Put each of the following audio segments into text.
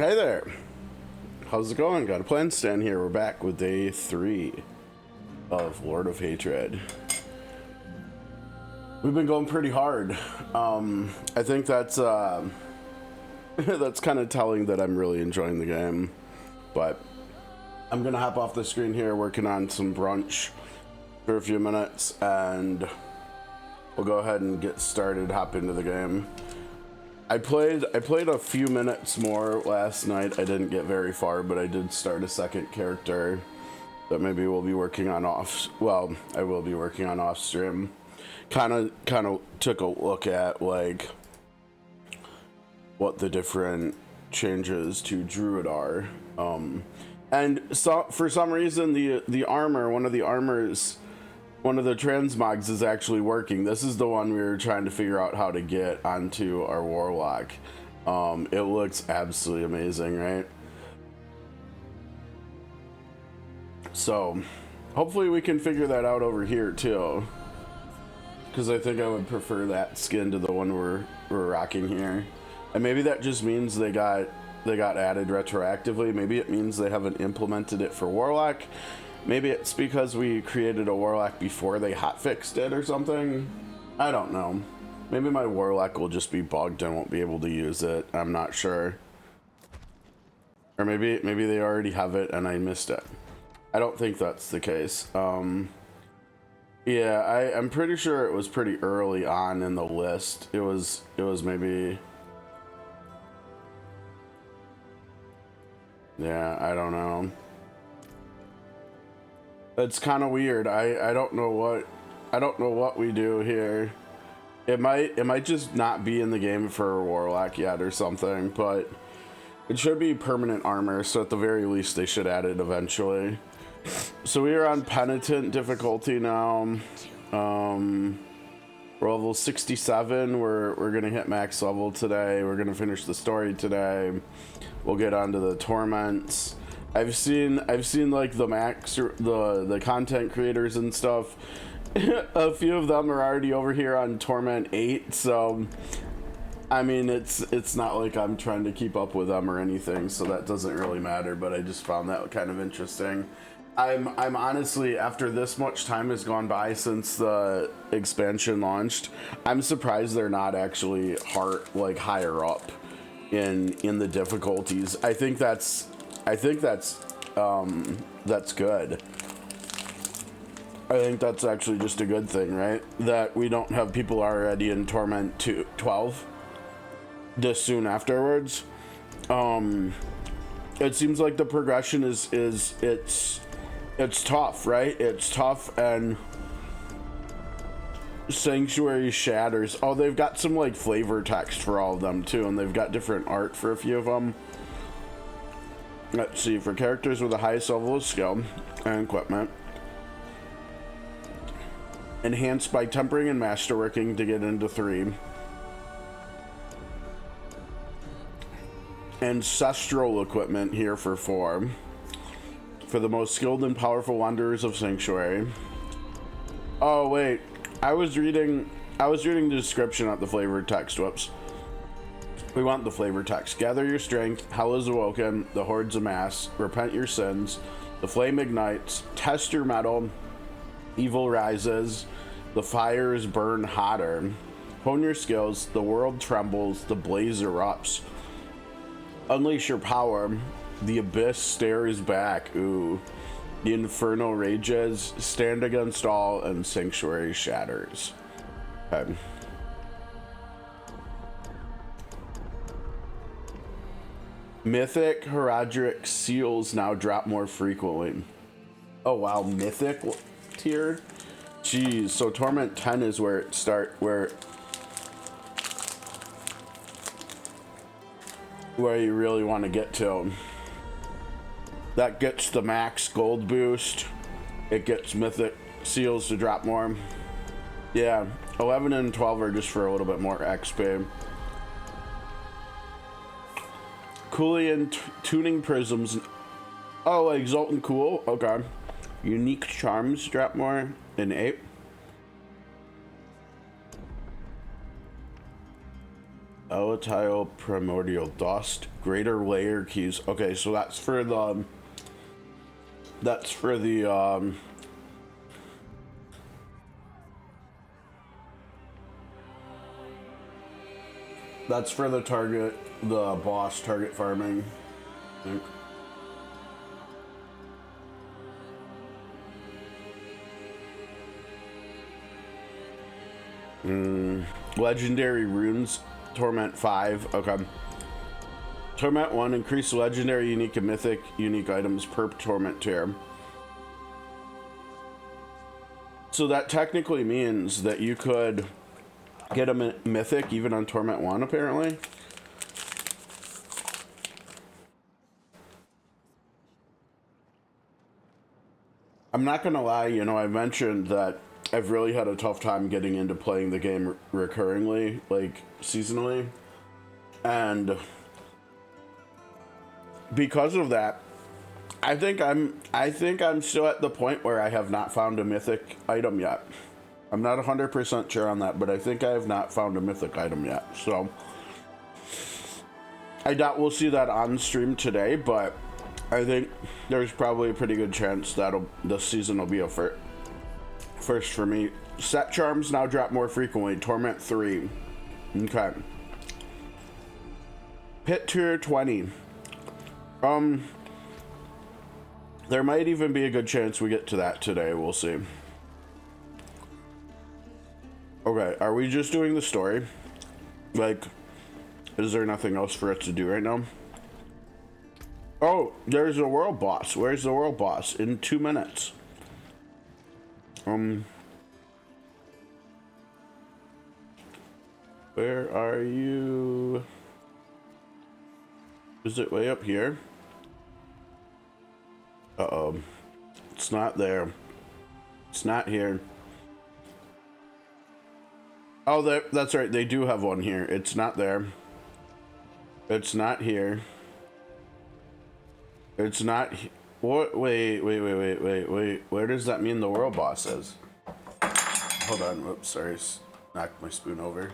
Hey there. How's it going? Got a plan stand here. We're back with day 3 of Lord of Hatred. We've been going pretty hard. I think that's that's kind of telling that I'm really enjoying the game. But I'm gonna hop off the screen here, working on some brunch for a few minutes, and we'll go ahead and get started, hop into the game. I played a few minutes more last night. I didn't get very far, but I did start a second character that maybe we'll be working on off. Well, I will be working on off stream. Kind of took a look at like what the different changes to Druid are, and so for some reason the armor, one of the transmogs is actually working. This is the one we were trying to figure out how to get onto our warlock. It looks absolutely amazing, right? So hopefully we can figure that out over here too, because I think I would prefer that skin to the one we're rocking here. And maybe that just means they got added retroactively. Maybe it means they haven't implemented it for warlock. Maybe it's because we created a warlock before they hotfixed it or something. I don't know. Maybe my warlock will just be bugged and won't be able to use it. I'm not sure. Or maybe they already have it and I missed it. I don't think that's the case. Yeah, I'm pretty sure it was pretty early on in the list. It was maybe. Yeah, I don't know. It's kind of weird. I don't know what we do here. It might just not be in the game for a warlock yet or something, but it should be permanent armor, so at the very least they should add it eventually. So we are on penitent difficulty now. We're level 67. We're gonna hit max level today. We're gonna finish the story today. We'll get onto the torments. I've seen like the content creators and stuff. A few of them are already over here on Torment 8, so I mean it's not like I'm trying to keep up with them or anything, so that doesn't really matter, but I just found that kind of interesting. I'm honestly, after this much time has gone by since the expansion launched, I'm surprised they're not actually higher up in the difficulties. I think that's good. I think that's actually just a good thing, right? That we don't have people already in Torment 12 this soon afterwards. It seems like the progression is it's tough, right? It's tough, and Sanctuary shatters. Oh, they've got some like flavor text for all of them too, and they've got different art for a few of them. Let's see, for characters with the highest level of skill and equipment. Enhanced by tempering and masterworking to get into 3. Ancestral equipment here for 4. For the most skilled and powerful wanderers of Sanctuary. Oh wait, I was reading the description of the flavor text. Whoops. We want the flavor text. Gather your strength, hell is awoken, the hordes amass, repent your sins, the flame ignites, test your mettle, evil rises, the fires burn hotter, hone your skills, the world trembles, the blaze erupts, unleash your power, the abyss stares back, ooh, the inferno rages, stand against all, and sanctuary shatters. Okay. Mythic Heraldric seals now drop more frequently. Oh wow, mythic tier? Jeez, so Torment 10 is where you really want to get to. That gets the max gold boost. It gets mythic seals to drop more. Yeah, 11 and 12 are just for a little bit more XP. Coolian tuning prisms. Oh, Exultant Cool. Okay. Unique charms drop more in 8. Volatile primordial dust, greater layer keys. Okay, so that's for the that's for the target, the boss target farming, I think. Legendary runes, Torment 5. Okay. Torment 1, increase legendary, unique, and mythic unique items per Torment tier. So that technically means that you could get a mythic even on Torment 1, apparently. I'm not gonna lie, you know, I mentioned that I've really had a tough time getting into playing the game recurringly, like seasonally. And because of that, I think I'm still at the point where I have not found a mythic item yet. I'm not 100% sure on that, but I think I have not found a mythic item yet. So I doubt we'll see that on stream today, but I think there's probably a pretty good chance that this season will be a first for me. Set charms now drop more frequently. Torment 3. Okay. Pit tier 20. There might even be a good chance we get to that today. We'll see. Okay, are we just doing the story? Like, is there nothing else for us to do right now? Oh, there's a world boss. Where's the world boss? In 2 minutes. Where are you? Is it way up here? Uh-oh. It's not there. It's not here. Oh, that's right. They do have one here. It's not there. It's not here. It's not. What? Wait. Where does that mean the world boss is? Hold on. Whoops. Sorry. Knocked my spoon over.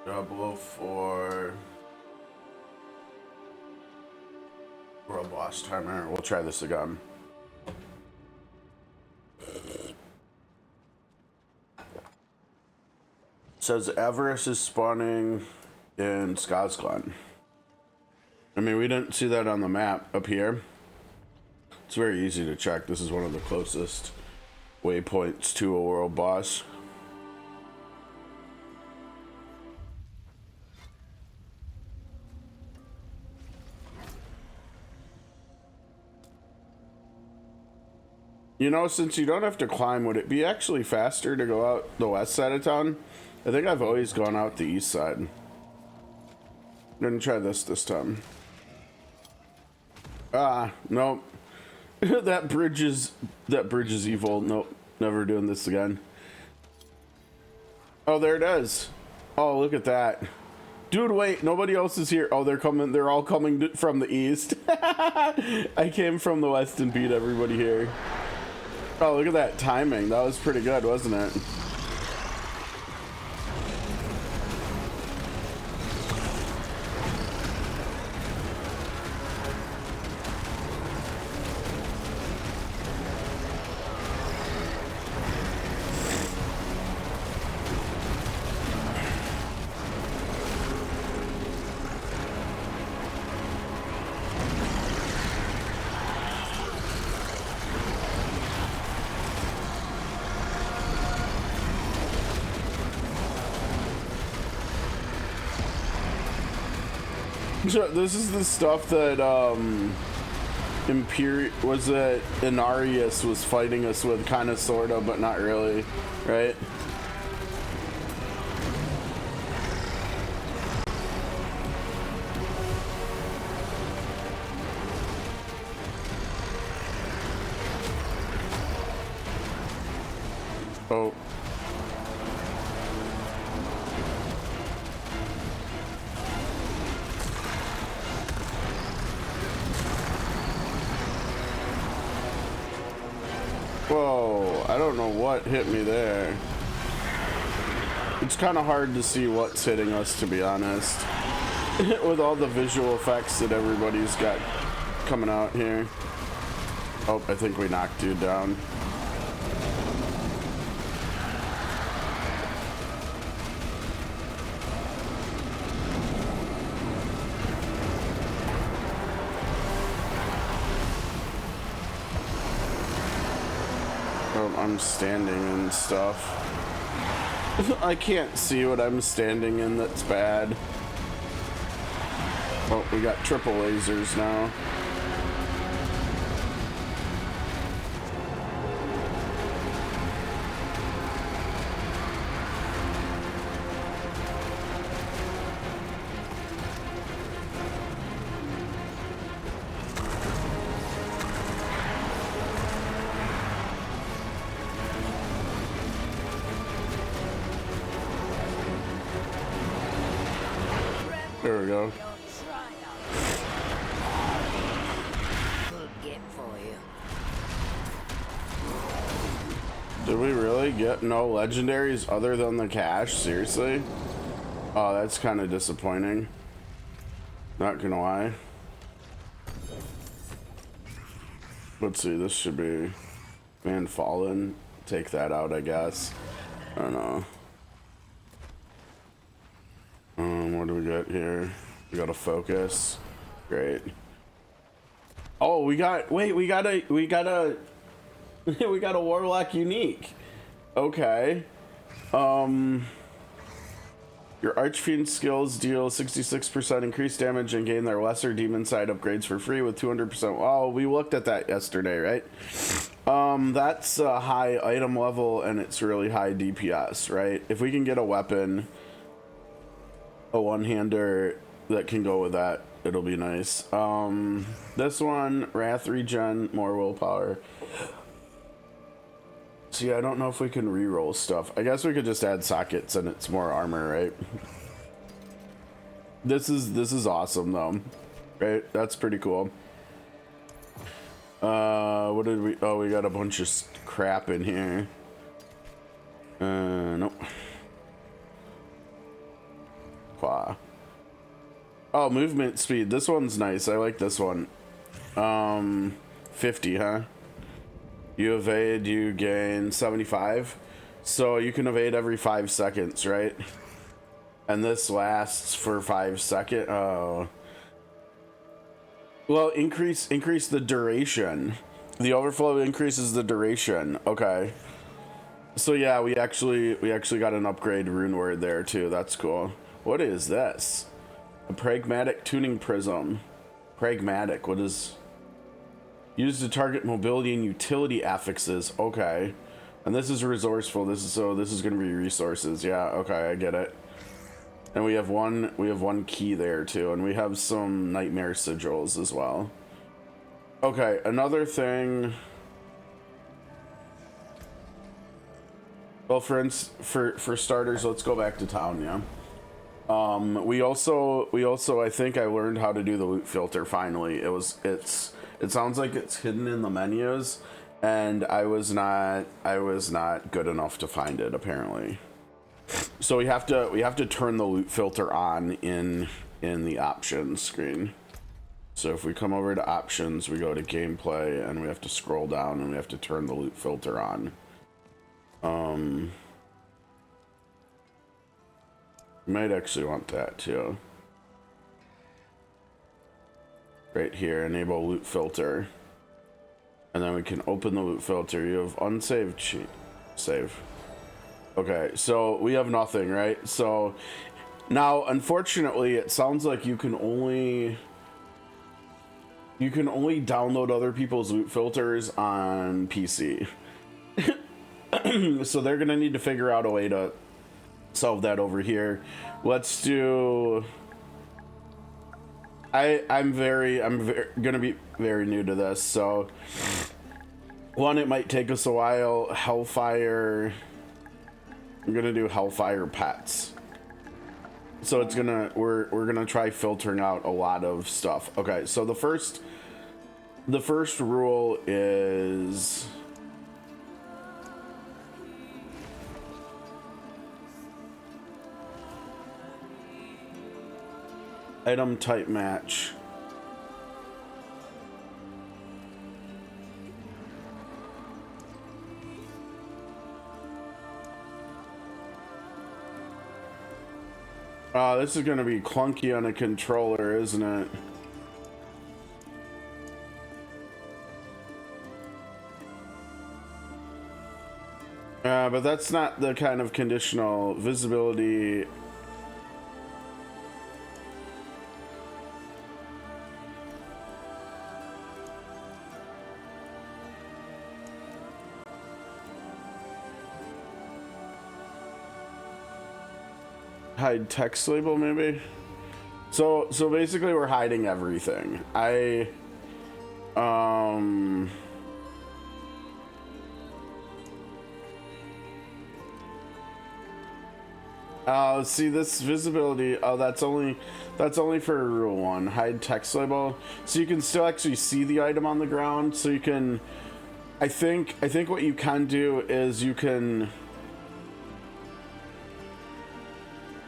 Diablo 4 world boss timer. We'll try this again. Says Avarice is spawning in Skazglan. I mean, we didn't see that on the map up here. It's very easy to check. This is one of the closest waypoints to a world boss. You know, since you don't have to climb, would it be actually faster to go out the west side of town? I think I've always gone out the east side. I'm gonna try this time. Ah, nope. that bridge is evil. Nope, never doing this again. Oh, there it is. Oh, look at that. Dude, wait, nobody else is here. Oh, they're all coming from the east. I came from the west and beat everybody here. Oh, look at that timing. That was pretty good, wasn't it? This is the stuff that Inarius was fighting us with, kind of, sort of, but not really, right? Oh. Whoa, I don't know what hit me there. It's kind of hard to see what's hitting us, to be honest. With all the visual effects that everybody's got coming out here. Oh, I think we knocked dude down. Oh, I'm standing and stuff. I can't see what I'm standing in that's bad. Oh, we got triple lasers now. There we go. Did we really get no legendaries other than the cash? Seriously? Oh, that's kind of disappointing. Not gonna lie. Let's see, this should be Man Fallen. Take that out, I guess. I don't know. What do we got here? We got a focus. Great. Oh, we got a we got a warlock unique. Okay. Your archfiend skills deal 66% increased damage and gain their lesser demon side upgrades for free with 200%. Oh, we looked at that yesterday, right? That's a high item level and it's really high DPS, right? If we can get a weapon, a one-hander that can go with that, it'll be nice. This one, Wrath regen, more willpower. See, I don't know if we can re-roll stuff. I guess we could just add sockets and it's more armor, right? This is awesome though, right? That's pretty cool. What did we? Oh, we got a bunch of crap in here. Nope. Qua. Oh, movement speed. This one's nice. I like this one. 50, huh? You evade, you gain 75. So you can evade every 5 seconds, right? And this lasts for 5 seconds. Oh. Well, increase the duration. The overflow increases the duration. Okay. So yeah, we actually got an upgrade rune word there too. That's cool. What is this? A pragmatic tuning prism. Pragmatic. What is? Used to target mobility and utility affixes. Okay. And this is resourceful. This is going to be resources. Yeah. Okay, I get it. And we have one key there too, and we have some nightmare sigils as well. Okay, another thing. Well, for starters, let's go back to town. Yeah. We also I think I learned how to do the loot filter finally. It sounds like it's hidden in the menus, and I was not good enough to find it apparently. So we have to turn the loot filter on in the options screen. So if we come over to options, we go to gameplay, and we have to scroll down, and we have to turn the loot filter on. You might actually want that too. Right here, enable loot filter. And then we can open the loot filter. You have unsaved cheat. Save. Okay, so we have nothing, right? So now, unfortunately, it sounds like you can only download other people's loot filters on PC. So they're gonna need to figure out a way to solve that over here. Let's do. I'm gonna be very new to this, so one, it might take us a while. Hellfire. I'm gonna do Hellfire pets. So it's gonna we're gonna try filtering out a lot of stuff. Okay, so the first rule is Item type match. This is gonna be clunky on a controller, isn't it? But that's not the kind of conditional visibility. Hide text label, maybe. So basically we're hiding everything. See this visibility. Oh, that's only for rule 1. Hide text label, so you can still actually see the item on the ground. So you can, I think what you can do is you can.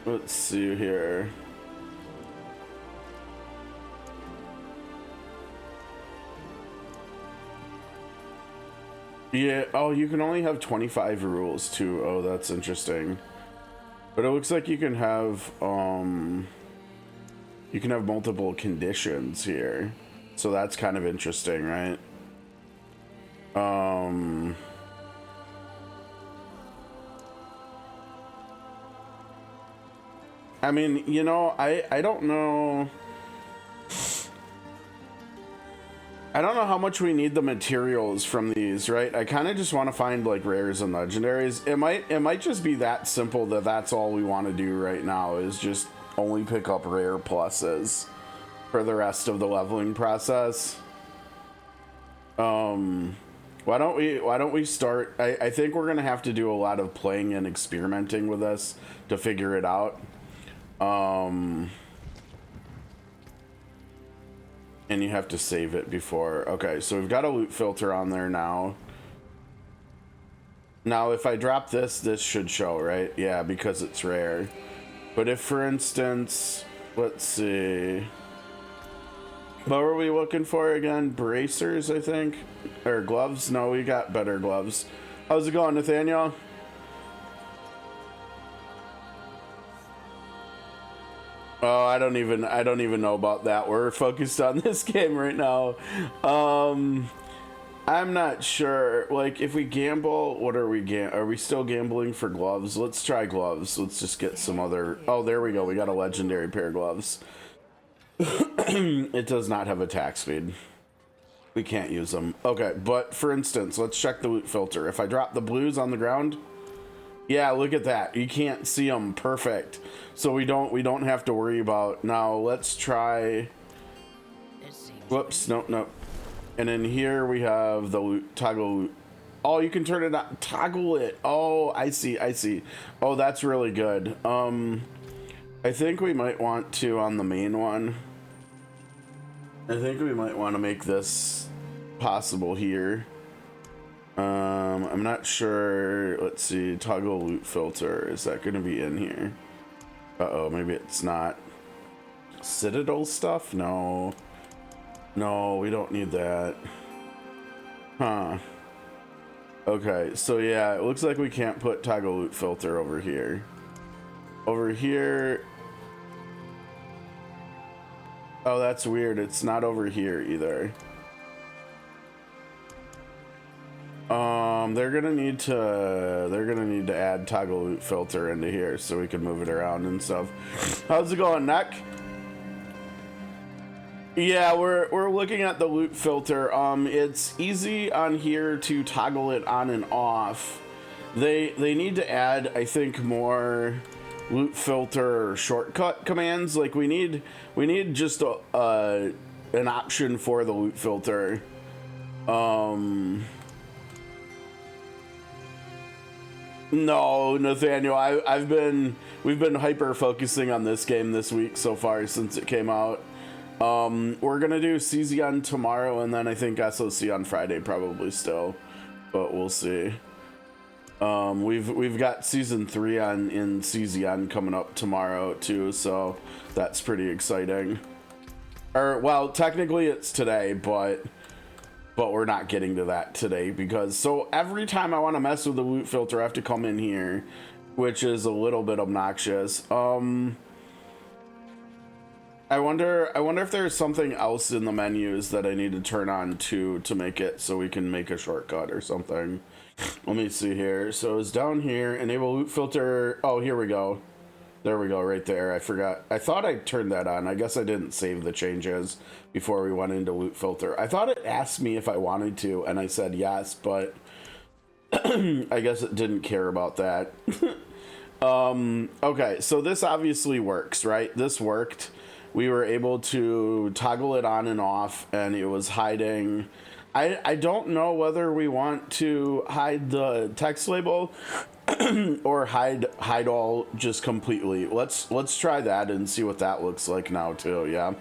Let's see here. Yeah. Oh, you can only have 25 rules too. Oh, that's interesting. But it looks like you can have multiple conditions here, so that's kind of interesting, right? I mean, you know, I don't know. I don't know how much we need the materials from these, right? I kind of just want to find like rares and legendaries. It might just be that simple that that's all we want to do right now is just only pick up rare pluses for the rest of the leveling process. Why don't we start? I think we're gonna have to do a lot of playing and experimenting with this to figure it out. And you have to save it before. Okay, so we've got a loot filter on there now. Now, if I drop this should show, right? Yeah, because it's rare. But if, for instance, let's see. What were we looking for again? Bracers, I think? Or gloves? No, we got better gloves. How's it going, Nathaniel? Oh, I don't even know about that. We're focused on this game right now. I'm not sure. Like, if we gamble, what are we are we still gambling for gloves? Let's try gloves. Let's just get some other. Oh, there we go. We got a legendary pair of gloves. It does not have attack speed. We can't use them. Okay, but for instance, let's check the loot filter. If I drop the blues on the ground, yeah, look at that. You can't see them. Perfect. So we don't have to worry about. Now let's try. Whoops, nope. And in here we have the loot, toggle loot. Oh, you can turn it on, toggle it. Oh, I see. Oh, that's really good. I think we might want to on the main one. I think we might want to make this possible here. I'm not sure. Let's see. Toggle loot filter. Is that going to be in here? Uh-oh, maybe it's not. Citadel stuff? No. No, we don't need that. Huh. Okay, so yeah, it looks like we can't put toggle loot filter over here. Over here. Oh, that's weird. It's not over here either. They're gonna need to add toggle loot filter into here so we can move it around and stuff. How's it going, Neck? Yeah, we're looking at the loot filter. It's easy on here to toggle it on and off. They need to add, I think, more loot filter shortcut commands. Like we need just an option for the loot filter. No, Nathaniel, we've been hyper focusing on this game this week so far since it came out. We're gonna do CZ on tomorrow and then I think SOC on Friday probably still, but we'll see. We've got season 3 in CZN coming up tomorrow too, so that's pretty exciting. Or well, technically it's today, but we're not getting to that today because so every time I want to mess with the loot filter, I have to come in here, which is a little bit obnoxious. I wonder if there's something else in the menus that I need to turn on to make it so we can make a shortcut or something. Let me see here. So it's down here, enable loot filter. Oh, here we go. There we go, right there. I forgot. I thought I turned that on. I guess I didn't save the changes before we went into loot filter. I thought it asked me if I wanted to, and I said yes, but I guess it didn't care about that. Okay, so this obviously works, right? This worked. We were able to toggle it on and off, and it was hiding. I don't know whether we want to hide the text label or hide all just completely. Let's try that and see what that looks like now too. Yeah.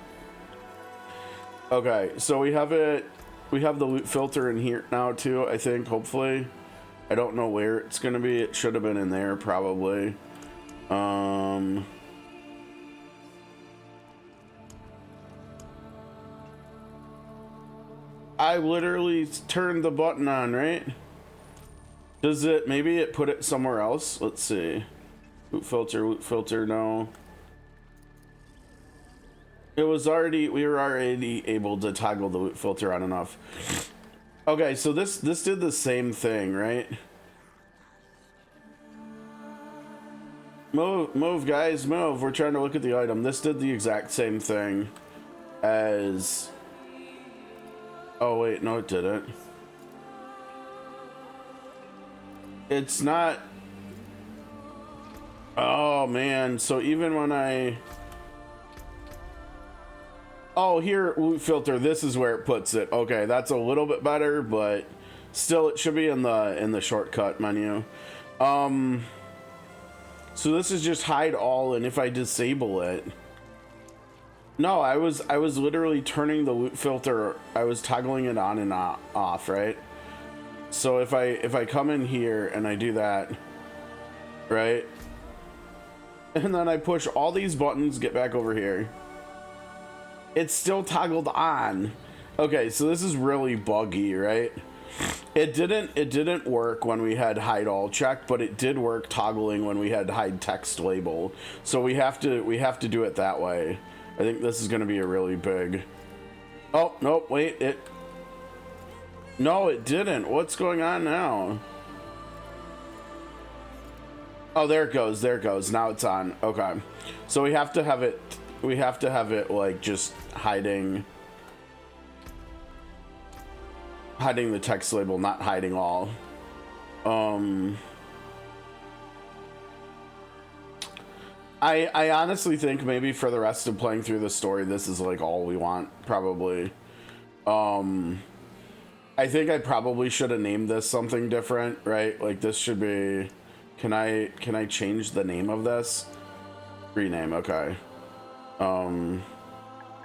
Okay, so we have the loot filter in here now too, I think, hopefully. I don't know where it's gonna be. It should have been in there probably. I literally turned the button on, right? Does it, maybe it put it somewhere else? Let's see. Loot filter, no. It was already, we were already able to toggle the loot filter on and off. Okay, so this did the same thing, right? Move, guys, move. We're trying to look at the item. This did the exact same thing as... Oh, wait, no, it didn't. It's not... Oh, man. So even when I... Oh, here, loot filter, this is where it puts it. Okay, that's a little bit better, but still it should be in the shortcut menu. So this is just hide all, and if I disable it... No, I was literally turning the loot filter. I was toggling it on and off, right? So if I come in here and I do that, right? And then I push all these buttons, get back over here. It's still toggled on. Okay, so this is really buggy, right? It didn't work when we had hide all checked, but it did work toggling when we had hide text label. So we have to do it that way. I think this is going to be a really big... Oh, nope, wait, No, it didn't. What's going on now? Oh, there it goes, Now it's on. Okay. So we have to have it, like, just hiding the text label, not hiding all. I honestly think maybe for the rest of playing through the story, this is like all we want, probably. I think I probably should have named this something different, right? Like this should be, can I change the name of this? Rename, okay.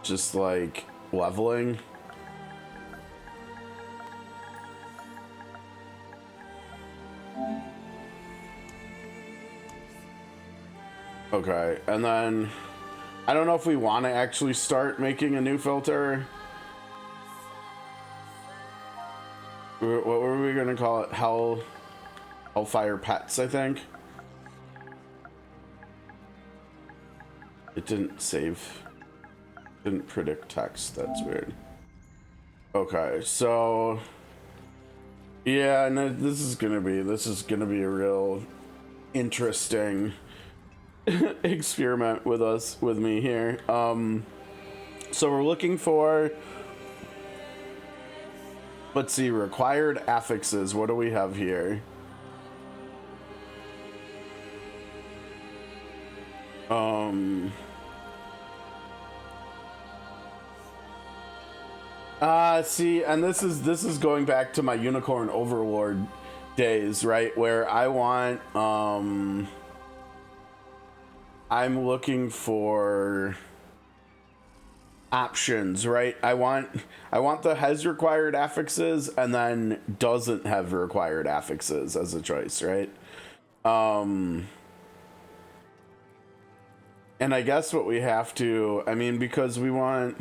Just like leveling. Okay, and then I don't know if we want to actually start making a new filter. What were we gonna call it? Hellfire Pets, I think. It didn't save. Didn't predict text. That's weird. Okay, so yeah, and this is gonna be a real interesting experiment with me here. So we're looking for, let's see, required affixes. What do we have here? See, and this is going back to my Unicorn Overlord days, right? Where I want, I'm looking for, options, right? I want the has required affixes and then doesn't have required affixes as a choice, right? And I guess what we have to, I mean, because we want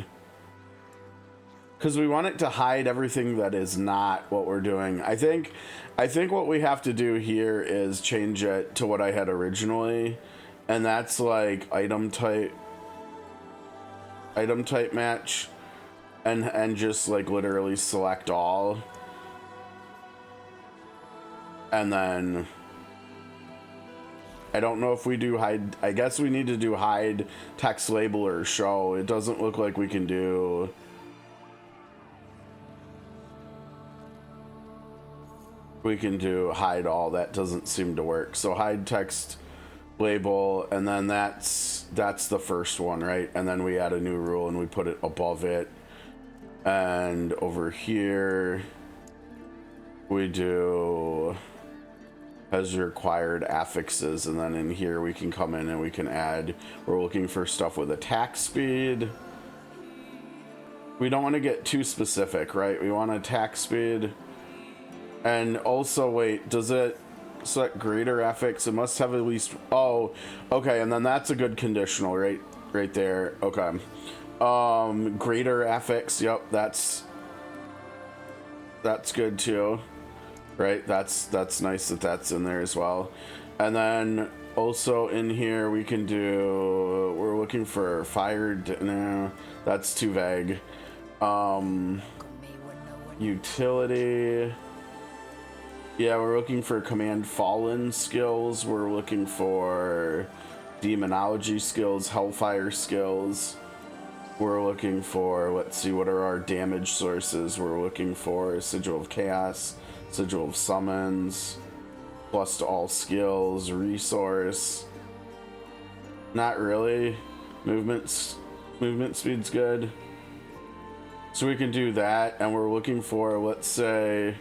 it to hide everything that is not what we're doing. I think what we have to do here is change it to what I had originally, and that's like item type match, and just like literally select all, and then I don't know if we do hide. I guess we need to do hide text label or show. It doesn't look like we can do hide all. That doesn't seem to work. So hide text label, and then that's the first one, right? And then we add a new rule and we put it above it, and over here we do has required affixes, and then in here we can come in and we can add, we're looking for stuff with attack speed. We don't want to get too specific, right? We want attack speed. And also, wait, does it select greater affix? It must have at least, oh, okay, and then that's a good conditional right there. Okay. Greater affix, yep, that's good too. Right, that's nice that that's in there as well. And then also in here we can do, we're looking for fired, no, that's too vague. Utility, yeah, we're looking for command fallen skills, we're looking for demonology skills, hellfire skills, we're looking for, let's see, what are our damage sources? We're looking for sigil of chaos, sigil of summons, plus to all skills, resource, not really, movement speed's good, so we can do that. And we're looking for, let's say,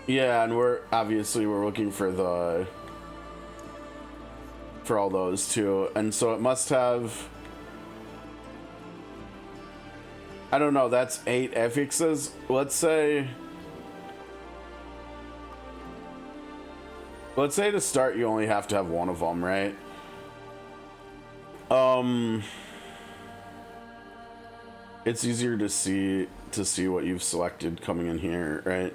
yeah, and we're looking for all those too, and so it must have, I don't know, that's 8 affixes. Let's say to start you only have to have one of them, right? It's easier to see what you've selected coming in here, right?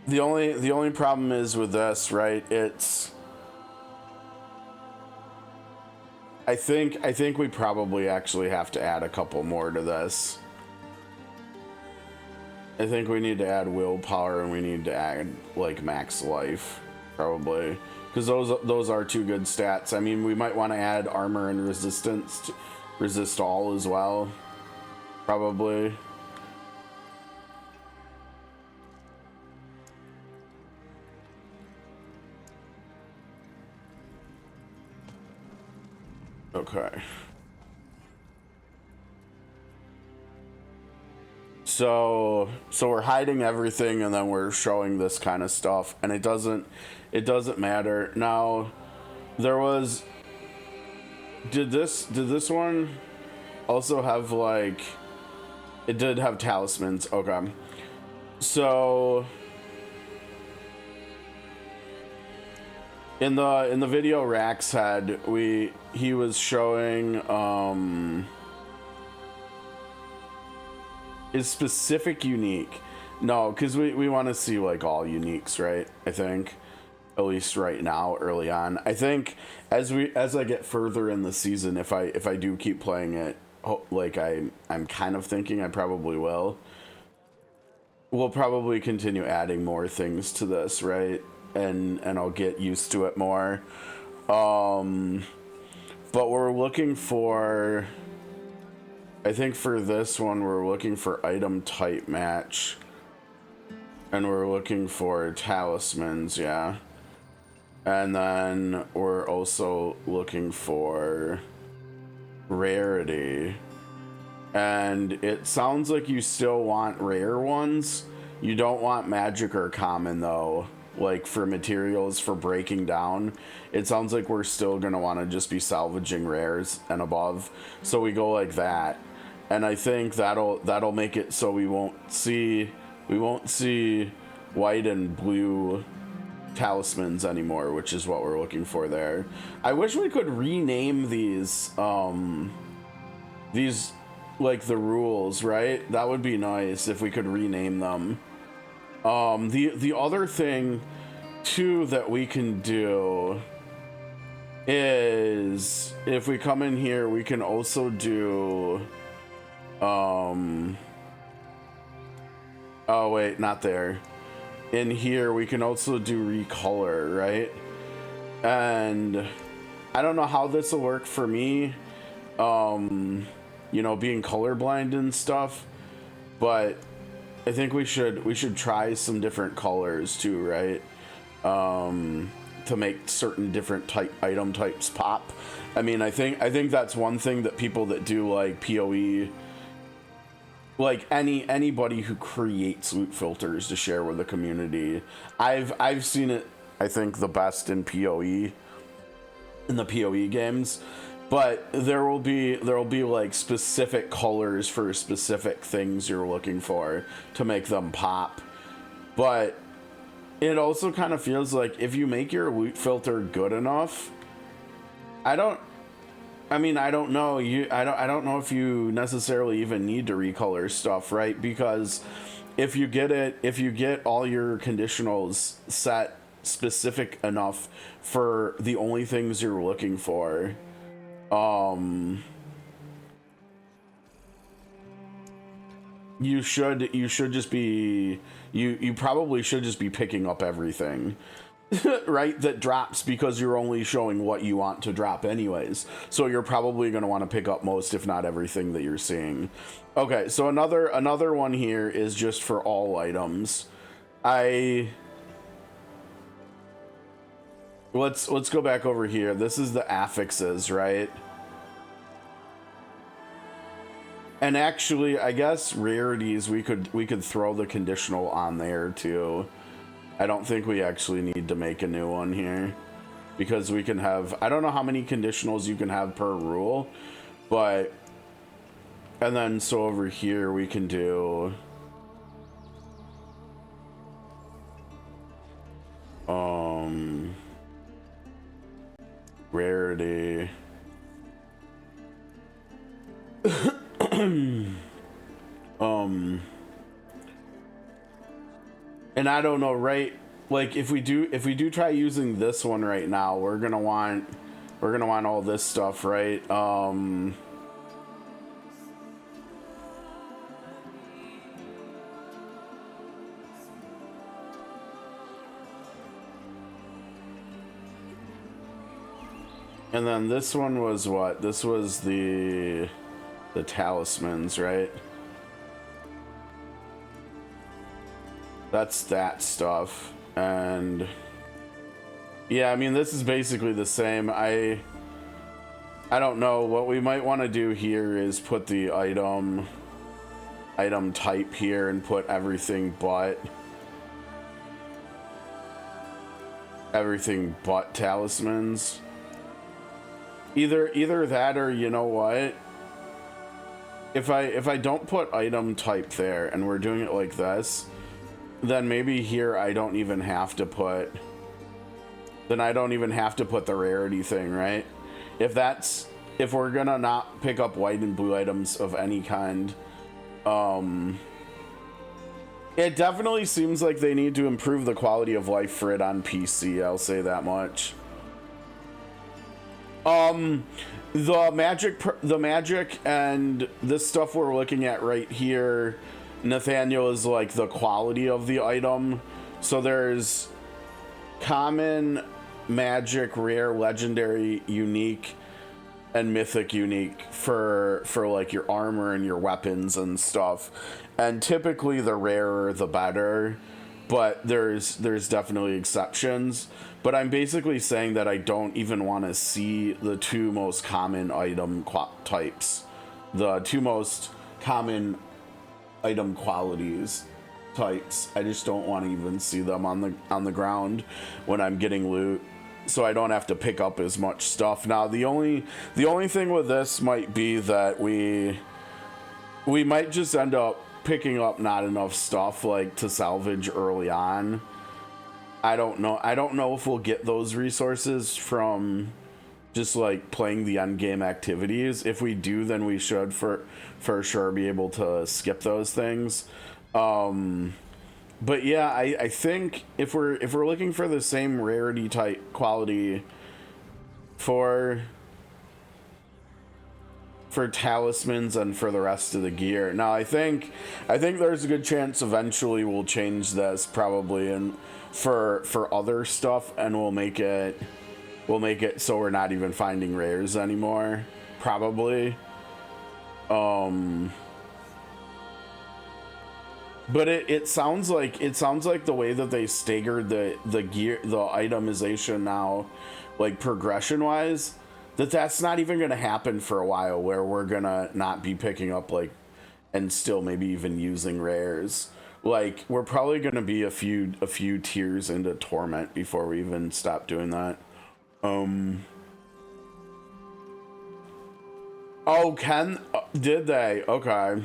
The only problem is with this, right? It's, I think we probably actually have to add a couple more to this. I think we need to add willpower, and we need to add like max life, probably, because those are 2 good stats. I mean, we might want to add armor and resistance to resist all as well, probably. Okay. So we're hiding everything, and then we're showing this kind of stuff, and it doesn't matter. Now, there was, did this one also have, like, it did have talismans. Okay. So in the video Rax had, he was showing is specific unique. No, because we want to see like all uniques, right? I think, at least right now, early on. I think as I get further in the season, if I do keep playing it, like I'm kind of thinking I probably will. We'll probably continue adding more things to this, right? And I'll get used to it more. But we're looking for, I think for this one, we're looking for item type match. And we're looking for talismans, yeah. And then we're also looking for rarity. And it sounds like you still want rare ones. You don't want magic or common, though. like for materials for breaking down, it sounds like we're still gonna want to just be salvaging rares and above. So we go like that, and I think that'll make it so we won't see white and blue talismans anymore, which is what we're looking for there. I wish we could rename these like the rules, right? That would be nice if we could rename them. The other thing too that we can do is if we come in here, we can also do oh wait, not there. In here we can also do recolor, right? And I don't know how this will work for me, you know, being colorblind and stuff, but I think we should try some different colors too, right? To make certain different item types pop. I mean, I think that's one thing that people that do like PoE, like anybody who creates loot filters to share with the community, I've seen it, I think, the best in PoE, in the PoE games. But there will be like specific colors for specific things you're looking for to make them pop. But it also kind of feels like if you make your loot filter good enough, I don't know. I don't know if you necessarily even need to recolor stuff, right? Because if you get all your conditionals set specific enough for the only things you're looking for, you probably should just be picking up everything right, that drops, because you're only showing what you want to drop anyways, so you're probably going to want to pick up most, if not everything, that you're seeing. Okay, so another one here is just for all items. Let's go back over here. This is the affixes, right? And actually, I guess rarities, we could throw the conditional on there too. I don't think we actually need to make a new one here, because we can have, I don't know how many conditionals you can have per rule, but, and then so over here we can do rarity. And I don't know, right? Like if we do try using this one right now, we're gonna want all this stuff, right? And then this one was what? This was the talismans, right? That's that stuff. And yeah, I mean, this is basically the same. I don't know. What we might want to do here is put the item type here and put everything but talismans. Either that, or you know what? If I don't put item type there and we're doing it like this, then maybe here I don't even have to put the rarity thing, right? If we're gonna not pick up white and blue items of any kind, it definitely seems like they need to improve the quality of life for it on PC, I'll say that much. The magic and this stuff we're looking at right here, Nathaniel, is like the quality of the item. So there's common, magic, rare, legendary, unique, and mythic unique for like your armor and your weapons and stuff. And typically the rarer the better, but there's definitely exceptions. But I'm basically saying that I don't even want to see the two most common item types, the two most common item qualities types. I just don't want to even see them on the ground when I'm getting loot, so I don't have to pick up as much stuff. Now the only thing with this might be that we might just end up picking up not enough stuff like to salvage early on. I don't know if we'll get those resources from just like playing the end game activities. If we do, then we should for sure be able to skip those things. But yeah, I think if we're looking for the same rarity type quality for talismans and for the rest of the gear. Now I think there's a good chance eventually we'll change this probably and for other stuff, and we'll make it so we're not even finding rares anymore, probably. But it sounds like the way that they staggered the gear, the itemization now, like progression wise, that's not even gonna happen for a while, where we're gonna not be picking up like and still maybe even using rares. Like we're probably gonna be a few tiers into Torment before we even stop doing that. Oh, did they? Okay.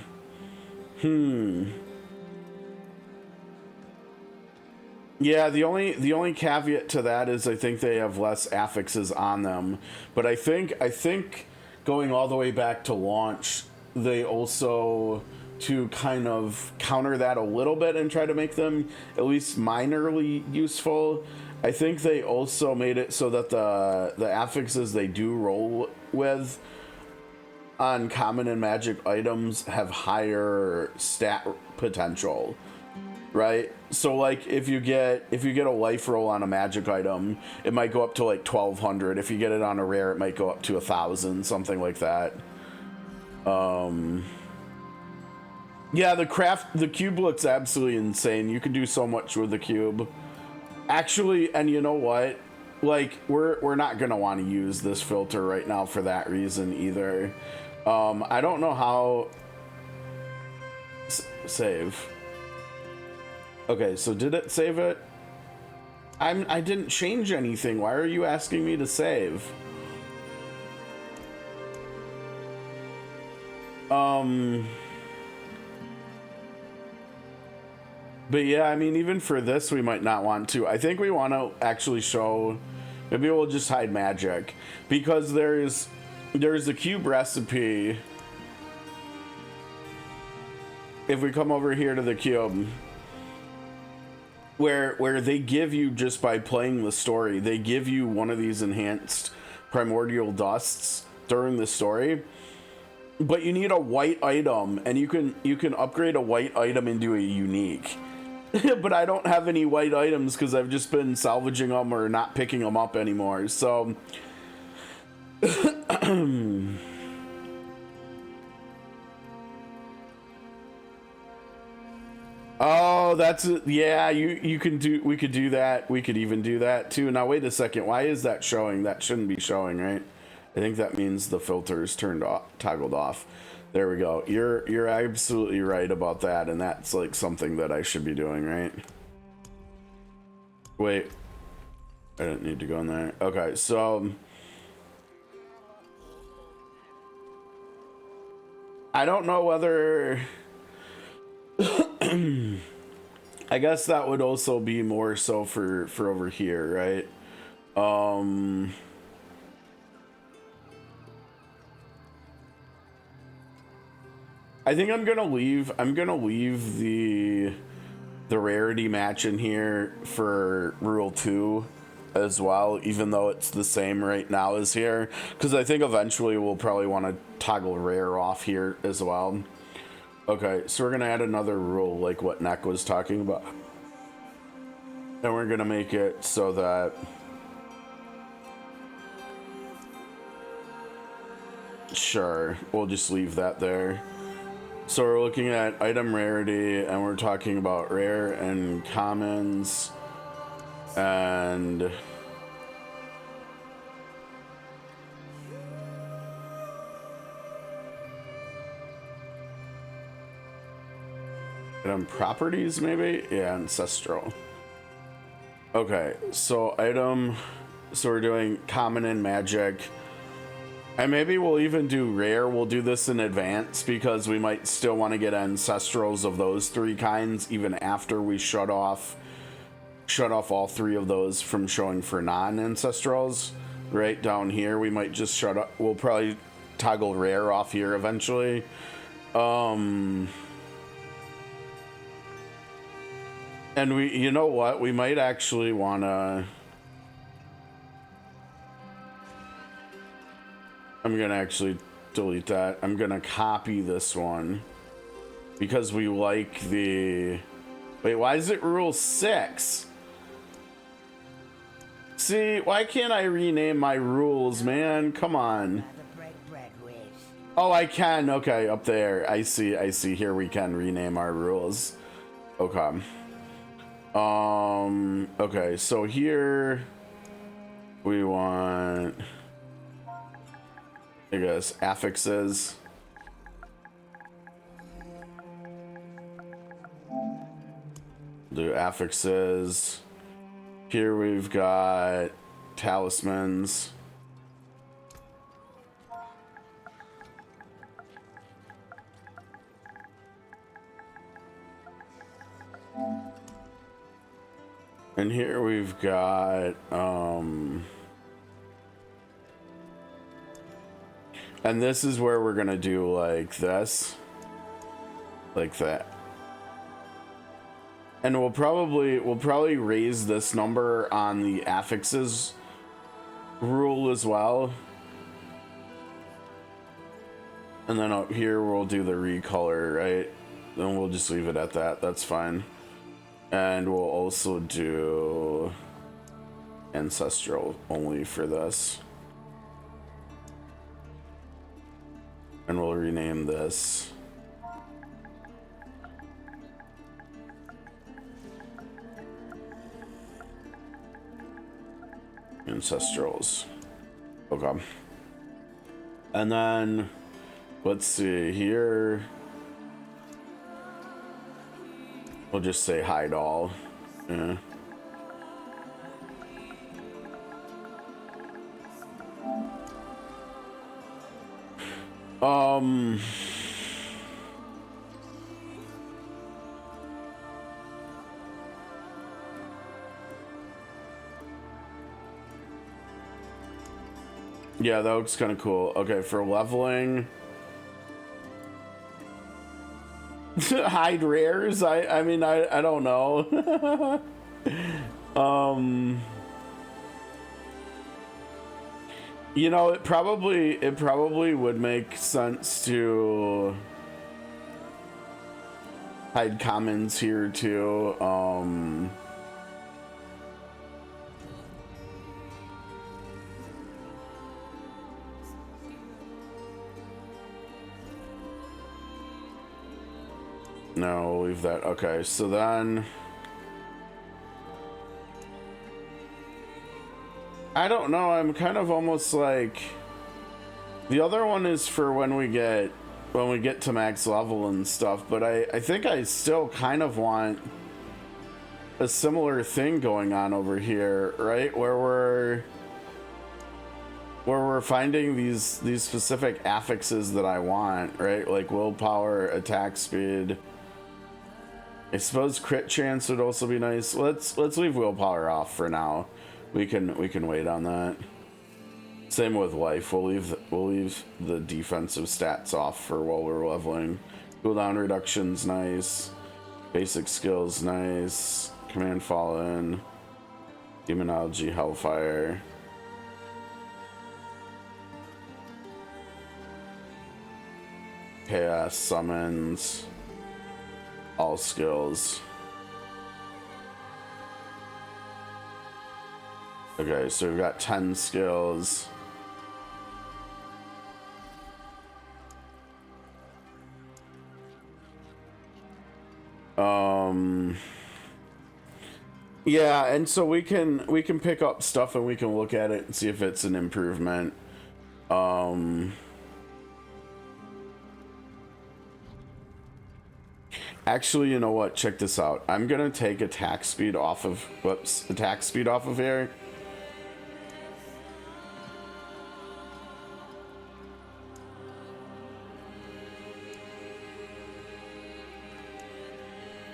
Yeah, the only caveat to that is I think they have less affixes on them, but I think going all the way back to launch, they also, to kind of counter that a little bit and try to make them at least minorly useful, I think they also made it so that the affixes they do roll with on common and magic items have higher stat potential, right? So like if you get a life roll on a magic item, it might go up to like 1200. If you get it on a rare, it might go up to 1000, something like that. Yeah, the cube looks absolutely insane. You can do so much with the cube. Actually, and you know what? Like we're not gonna want to use this filter right now for that reason either. I don't know how. Save. Okay, so did it save it? I didn't change anything. Why are you asking me to save? But yeah, I mean, even for this, we might not want to. I think we want to actually show. Maybe we'll just hide magic, because there's a cube recipe. If we come over here to the cube, where they give you, just by playing the story, they give you one of these enhanced primordial dusts during the story, but you need a white item, and you can upgrade a white item into a unique. But I don't have any white items because I've just been salvaging them or not picking them up anymore, so oh, that's it. Yeah, you can do, we could do that. We could even do that too. Now wait a second, why is that showing? That shouldn't be showing, right? I think that means the filter is toggled off. There we go. You're absolutely right about that, and that's like something that I should be doing, right? Wait, I didn't need to go in there. Okay, so I don't know whether I guess that would also be more so for over here, right? I think I'm gonna leave the rarity match in here for rule 2 as well, even though it's the same right now as here, because I think eventually we'll probably want to toggle rare off here as well. Okay, so we're gonna add another rule like what Neck was talking about, and we're gonna make it so that sure, we'll just leave that there. So we're looking at item rarity, and we're talking about rare and commons, and Item properties, maybe? Yeah, ancestral. Okay, so item. So we're doing common and magic. And maybe we'll even do rare. We'll do this in advance because we might still want to get ancestrals of those 3 kinds even after we shut off all 3 of those from showing for non-ancestrals. Right down here, we might just shut up. We'll probably toggle rare off here eventually. And we, you know what? We might actually want to. I'm gonna actually delete that. I'm gonna copy this one because we like the. Wait, why is it rule 6? See, why can't I rename my rules, man? Come on. Oh, I can. Okay, up there. I see. Here we can rename our rules. Okay. Okay, so here we want, I guess, affixes. Do affixes. Here we've got talismans. And here we've got, and this is where we're gonna do like this, like that. And we'll probably raise this number on the affixes rule as well. And then up here we'll do the recolor, right? Then we'll just leave it at that. That's fine. And we'll also do ancestral only for this. And we'll rename this ancestrals. Okay. And then let's see here. We'll just say hide all. Yeah. Yeah, that looks kind of cool. Okay, for leveling. Hide rares. I mean I don't know. You know, it probably would make sense to hide commons here too. No, we'll leave that. Okay, so then I don't know, I'm kind of almost like the other one is for when we get to max level and stuff, but I think I still kind of want a similar thing going on over here, right? Where we're finding these specific affixes that I want, right? Like willpower, attack speed. I suppose crit chance would also be nice. Let's leave willpower off for now. We can wait on that. Same with life. We'll leave the defensive stats off for while we're leveling. Cooldown reduction's nice. Basic skills nice. Command Fallen. Demonology Hellfire. Chaos summons. All skills. Okay, so we've got 10 skills. Yeah, and so we can pick up stuff and we can look at it and see if it's an improvement. Actually, you know what? Check this out. I'm gonna take attack speed off of, whoops, attack speed off of here.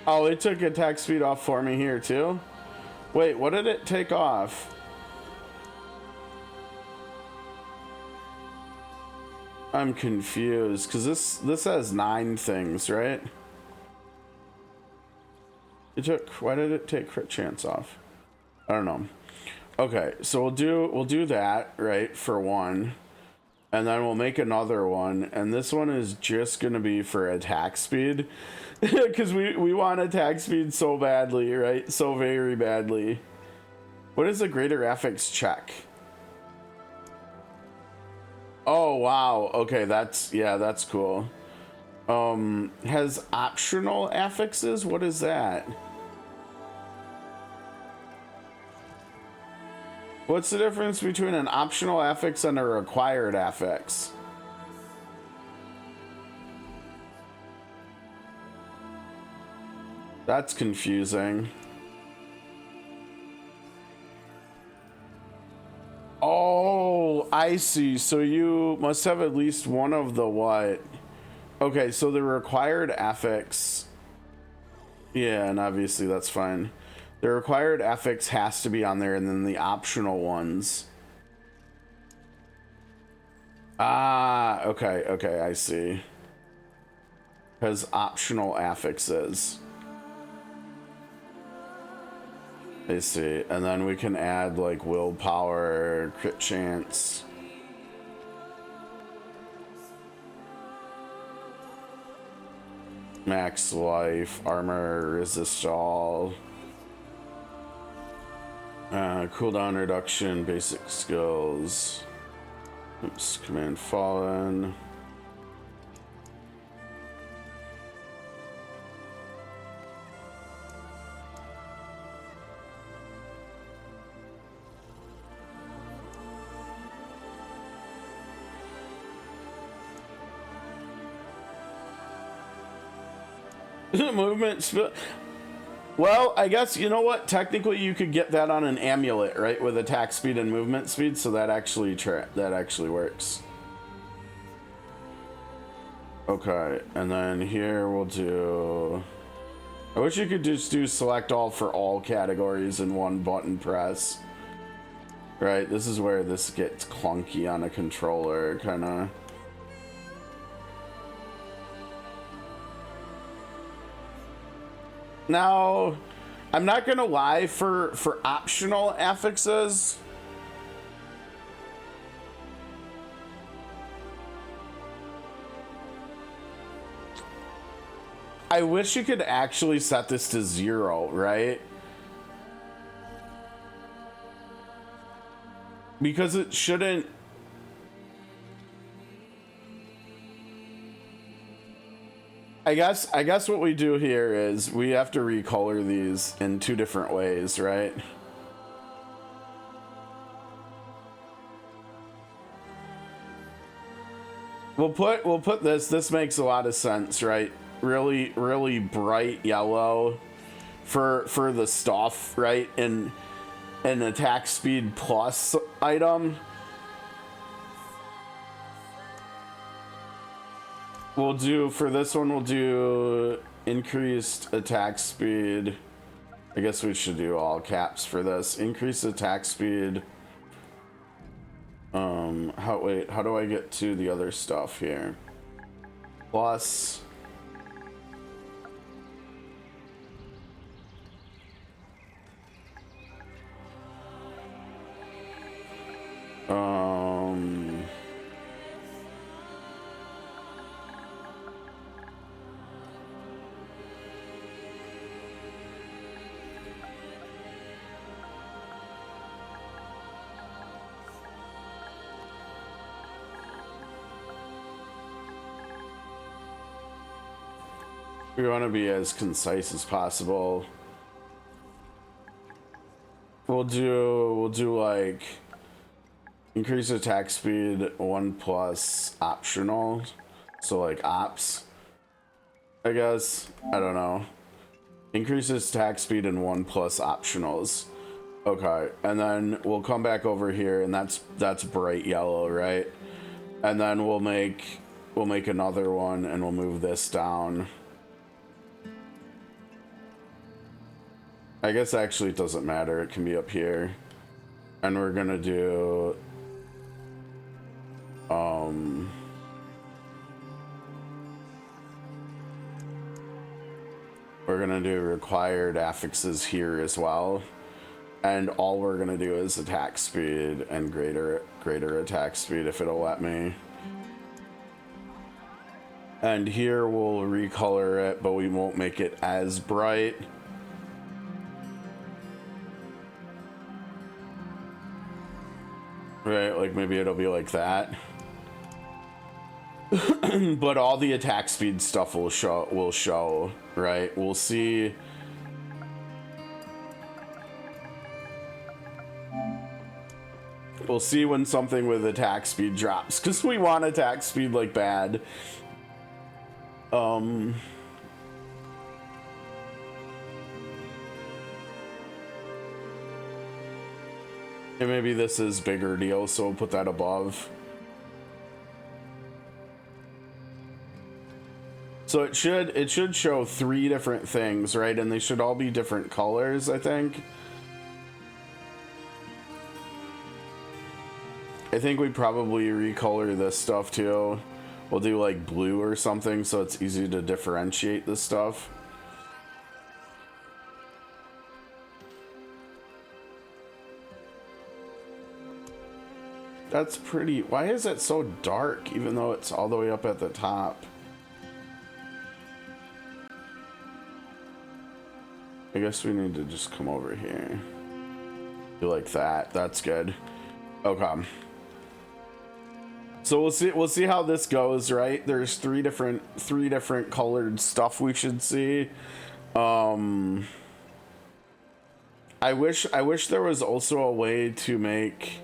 Oh, it took attack speed off for me here too? Wait, what did it take off? I'm confused, because this has 9 things, right? Why did it take crit chance off? I don't know. Okay, so we'll do that, right, for one. And then we'll make another one, and this one is just gonna be for attack speed. Because we want attack speed so badly, right? So very badly. What is the greater affix check? Oh, wow. Okay, that's cool. Has optional affixes? What is that? What's the difference between an optional affix and a required affix? That's confusing. Oh, I see. So you must have at least one of the what? Okay, so the required affix. Yeah, and obviously that's fine. The required affix has to be on there, and then the optional ones. Ah, okay, I see. Because optional affixes. I see. And then we can add like willpower, crit chance. Max life, armor, resist all. Cooldown reduction, basic skills. Oops, command fallen. Movement spell. Well, I guess, you know what? Technically, you could get that on an amulet, right? With attack speed and movement speed, so that actually works. Okay, and then here we'll do... I wish you could just do select all for all categories in one button press. Right, this is where this gets clunky on a controller, kind of. Now, I'm not gonna lie, for optional affixes, I wish you could actually set this to 0, right? Because it shouldn't... I guess what we do here is we have to recolor these in 2 different ways, right? We'll put this makes a lot of sense, right? Really bright yellow for the stuff, right? And an attack speed plus item. We'll do, for this one, we'll do increased attack speed. I guess we should do all caps for this. Increased attack speed. How do I get to the other stuff here? Plus. We want to be as concise as possible. We'll do like increase attack speed 1 plus optional, so like ops. I guess. I don't know. Increases attack speed in 1 plus optionals. Okay, and then we'll come back over here, and that's bright yellow, right? And then we'll make another one, and we'll move this down. I guess actually it doesn't matter. It can be up here, and we're gonna do we're gonna do required affixes here as well. And all we're gonna do is attack speed and greater attack speed if it'll let me. And here we'll recolor it, but we won't make it as bright. Right, like maybe it'll be like that. But all the attack speed stuff will show, right? We'll see. We'll see when something with attack speed drops, because we want attack speed like bad. And maybe this is bigger deal, so we'll put that above. So it should show 3 different things, right? And they should all be different colors, I think. I think we probably recolor this stuff too. We'll do like blue or something so it's easy to differentiate this stuff. That's pretty. Why is it so dark even though it's all the way up at the top? I guess we need to just come over here. Do like that. That's good. Okay. So we'll see how this goes, right? There's three different colored stuff we should see. I wish there was also a way to make,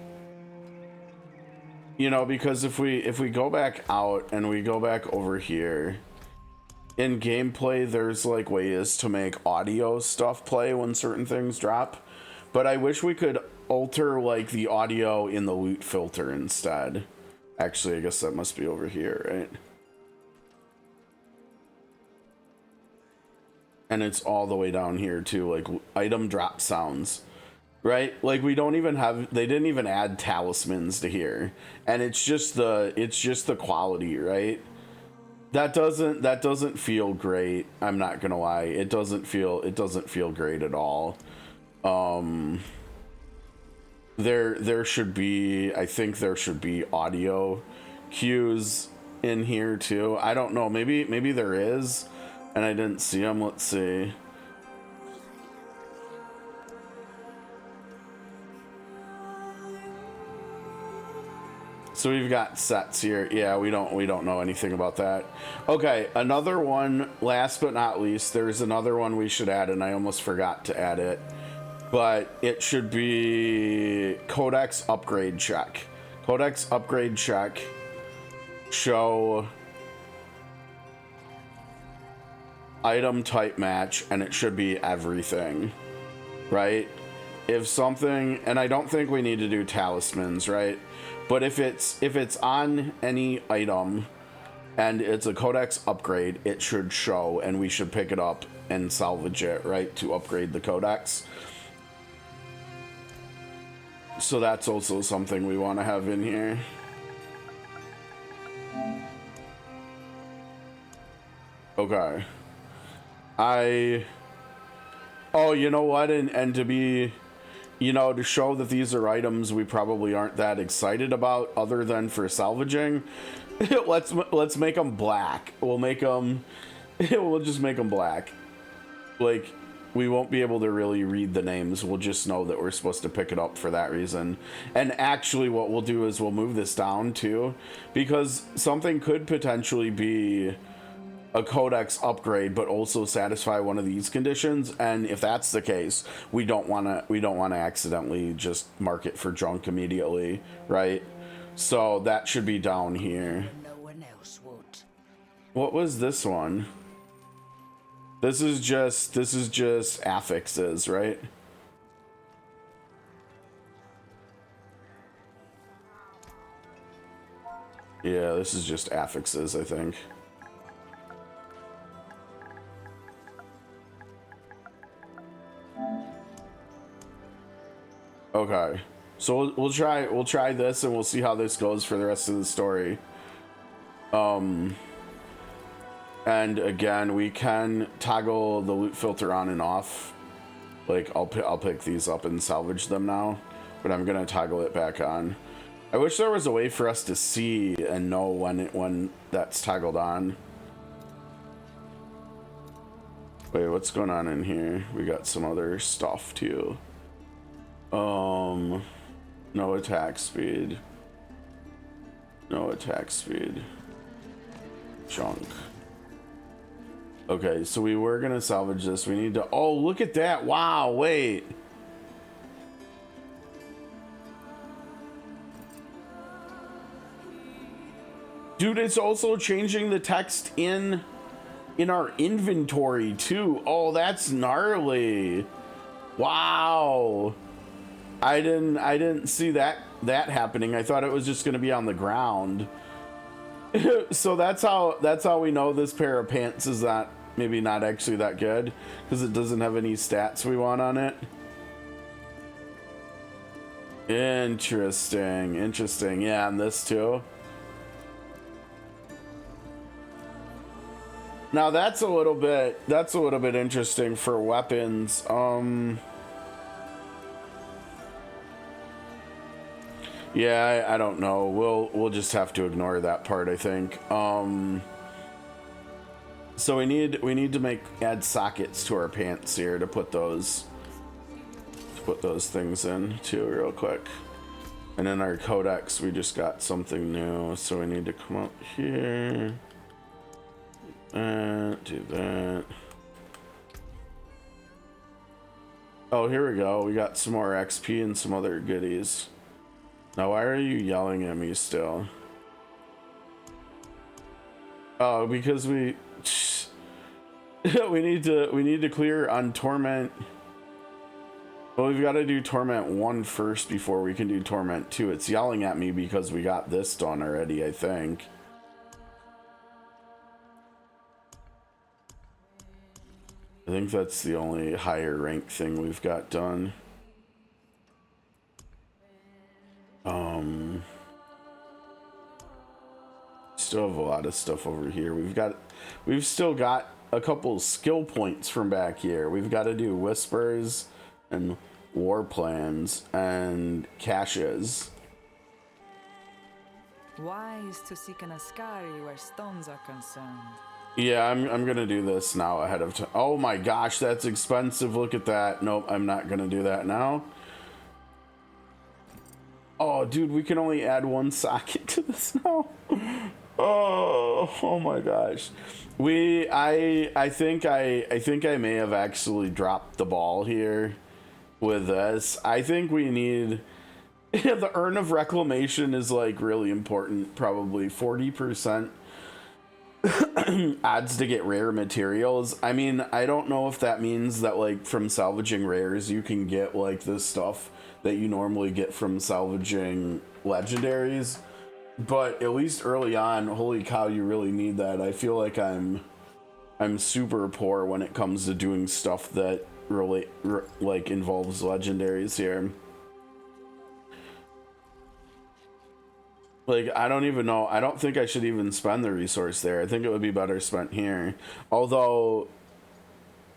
you know, because if we go back out and we go back over here in gameplay, there's like ways to make audio stuff play when certain things drop, but I wish we could alter like the audio in the loot filter instead. Actually, I guess that must be over here, right? And it's all the way down here too, like item drop sounds, right? Like we don't even have, they didn't even add talismans to here, and it's just the quality, right? That doesn't feel great. I'm not gonna lie, it doesn't feel great at all. There should be, I think there should be audio cues in here too. I don't know, maybe there is and I didn't see them. Let's see. So we've got sets here. Yeah, we don't know anything about that. Okay, another one, last but not least, there's another one we should add, and I almost forgot to add it. But it should be codex upgrade check. Codex upgrade check. Show item type match, and it should be everything, right? If something, and I don't think we need to do talismans, right? But if it's on any item and it's a codex upgrade, it should show, and we should pick it up and salvage it, right, to upgrade the codex. So that's also something we want to have in here. Okay. Oh, you know what? And to be, you know, to show that these are items we probably aren't that excited about other than for salvaging, let's make them black. We'll just make them black. Like, we won't be able to really read the names. We'll just know that we're supposed to pick it up for that reason. And actually what we'll do is we'll move this down too, because something could potentially be a codex upgrade but also satisfy one of these conditions, and if that's the case, we don't want to accidentally just mark it for junk immediately, right? So that should be down here. No one else would. What was this one? This is just affixes, right? Yeah, this is just affixes, I think. Okay, so we'll try this, and we'll see how this goes for the rest of the story. And again, we can toggle the loot filter on and off. Like I'll pick these up and salvage them now, but I'm gonna toggle it back on. I wish there was a way for us to see and know when that's toggled on. Wait, what's going on in here? We got some other stuff too. No attack speed. No attack speed. Junk. Okay, so we were gonna salvage this. We need to. Oh, look at that! Wow, wait. Dude, it's also changing the text in our inventory too. Oh, that's gnarly. Wow. I didn't see that happening. I thought it was just gonna be on the ground. So that's how we know this pair of pants is that maybe not actually that good, because it doesn't have any stats we want on it. Interesting. Yeah, and this too. Now that's a little bit interesting for weapons. Yeah, I don't know. We'll just have to ignore that part, I think. So we need to add sockets to our pants here to put those things in too real quick. And in our codex we just got something new, so we need to come up here and do that. Oh, here we go. We got some more XP and some other goodies. Now, why are you yelling at me still? Oh, because we need to clear on Torment. Well, we've got to do Torment 1 first before we can do Torment 2. It's yelling at me because we got this done already, I think. I think that's the only higher rank thing we've got done. Still have a lot of stuff over here. We've still got a couple skill points from back here. We've got to do whispers and war plans and caches. Wise to seek an Ascari where stones are concerned. Yeah, I'm gonna do this now ahead of time. Oh my gosh, that's expensive. Look at that. Nope, I'm not gonna do that now. Oh, dude, we can only add one socket to this now. Oh my gosh. I think I may have actually dropped the ball here with this. I think we need the Urn of Reclamation is like really important. Probably 40% odds to get rare materials. I mean, I don't know if that means that like from salvaging rares you can get like this stuff that you normally get from salvaging legendaries, but at least early on, holy cow, you really need that. I feel like I'm super poor when it comes to doing stuff that really like involves legendaries here. Like, I don't even know. I don't think I should even spend the resource there. I think it would be better spent here. Although,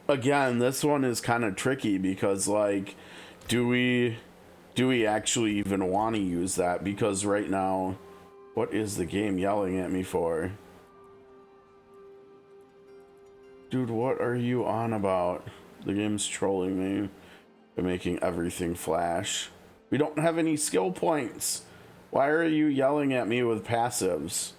again, this one is kind of tricky because, like, do we actually even want to use that? Because right now, what is the game yelling at me for? Dude, what are you on about? The game's trolling me by making everything flash. We don't have any skill points. Why are you yelling at me with passives?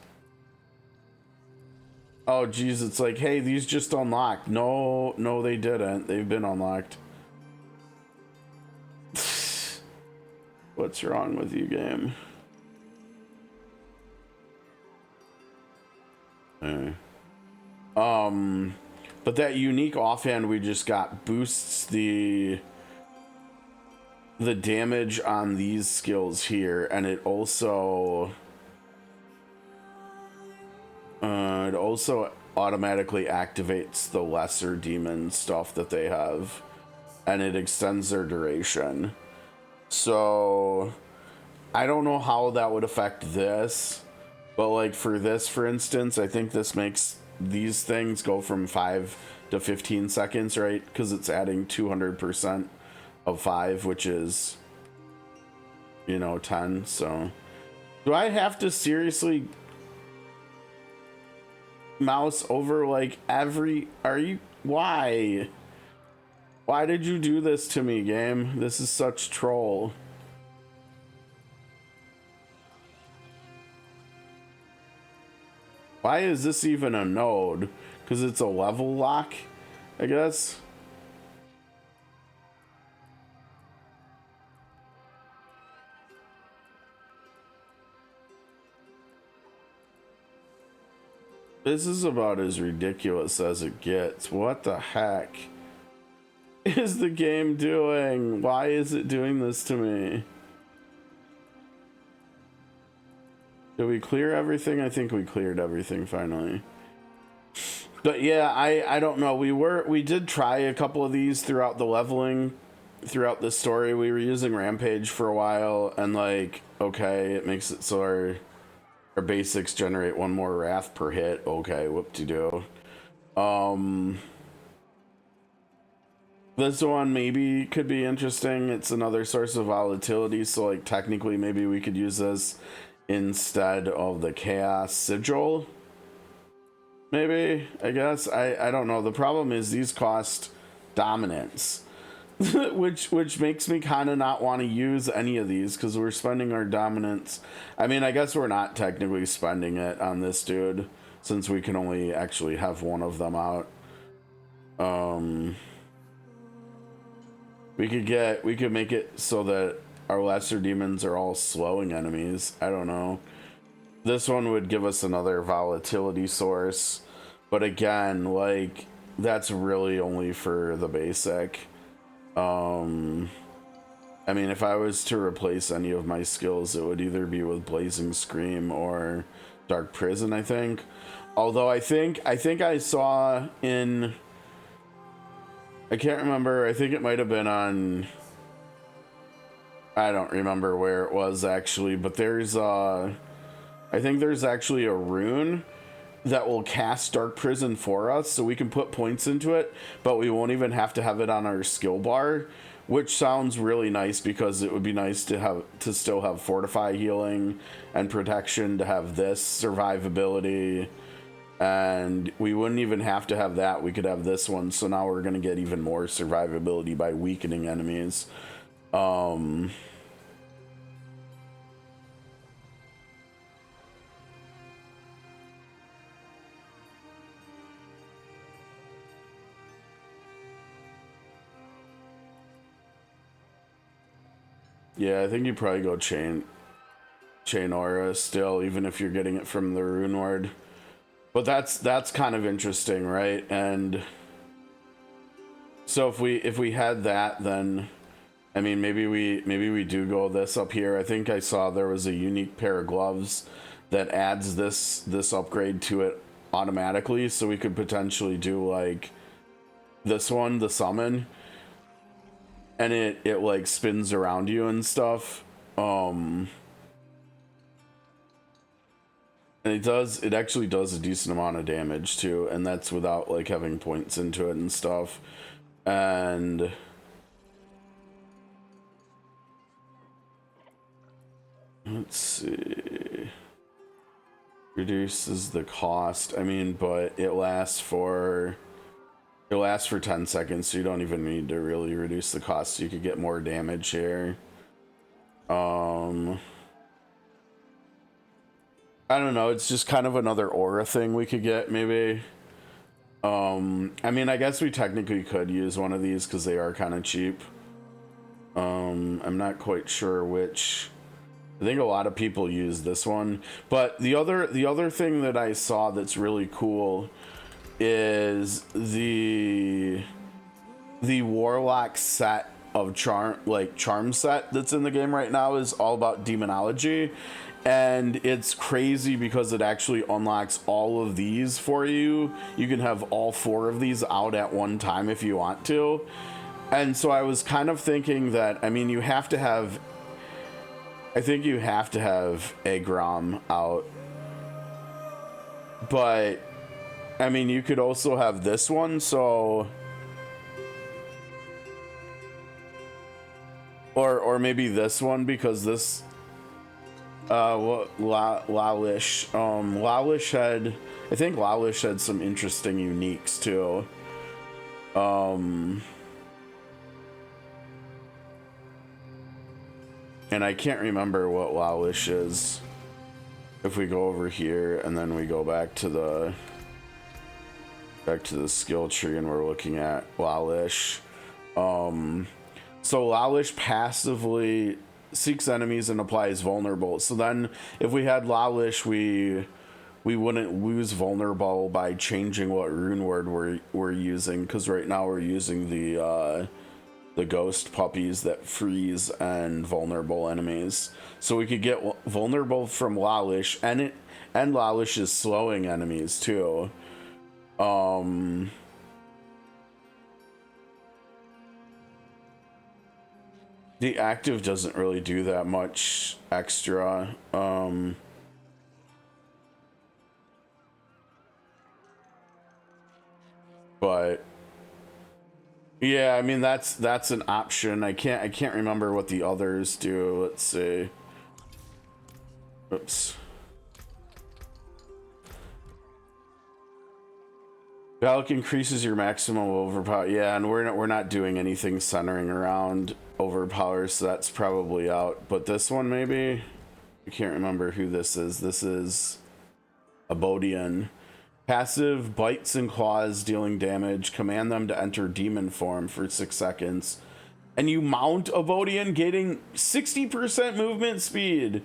Oh, geez, it's like, hey, these just unlocked. No, they didn't. They've been unlocked. What's wrong with you, game? But that unique offhand we just got boosts the damage on these skills here, and it also automatically activates the lesser demon stuff that they have, and it extends their duration. So I don't know how that would affect this, but like for this, for instance, I think this makes these things go from 5 to 15 seconds, right? Because it's adding 200% of 5, which is, you know, 10. So do I have to seriously mouse over like every, why did you do this to me, game? This is such troll. Why is this even a node? Because it's a level lock, I guess. This is about as ridiculous as it gets. What the heck is the game doing? Why is it doing this to me? Did we clear everything? I think we cleared everything finally. But yeah, I don't know. We did try a couple of these throughout the leveling, throughout the story. We were using Rampage for a while, and like, okay, it makes it so our basics generate 1 more wrath per hit. Okay, whoop-de-doo. This one maybe could be interesting. It's another source of volatility, so like technically maybe we could use this instead of the Chaos Sigil. Maybe, I guess. I don't know. The problem is these cost dominance, which makes me kind of not want to use any of these because we're spending our dominance. I mean, I guess we're not technically spending it on this dude since we can only actually have 1 of them out. We could make it so that our lesser demons are all slowing enemies. I don't know. This one would give us another volatility source, but again, like, that's really only for the basic. I mean, if I was to replace any of my skills, it would either be with Blazing Scream or Dark Prison, I think. Although I think I saw in, I can't remember, I think it might have been on, I don't remember where it was actually, but there's I think there's actually a rune that will cast Dark Prison for us, so we can put points into it, but we won't even have to have it on our skill bar, which sounds really nice because it would be nice to still have Fortify healing and protection, to have this survivability, and we wouldn't even have to have that. We could have this one, so now we're going to get even more survivability by weakening enemies. Yeah, I think you probably go chain aura still, even if you're getting it from the rune ward. But that's kind of interesting, right? And so if we had that, then I mean maybe we do go this up here. I think I saw there was a unique pair of gloves that adds this upgrade to it automatically, so we could potentially do like this one, the summon, and it like spins around you and stuff. And it actually does a decent amount of damage too, and that's without like having points into it and stuff. And let's see, reduces the cost. I mean, but it lasts for 10 seconds, so you don't even need to really reduce the cost, so you could get more damage here. I don't know, it's just kind of another aura thing we could get, maybe. I mean, I guess we technically could use one of these because they are kind of cheap. I'm not quite sure which. I think a lot of people use this one, but the other thing that I saw that's really cool is the warlock set of charm set that's in the game right now is all about demonology, and it's crazy because it actually unlocks all of these for you. You can have all 4 of these out at one time if you want to. And so I was kind of thinking that, I mean, you have to have, I think you have to have Agrom out, but I mean, you could also have this one, so, or maybe this one, because this, Lalish, Lalish had, I think Lalish had some interesting uniques too. And I can't remember what Lalish is. If we go over here and then we go back to the skill tree and we're looking at Lalish. So Lalish passively seeks enemies and applies vulnerable. So then if we had Lalish, we wouldn't lose vulnerable by changing what rune word we're using, because right now we're using the ghost puppies that freeze and vulnerable enemies. So we could get vulnerable from Lalish, and Lalish is slowing enemies too. The active doesn't really do that much extra. But yeah, I mean that's an option. I can't remember what the others do. Let's see. Oops. Valak increases your maximum overpower. Yeah, and we're not doing anything centering around overpower, so that's probably out. But this one maybe? I can't remember who this is. This is Abodian. Passive bites and claws dealing damage. Command them to enter demon form for 6 seconds. And you mount Abodian, getting 60% movement speed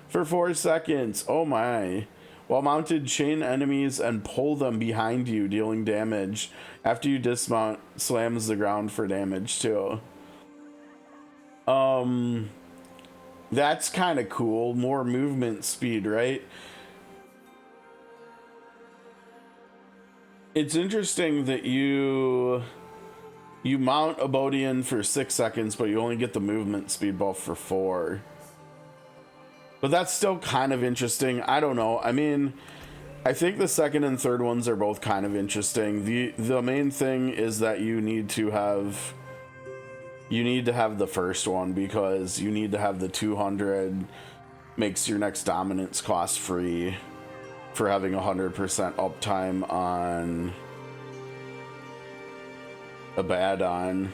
for 4 seconds. Oh my. While mounted, chain enemies and pull them behind you, dealing damage. After you dismount, slams the ground for damage too. That's kind of cool. More movement speed, right? It's interesting that you mount Abodian for 6 seconds, but you only get the movement speed buff for 4. But that's still kind of interesting. I don't know. I mean, I think the second and third ones are both kind of interesting. The main thing is that you need to have the first one, because you need to have the 200, makes your next dominance cost free for having 100% uptime on Abaddon.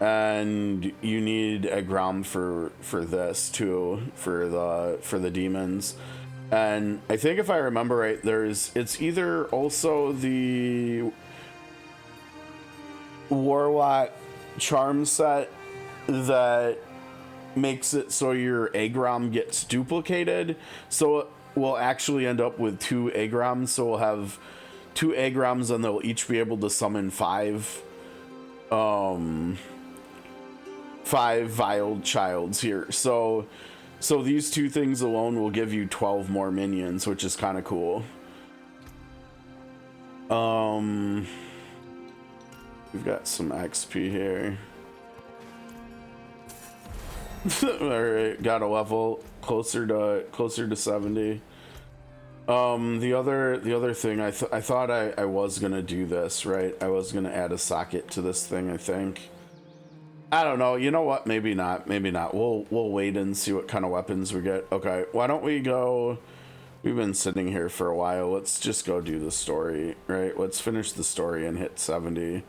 And you need a ground for this too, for the demons. And I think if I remember right, it's either also the warlock charm set that makes it so your Agrom gets duplicated, so we'll actually end up with 2 Agroms. So we'll have 2 Agroms and they'll each be able to summon 5 Vile Childs here. So these 2 things alone will give you 12 more minions, which is kind of cool. We've got some XP here. All right, got a level closer to 70. The other thing, I thought I was gonna do this, right? I was gonna add a socket to this thing, I think. I don't know. You know what? Maybe not. Maybe not. We'll wait and see what kind of weapons we get. Okay, why don't we go? We've been sitting here for a while. Let's just go do the story, right? Let's finish the story and hit 70.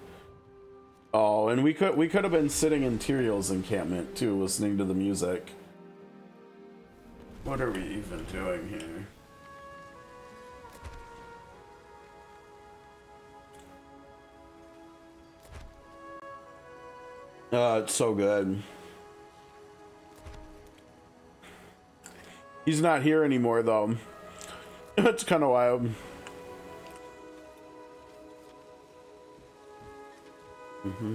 Oh, and we could have been sitting in Tyrael's encampment too, listening to the music. What are we even doing here? It's so good. He's not here anymore though. It's kind of wild. I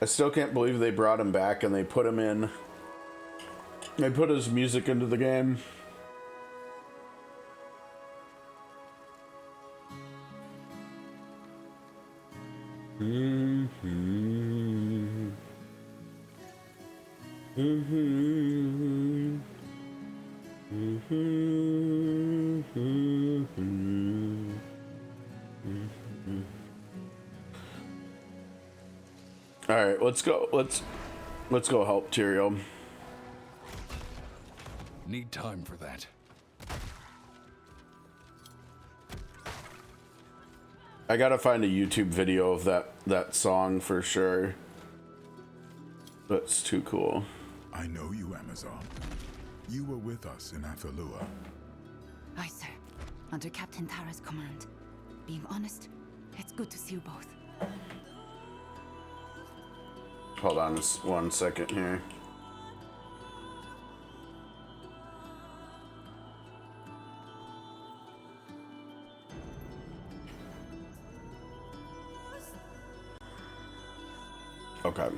still can't believe they brought him back and they put him in. They put his music into the game. All right, let's go. Let's go help Tyrael. Need time for that. I gotta find a YouTube video of that song for sure. That's too cool. I know you, Amazon. You were with us in Athalua. Aye, sir. Under Captain Tara's command. Being honest, it's good to see you both. Hold on just 1 second here. Okay.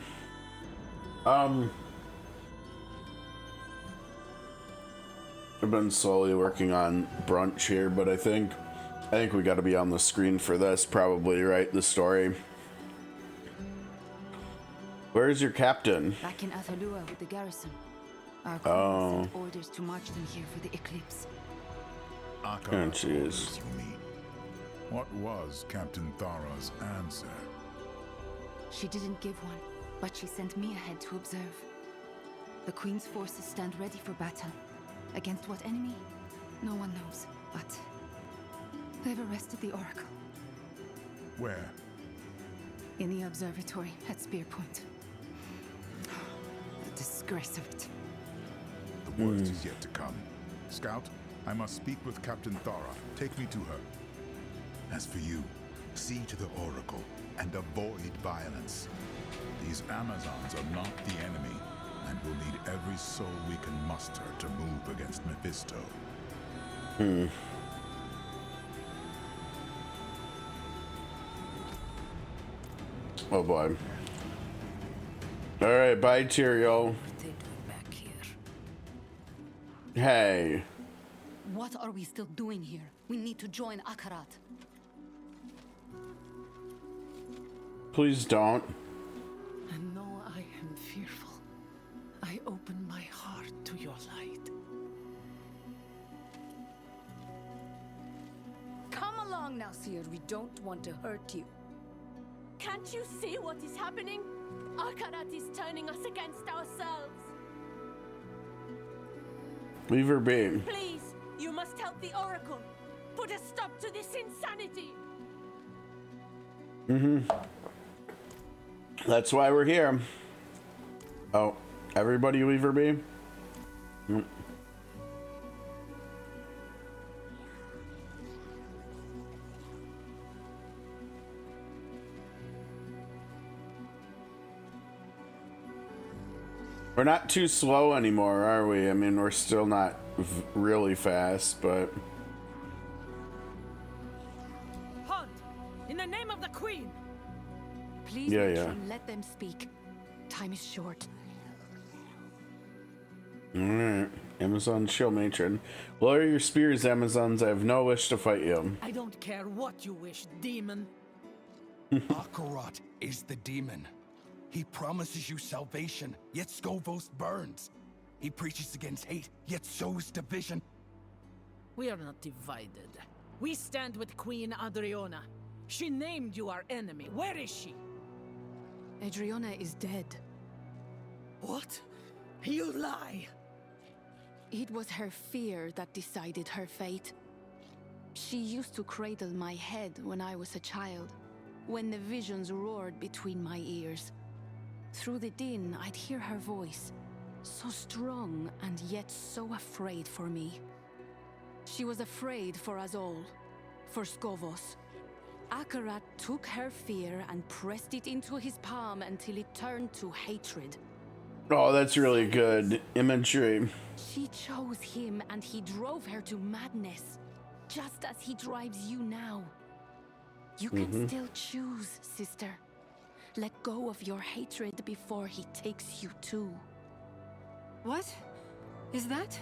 I've been slowly working on brunch here, but I think we got to be on the screen for this probably, right? The story. Where's your captain? Back in Athalua with the garrison. Our queen sent orders to march them here for the eclipse. Aka she is. orders, you mean. What was Captain Thara's answer? She didn't give one, but she sent me ahead to observe. The Queen's forces stand ready for battle. Against what enemy? No one knows, but they've arrested the Oracle. Where? In the observatory at Spear Point. The disgrace of it. The worst is yet to come. Scout, I must speak with Captain Thara. Take me to her. As for you, see to the Oracle and avoid violence. These Amazons are not the enemy, and we'll need every soul we can muster to move against Mephisto. Oh boy. Alright, bye Tyrael. What they doing back here? Hey. What are we still doing here? We need to join Akarat. Please don't. And though I am fearful, I open my heart to your light. Come along now, Seer. We don't want to hurt you. Can't you see what is happening? Akarat is turning us against ourselves. Leave her be. Please, you must help the Oracle. Put a stop to this insanity. That's why we're here. Oh, everybody leave her be? We're not too slow anymore, are we? I mean, we're still not really fast, but... Hunt! In the name of the Queen! Please, Yeah, Matron, let them speak. Time is short. Alright. Amazon shield matron. Lower your spears, Amazons. I have no wish to fight you. I don't care what you wish, demon. Akarat is the demon. He promises you salvation, yet Skovos burns. He preaches against hate, yet sows division. We are not divided. We stand with Queen Adriona. She named you our enemy. Where is she? Adriana is dead. What? You lie! It was her fear that decided her fate. She used to cradle my head when I was a child, when the visions roared between my ears. Through the din, I'd hear her voice, so strong and yet so afraid for me. She was afraid for us all, for Skovos. Akarat took her fear and pressed it into his palm until it turned to hatred. Oh, that's really good imagery. She chose him and he drove her to madness. just as he drives you now. You can still choose, sister. Let go of your hatred before he takes you too. What is that?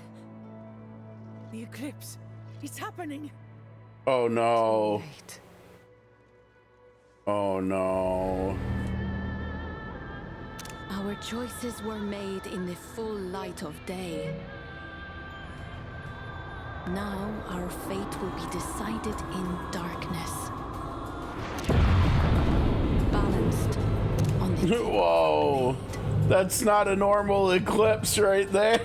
The eclipse. It's happening. Oh no. Wait. Oh no. Our choices were made in the full light of day. Now our fate will be decided in darkness. Balanced on the Whoa. That's not a normal eclipse right there.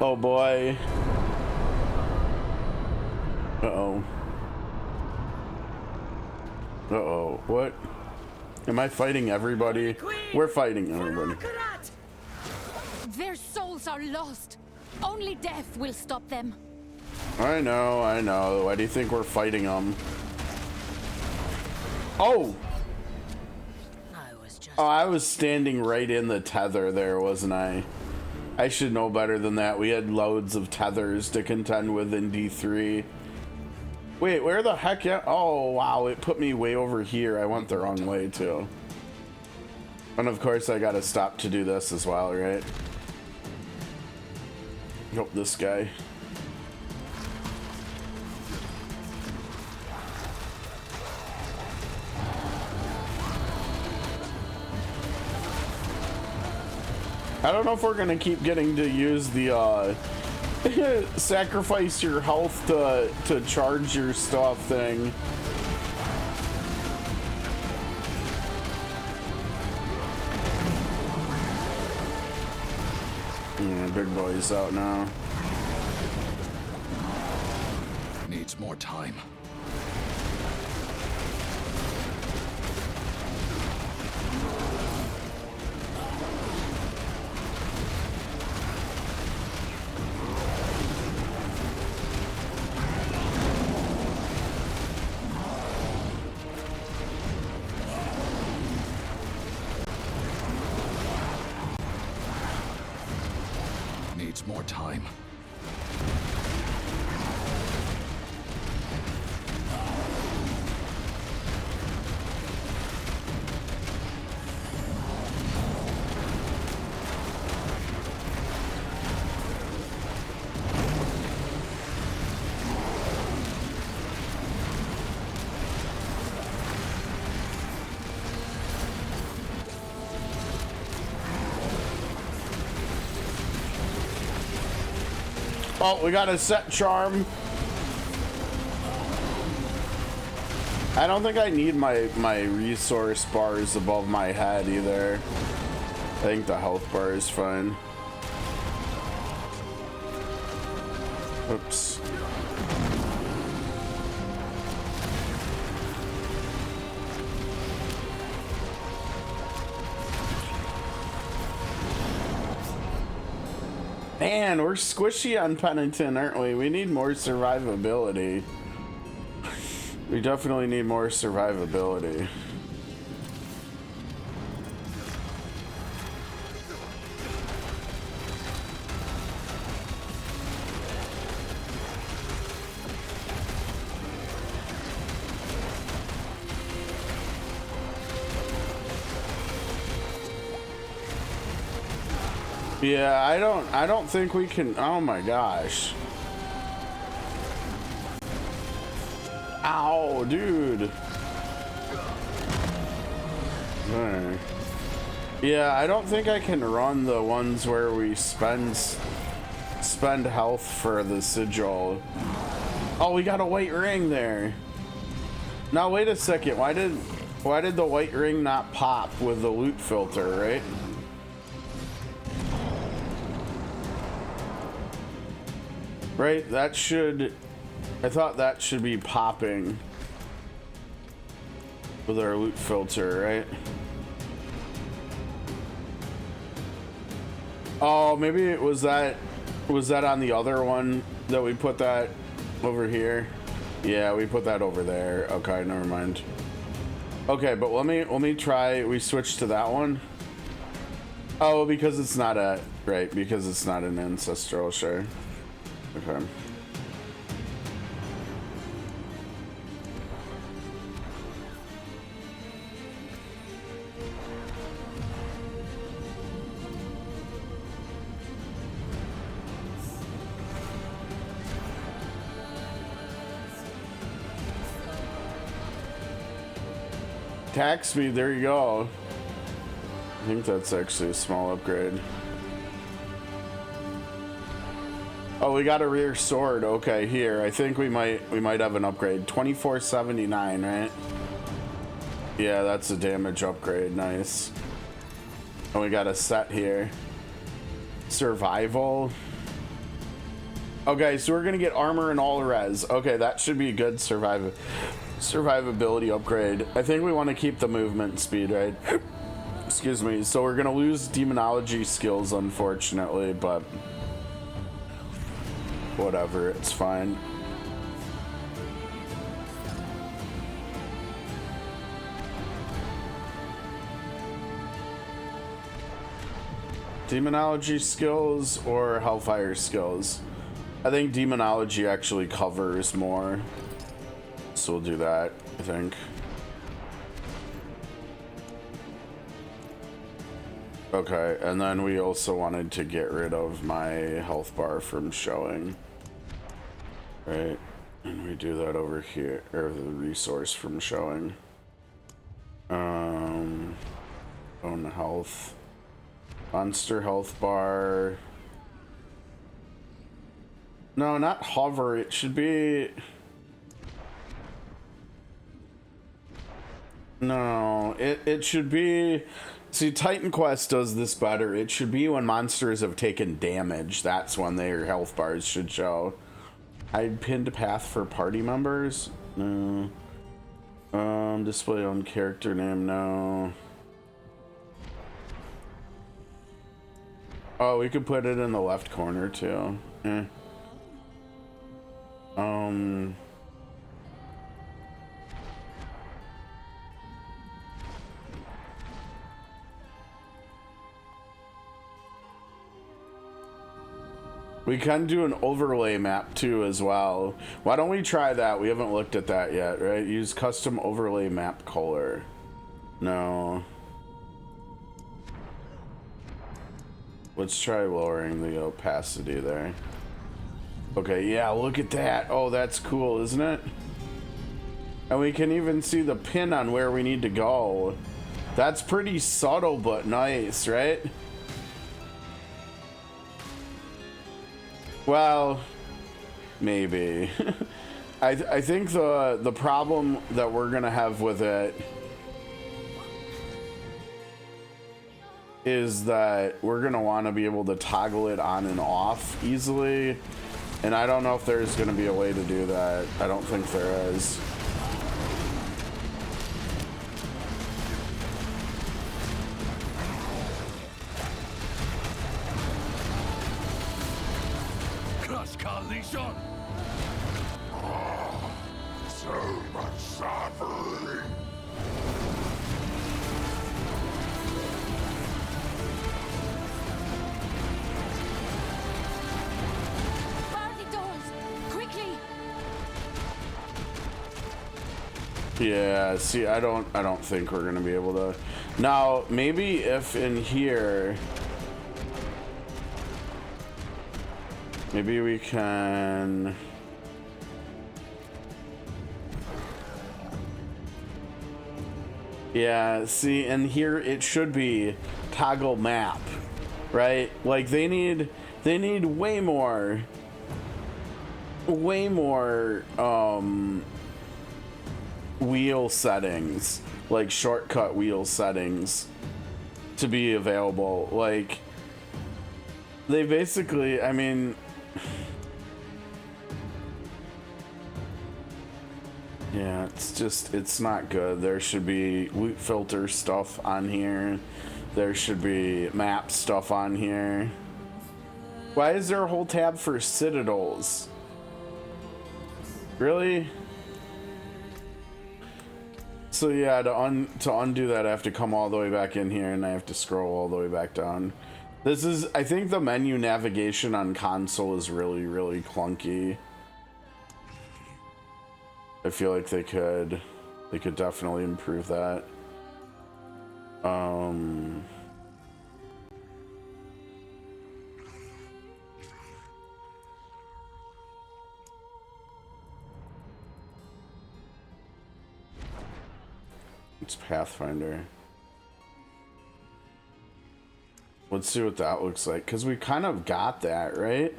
Oh boy. Uh-oh. Uh-oh. What? Am I fighting everybody? We're fighting everybody. Their souls are lost. Only death will stop them. I know, I know. Why do you think we're fighting them? Oh! Oh, I was standing right in the tether there, wasn't I? I should know better than that. We had loads of tethers to contend with in D3. Wait, where the heck? Yeah. Oh, wow. It put me way over here. I went the wrong way, too. And of course, I gotta stop to do this as well, right? Nope, this guy. I don't know if we're gonna keep getting to use the sacrifice your health to charge your stuff thing. Yeah, big boy's out now. Needs more time. Needs more time. Oh, we got a set charm. I don't think I need my resource bars above my head either. I think the health bar is fine. Oops. Man, we're squishy on Penitent, aren't we? We need more survivability. We definitely need more survivability. Yeah, I don't think we can. Oh my gosh. Ow, dude. Alright. Yeah, I don't think I can run the ones where we spend health for the sigil. Oh, we got a white ring there. Now wait a second. Why did the white ring not pop with the loot filter, right? Right, that should... I thought that should be popping with our loot filter, right? Oh, maybe it was that on the other one that we put that over here? Yeah, we put that over there. Okay, never mind. Okay, but let me try. We switch to that one. Oh, because it's not a... Right, because it's not an ancestral, sure. Okay. Attack speed, there you go. I think that's actually a small upgrade. Oh, we got a rear sword. Okay, here. I think we might have an upgrade. 2479, right? Yeah, that's a damage upgrade. Nice. And we got a set here. Survival. Okay, so we're gonna get armor and all res. Okay, that should be a good survivability upgrade. I think we want to keep the movement speed, right? Excuse me. So we're gonna lose demonology skills, unfortunately, but whatever, it's fine. Demonology skills or Hellfire skills? I think demonology actually covers more, so we'll do that, I think. Okay, and then we also wanted to get rid of my health bar from showing. Right, and we do that over here, or the resource from showing. Own health. Monster health bar. No, not hover, it should be... No, it should be... See, Titan Quest does this better. It should be when monsters have taken damage. That's when their health bars should show. Hide pinned path for party members? No. Display on character name? No. Oh, we could put it in the left corner too. We can do an overlay map too as well. Why don't we try that? We haven't looked at that yet, right? Use custom overlay map color. No. Let's try lowering the opacity there. Okay, yeah, look at that. Oh, that's cool, isn't it? And we can even see the pin on where we need to go. That's pretty subtle, but nice, right? Well, maybe. I think the problem that we're gonna have with it is that we're gonna want to be able to toggle it on and off easily, and I don't know if there's gonna be a way to do that. I don't think there is. So much suffering. Party doors! Quickly! Yeah, see, I don't think we're gonna be able to. Now, maybe if in here, maybe we can. Yeah, see, and here it should be toggle map, right? Like they need way more wheel settings, like shortcut wheel settings to be available. Like they basically, I mean, yeah, it's not good. There should be loot filter stuff on here. There should be map stuff on here. Why is there a whole tab for citadels? Really? So yeah, to undo that, I have to come all the way back in here, and I have to scroll all the way back down. This is, I think the menu navigation on console is really, really clunky. I feel like they could definitely improve that. It's Pathfinder. Let's see what that looks like, because we kind of got that, right?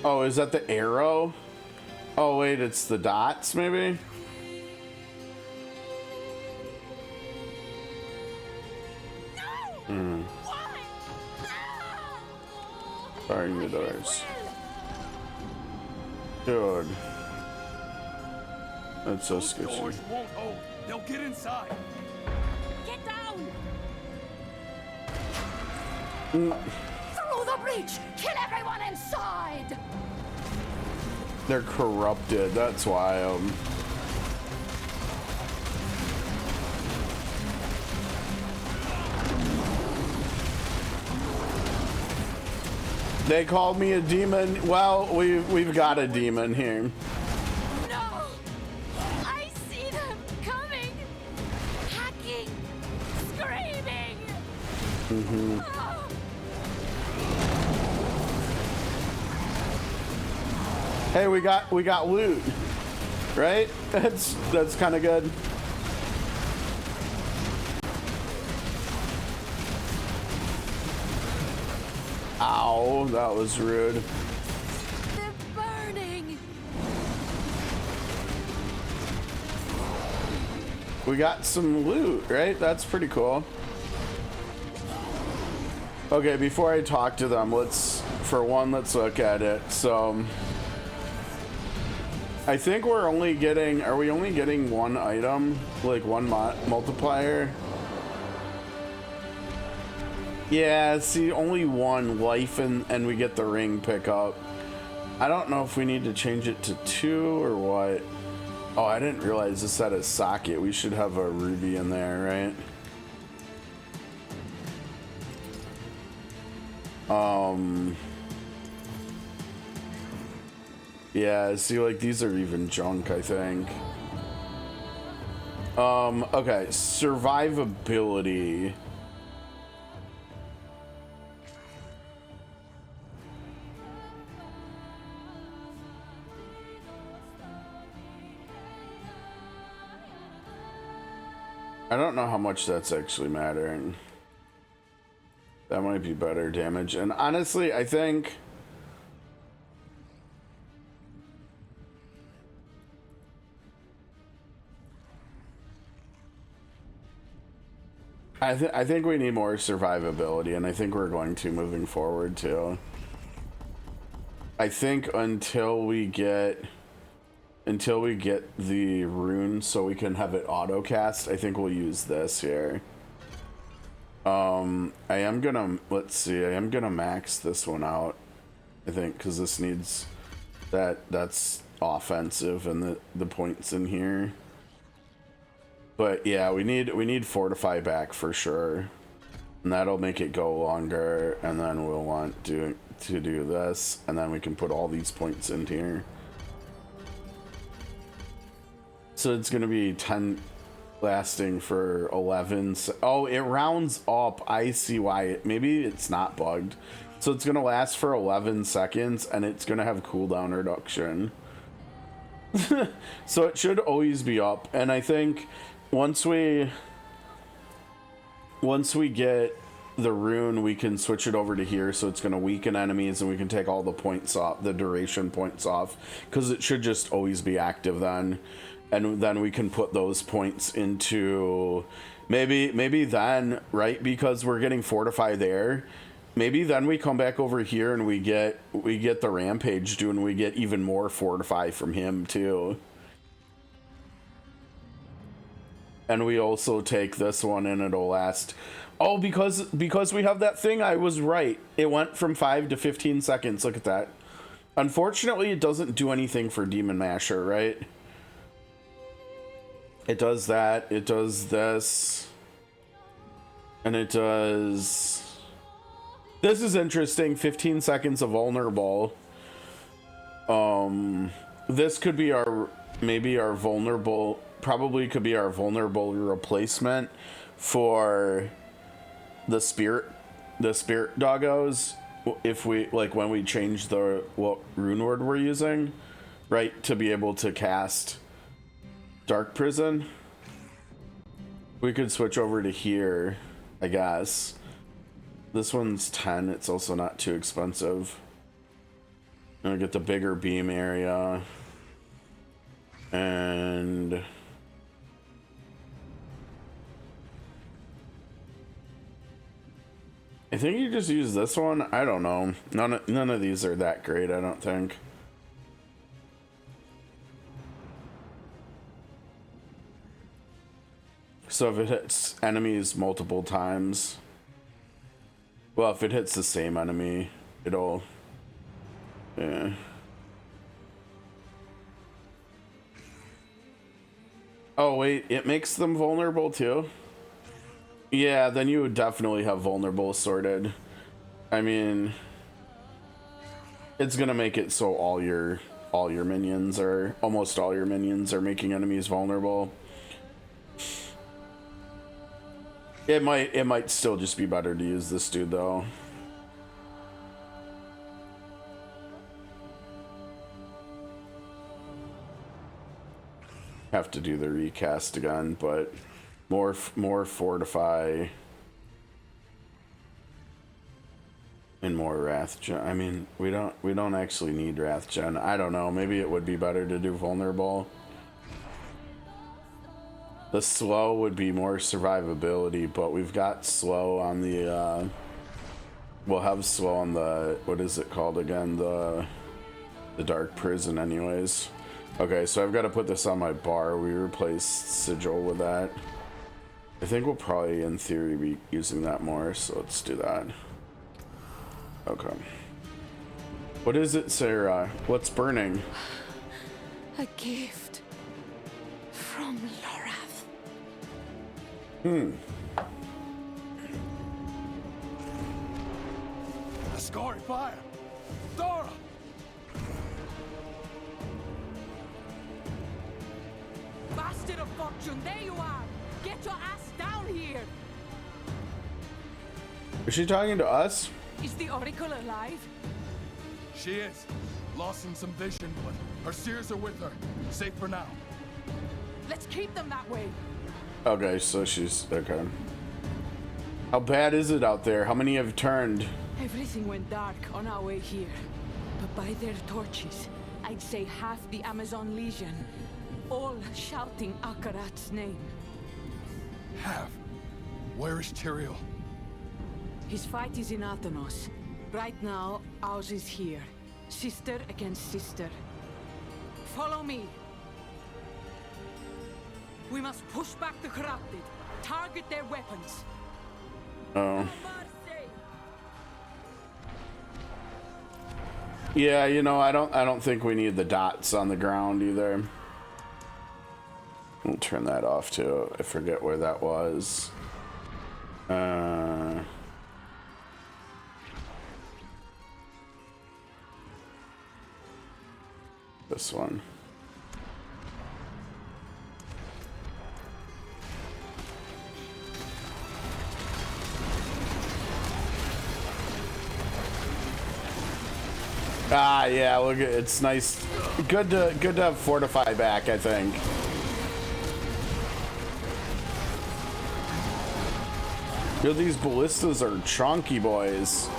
Oh, is that the arrow? Oh, wait, it's the dots, maybe? Hmm. Barring the doors. Dude. That's so sketchy. Doors won't hold. They'll get inside. Get down! Through the breach! Kill everyone inside! They're corrupted, that's why. They called me a demon. Well, we've got a demon here. No! I see them coming! Hacking! Screaming! Mm-hmm. Oh. Hey, we got loot, right? That's kind of good. Ow, that was rude. They're burning! We got some loot, right? That's pretty cool. Okay, before I talk to them, let's look at it. So I think we're only getting, are we only getting one item? Like one multiplier? Yeah, see, only one life and we get the ring pickup. I don't know if we need to change it to 2 or what. Oh, I didn't realize this had a socket. We should have a ruby in there, right? Yeah, see, like, these are even junk, I think. Okay, survivability. I don't know how much that's actually mattering. That might be better damage. And honestly, I think I think we need more survivability, and I think we're going to moving forward too. I think until we get the rune so we can have it auto cast, I think we'll use this here. I am gonna, let's see, I am gonna max this one out, I think, because this needs that's offensive and the points in here. But yeah, we need fortify back for sure, and that'll make it go longer. And then we'll want to do this, and then we can put all these points in here. So it's gonna be 10 lasting for 11. Oh, it rounds up. I see why. Maybe it's not bugged. So it's gonna last for 11 seconds, and it's gonna have cooldown reduction. So it should always be up. And I think once we get the rune, we can switch it over to here, so it's gonna weaken enemies, and we can take all the points off, the duration points off, because it should just always be active then. And then we can put those points into maybe then, right? Because we're getting fortify there. Maybe then we come back over here and we get the rampage due, and we get even more fortify from him too. And we also take this one, and it'll last. Oh, because we have that thing, I was right. It went from 5 to 15 seconds. Look at that. Unfortunately, it doesn't do anything for Demon Masher, right? It does that. It does this. And it does... This is interesting. 15 seconds of vulnerable. This could be our... Maybe our vulnerable... Probably could be our vulnerable replacement for the spirit doggos. If we... Like, when we change what rune word we're using. Right? To be able to cast Dark Prison. We could switch over to here, I guess. This one's 10. It's also not too expensive. I'm gonna get the bigger beam area. And... I think you just use this one. I don't know. None of these are that great, I don't think. So if it hits enemies multiple times, well, if it hits the same enemy, it'll, yeah. Oh wait, it makes them vulnerable too? Yeah, then you would definitely have vulnerable sorted. I mean, it's gonna make it so all your minions, or almost all your minions, are making enemies vulnerable. It might still just be better to use this dude though. Have to do the recast again, but more fortify and more wrath gen. I mean, we don't actually need wrath gen. I don't know. Maybe it would be better to do vulnerable. The slow would be more survivability, but we've got slow on the, we'll have slow on the, what is it called again? The Dark Prison anyways. Okay, so I've got to put this on my bar. We replaced Sigil with that. I think we'll probably, in theory, be using that more, so let's do that. Okay. What is it, Sarah? What's burning? A gift from Lorath. A scarred fire! Dora! Bastard of fortune, there you are! Get your ass down here! Is she talking to us? Is the Oracle alive? She is. Lost in some vision, but her seers are with her. Safe for now. Let's keep them that way. Okay, so she's, okay. How bad is it out there? How many have turned? Everything went dark on our way here. But by their torches, I'd say half the Amazon Legion, all shouting Akarat's name. Half? Where is Tyrael? His fight is in Athenos. Right now, ours is here. Sister against sister. Follow me. We must push back the corrupted. Target their weapons. Oh. Yeah, you know, I don't think we need the dots on the ground either. We'll turn that off too. I forget where that was. This one. Ah, yeah, look, it's nice. Good to have Fortify back, I think. Dude, these ballistas are chunky boys.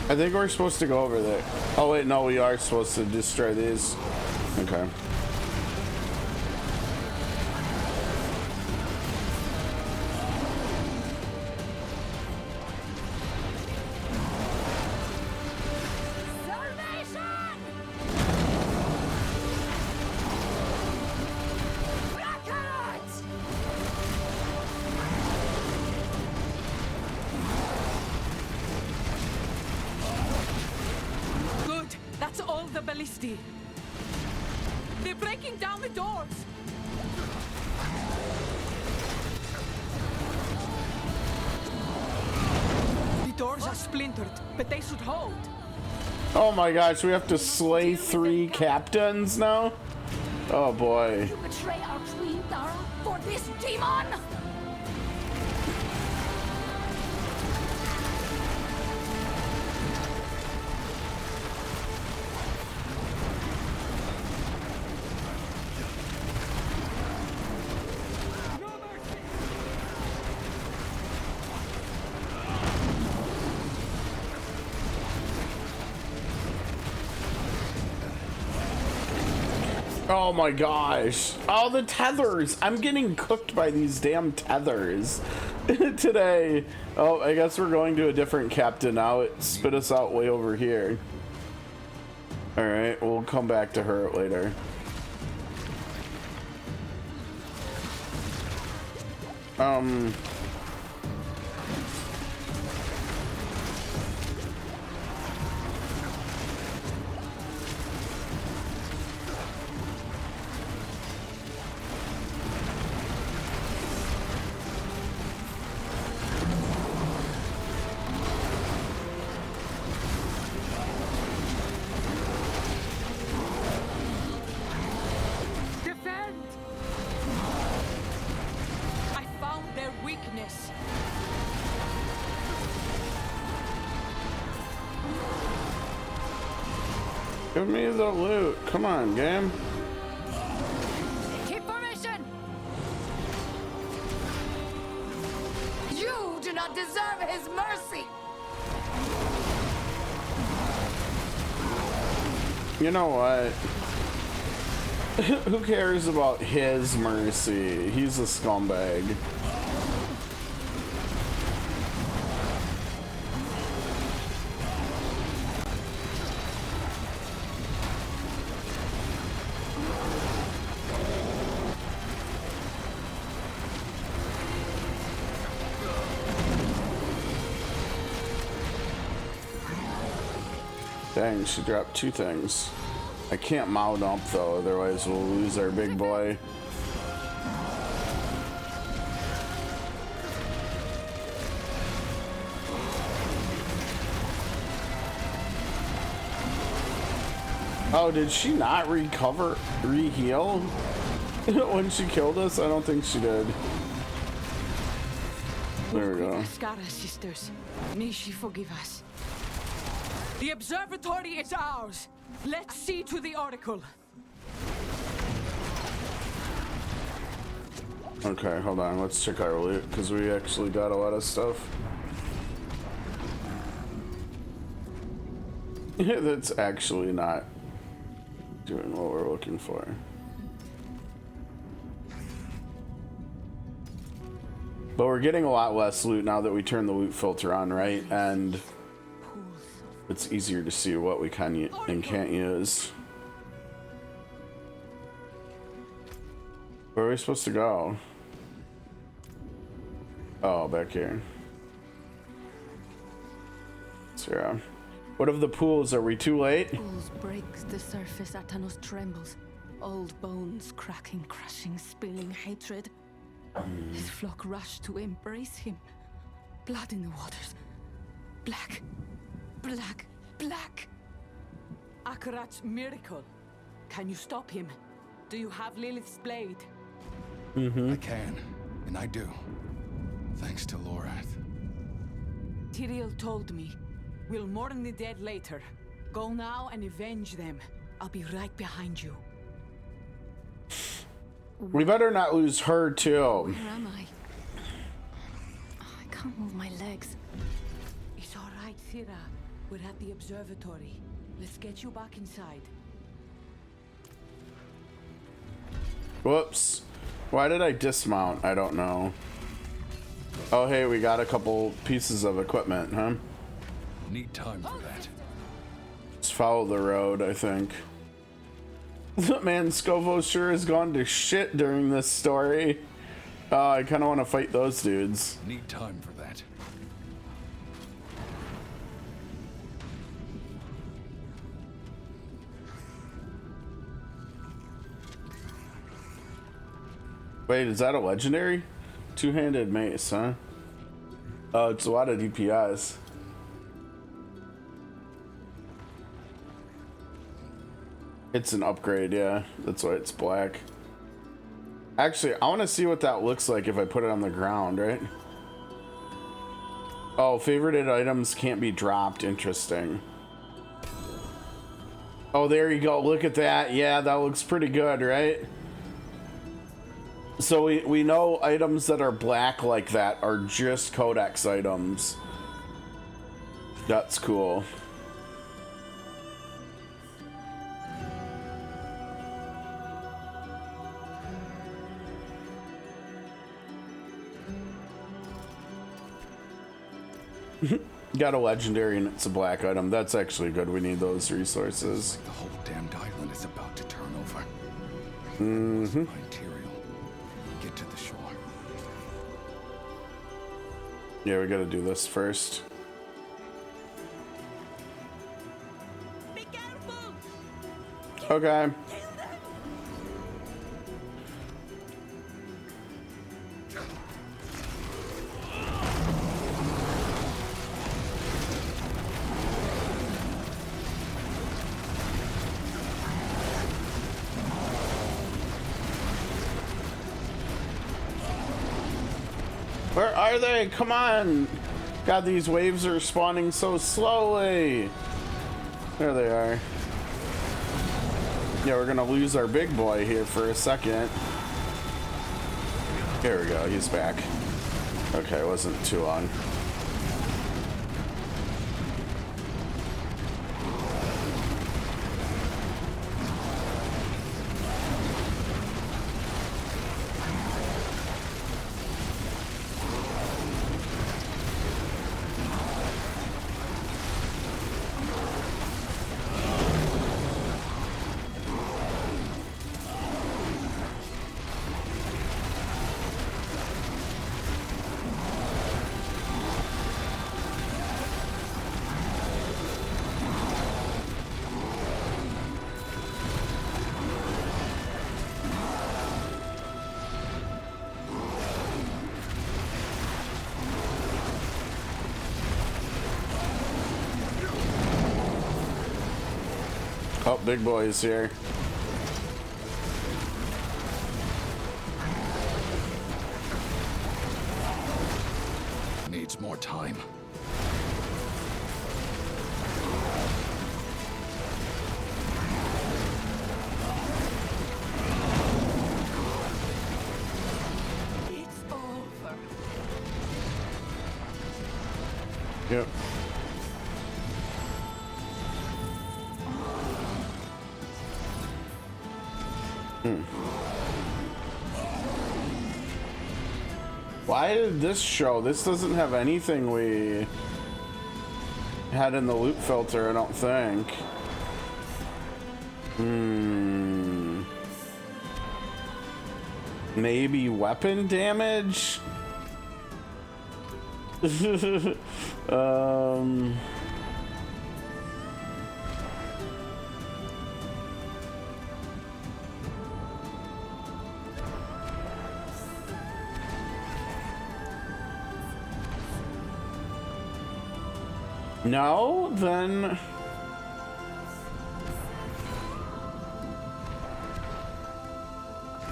I think we're supposed to go over there. Oh wait, no, we are supposed to destroy these. Okay. Good. That's all the ballistae. They're breaking down the doors. The doors are splintered, but they should hold. Oh my gosh, we have to slay 3 captains now? Oh boy. You betray our queen, Dara, for this demon! Oh my gosh. Oh, the tethers. I'm getting cooked by these damn tethers today. Oh, I guess we're going to a different captain now. It spit us out way over here. All right, we'll come back to her later. Defend! I found their weakness. Give me the loot. Come on, game. Keep formation! You do not deserve his mercy! You know what? Who cares about his mercy? He's a scumbag. Dang, she dropped 2 things. I can't mount up though, otherwise we'll lose our big boy. Oh, did she not re-heal when she killed us? I don't think she did. There we go. Skara sisters, may she forgive us. The observatory is ours. Let's see to the oracle. Okay, hold on. Let's check our loot because we actually got a lot of stuff. That's actually not doing what we're looking for. But we're getting a lot less loot now that we turn the loot filter on, right? And it's easier to see what we can and can't use. Where are we supposed to go? Oh, back here. Sarah. What of the pools? Are we too late? Pools breaks, the surface Atanos trembles. Old bones cracking, crushing, spilling hatred. His flock rushed to embrace him. Blood in the waters. Black. Black. Black. Akarat's miracle. Can you stop him? Do you have Lilith's blade? I can, and I do. Thanks to Lorath. Tyrael told me. We'll mourn the dead later. Go now and avenge them. I'll be right behind you. We better not lose her too. Where am I? I can't move my legs. It's all right, Thira. We're at the observatory. Let's get you back inside. Whoops. Why did I dismount? I don't know. Oh, hey, we got a couple pieces of equipment, huh? Need time for that. Just follow the road, I think. Man, Scovo sure has gone to shit during this story. I kind of want to fight those dudes. Need time for that. Wait, is that a legendary? Two-handed mace, huh? Oh, it's a lot of DPS. It's an upgrade, yeah. That's why it's black. Actually, I want to see what that looks like if I put it on the ground, right? Oh, favorited items can't be dropped. Interesting. Oh, there you go. Look at that. Yeah, that looks pretty good, right? So we know items that are black like that are just codex items. That's cool. Got a legendary and it's a black item. That's actually good. We need those resources. Like the whole damned island is about to turn over. Mm-hmm. Material. Get to the shore. Yeah, we gotta do this first. Be careful! Okay. Where are they? Come on! God, these waves are spawning so slowly. There they are. Yeah, we're gonna lose our big boy here for a second. Here we go, he's back. Okay, it wasn't too long. Oh, big boy is here. Needs more time. It's over. Yep. Why did this show? This doesn't have anything we had in the loot filter, I don't think. Maybe weapon damage? No, then...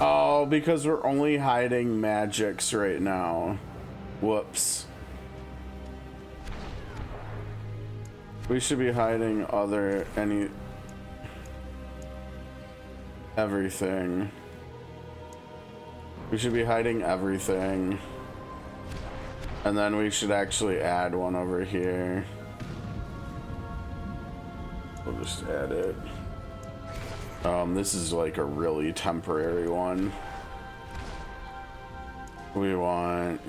Oh, because we're only hiding magics right now. Whoops. We should be hiding everything. We should be hiding everything. And then we should actually add one over here. We'll just add it. This is like a really temporary one. We want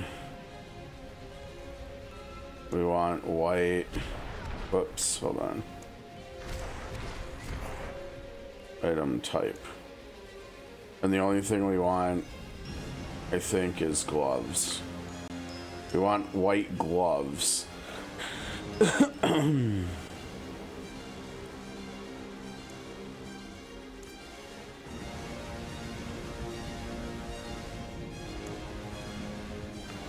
white. Whoops, hold on. Item type. And the only thing we want, I think, is gloves. We want white gloves.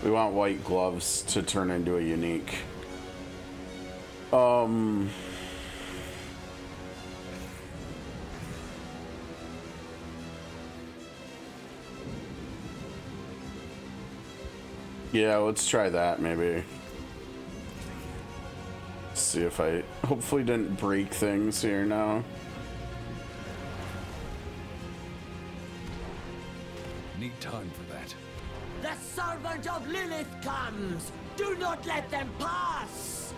We want white gloves to turn into a unique. Yeah, let's try that maybe. See if I hopefully didn't break things here now. Need time for that. The servant of Lilith comes! Do not let them pass!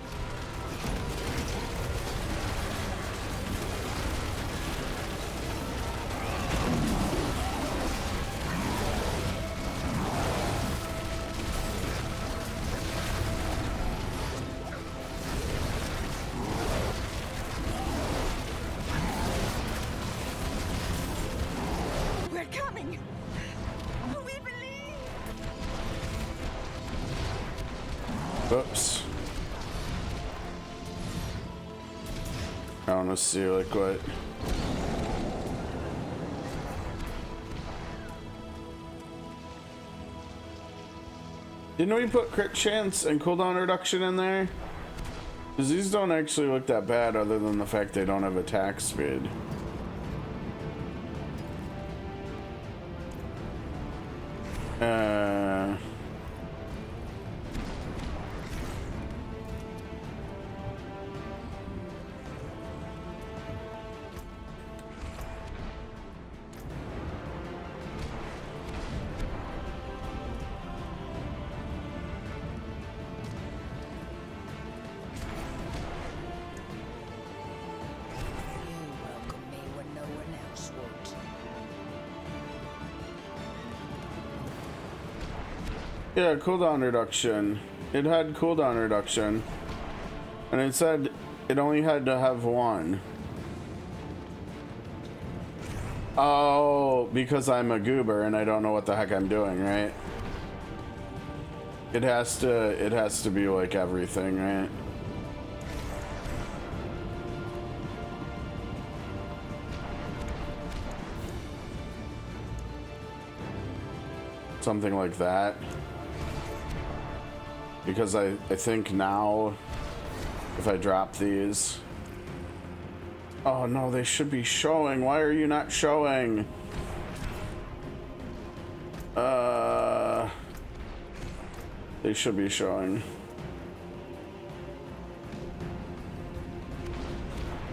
We're coming! We believe! Oops. I want to see like what. Didn't we put crit chance and cooldown reduction in there? Because these don't actually look that bad other than the fact they don't have attack speed. Yeah, cooldown reduction. It had cooldown reduction. And it said it only had to have one. Oh, because I'm a goober and I don't know what the heck I'm doing, right? It has to be like everything, right? Something like that. Because I think now, if I drop these... Oh no, they should be showing. Why are you not showing? They should be showing.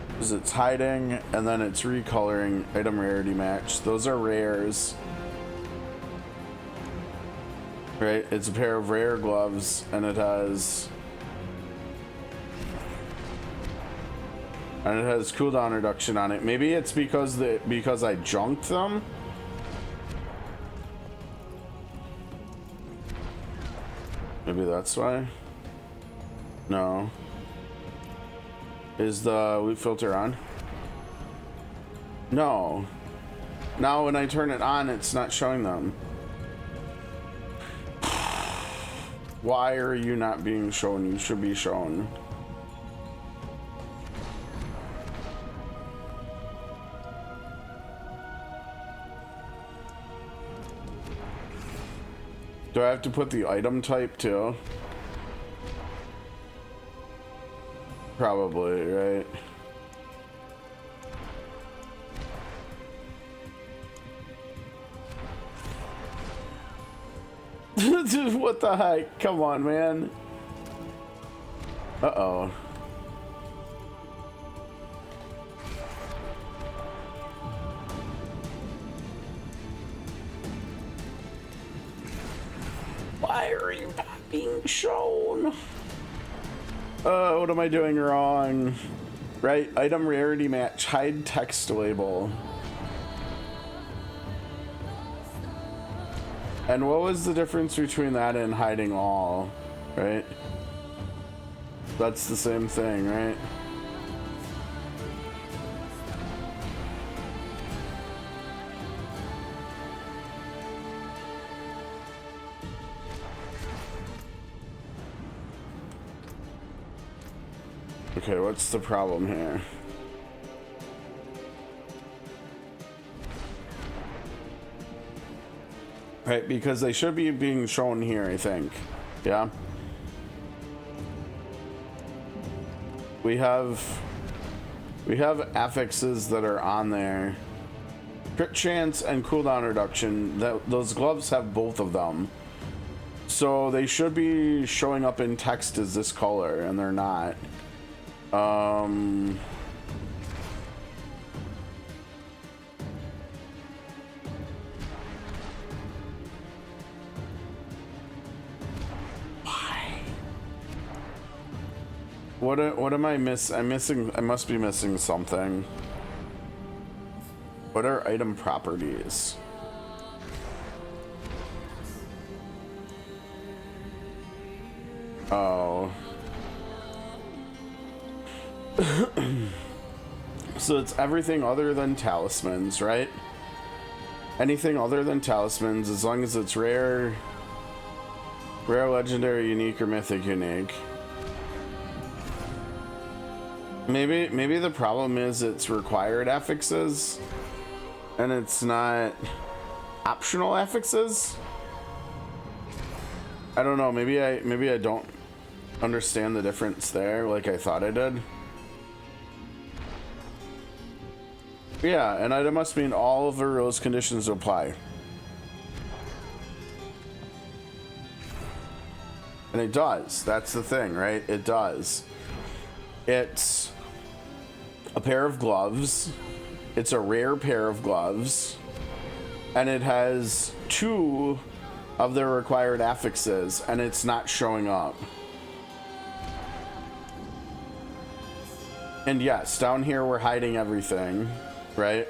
Because it's hiding, and then it's recoloring item rarity match. Those are rares. Right, it's a pair of rare gloves, and it has cooldown reduction on it. Maybe it's because I junked them. Maybe that's why. No. Is the loot filter on? No. Now when I turn it on, it's not showing them. Why are you not being shown? You should be shown. Do I have to put the item type too? Probably, right? Dude, what the heck? Come on, man. Uh-oh. Why are you not being shown? What am I doing wrong? Right, item rarity match, hide text label. And what was the difference between that and hiding all, right? That's the same thing, right? Okay, what's the problem here? Right, because they should be being shown here, I think. Yeah. We have affixes that are on there. Crit chance and cooldown reduction, those gloves have both of them. So they should be showing up in text as this color, and they're not. What am I I'm missing. I must be missing something. What are item properties? Oh. So it's everything other than talismans, right? Anything other than talismans, as long as it's rare, legendary, unique, or mythic unique. Maybe the problem is it's required affixes and it's not optional affixes. I don't know, maybe I don't understand the difference there like I thought I did. Yeah, and item must mean all of those conditions apply. And it does. That's the thing, right? It does. It's a pair of gloves. It's a rare pair of gloves. And it has 2 of the required affixes, and it's not showing up. And yes, down here we're hiding everything, right?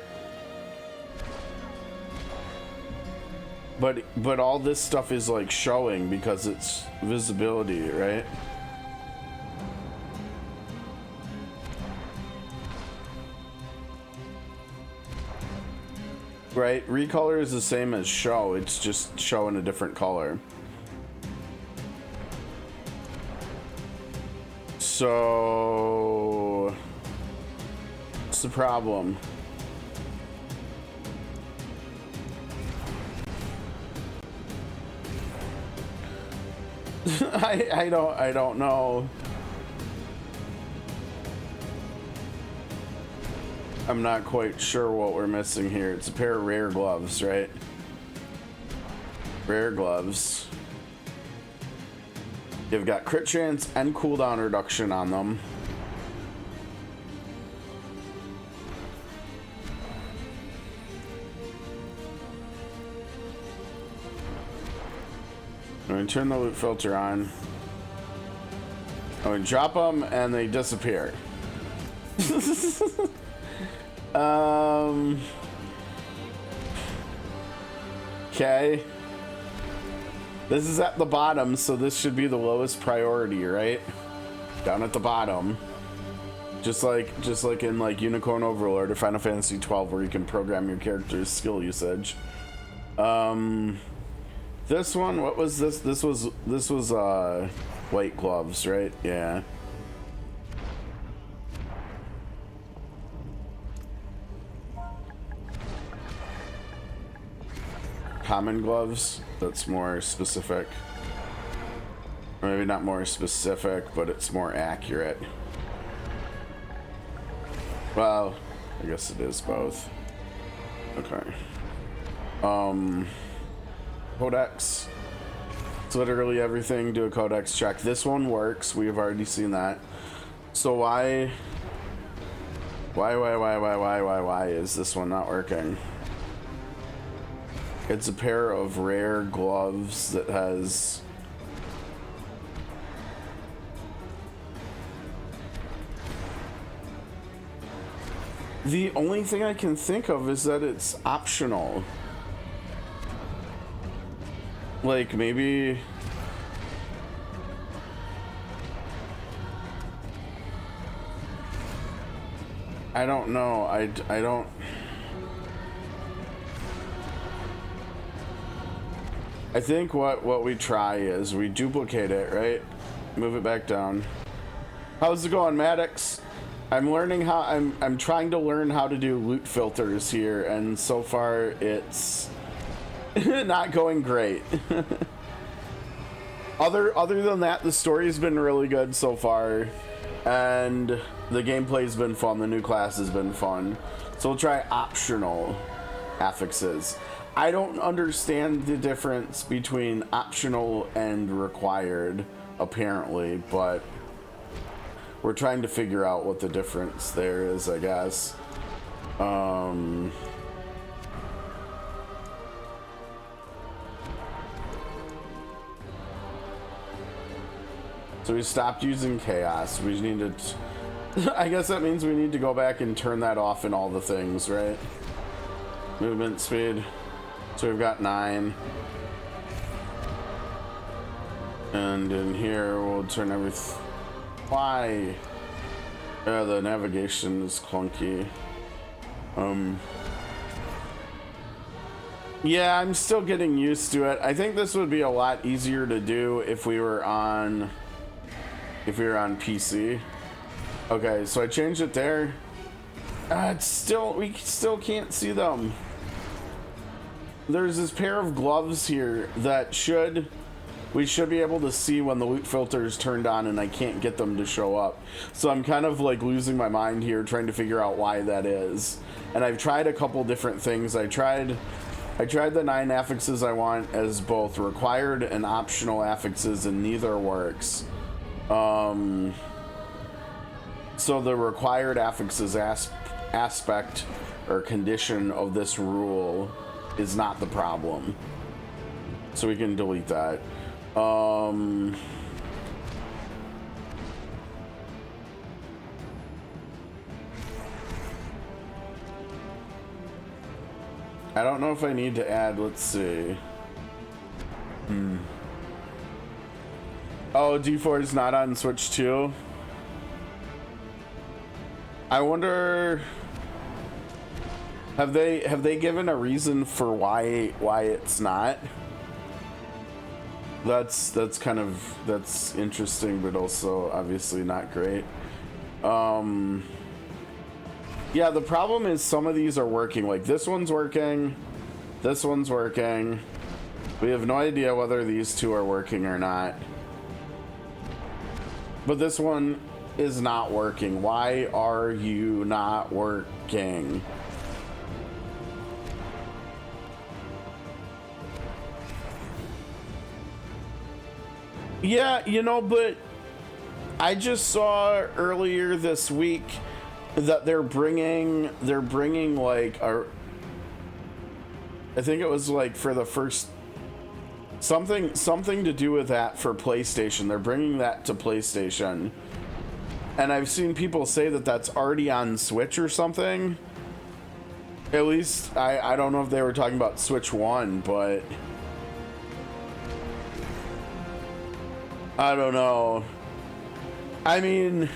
But all this stuff is like showing because it's visibility, right? Right, recolor is the same as show, it's just showing a different color. So what's the problem? I don't know. I'm not quite sure what we're missing here. It's a pair of rare gloves, right? Rare gloves. You've got crit chance and cooldown reduction on them. I'm gonna turn the loot filter on. I'm gonna drop them and they disappear. Okay. This is at the bottom, so this should be the lowest priority, right? Down at the bottom. Just like in like Unicorn Overlord or Final Fantasy 12 where you can program your character's skill usage. This one, what was this? This was white gloves, right? Yeah. Common gloves, that's more specific. Or maybe not more specific, but it's more accurate. Well, I guess it is both. Okay. Codex. It's literally everything. Do a codex check. This one works. We have already seen that. So why is this one not working? It's a pair of rare gloves that has The only thing I can think of is that it's optional. Like, maybe... I don't know. I don't... I think what we try is we duplicate it, right? Move it back down. How's it going, Maddox? I'm learning how I'm trying to learn how to do loot filters here, and so far it's not going great. Other than that, the story's been really good so far, and the gameplay's been fun. The new class has been fun. So we'll try optional affixes. I don't understand the difference between optional and required, apparently, but we're trying to figure out what the difference there is, I guess. So we stopped using chaos. We need to... I guess that means we need to go back and turn that off in all the things, right? Movement speed. So we've got 9. And in here, we'll turn everything... Why? The navigation is clunky. Yeah, I'm still getting used to it. I think this would be a lot easier to do if we were on PC. Okay, so I changed it there. It's still, we still can't see them. There's this pair of gloves here that we should be able to see when the loot filter is turned on, and I can't get them to show up. So I'm kind of like losing my mind here trying to figure out why that is. And I've tried a couple different things. I tried the 9 affixes I want as both required and optional affixes, and neither works. So the required affixes aspect or condition of this rule is not the problem. So we can delete that. I don't know if I need to add, let's see. Oh, D4 is not on Switch 2. I wonder, have they given a reason for why it's not? That's interesting, but also obviously not great. Yeah, the problem is some of these are working. Like this one's working, this one's working. We have no idea whether these two are working or not. But this one is not working. Why are you not working? Yeah, you know, but I just saw earlier this week that they're bringing like I think it was like for the first something to do with that for PlayStation. They're bringing that to PlayStation. And I've seen people say that that's already on Switch or something. At least I don't know if they were talking about Switch 1, but I don't know. I mean,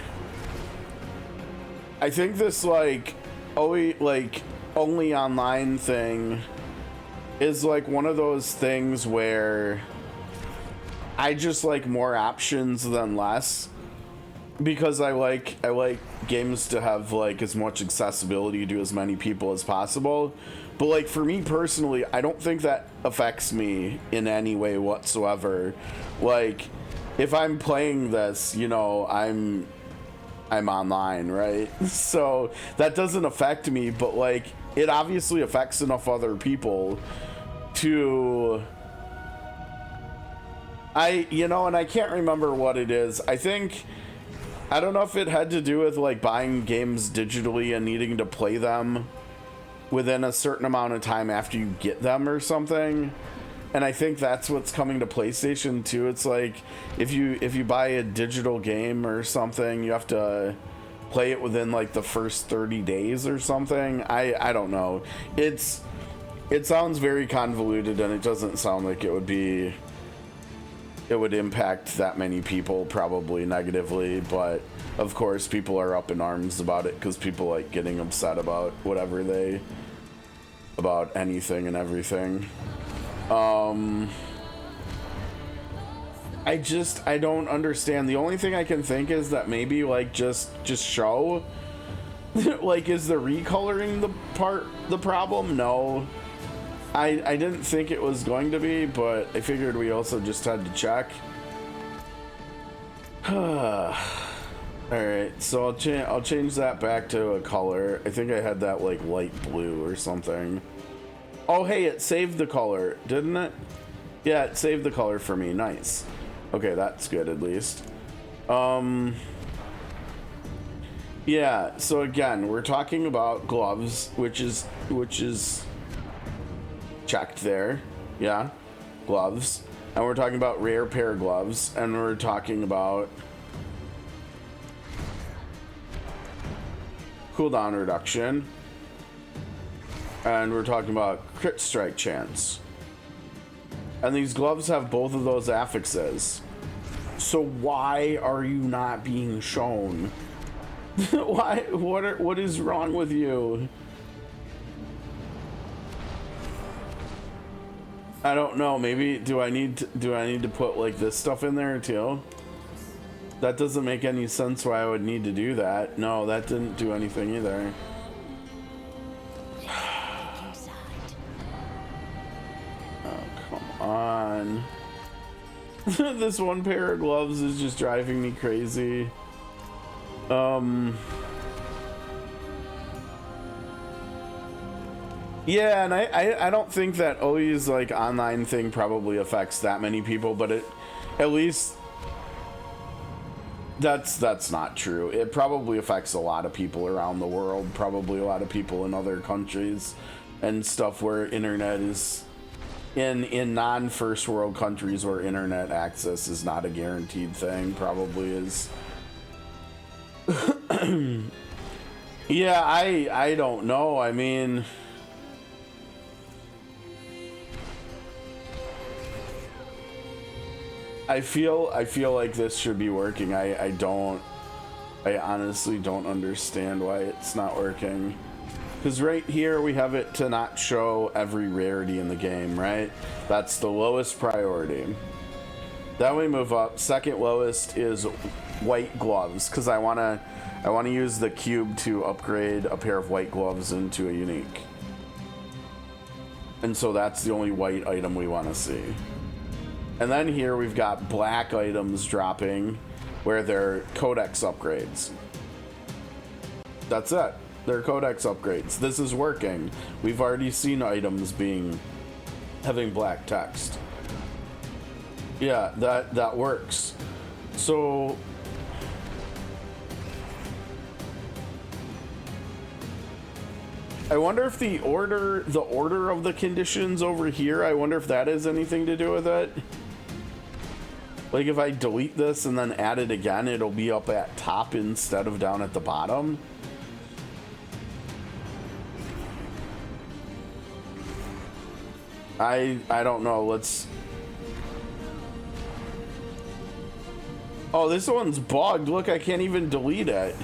I think this like only online thing is like one of those things where I just like more options than less, because I like games to have like as much accessibility to as many people as possible. But like for me personally, I don't think that affects me in any way whatsoever. Like if I'm playing this, you know, I'm online, right? So that doesn't affect me, but like it obviously affects enough other people to and I can't remember what it is. I don't know if it had to do with like buying games digitally and needing to play them within a certain amount of time after you get them or something. And I think that's what's coming to PlayStation too. It's like if you buy a digital game or something, you have to play it within like the first 30 days or something. I don't know. It sounds very convoluted, and it doesn't sound like it would impact that many people probably negatively, but of course people are up in arms about it because people like getting upset about about anything and everything. I don't understand. The only thing I can think is that maybe like just show like, is the recoloring the problem? No, I didn't think it was going to be, but I figured we also just had to check. All right, so I'll change that back to a color. I think I had that like light blue or something. Oh hey, it saved the color, didn't it? Yeah, it saved the color for me. Nice. Okay, that's good at least. Yeah, so again, we're talking about gloves, which is checked there. Yeah, gloves. And we're talking about rare pair gloves, and we're talking about cooldown reduction, and we're talking about crit strike chance. And these gloves have both of those affixes. So why are you not being shown? Why? What is wrong with you? I don't know. Maybe do I need to put like this stuff in there too? That doesn't make any sense why I would need to do that. No, that didn't do anything either. On. This one pair of gloves is just driving me crazy. Yeah, and I don't think that Oi's like online thing probably affects that many people, but it at least that's not true. It probably affects a lot of people around the world, probably a lot of people in other countries and stuff where internet is in non-first world countries where internet access is not a guaranteed thing, probably is. Yeah, I don't know. I mean, I feel like this should be working. I honestly don't understand why it's not working. Because right here we have it to not show every rarity in the game, right? That's the lowest priority. Then we move up. Second lowest is white gloves, because I wanna use the cube to upgrade a pair of white gloves into a unique. And so that's the only white item we want to see. And then here we've got black items dropping where they're codex upgrades. That's it. They're codex upgrades. This is working. We've already seen items having black text. Yeah, that works. So I wonder if the order of the conditions over here, I wonder if that has anything to do with it. Like if I delete this and then add it again, it'll be up at top instead of down at the bottom. I don't know. Let's. Oh, this one's bugged. Look, I can't even delete it.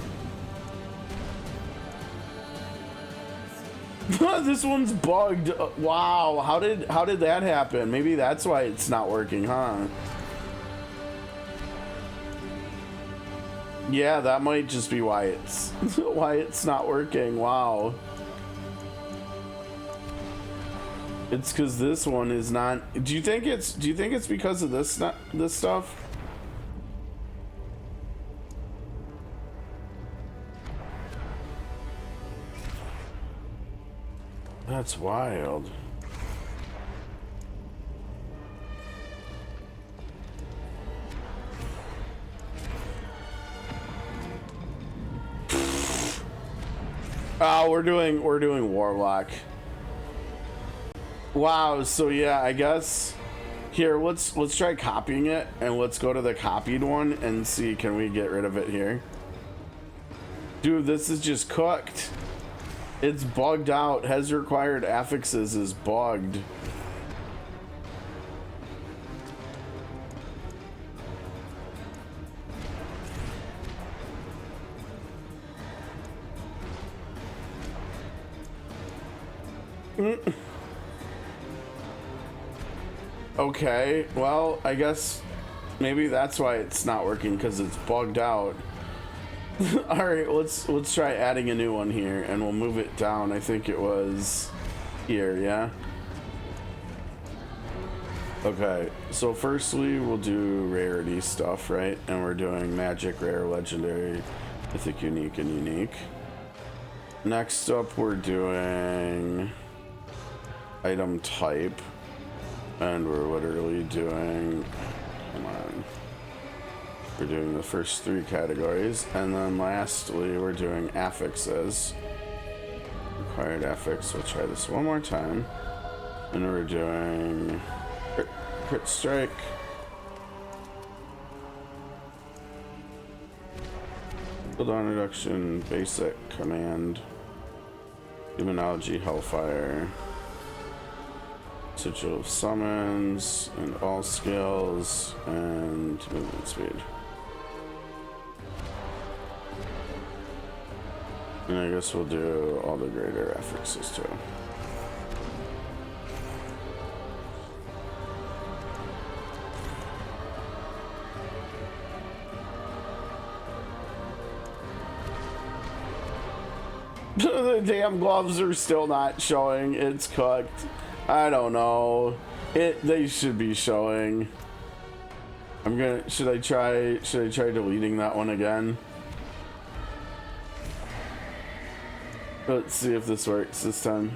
This one's bugged. Wow, how did that happen? Maybe that's why it's not working, huh? Yeah, that might just be why it's not working. Wow. It's because this one is not. Do you think it's because of this stuff? That's wild. Oh, we're doing Warlock. Wow, so yeah, I guess here let's try copying it, and let's go to the copied one and see, can we get rid of it here? Dude, this is just cooked. It's bugged out. Has required affixes is bugged. Okay, well, I guess maybe that's why it's not working, because it's bugged out. All right, let's try adding a new one here, and we'll move it down. I think it was here, yeah. Okay, so firstly we'll do rarity stuff, right? And we're doing magic, rare, legendary, mythic, unique, and unique. Next up, we're doing item type, and we're literally doing, come on, we're doing the first 3 categories, and then lastly we're doing affixes, required affix. We'll try this one more time, and we're doing crit strike, cooldown reduction, basic, command, demonology, hellfire, sigil of summons, and all skills, and movement speed. And I guess we'll do all the greater affixes too. The damn gloves are still not showing. It's cooked. I don't know. They should be showing. Should I try deleting that one again? Let's see if this works this time.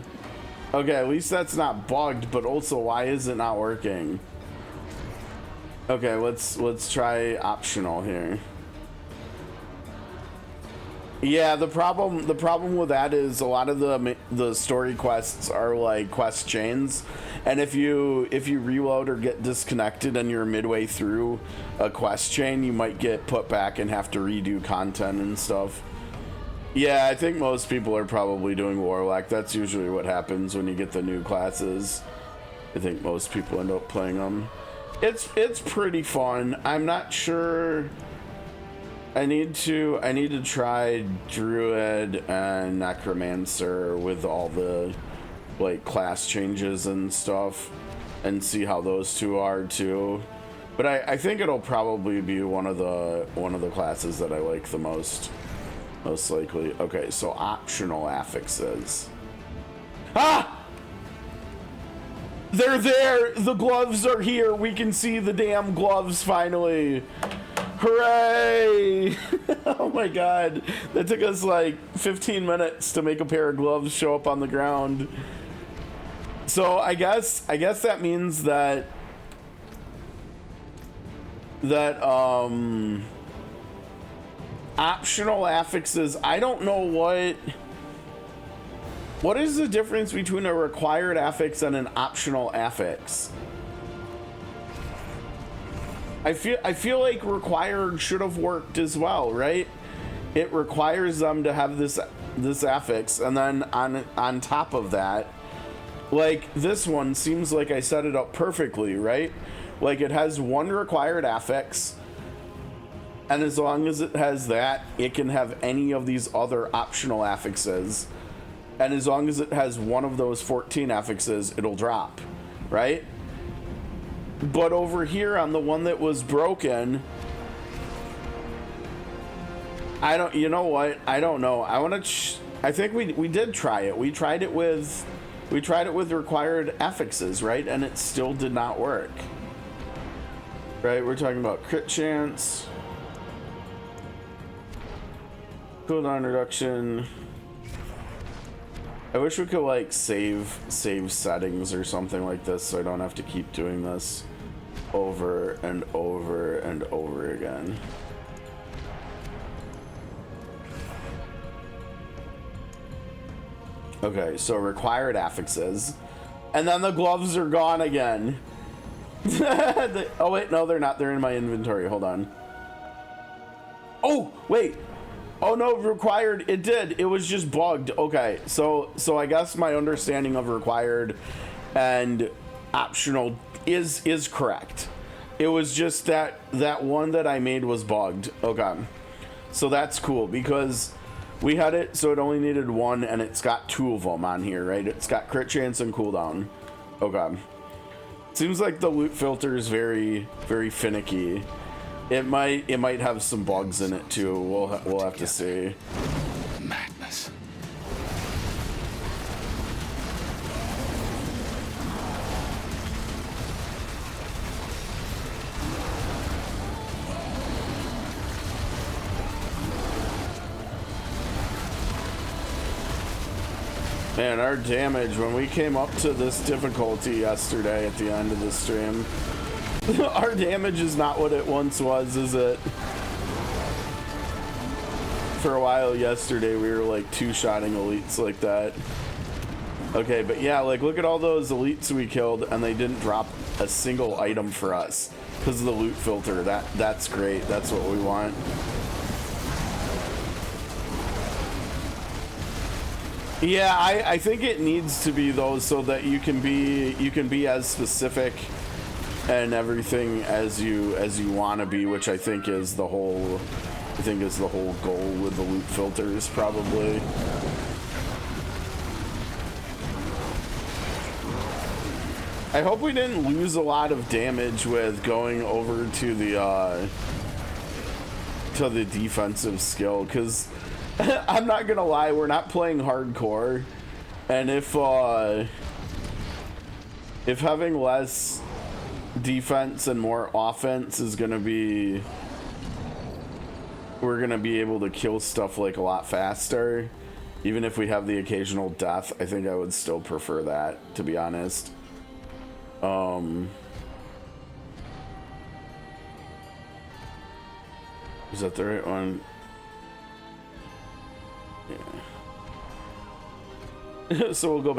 Okay, at least that's not bugged, but also why is it not working? Okay, let's try optional here. Yeah, the problem with that is a lot of the story quests are like quest chains, and if you reload or get disconnected and you're midway through a quest chain, you might get put back and have to redo content and stuff. Yeah, I think most people are probably doing Warlock. That's usually what happens when you get the new classes. I think most people end up playing them. It's pretty fun. I'm not sure. I need to try Druid and Necromancer with all the like class changes and stuff, and see how those two are too. But I think it'll probably be one of the classes that I like the most likely. Okay, so optional affixes. Ah! They're there! The gloves are here! We can see the damn gloves finally! Hooray! Oh my god. That took us like 15 minutes to make a pair of gloves show up on the ground. So I guess that means that optional affixes, I don't know what is the difference between a required affix and an optional affix? I feel like required should have worked as well, right? It requires them to have this affix, and then on top of that, like this one seems like I set it up perfectly, right? Like it has one required affix, and as long as it has that, it can have any of these other optional affixes, and as long as it has one of those 14 affixes, it'll drop, right? But over here on the one that was broken, you know what? I don't know. I think we did try it. We tried it with required affixes, right? And it still did not work. Right? We're talking about crit chance, cooldown reduction. I wish we could like save settings or something like this so I don't have to keep doing this over and over and over again. Okay, so required affixes, and then the gloves are gone again. Oh wait, no, they're not. They're in my inventory. Hold on. Oh wait, Oh no, required. It did. It was just bugged. Okay, so I guess my understanding of required and optional is correct. It was just that one that I made was bugged. Okay, so that's cool because we had it so it only needed one, and it's got two of them on here, right? It's got crit chance and cooldown. Okay. Seems like the loot filter is very finicky. It might have some bugs in it too. We'll have to see. Madness. Man, our damage when we came up to this difficulty yesterday at the end of the stream, our damage is not what it once was, is it? For a while yesterday, we were like two-shotting elites like that. Okay, but yeah, like look at all those elites we killed, and they didn't drop a single item for us because of the loot filter. That's great. That's what we want. Yeah, I think it needs to be those so that you can be as specific and everything as you want to be, which I think is the whole goal with the loot filters probably. I hope we didn't lose a lot of damage with going over to the defensive skill, because I'm not gonna lie, we're not playing hardcore, and if having less defense and more offense is gonna be, we're gonna be able to kill stuff like a lot faster, even if we have the occasional death. I think I would still prefer that, to be honest. Is that the right one? Yeah. So we'll go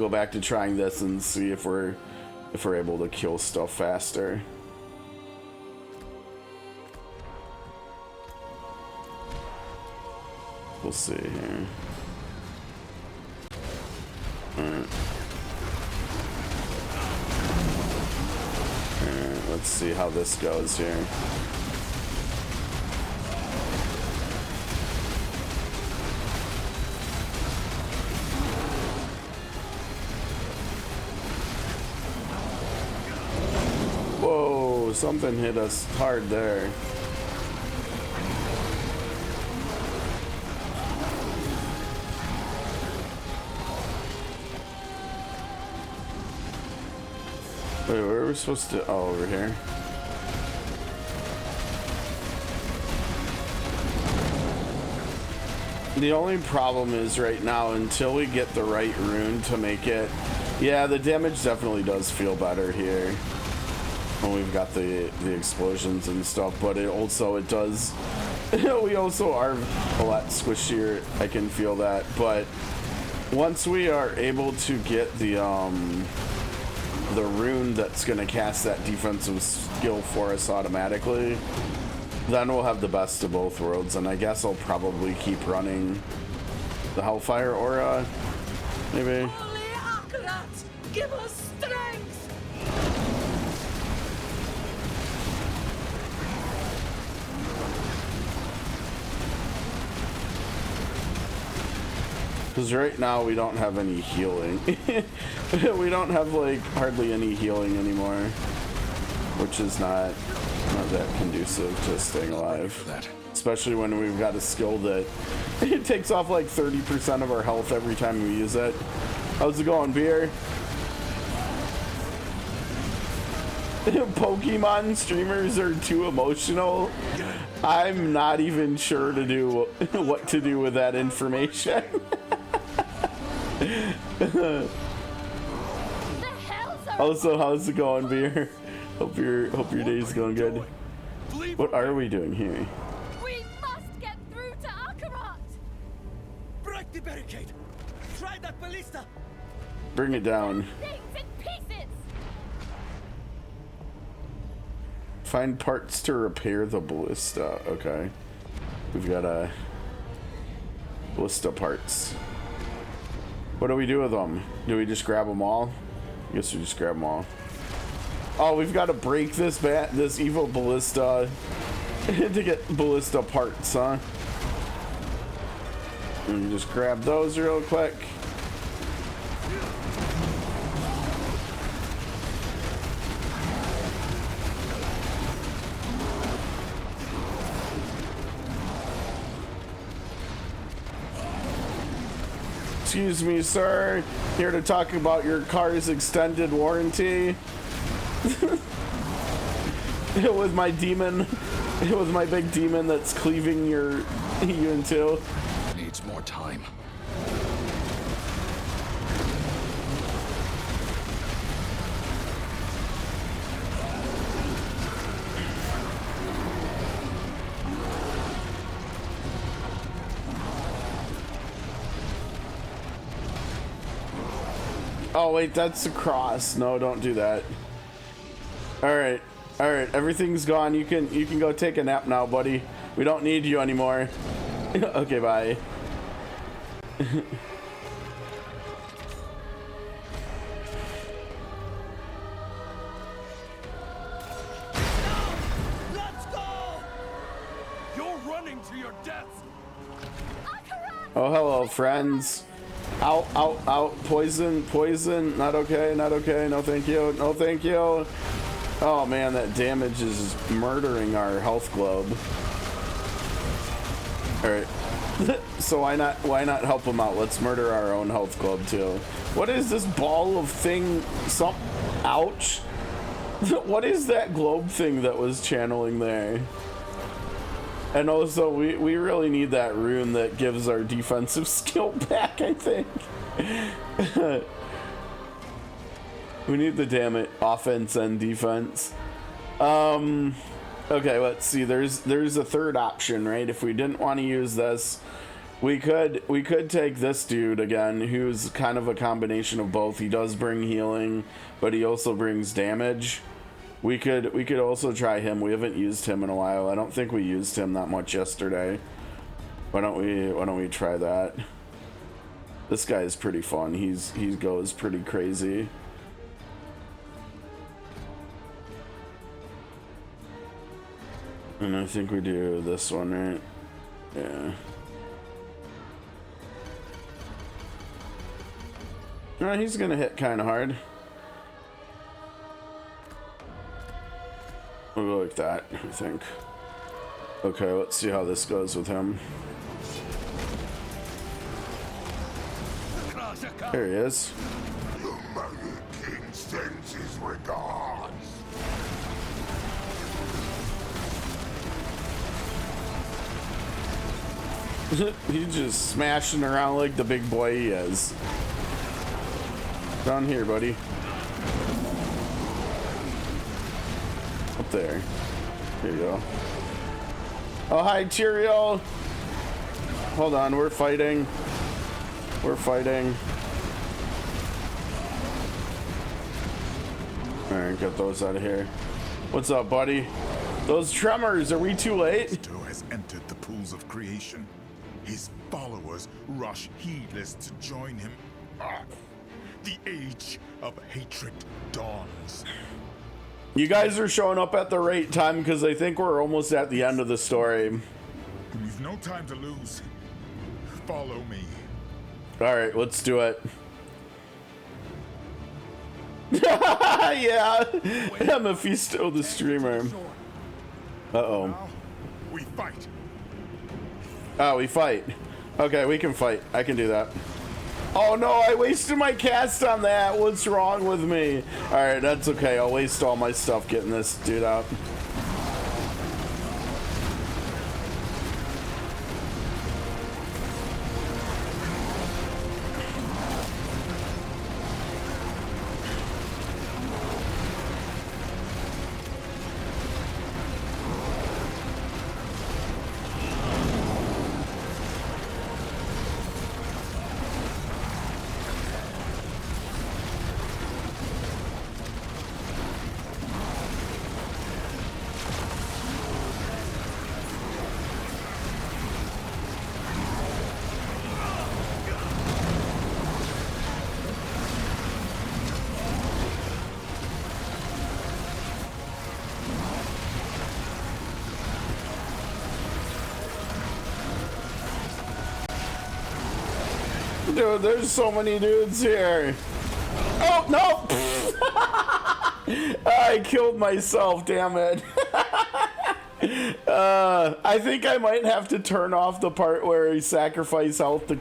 back to trying this and see if we're able to kill stuff faster. We'll see here. Alright. Alright, let's see how this goes here. Whoa, something hit us hard there. Wait, where are we supposed to? Oh, over here. The only problem is right now, until we get the right rune to make it, yeah, the damage definitely does feel better here when we've got the explosions and stuff, but it does we also are a lot squishier. I can feel that, but once we are able to get the rune that's gonna cast that defensive skill for us automatically, then we'll have the best of both worlds. And I guess I'll probably keep running the Hellfire Aura, maybe. Holy Arpgs, give us strength! Because right now we don't have any healing. We don't have like hardly any healing anymore, which is not that conducive to staying alive. Especially when we've got a skill that it takes off like 30% of our health every time we use it. How's it going, Beer? Pokemon streamers are too emotional. I'm not even sure to do what to do with that information. Also, how's it going, Beer? Hope your day's going good. What are we doing here? We must get through to Arpgs! Break the barricade! Try that ballista! Bring it down. Things in pieces! Find parts to repair the ballista. Okay. We've got a ballista parts. What do we do with them? Do we just grab them all? I guess we just grab them all. Oh, we've got to break this evil ballista to get ballista parts, huh? And just grab those real quick. Excuse me, sir. Here to talk about your car's extended warranty. With my demon, with my big demon that's cleaving you in two. Needs more time. Oh wait, that's a cross. No, don't do that. All right, everything's gone. You can go take a nap now, buddy. We don't need you anymore. Okay, bye. Let's go! You're running to your death. Oh, hello, friends. Out, out, out. Poison, poison. Not okay, not okay. No, thank you. No, thank you. Oh man, that damage is murdering our health globe. All right. So why not help him out? Let's murder our own health globe too. What is this ball of thing? Ouch. What is that globe thing that was channeling there? And also, we really need that rune that gives our defensive skill back, I think. We need the damn it offense and defense. Okay, let's see. There's a third option, right? If we didn't want to use this, we could take this dude again, who's kind of a combination of both. He does bring healing, but he also brings damage. We could also try him. We haven't used him in a while. I don't think we used him that much yesterday. Why don't we try that? This guy is pretty fun. He goes pretty crazy. And I think we do this one, right? Yeah. No, he's gonna hit kind of hard. We'll go like that, I think. Okay, let's see how this goes with him. There he is. The mighty king sends his regards. He's just smashing around like the big boy he is. Down here, buddy. Up there. There you go. Oh, hi, Cheerio. Hold on, we're fighting. We're fighting. Alright, get those out of here. What's up, buddy? Those tremors, are we too late? Stowe has entered the pools of creation. His followers rush heedless to join him. The age of hatred dawns. You guys are showing up at the right time because I think we're almost at the end of the story. We've no time to lose. Follow me. Alright, let's do it. Yeah! Mephisto the streamer. Uh-oh. Now, we fight. Oh, we fight. Okay, we can fight. I can do that. Oh no, I wasted my cast on that. What's wrong with me? Alright, that's okay. I'll waste all my stuff getting this dude out. Dude, there's so many dudes here. Oh, no! I killed myself, damn it. I think I might have to turn off the part where he sacrificed health to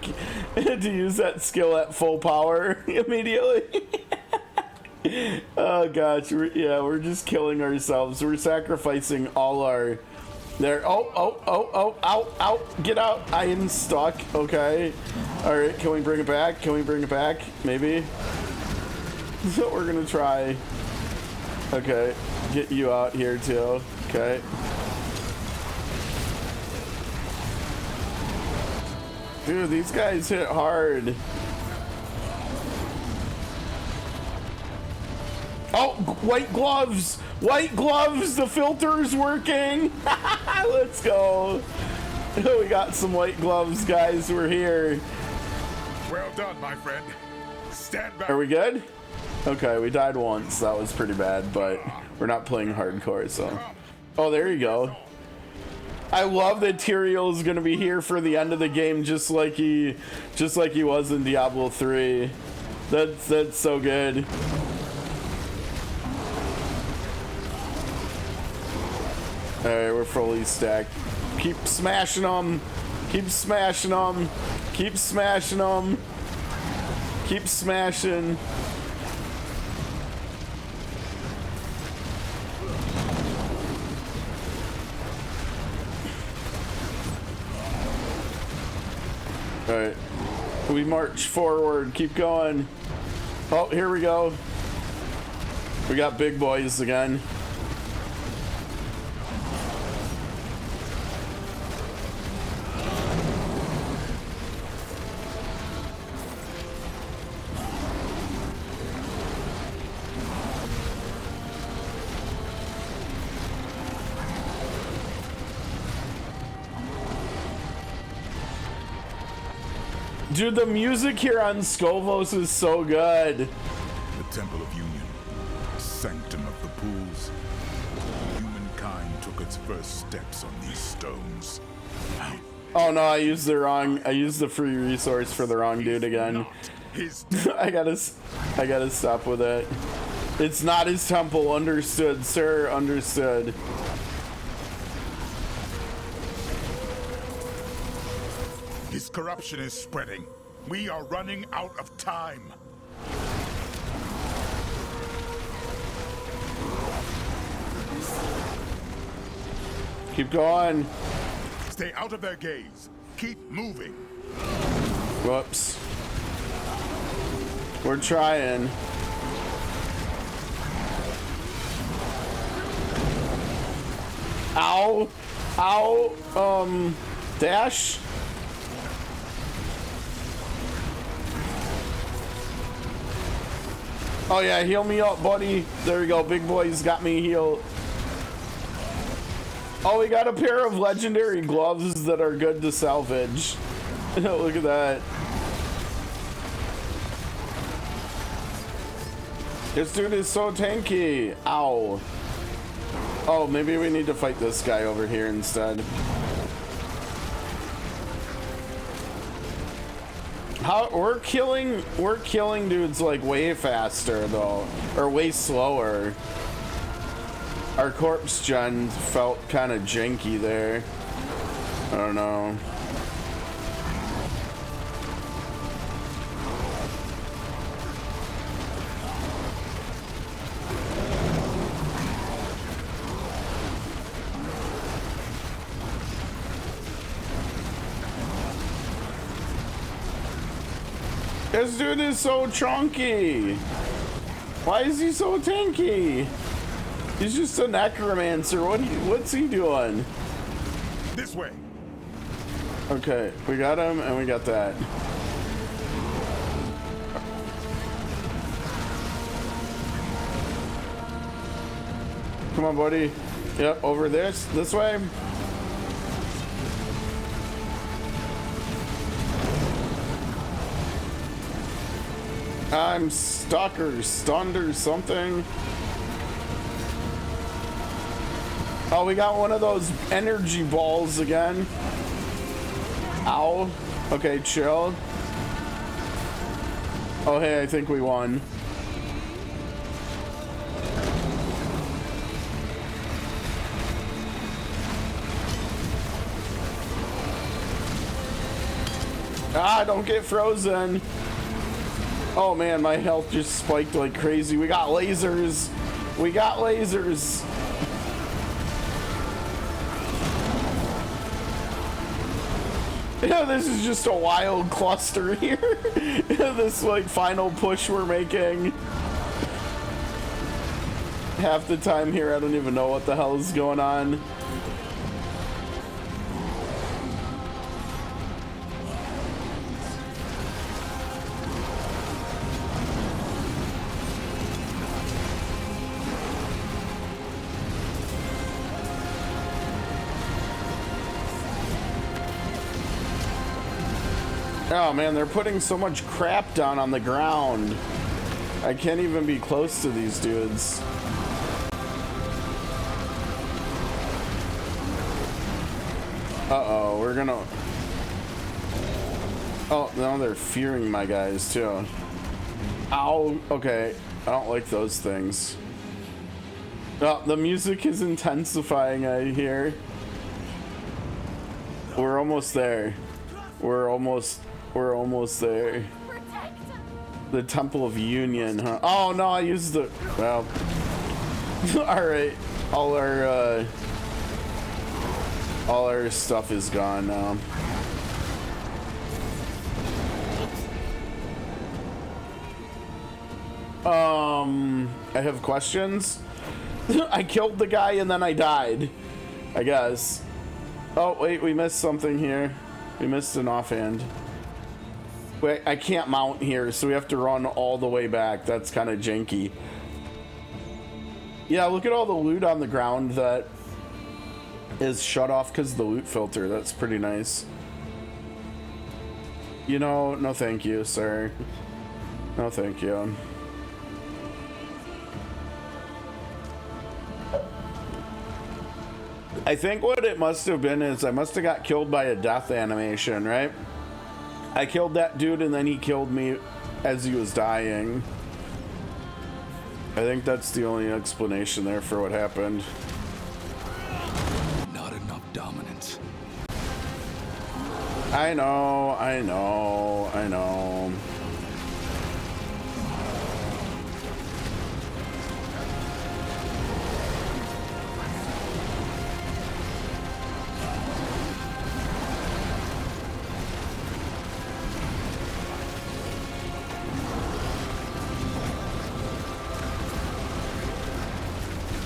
use that skill at full power immediately. Oh gosh, we're just killing ourselves. We're sacrificing all our... There. Oh, out, get out. I am stuck. Okay. All right, can we bring it back? Can we bring it back? Maybe. That's what we're gonna try. Okay, get you out here too. Okay. Dude, these guys hit hard. Oh, white gloves! White gloves! The filter's working! Let's go! We got some white gloves, guys. We're here. Well done, my friend. Stand back. Are we good? Okay, we died once. That was pretty bad, but we're not playing hardcore, so... Oh, there you go. I love that Tyrion's gonna be here for the end of the game, just like he was in Diablo 3. That's so good. Alright, we're fully stacked. Keep smashing them. Keep smashing them. Keep smashing them. Keep smashing. Alright. We march forward. Keep going. Oh, here we go. We got big boys again. Dude, the music here on Skovos is so good. The Temple of Union, sanctum of the pools. Humankind took its first steps on these stones. Oh no, I used the free resource for the wrong dude again. I gotta stop with it. It's not his temple, understood, sir, understood. This corruption is spreading. We are running out of time. Keep going. Stay out of their gaze. Keep moving. Whoops. We're trying. Ow. Ow. Dash. Oh yeah, heal me up, buddy. There we go. Big boy's got me healed. Oh, we got a pair of legendary gloves that are good to salvage. Look at that. This dude is so tanky. Ow. Oh, maybe we need to fight this guy over here instead. We're killing dudes like way faster though, or way slower. Our corpse gen felt kind of janky there. I don't know. This dude is so chunky. Why is he so tanky? He's just a necromancer. What's he doing? This way. Okay, we got him and we got that. Come on, buddy. Yep, over this way. I'm stuck or stunned or something. Oh, we got one of those energy balls again. Ow. Okay, chill. Oh, hey, I think we won. Ah, don't get frozen. Oh man, my health just spiked like crazy. We got lasers. We got lasers. Yeah, this is just a wild cluster here. This like final push we're making. Half the time here, I don't even know what the hell is going on. Oh man, they're putting so much crap down on the ground. I can't even be close to these dudes. Uh-oh, we're gonna... Oh, now they're fearing my guys too. Ow, okay. I don't like those things. Oh, the music is intensifying, I hear. We're almost there. We're almost there. The Temple of Union, huh? Oh no, I used the, well. Alright. All our stuff is gone now. I have questions. I killed the guy and then I died, I guess. Oh wait, we missed something here. We missed an offhand. Wait, I can't mount here, so we have to run all the way back. That's kind of janky. Yeah, look at all the loot on the ground that is shut off because of the loot filter. That's pretty nice. You know, no thank you, sir. No thank you. I think what it must have been is I must have got killed by a death animation, right? I killed that dude and then he killed me as he was dying. I think that's the only explanation there for what happened. Not enough dominance. I know, I know, I know.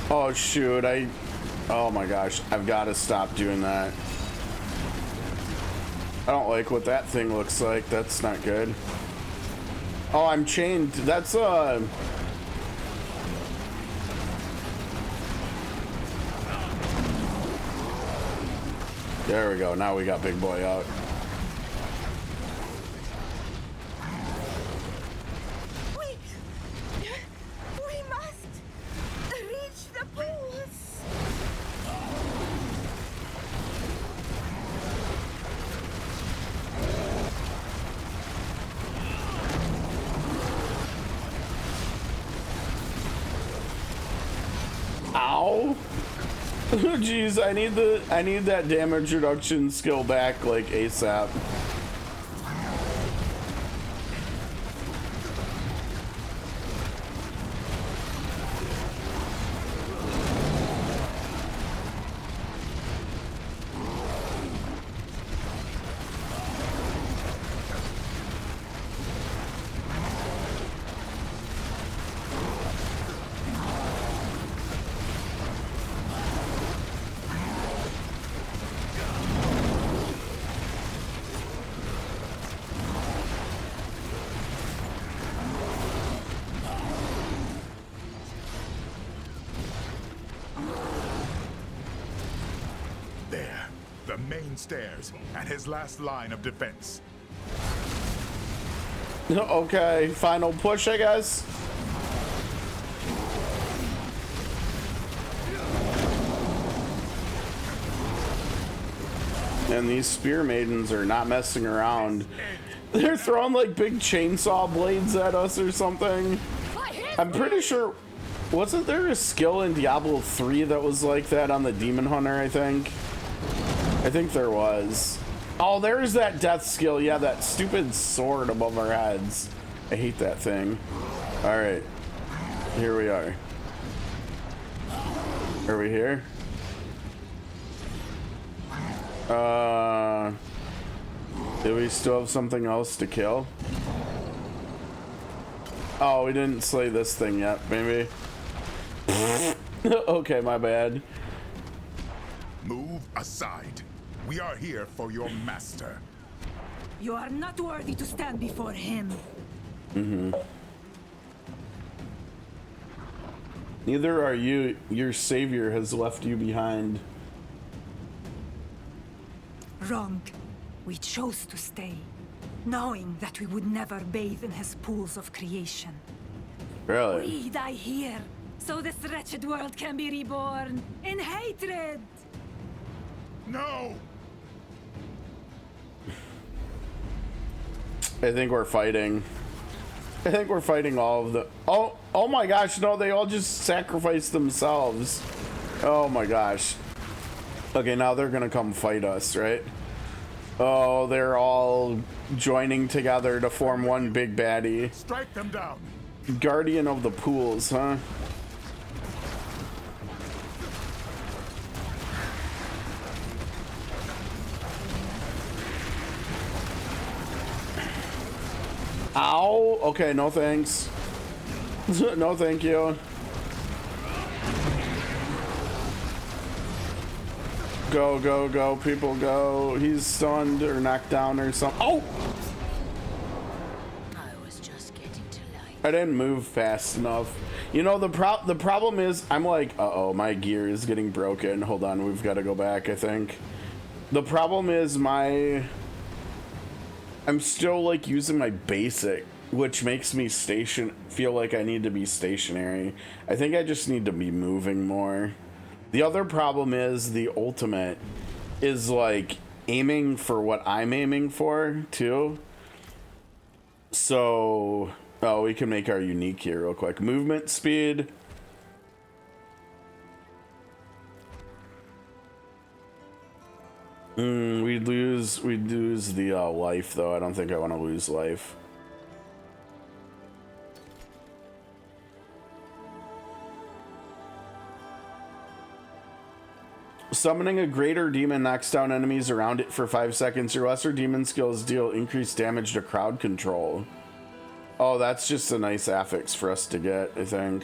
Oh shoot, oh my gosh, I've got to stop doing that. I don't like what that thing looks like. That's not good. Oh, I'm chained. That's there we go. Now we got big boy out. Jeez, I need that damage reduction skill back like ASAP. Stairs and his last line of defense. Okay, final push, I guess. And these spear maidens are not messing around. They're throwing like big chainsaw blades at us or something. I'm pretty sure, wasn't there a skill in Diablo 3 that was like that on the Demon Hunter, I think? I think there was. Oh, there's that death skill. Yeah, that stupid sword above our heads. I hate that thing. All right, here we are. Are we here? Do we still have something else to kill? Oh, we didn't slay this thing yet, maybe. Okay, my bad. Move aside. We are here for your master. You are not worthy to stand before him. Neither are you. Your savior has left you behind. Wrong. We chose to stay, knowing that we would never bathe in his pools of creation. Really? We die here, so this wretched world can be reborn in hatred. No! I think we're fighting. I think we're fighting all of the. Oh my gosh! No, they all just sacrificed themselves. Oh my gosh. Okay, now they're gonna come fight us, right? Oh, they're all joining together to form one big baddie. Strike them down. Guardian of the pools, huh? Ow! Okay, no thanks. No thank you. Go, go, go, people go. He's stunned or knocked down or something. Oh! I was just getting to life. I didn't move fast enough. You know, the problem is, I'm like, uh-oh, my gear is getting broken. Hold on, we've got to go back, I think. The problem is I'm still, like, using my basic, which makes me feel like I need to be stationary. I think I just need to be moving more. The other problem is the ultimate is like aiming for what I'm aiming for too. So, oh, we can make our unique here real quick. Movement speed. We'd lose the life though. I don't think I want to lose life. Summoning a greater demon knocks down enemies around it for 5 seconds. Your lesser demon skills deal increased damage to crowd control. Oh, that's just a nice affix for us to get, I think.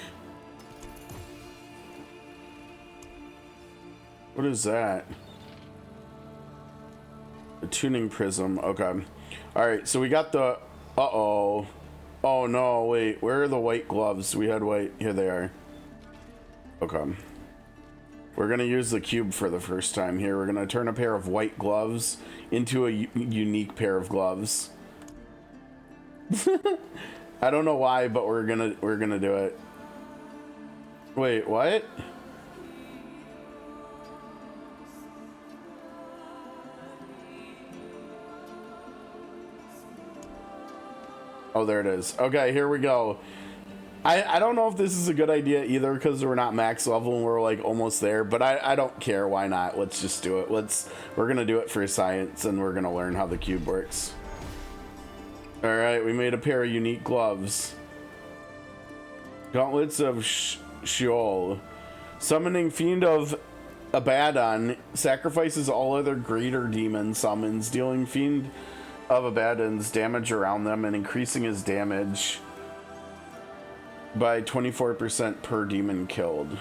What is that? A tuning prism. Okay. Alright, so we got the... Uh-oh. Oh, no, wait. Where are the white gloves? We had white... Here they are. Okay. We're going to use the cube for the first time here. We're going to turn a pair of white gloves into a unique pair of gloves. I don't know why, but we're going to do it. Wait, what? Oh, there it is. Okay, here we go. I don't know if this is a good idea either because we're not max level and we're like almost there, but I don't care. Why not? Let's just do it. We're going to do it for science and we're going to learn how the cube works. All right, we made a pair of unique gloves. Gauntlets of Sheol. Summoning Fiend of Abaddon sacrifices all other greater demon summons, dealing Fiend of Abaddon's damage around them and increasing his damage by 24% per demon killed.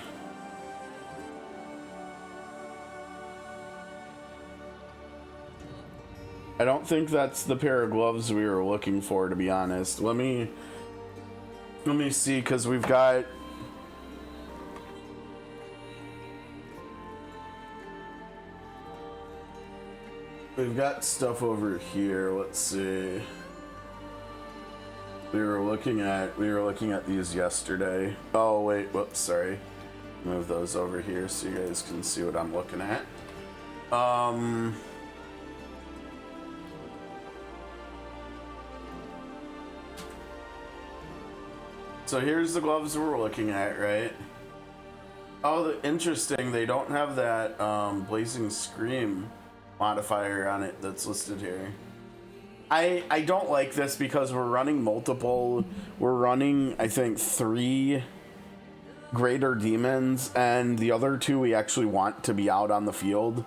I don't think that's the pair of gloves we were looking for, to be honest. Let me see, because we've got... We've got stuff over here. Let's see. We were looking at these yesterday. Oh wait, whoops, sorry. Move those over here so you guys can see what I'm looking at. so here's the gloves we're looking at, right? Oh, interesting. They don't have that Blazing Scream modifier on it that's listed here. I don't like this because we're running multiple. We're running, I think, 3 greater demons, and the other 2 we actually want to be out on the field.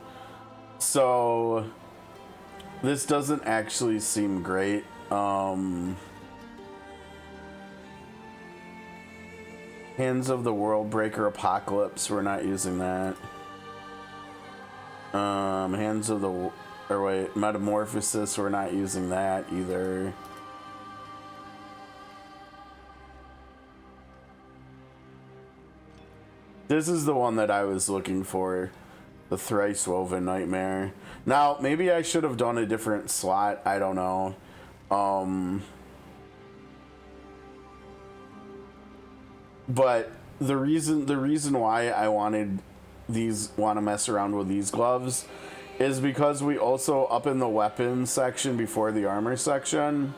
So this doesn't actually seem great. Hands of the World Breaker Apocalypse, we're not using that. Hands of the, or wait, Metamorphosis, we're not using that either. This is the one that I was looking for, the Thrice Woven Nightmare. Now, maybe I should have done a different slot, I don't know. But the reason why I want to mess around with these gloves is because we also, up in the weapons section before the armor section,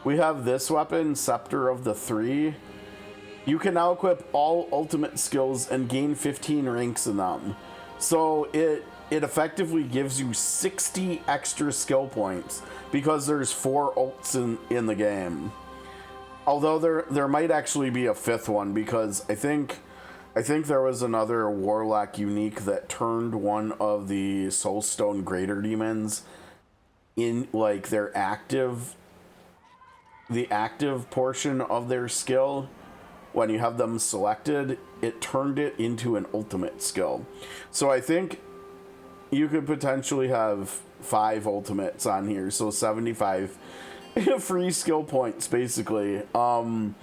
we have this weapon, Scepter of the Three. You can now equip all ultimate skills and gain 15 ranks in them. So it effectively gives you 60 extra skill points because there's 4 ults in the game. Although there might actually be a 5th one, because I think there was another Warlock unique that turned one of the Soulstone Greater Demons in like the active portion of their skill. When you have them selected, it turned it into an ultimate skill. So I think you could potentially have 5 ultimates on here, so 75 free skill points basically. And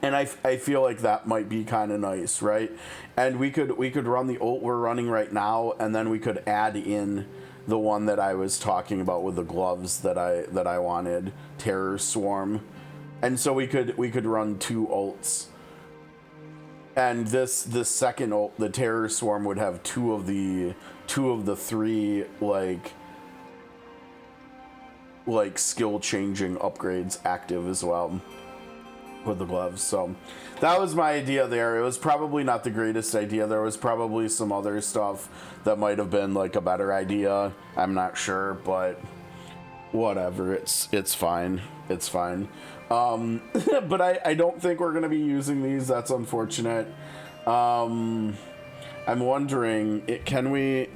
I feel like that might be kind of nice, right? And we could run the ult we're running right now, and then we could add in the one that I was talking about with the gloves that I wanted, Terror Swarm. And so we could run 2 ults. And this second ult, the Terror Swarm, would have 2 of the 3 like skill changing upgrades active as well with the gloves. So that was my idea there. It was probably not the greatest idea. There was probably some other stuff that might have been like a better idea. I'm not sure, but whatever. It's fine. It's fine. But I don't think we're gonna be using these. That's unfortunate. I'm wondering, can we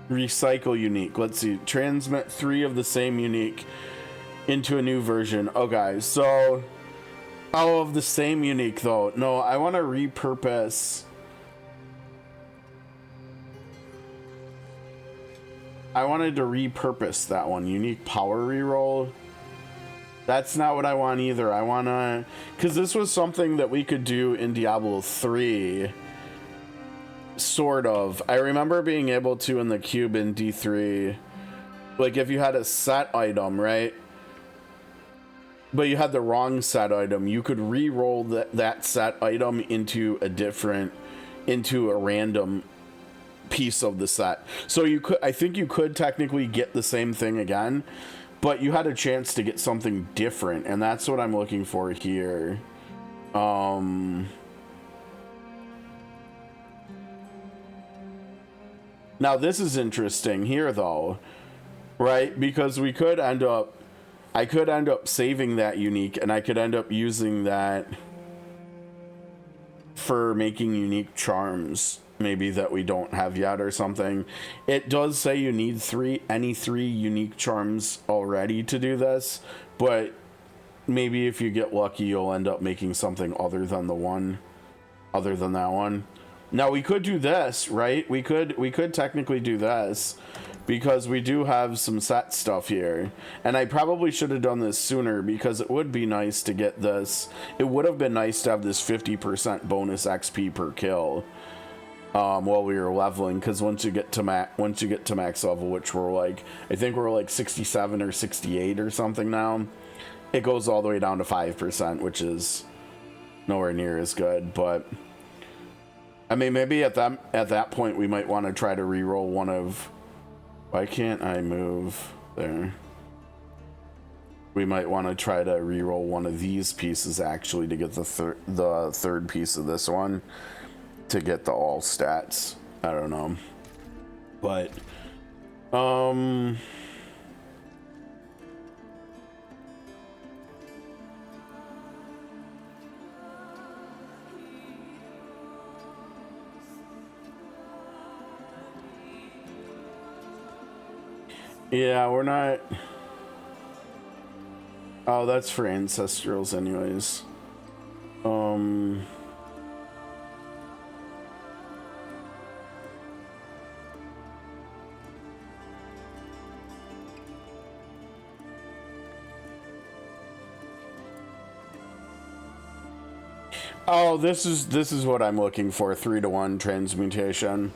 recycle unique? Let's see. Transmit 3 of the same unique into a new version. Okay, so of the same unique though. No, I want to repurpose. I wanted to repurpose that one. Unique power reroll. That's not what I want either. I want to, because this was something that we could do in Diablo 3. Sort of. I remember being able to in the cube in D3. Like if you had a set item, right? But you had the wrong set item, you could re-roll that set item into a random piece of the set. So I think you could technically get the same thing again, but you had a chance to get something different, and that's what I'm looking for here. Now this is interesting here though, right? Because I could end up saving that unique, and I could end up using that for making unique charms, maybe that we don't have yet or something. It does say you need any three unique charms already to do this, but maybe if you get lucky you'll end up making something other than that one. Now we could do this, right? We could technically do this because we do have some set stuff here, and I probably should have done this sooner because it would be nice to get this. It would have been nice to have this 50% bonus XP per kill while we were leveling, because once you get to max level, which I think we're like 67 or 68 or something now, it goes all the way down to 5%, which is nowhere near as good. But I mean, maybe at that point we might want to try to re-roll one of Why can't I move there? We might want to try to reroll one of these pieces actually to get the third piece of this one to get the all stats. I don't know. But yeah, we're not. Oh, that's for ancestrals anyways. Oh, this is what I'm looking for, 3-to-1 transmutation.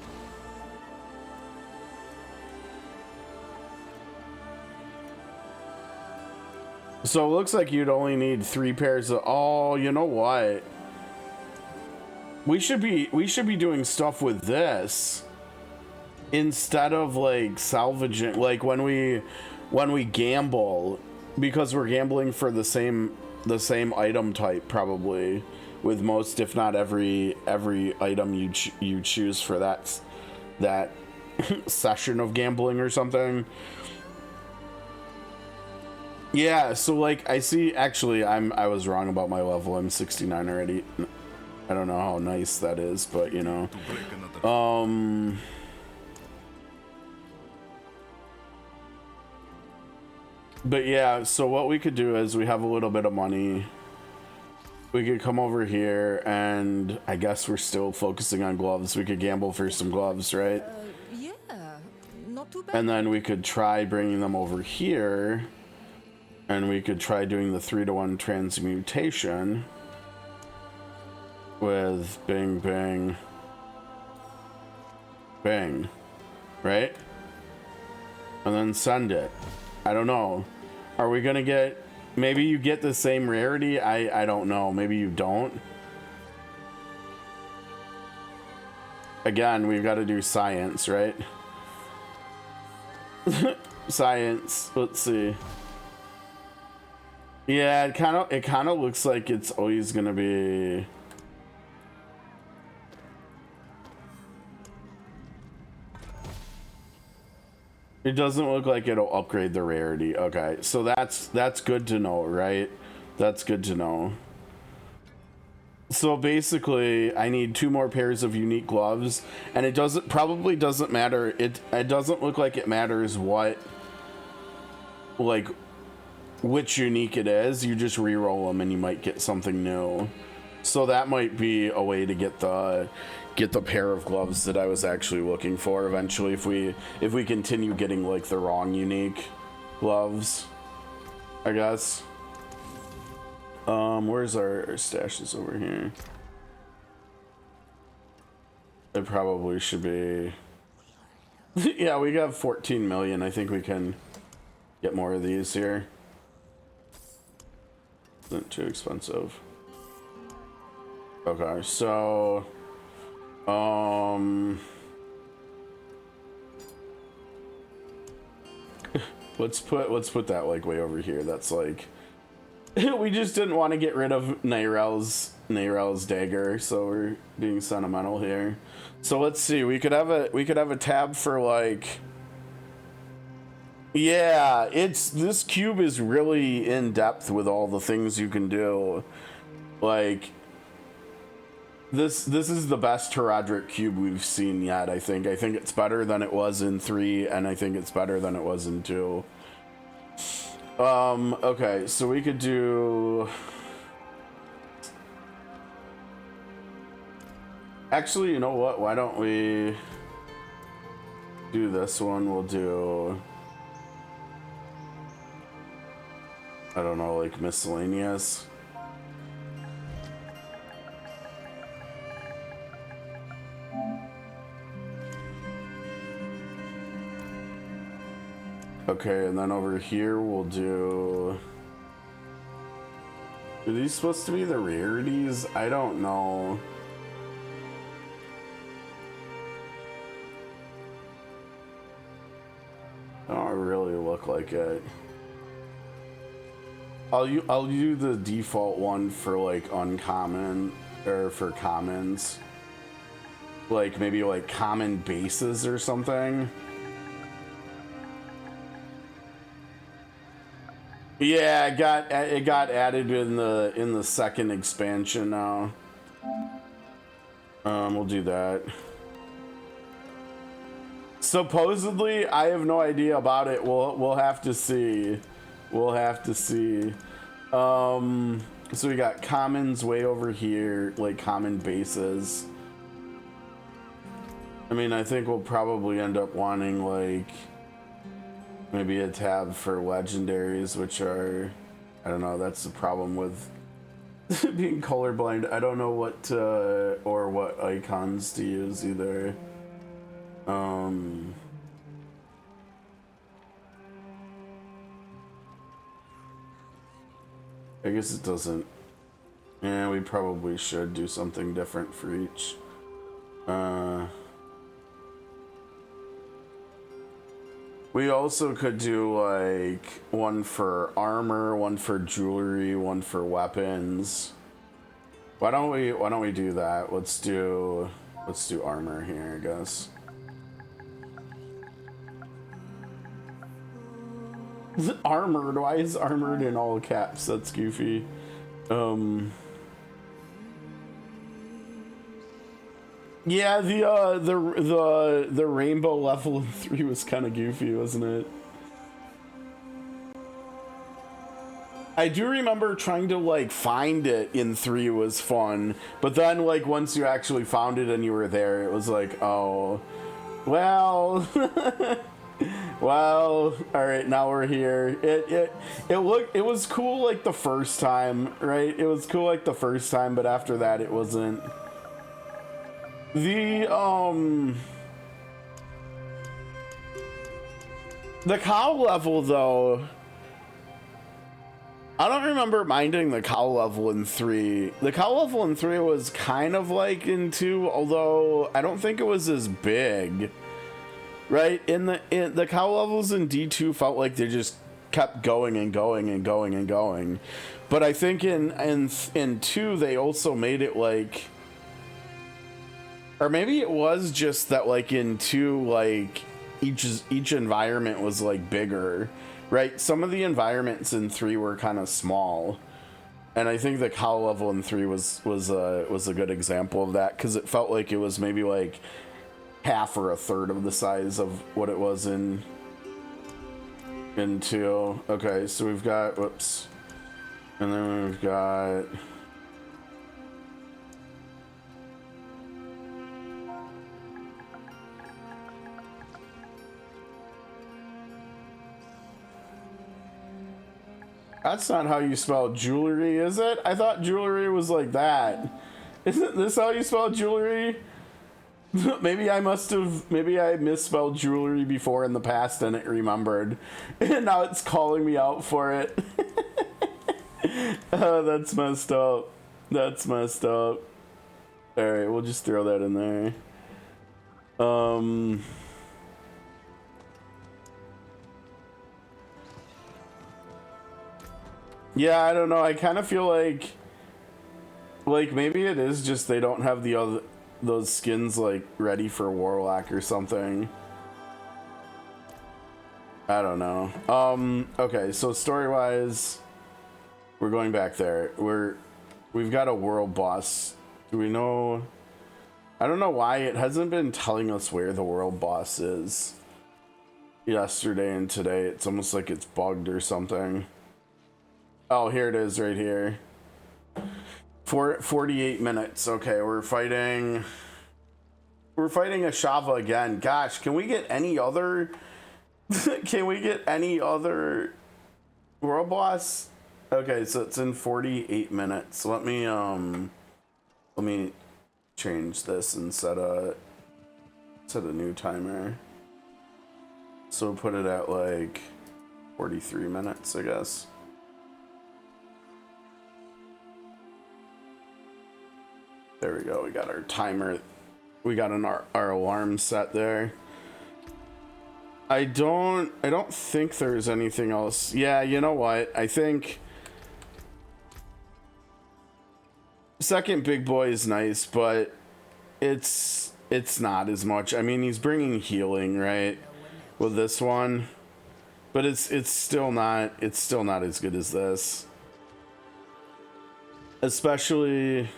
So it looks like you'd only need 3 pairs of. Oh, you know what? We should be doing stuff with this instead of like salvaging, like when we gamble, because we're gambling for the same item type probably with most, if not every item you choose for that session of gambling or something. Yeah, so like I see, actually I was wrong about my level. I'm 69 already. I don't know how nice that is, but you know. But yeah, so what we could do is we have a little bit of money. We could come over here, and I guess we're still focusing on gloves. We could gamble for some gloves, right? Yeah, not too bad. And then we could try bringing them over here. And we could try doing the 3-to-1 transmutation with bing, bing, bing, right? And then send it. I don't know. Are we gonna get, maybe you get the same rarity? I don't know. Maybe you don't. Again, we've got to do science, right? Science. Let's see. Yeah, it kind of looks like it's always gonna be. It doesn't look like it'll upgrade the rarity. Okay, so that's good to know, right? That's good to know. So basically, I need 2 more pairs of unique gloves, and it probably doesn't matter. It doesn't look like it matters what, like, which unique it is. You just re-roll them and you might get something new. So that might be a way to get the pair of gloves that I was actually looking for eventually, if we continue getting like the wrong unique gloves, I guess. Where's our stashes over here? It probably should be. Yeah, we got 14 million. I think we can get more of these here. Isn't too expensive. Okay, so let's put that like way over here. That's like we just didn't want to get rid of Nairel's dagger, so we're being sentimental here. So let's see. We could have a tab for like. Yeah, this cube is really in depth with all the things you can do. Like this is the best Jrpgs cube we've seen yet, I think. I think it's better than it was in 3, and I think it's better than it was in 2. Okay, so we could do. Actually, you know what? Why don't we do this one? We'll do, I don't know, like miscellaneous. Okay, and then over here we'll do. Are these supposed to be the rarities? I don't know. don't really look like it. I'll do the default one for like uncommon or for commons. Like maybe like common bases or something. Yeah, it got added in the second expansion now. We'll do that. Supposedly, I have no idea about it. We'll have to see. We'll have to see. So we got commons way over here, like common bases. I mean, I think we'll probably end up wanting like maybe a tab for legendaries, which are, I don't know, that's the problem with being colorblind. I don't know what or what icons to use either. I guess it doesn't. Yeah, we probably should do something different for each. We also could do like one for armor, one for jewelry, one for weapons. Why don't we do that? Let's do armor here, I guess. Armored? Why is armored in all caps? That's goofy. Yeah, the rainbow level in 3 was kind of goofy, wasn't it? I do remember trying to like find it in 3 was fun, but then like once you actually found it and you were there, it was like, oh, well, well, all right, now we're here. It was cool like the first time, right? It was cool like the first time, but after that, it wasn't. The cow level though, I don't remember minding the cow level in 3. The cow level in 3 was kind of like in 2, although I don't think it was as big. Right? In the cow levels in D2 felt like they just kept going and going and going and going. But I think in 2 they also made it like, or maybe it was just that like in 2 like each environment was like bigger, right? Some of the environments in 3 were kind of small, and I think the cow level in 3 was a good example of that, because it felt like it was maybe like half or a third of the size of what it was in 2. Okay, so we've got, whoops, and then we've got. That's not how you spell jewelry, is it? I thought jewelry was like that. Isn't this how you spell jewelry? Maybe I misspelled jewelry before in the past and it remembered. And now it's calling me out for it. Oh, that's messed up. That's messed up. Alright, we'll just throw that in there. Yeah, I don't know. I kind of feel like maybe it is just they don't have those skins like ready for Warlock or something. I don't know. Okay, so story-wise, we're going back there. We've got a world boss. Do we know? I don't know why it hasn't been telling us where the world boss is. Yesterday and today, it's almost like it's bugged or something. Oh, here it is right here. 48 minutes. Okay, we're fighting a Shava again. Gosh, can we get any other can we get any other world boss? Okay, so it's in 48 minutes. Let me change this and set a new timer. So we'll put it at like 43 minutes, I guess. There we go. We got our timer. We got our alarm set there. I don't think there's anything else. Yeah, you know what? I think second big boy is nice, but it's not as much. I mean, he's bringing healing, right, with this one, but it's still not as good as this. Especially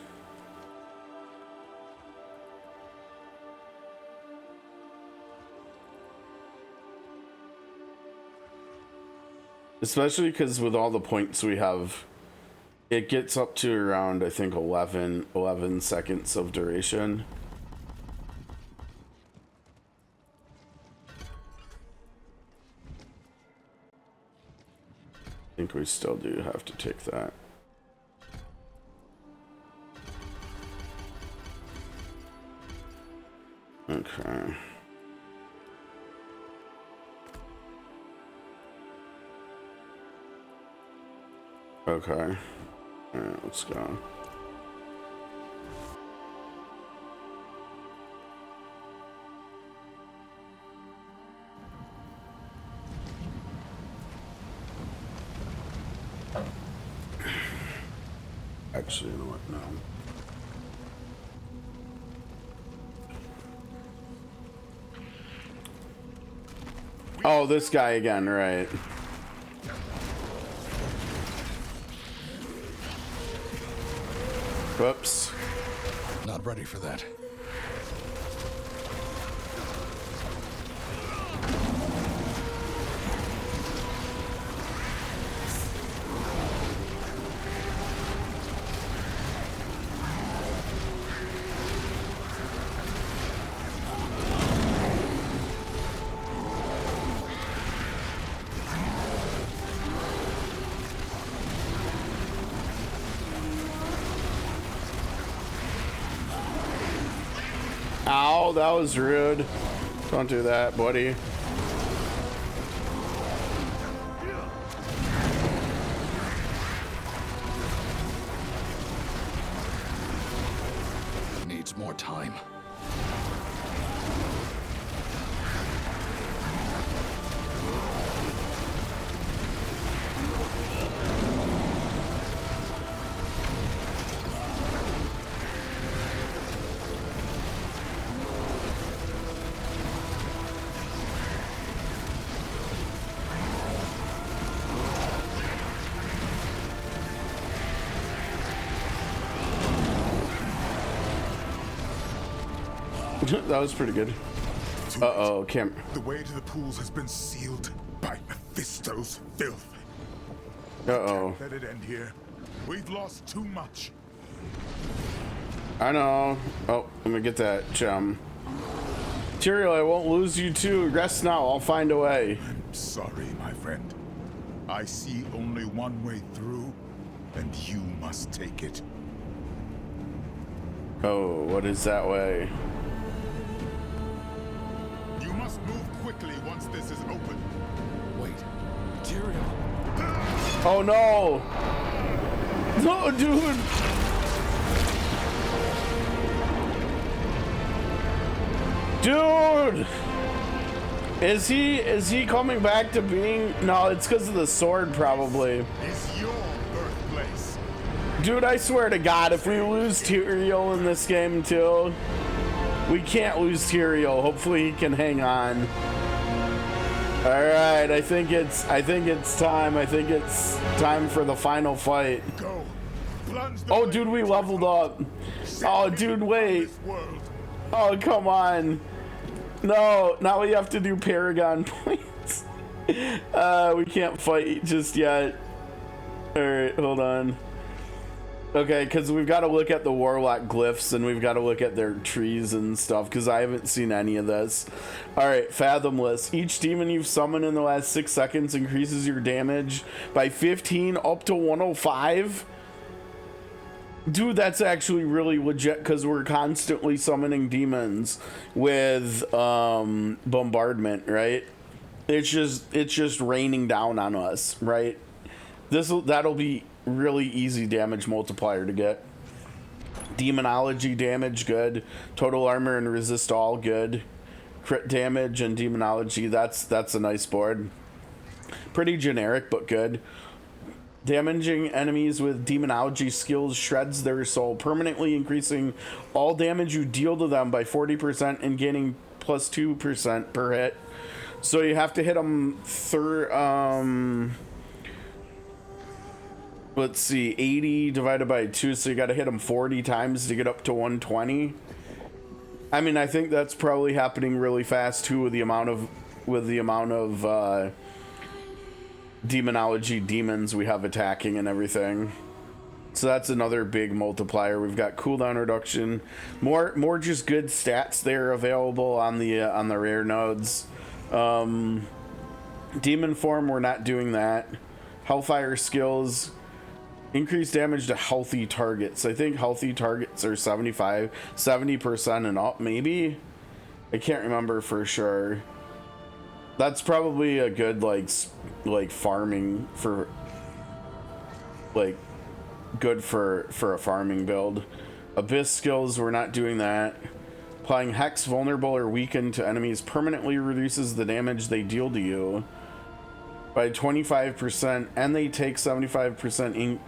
because with all the points we have, it gets up to around, I think, 11 seconds of duration. I think we still do have to take that. Okay. Okay. Alright, let's go. Actually, you know what? No. Oh, this guy again, right. Whoops. Not ready for that. Ow, that was rude. Don't do that, buddy. Needs more time. That was pretty good. Uh-oh, Kim. The way to the pools has been sealed by Mephisto's filth. Uh-oh. Let it end here. We've lost too much. I know. Oh, let me get that gem. Tyrael, I won't lose you too. Rest now. I'll find a way. I'm sorry, my friend. I see only one way through, and you must take it. Oh, what is that way? You must move quickly once this is open. Wait, Tyrael. Oh no! No, dude! Dude! Is he coming back to being? No, it's because of the sword, probably. Is your birthplace. Dude, I swear to God, if we lose Tyrael in this game too, we can't lose Tyrael. Hopefully he can hang on. All right, I think it's time. I think it's time for the final fight. Go. Oh, dude, we leveled up. Oh, dude, wait. Oh, come on. No, now we have to do Paragon points. We can't fight just yet. All right, hold on. Okay, because we've got to look at the Warlock glyphs and we've got to look at their trees and stuff because I haven't seen any of this. All right, Fathomless. Each demon you've summoned in the last 6 seconds increases your damage by 15 up to 105. Dude, that's actually really legit because we're constantly summoning demons with bombardment, right? It's just raining down on us, right? That'll be really easy damage multiplier to get. Demonology damage, good. Total armor and resist all, good. crit damage and demonology. That's a nice board. Pretty generic, but good. Damaging enemies with demonology skills shreds their soul, permanently increasing all damage you deal to them by 40% and gaining plus 2% per hit. So you have to hit them let's see, 80 divided by 2, so you got to hit them 40 times to get up to 120. I mean, I think that's probably happening really fast too with the amount of demonology demons we have attacking and everything. So that's another big multiplier. We've got cooldown reduction, more just good stats there available on the rare nodes. Demon form, we're not doing that. Hellfire skills, increase damage to healthy targets. I think healthy targets are 70% and up, maybe. I can't remember for sure. That's probably a good like farming for good for a farming build. Abyss skills, we're not doing that. Applying Hex vulnerable or weakened to enemies permanently reduces the damage they deal to you by 25%, and they take 75%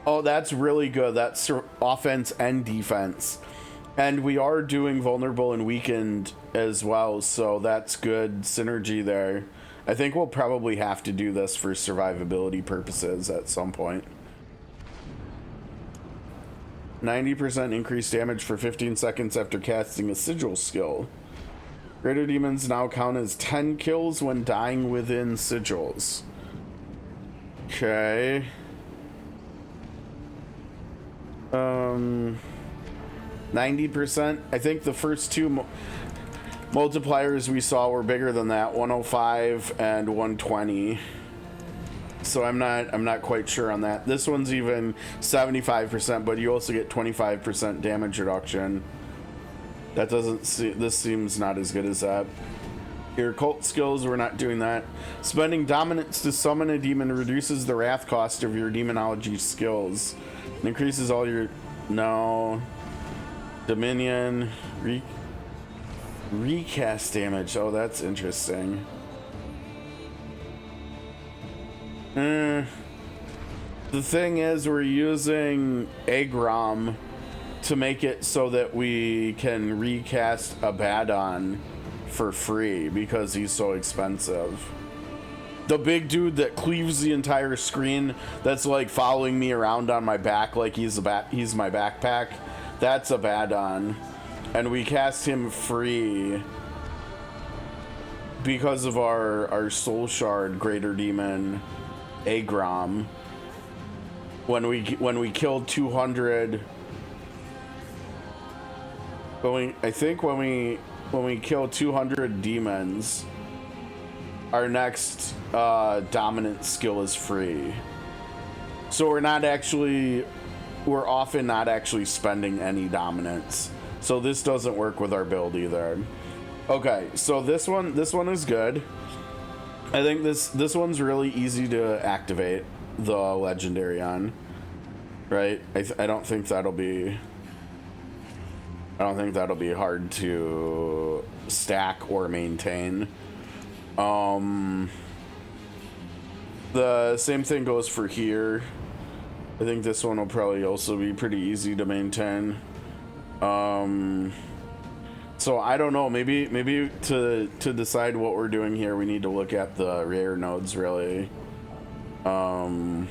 Oh, that's really good. That's offense and defense. And we are doing vulnerable and weakened as well, so that's good synergy there. I think we'll probably have to do this for survivability purposes at some point. 90% increased damage for 15 seconds after casting a sigil skill. Greater demons now count as 10 kills when dying within sigils. Okay. 90%. I think the first two multipliers we saw were bigger than that, 105 and 120. So I'm not quite sure on that. This one's even 75%, but you also get 25% damage reduction. That this seems not as good as that. Your cult skills, we're not doing that. Spending dominance to summon a demon reduces the wrath cost of your demonology skills. It increases all your Dominion recast damage. Oh, that's interesting. The thing is, we're using Agrom to make it so that we can recast Abaddon for free because he's so expensive. The big dude that cleaves the entire screen, that's like following me around on my back like he's my backpack, that's Abaddon, and we cast him free because of our soul shard greater demon Agrom. When we killed 200, when we kill 200 demons, our next dominant skill is free. So we're often not actually spending any dominance. So this doesn't work with our build either. Okay, so this one is good. I think this one's really easy to activate the legendary on, right? I don't think that'll be hard to stack or maintain. The same thing goes for here. I think this one will probably also be pretty easy to maintain. So I don't know, maybe to decide what we're doing here, we need to look at the rare nodes really. Why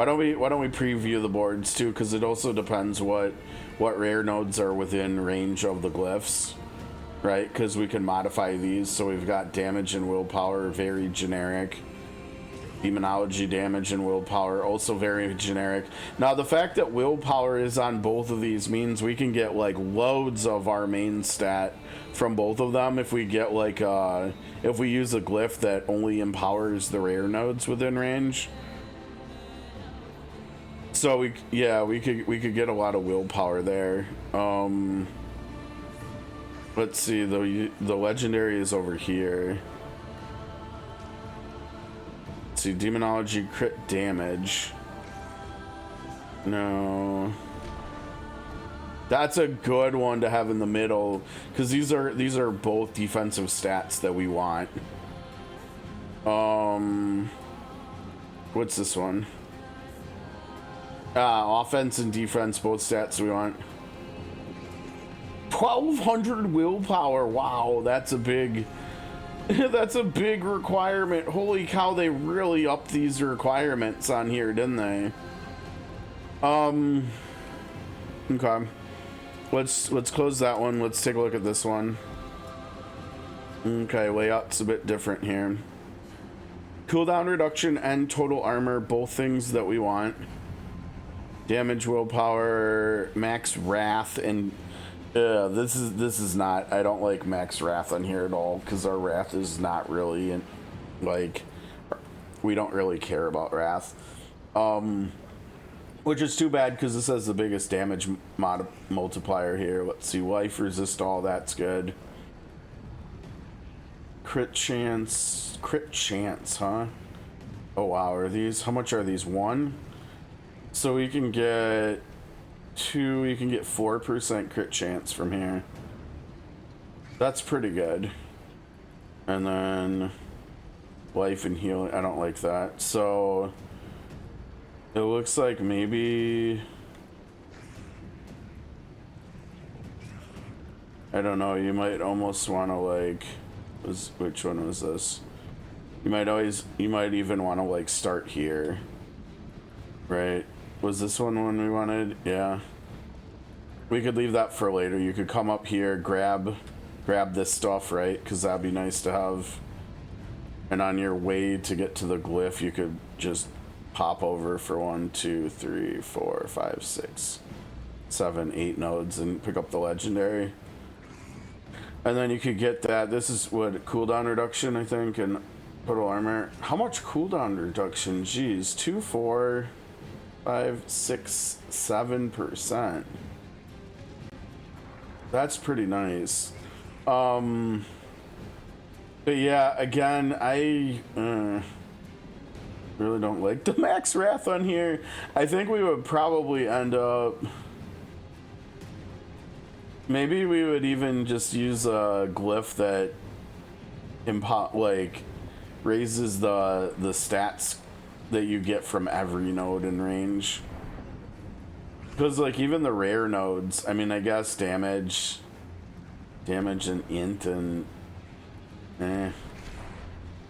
don't we preview the boards too, because it also depends what rare nodes are within range of the glyphs, right? Because we can modify these. So we've got damage and willpower, very generic. Demonology, damage, and willpower, also very generic. Now the fact that willpower is on both of these means we can get like loads of our main stat from both of them if we get like if we use a glyph that only empowers the rare nodes within range. So we could get a lot of willpower there. Let's see, the legendary is over here. Let's see, demonology crit damage. No. That's a good one to have in the middle, because these are both defensive stats that we want. What's this one? Offense and defense, both stats we want. 1200 willpower. Wow, that's a big that's a big requirement. Holy cow, they really upped these requirements on here, didn't they? Okay. Let's close that one. Let's take a look at this one. Okay, layout's a bit different here. Cooldown reduction and total armor, both things that we want. Damage, willpower, max wrath, and this is not. I don't like max wrath on here at all, because our wrath is not really like, we don't really care about wrath. Which is too bad, because this has the biggest damage multiplier here. Let's see, life resist all, that's good. Crit chance, huh? Oh wow, are these, how much are these? 1? So we can get 2, you can get 4% crit chance from here. That's pretty good. And then life and healing, I don't like that. So it looks like maybe, I don't know, you might almost want to like, which one was this? You might even want to like start here, right? Was this one we wanted? Yeah. We could leave that for later. You could come up here, grab this stuff, right? Because that'd be nice to have. And on your way to get to the glyph, you could just pop over for 1, 2, 3, 4, 5, 6, 7, 8 nodes and pick up the legendary. And then you could get that. This is what, cooldown reduction, I think, and total armor. How much cooldown reduction? Jeez, 2, 4, 5, 6, 7%. That's pretty nice. But yeah, again, I really don't like the max wrath on here. I think we would probably end up, maybe we would even just use a glyph that like raises the stats that you get from every node in range. Because like even the rare nodes, I mean, I guess damage and int and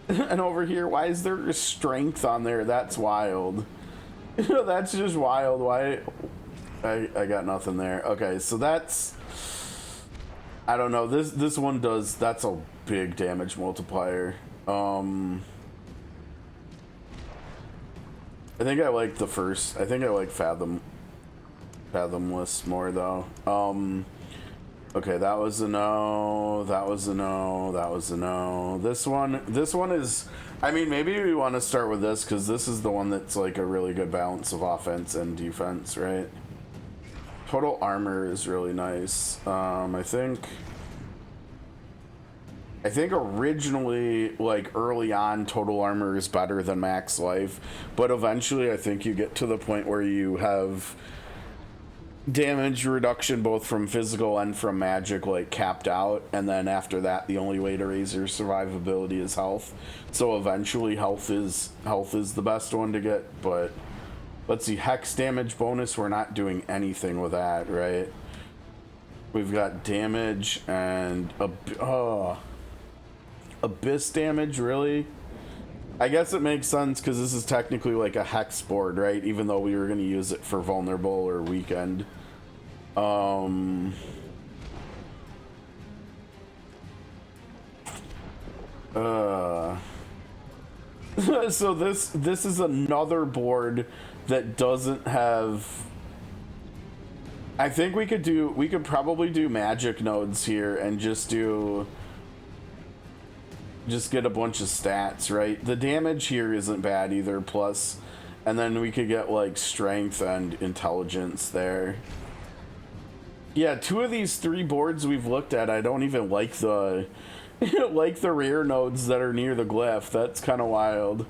and over here, why is there strength on there? That's wild. That's just wild. Why? I got nothing there. Okay, so that's, I don't know. This one does, that's a big damage multiplier. I think I like the first. I think I like Fathomless more though. Okay, that was a no, that was a no, that was a no. This one is, I mean, maybe we want to start with this because this is the one that's like a really good balance of offense and defense, right? Total armor is really nice. I think originally, like early on, total armor is better than max life, but eventually I think you get to the point where you have damage reduction both from physical and from magic like capped out, and then after that the only way to raise your survivability is health. So eventually health is the best one to get. But let's see, hex damage bonus, we're not doing anything with that, right? We've got damage and abyss damage, really? I guess it makes sense because this is technically like a hex board, right? Even though we were going to use it for vulnerable or weekend. So this is another board that doesn't have. I think we could probably do magic nodes here and just get a bunch of stats, right? The damage here isn't bad either, plus, and then we could get like strength and intelligence there. Yeah, 2 of these 3 boards we've looked at, I don't even like the like the rare nodes that are near the glyph. That's kind of wild.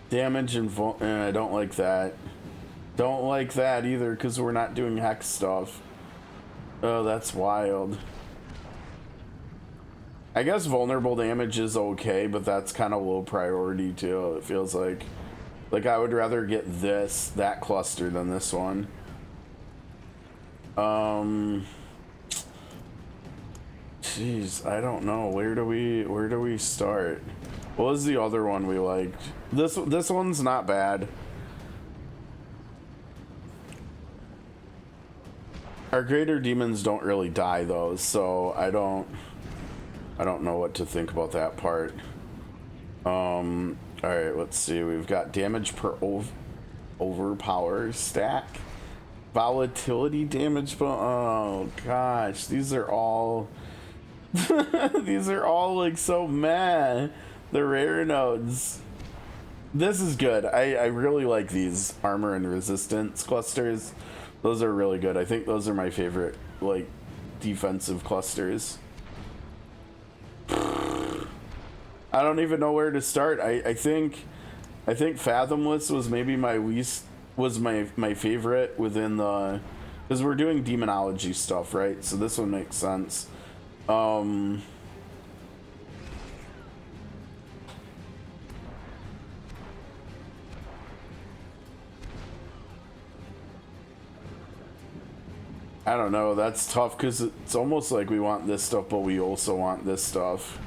Damage and I don't like that. Don't like that either because we're not doing hex stuff. Oh, that's wild. I guess vulnerable damage is okay, but that's kind of low priority too. It feels like I would rather get that cluster than this one. Jeez, I don't know. Where do we start? What was the other one we liked? This one's not bad. Our greater demons don't really die though, so I don't know what to think about that part. All right, let's see. We've got damage per overpower stack, volatility damage. Oh gosh, these are all these are all like so meh. The rare nodes. This is good. I really like these armor and resistance clusters. Those are really good. I think those are my favorite like defensive clusters. I don't even know where to start. I think Fathomless was maybe my favorite within the, because we're doing demonology stuff, right? So this one makes sense. I don't know, that's tough because it's almost like we want this stuff, but we also want this stuff.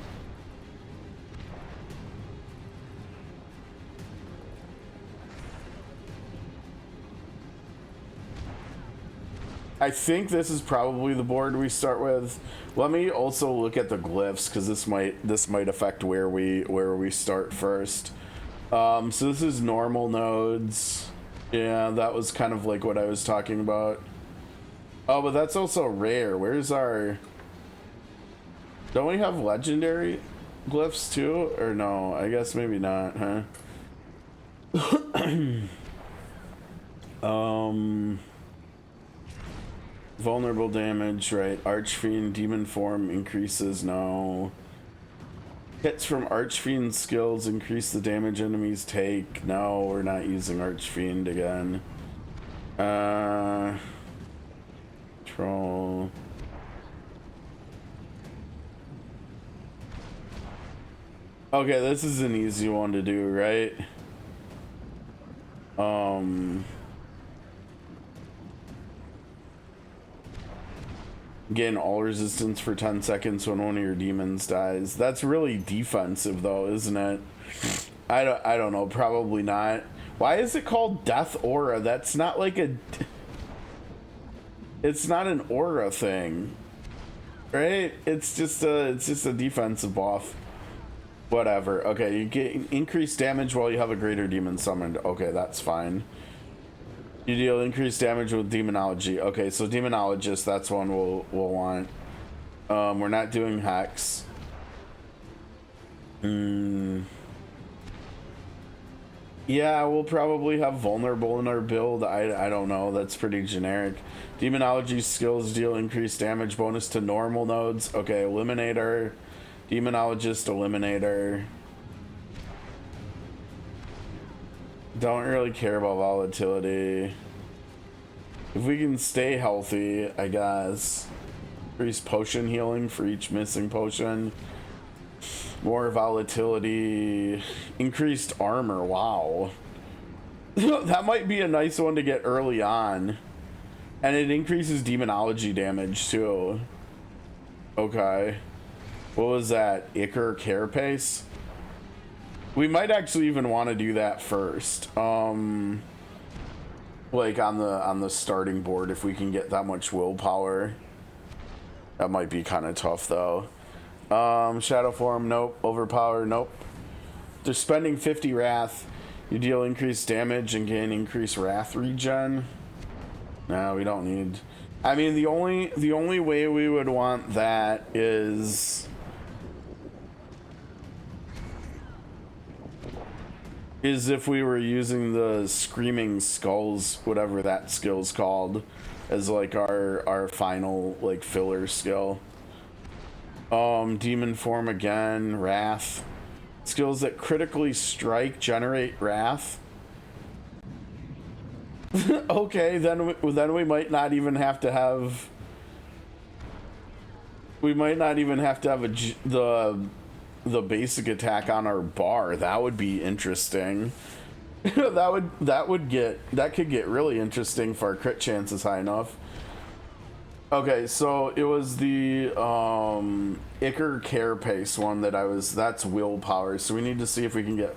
I think this is probably the board we start with. Let me also look at the glyphs because this might affect where we start first. So this is normal nodes. Yeah, that was kind of like what I was talking about. Oh, but that's also rare. Where's our... Don't we have legendary glyphs too? Or no? I guess maybe not, huh? Vulnerable damage, right? Archfiend, demon form increases, no. Hits from Archfiend skills increase the damage enemies take. No, we're not using Archfiend again. Control. Okay, this is an easy one to do, right? Gain all resistance for 10 seconds when one of your demons dies. That's really defensive though, isn't it? I don't know, probably not. Why is it called Death Aura? That's not like a... It's not an aura thing, right? It's just a defensive buff. Whatever. Okay, you get increased damage while you have a greater demon summoned. Okay, that's fine. You deal increased damage with demonology. Okay, so demonologist, that's one we'll want. We're not doing hex. Yeah, we'll probably have vulnerable in our build. I don't know. That's pretty generic. Demonology skills deal increased damage bonus to normal nodes. Okay, eliminator. Demonologist, eliminator. Don't really care about volatility. If we can stay healthy, I guess. Increase potion healing for each missing potion. More volatility. Increased armor. Wow. That might be a nice one to get early on. And it increases demonology damage too. Okay. What was that? Ichor Carapace? We might actually even want to do that first. Like on the starting board, if we can get that much willpower. That might be kind of tough though. Shadow form, nope. Overpower, nope. They're spending 50 wrath. You deal increased damage and gain increased wrath regen. No, we don't need. I mean, the only way we would want that is if we were using the Screaming Skulls, whatever that skill's called, as like our final like filler skill. Demon form again, wrath. Skills that critically strike generate wrath. Okay, then we might not even have to have. We might not even have to have the basic attack on our bar. That would be interesting. that could get really interesting if our crit chance is high enough. Okay, so it was the Jrpgs one that's willpower. So we need to see if we can get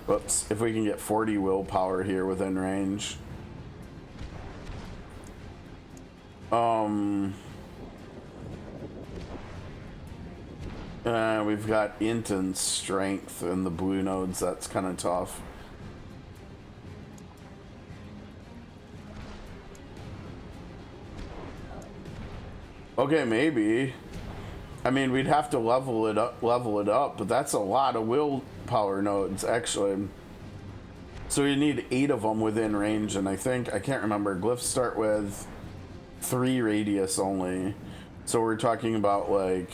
if we can get 40 willpower here within range. We've got int and strength in the blue nodes. That's kind of tough. Okay, maybe. I mean, we'd have to level it up, but that's a lot of willpower nodes, actually. So you need 8 of them within range, and I can't remember, glyphs start with 3 radius only. So we're talking about like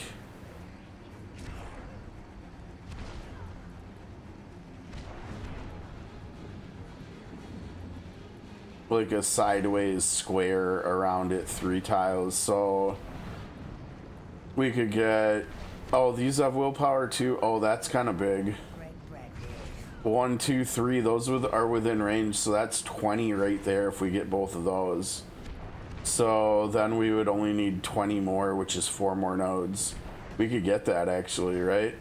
a sideways square around it, 3 tiles. So we could get, oh, these have willpower too. Oh, that's kind of big. 1, 2, 3, those are within range, so that's 20 right there if we get both of those. So then we would only need 20 more, which is 4 more nodes. We could get that actually, right?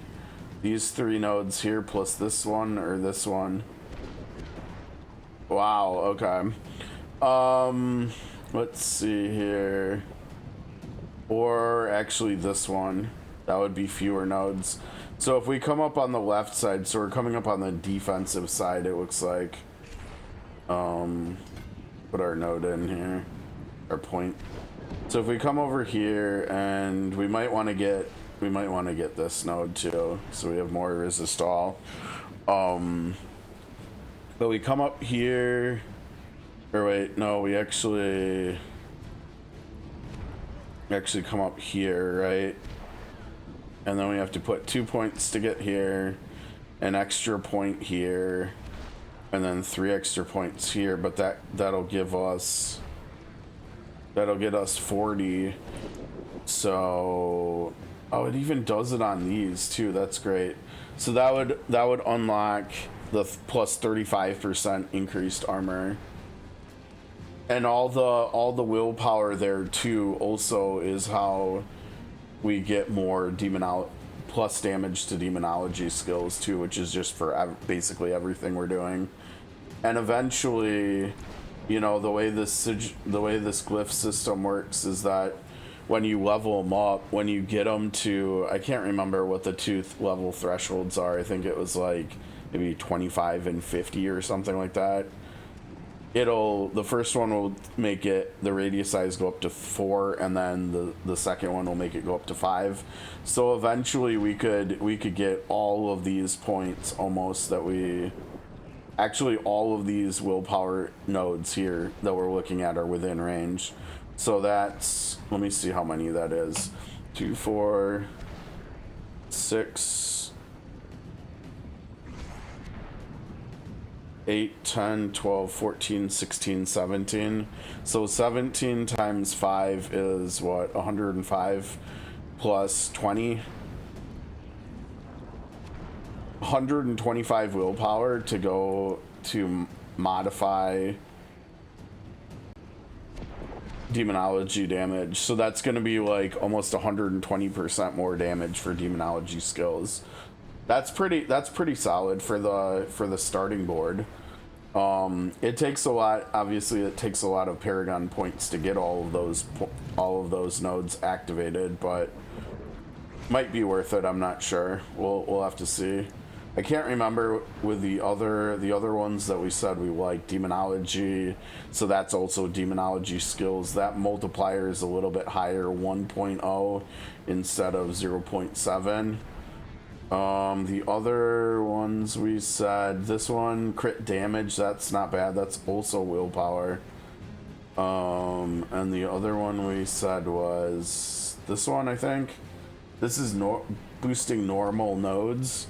These 3 nodes here plus this one or this one. Wow, okay. Let's see here. Or actually this one. That would be fewer nodes. So if we come up on the left side, so we're coming up on the defensive side, it looks like. Put our node in here. Our point. So if we come over here, and we might want to get this node too, so we have more resistol. But we come up here, or wait, no, we actually come up here, right? And then we have to put 2 points to get here, an extra point here, and then 3 extra points here. But that'll get us 40. So, oh, it even does it on these too. That's great. So that would unlock the plus 35% increased armor, and all the willpower there too. Also is how we get more plus damage to demonology skills too, which is just for basically everything we're doing. And eventually, you know, the way this glyph system works is that when you level them up, when you get them to, I can't remember what the 2 level thresholds are. I think it was like maybe 25 and 50 or something like that. The first one will make it, the radius size go up to 4, and then the second one will make it go up to 5. So eventually we could get all of these points almost actually all of these willpower nodes here that we're looking at are within range. So that's, let me see how many that is. 2, 4, 6, 8, 10, 12, 14, 16, 17. So 17 times 5 is what? 105 plus 20. 125 willpower to go to modify demonology damage. So that's going to be like almost 120% more damage for demonology skills. That's pretty solid for the starting board. It takes a lot. Obviously, it takes a lot of Paragon points to get all of those nodes activated, but might be worth it. I'm not sure. We'll have to see. I can't remember with the other ones that we said we like. Demonology, so that's also demonology skills. That multiplier is a little bit higher, 1.0 instead of 0.7. The other ones we said, this one, crit damage, that's not bad. That's also willpower. And the other one we said was this one, I think. This is boosting normal nodes.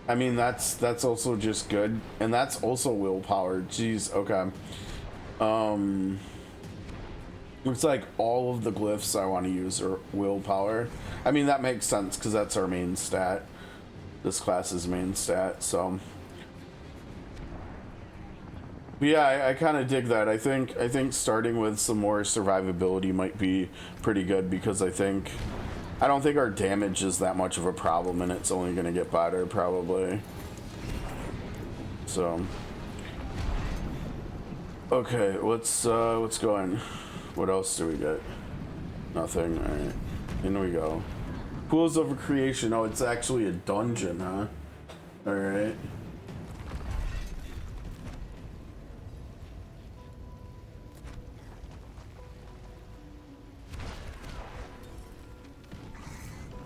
I mean, that's also just good, and that's also willpower. Jeez, okay. Looks like all of the glyphs I want to use are willpower. I mean, that makes sense because that's our main stat. This class's main stat, so. But yeah, I kind of dig that. I think starting with some more survivability might be pretty good because I don't think our damage is that much of a problem, and it's only gonna get better probably. So. Okay, let's go in. What else do we get? Nothing. All right, in we go. Pools of Creation. Oh, it's actually a dungeon, huh? All right.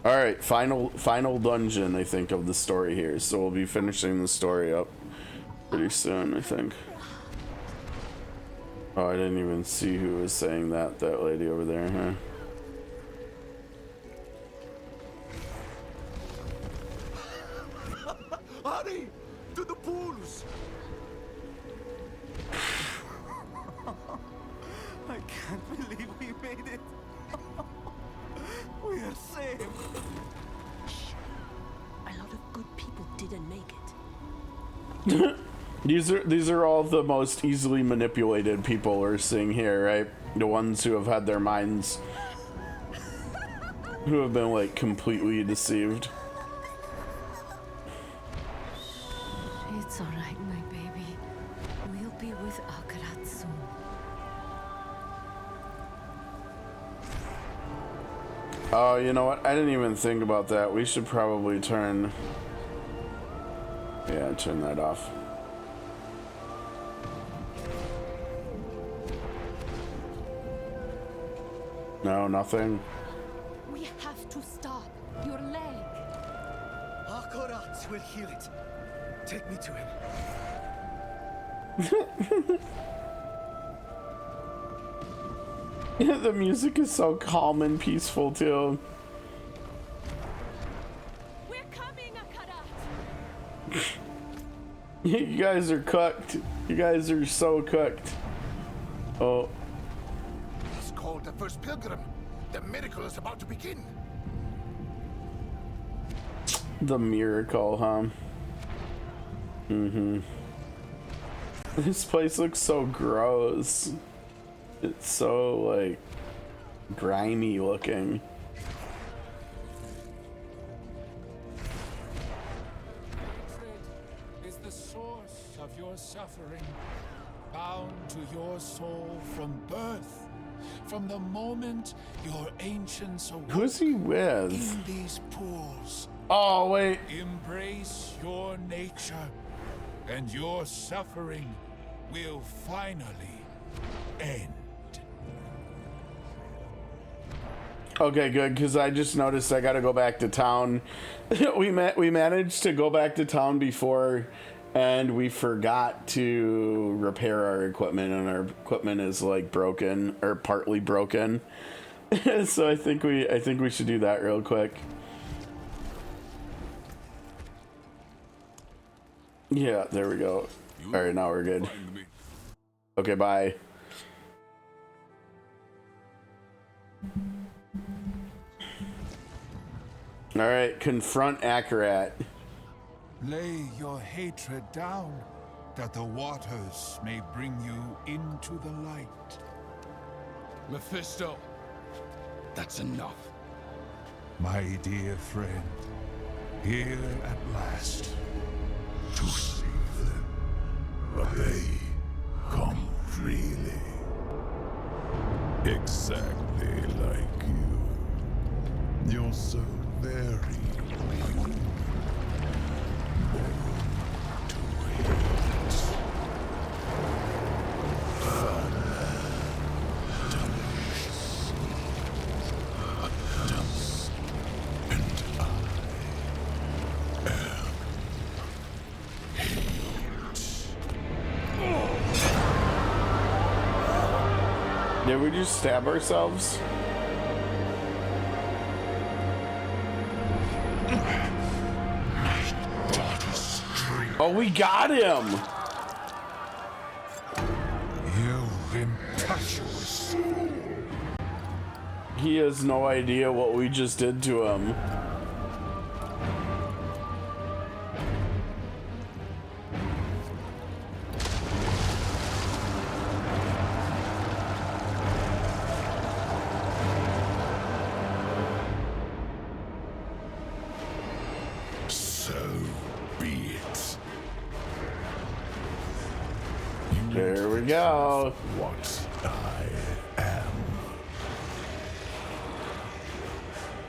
All right, final dungeon, I think, of the story here. So we'll be finishing the story up pretty soon, I think. Oh, I didn't even see who was saying that. That lady over there, huh? Hurry! To the pools! I can't believe we made it. We are saved. A lot of good people didn't make it. These are all the most easily manipulated people we're seeing here, right? The ones who have had their minds, who have been like completely deceived. It's all right, my baby. We'll be with Akarat soon. Oh, you know what? I didn't even think about that. We should probably turn that off. No, nothing. We have to stop. Your leg. Akarat will heal it. Take me to him. Yeah, the music is so calm and peaceful too. We're coming, Akarat. You guys are cooked. You guys are so cooked. Oh. He's called the first pilgrim. The miracle is about to begin. The miracle, huh? Mm-hmm. This place looks so gross. It's so, like, grimy looking. Hatred is the source of your suffering, bound to your soul from birth, from the moment your ancients awoke. Who's he with? In these pools. Oh, wait. Embrace your nature, and your suffering will finally end. Okay, good, because I just noticed I gotta go back to town. we managed to go back to town before, and we forgot to repair our equipment, and our equipment is like broken or partly broken. So I think we should do that real quick. Yeah, there we go. All right, now we're good. Okay, bye. All right, confront Akarat. Lay your hatred down, that the waters may bring you into the light. Mephisto, that's enough. My dear friend, here at last. To save them, but they come freely. Exactly like you. You're so very weak. To hate. Did we just stab ourselves? My daughter's Oh, we got him! You impetuous fool. He has no idea what we just did to him. There we go. What I am.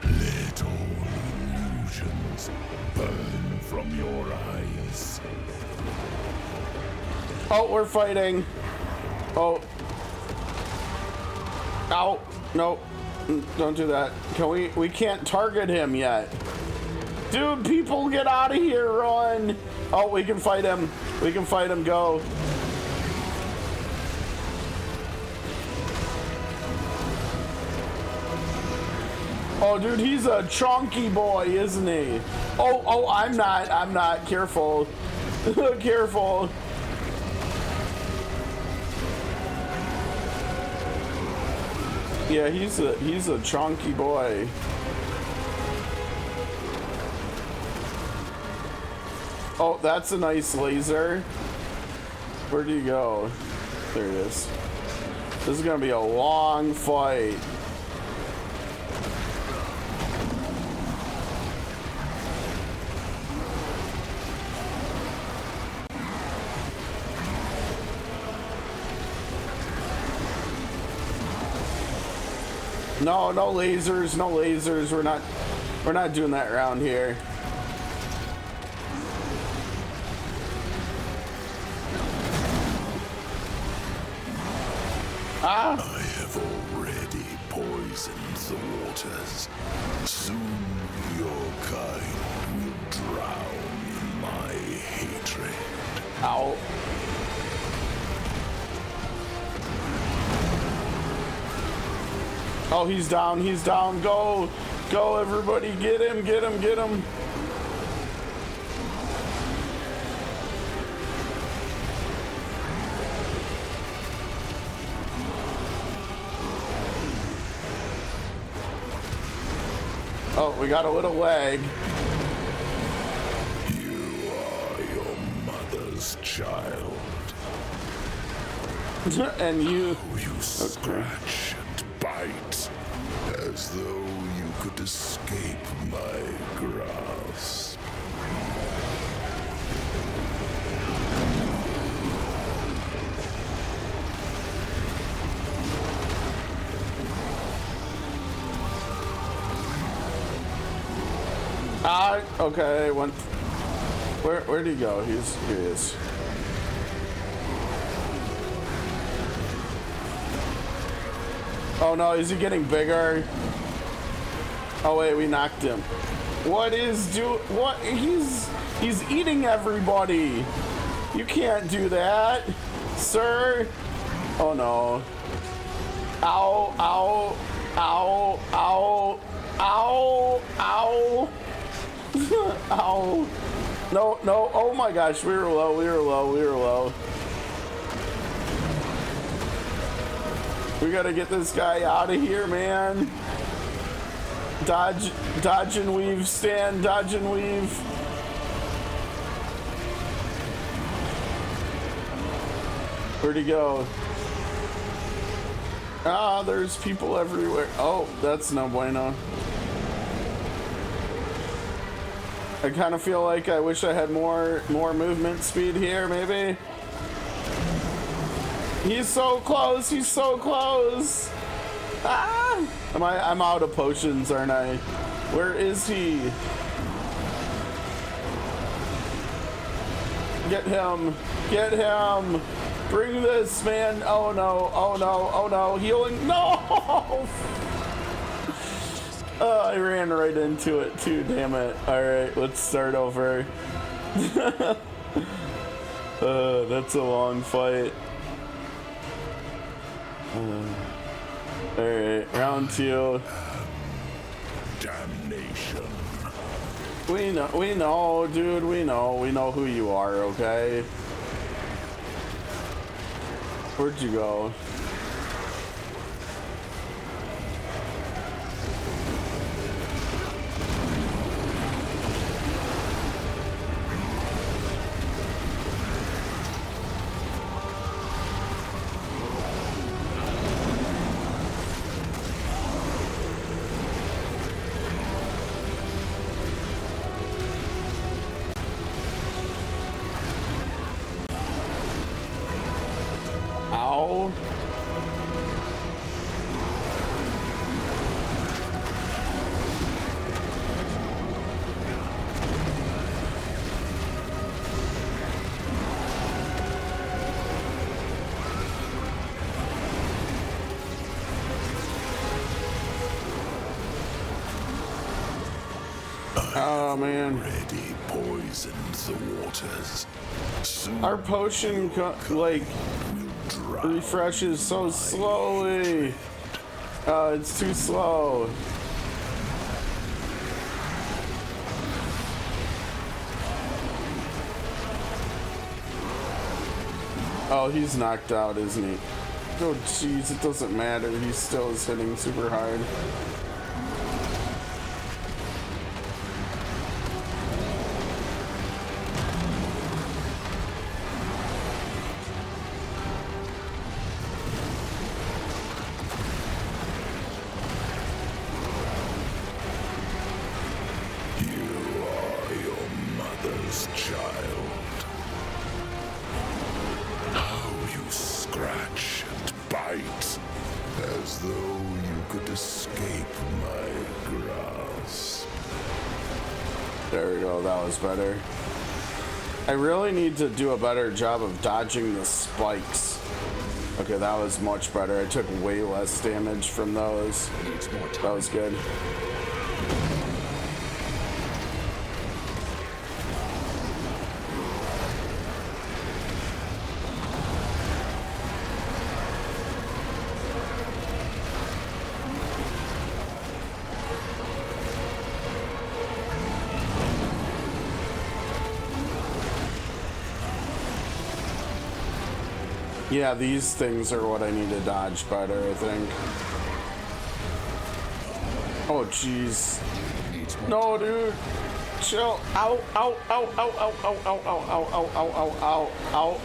Let all illusions burn from your eyes. Oh, we're fighting. Oh. Ow. No. Don't do that. Can we can't target him yet. Dude, people get out of here, run. Oh, we can fight him. We can fight him, go. Oh, dude, he's a chunky boy, isn't he? Oh, I'm not. Careful. Careful. Yeah, he's a chunky boy. Oh, that's a nice laser. Where do you go? There it is. This is gonna be a long fight. No lasers, no lasers. We're not doing that around here. Ah! I have already poisoned the waters. Soon your kind will drown in my hatred. Ow. Oh, he's down, go! Go, everybody, get him! Oh, we got a little lag. You are your mother's child. And you... You scratch and bite, as though you could escape my grasp. Okay, where'd he go? Here he is. Oh no, is he getting bigger? Oh wait, we knocked him. What? He's eating everybody. You can't do that, sir. Oh no. Ow, ow, ow, ow, ow, ow. Ow. No, oh my gosh, we were low. We gotta get this guy out of here, man. Dodge and weave, Stan, dodge and weave. Where'd he go? Ah, there's people everywhere. Oh, that's no bueno. I kind of feel like I wish I had more movement speed here, maybe. He's so close. Ah! I'm out of potions, aren't I? Where is he? Get him. Bring this, man. Oh no. Healing. No! Oh, I ran right into it too, damn it. Alright, let's start over. That's a long fight. Alright, round 2. Damnation. We know, dude, we know who you are, okay? Where'd you go? Ow. Oh man. Already poisoned the waters. Our potion like refreshes so slowly. It's too slow. Oh, he's knocked out, isn't he? Oh, jeez, it doesn't matter. He still is hitting super hard. Better. I really need to do a better job of dodging the spikes. Okay, that was much better. I took way less damage from those. That was good. Yeah, these things are what I need to dodge better, I think. Oh, jeez. No, dude. Chill. Ow, ow, ow, ow, ow, ow, ow, ow, ow, ow, ow, ow, ow, ow.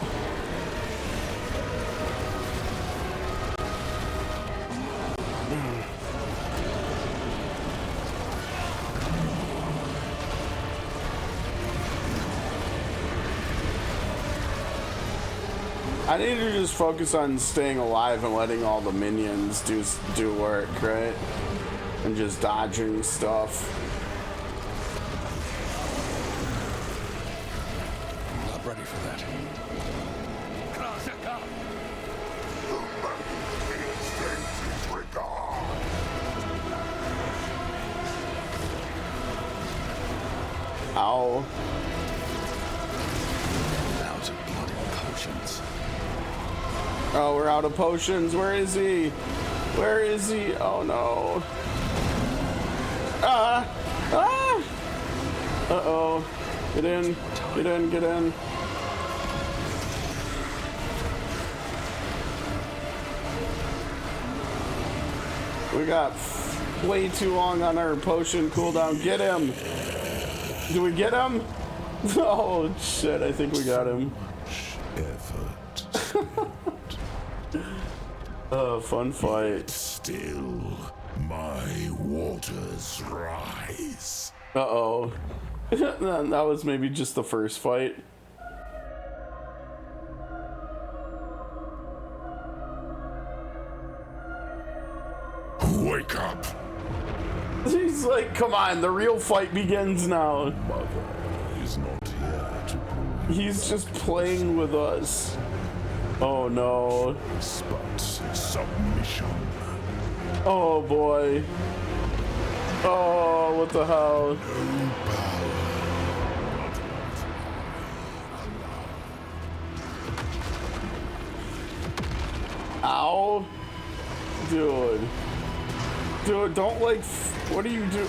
I need to just focus on staying alive and letting all the minions do work, right? And just dodging stuff. Not ready for that. Ow. Out of blood and potions. Oh, we're out of potions. Where is he? Where is he? Oh no. Ah! Ah! Uh-oh. Get in. Get in. Get in. We got way too long on our potion cooldown. Get him. Do we get him? Oh shit, I think we got him. Fun fight. Still, my waters rise. Uh-oh. That was maybe just the first fight. Wake up. He's like, come on, the real fight begins now. Mother is not here to prove. He's just playing with us. Oh no. But submission. Oh boy. Oh, what the hell? No power. Ow. Dude. Dude, don't like... What do you do?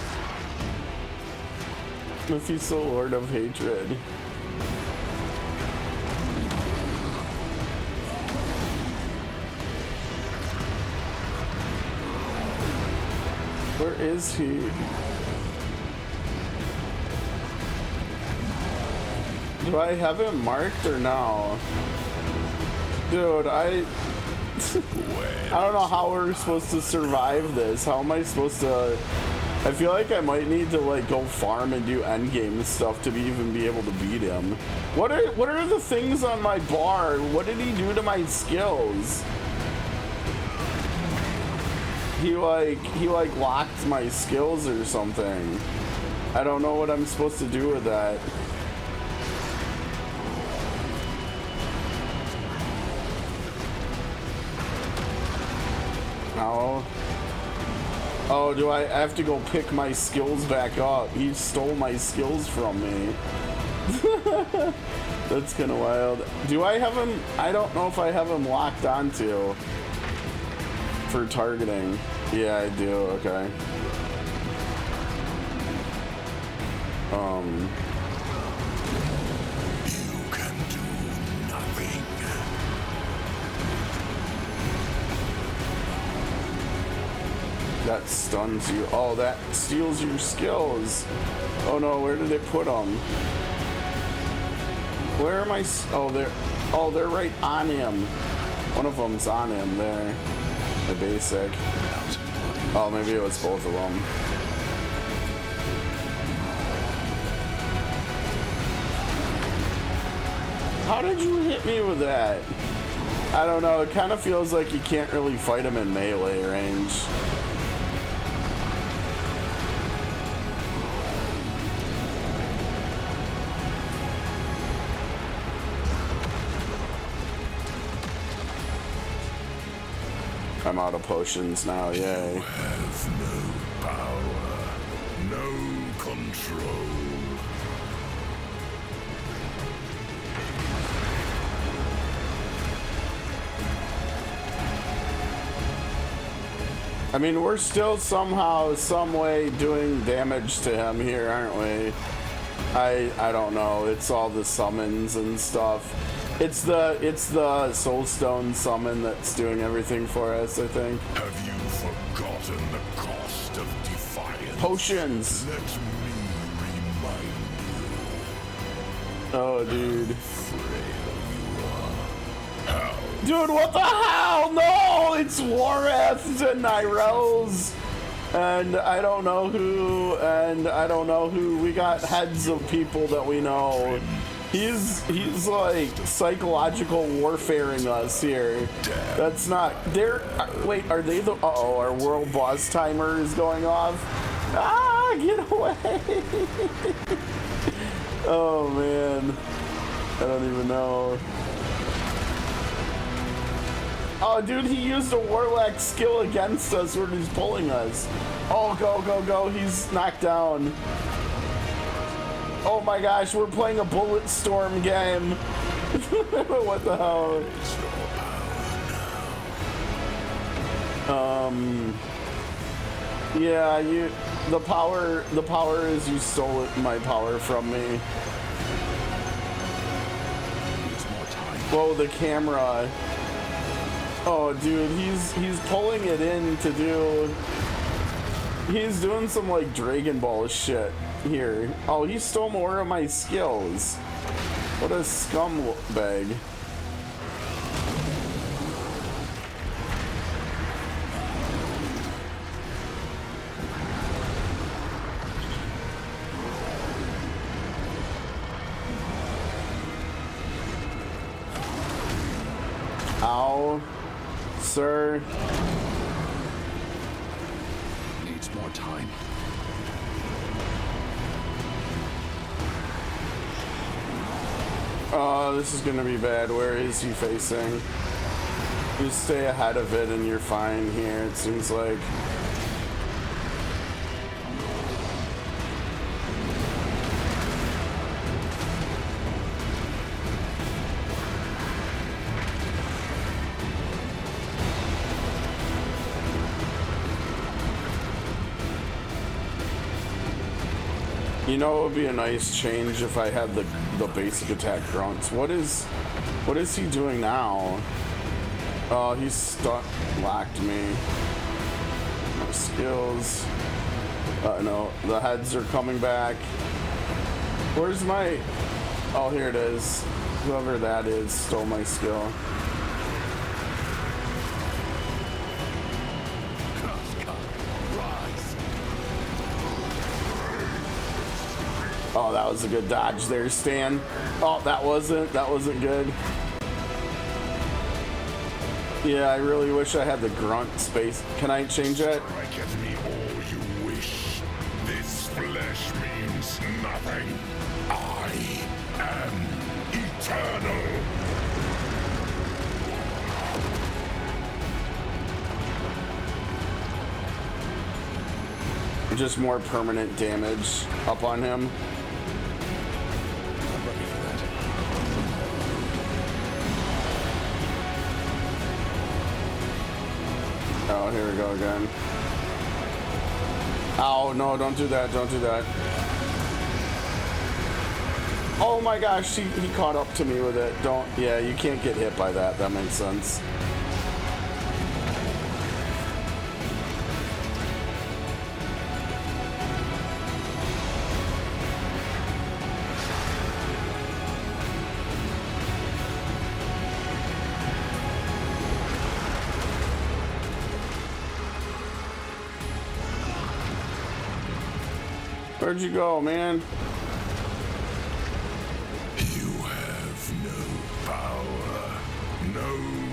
Mephisto, Lord of Hatred. Where is he? Do I have him marked or no? Dude, I don't know how we're supposed to survive this. How am I supposed to... I feel like I might need to like go farm and do endgame stuff to even be able to beat him. What are the things on my bar? What did he do to my skills? He like locked my skills or something. I don't know what I'm supposed to do with that. No. Oh, do I have to go pick my skills back up? He stole my skills from me. That's kind of wild. Do I have him? I don't know if I have him locked onto for targeting. Yeah, I do. Okay. You can do nothing. That stuns you. Oh, that steals your skills. Oh no, where did it put them? Where am I? Oh, they're right on him. One of them's on him there. The basic. Oh, maybe it was both of them. How did you hit me with that? I don't know. It kind of feels like you can't really fight him in melee range. I'm out of potions now, yay. You have no power, no control. I mean, we're still somehow, some way doing damage to him here, aren't we? I don't know. It's all the summons and stuff. It's the Soulstone summon that's doing everything for us, I think. Have you forgotten the cost of defiance? Potions! Let me remind you. Oh, dude. How? Dude, what the hell? No! It's Wareth and Nirels! And I don't know who, we got heads of people that we know. He's like psychological warfaring us here. That's not, wait, are they the, uh-oh, our world boss timer is going off. Ah, get away. Oh man, I don't even know. Oh dude, he used a warlock skill against us when he's pulling us. Oh, go, go, go, he's knocked down. Oh my gosh, we're playing a bullet storm game. What the hell? Yeah, the power is you stole my power from me. Whoa, the camera. Oh dude, he's pulling it in to do, he's doing some like Dragon Ball shit here. Oh, he stole more of my skills. What a scumbag. Ow. Sir. Needs more time. Oh, this is gonna be bad. Where is he facing? Just stay ahead of it and you're fine here, it seems like. You know, it would be a nice change if I had the basic attack grunts. What is he doing now? Oh, he's stuck, locked me. No skills. No, the heads are coming back. Where's my... Oh, here it is. Whoever that is stole my skill. Oh, that was a good dodge there, Stan. Oh, that wasn't good. Yeah, I really wish I had the grunt space. Can I change it? Strike at me all you wish. This flesh means nothing. I am eternal. Just more permanent damage up on him. Oh, here we go again. Oh, no, don't do that, don't do that. Oh my gosh, he caught up to me with it. Yeah, you can't get hit by that. That makes sense. Where'd you go, man? You have no power, no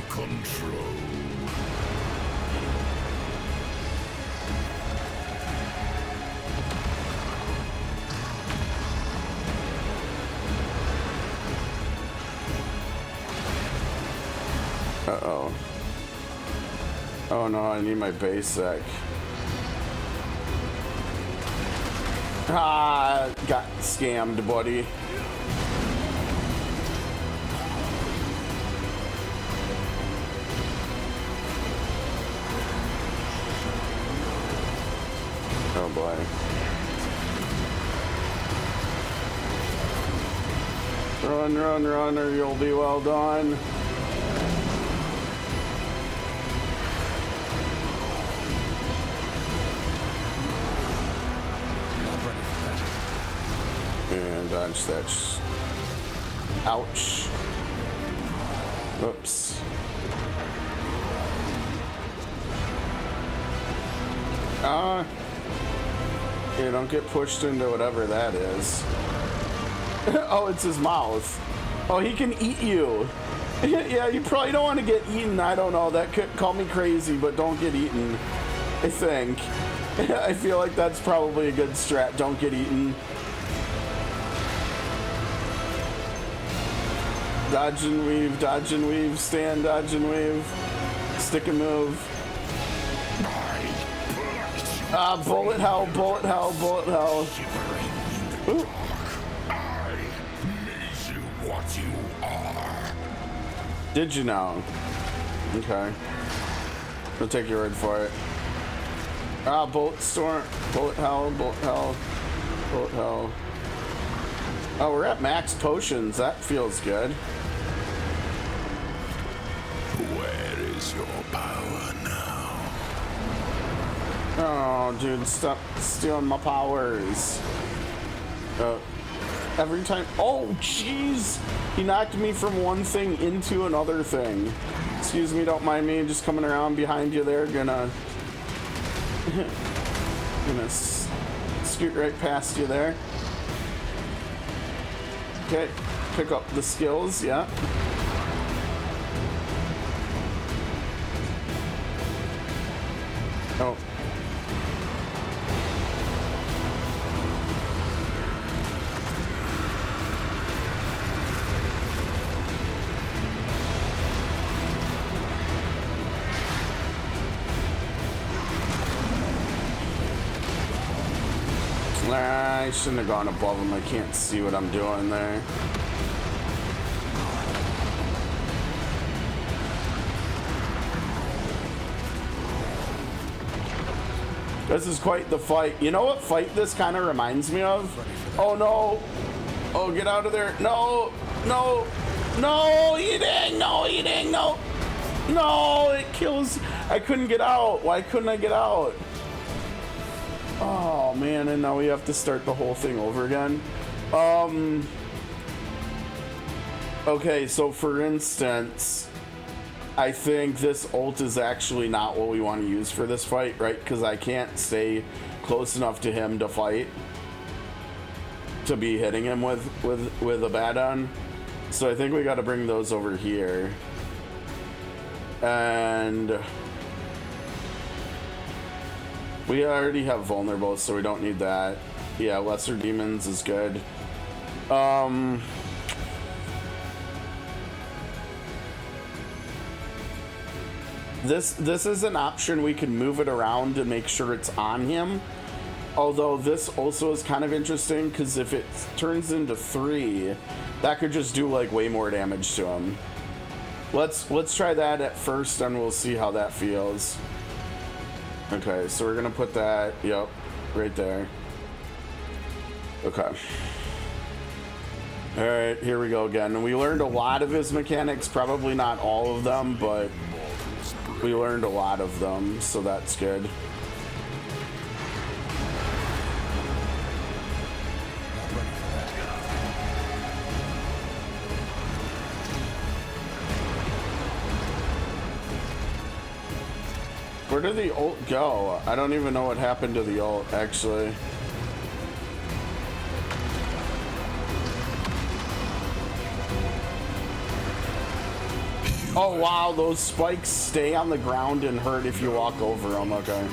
control. Uh-oh. Oh no, I need my basic. Ah, got scammed, buddy. Oh boy. Run, run, run, or you'll be well done. And dodge that. Ouch. Oops. Yeah, don't get pushed into whatever that is. Oh, it's his mouth. Oh, he can eat you. Yeah, you probably don't want to get eaten. I don't know. That could call me crazy, but don't get eaten. I think. I feel like that's probably a good strat. Don't get eaten. Dodge and weave, stand, dodge and weave, stick and move. Ah, bullet hell, bullet hell, bullet hell. Ooh. I made you what you are. Did you know? Okay. I'll take your word for it. Ah, bullet storm, bullet hell, bullet hell, bullet hell. Oh, we're at max potions. That feels good. Where is your power now? Oh, dude, stop stealing my powers. Every time. Oh, jeez. He knocked me from one thing into another thing. Excuse me, don't mind me. Just coming around behind you there. Gonna scoot right past you there. Okay, pick up the skills, yeah. Oh. I shouldn't have gone above him. I can't see what I'm doing there. This is quite the fight. You know what fight this kind of reminds me of? Oh no! Oh, get out of there! No! No! No! Eating! No! Eating! No! No! It kills. I couldn't get out. Why couldn't I get out? Oh man! And now we have to start the whole thing over again. Okay, so for instance, I think this ult is actually not what we want to use for this fight, right? Because I can't stay close enough to him to fight, to be hitting him with a Badon. So I think we got to bring those over here. And we already have vulnerable, so we don't need that. Yeah, lesser demons is good. This is an option. We can move it around to make sure it's on him. Although this also is kind of interesting because if it turns into 3, that could just do like way more damage to him. Let's try that at first and we'll see how that feels. Okay, so we're gonna put that, yep, right there. Okay. All right, here we go again. And we learned a lot of his mechanics, probably not all of them, but we learned a lot of them, so that's good. Where did the ult go? I don't even know what happened to the ult, actually. Oh wow, those spikes stay on the ground and hurt if you walk over them. Okay.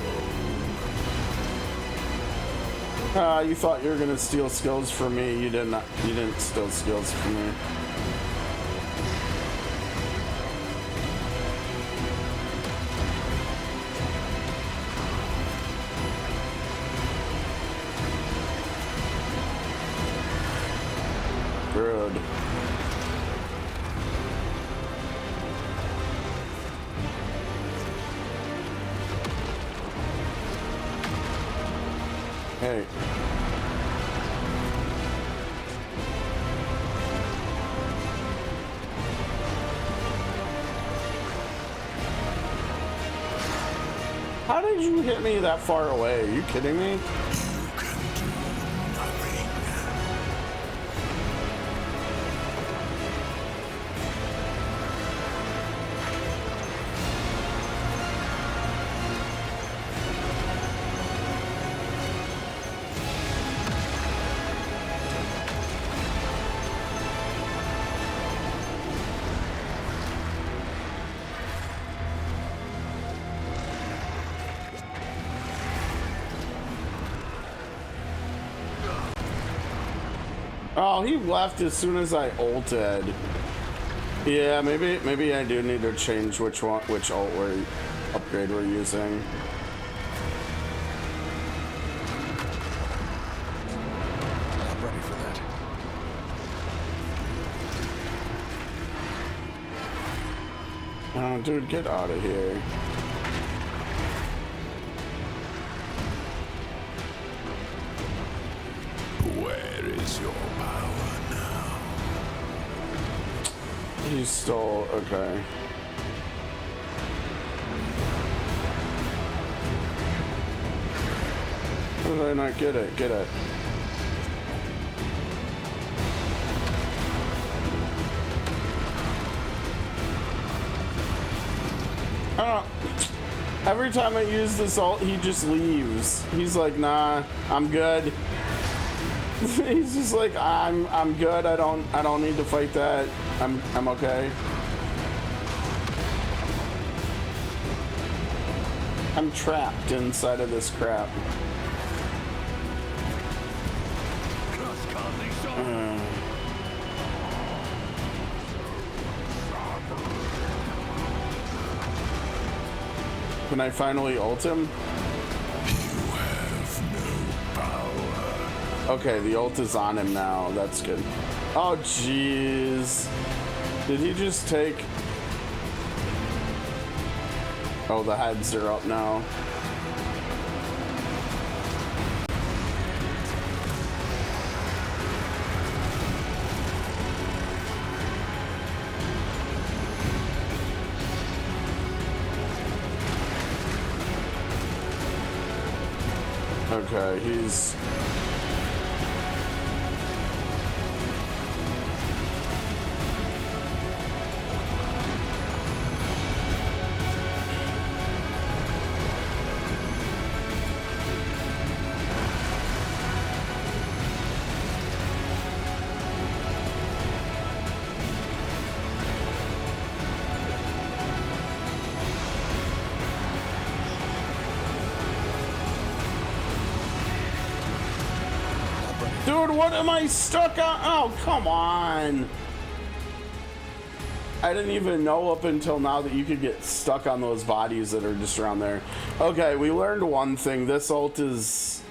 You thought you were gonna steal skills from me. You didn't. You didn't steal skills from me. Rude. Hey. How did you hit me that far away? Are you kidding me? Oh, he left as soon as I ulted. Yeah, maybe I do need to change which ult upgrade we're using. I'm ready for that. Oh, dude, get out of here. Where is your power now? He stole, okay. How did I not get it? Get it. Oh, every time I use this ult, he just leaves. He's like, nah, I'm good. He's just like, I'm good. I don't need to fight that. I'm okay. I'm trapped inside of this crap. Can I finally ult him? You have no power. Okay, the ult is on him now. That's good. Oh, jeez. Did he just take... Oh, the heads are up now. Okay, he's... Dude, what am I stuck on? Oh, come on. I didn't even know up until now that you could get stuck on those bodies that are just around there. Okay, we learned one thing. This ult is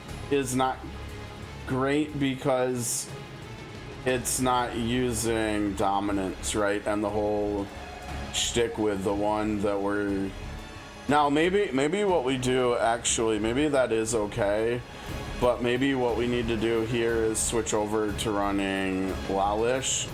not great because it's not using dominance, right? And the whole shtick with the one that we're... Now, maybe what we do, actually, maybe that is okay. But maybe what we need to do here is switch over to running Lalish.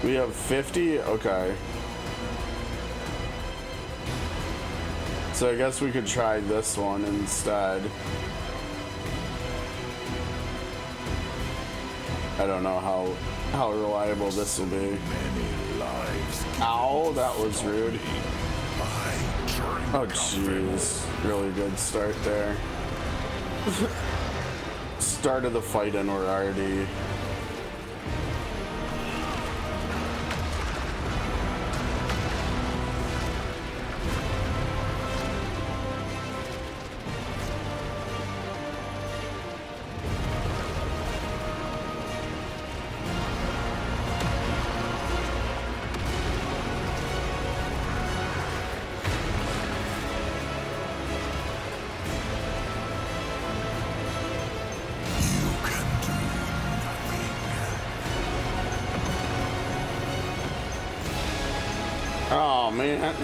We have 50? Okay. So I guess we could try this one instead. I don't know how reliable this will be. Ow, that was rude. Oh jeez, really good start there. Start of the fight and we're already... Oh man.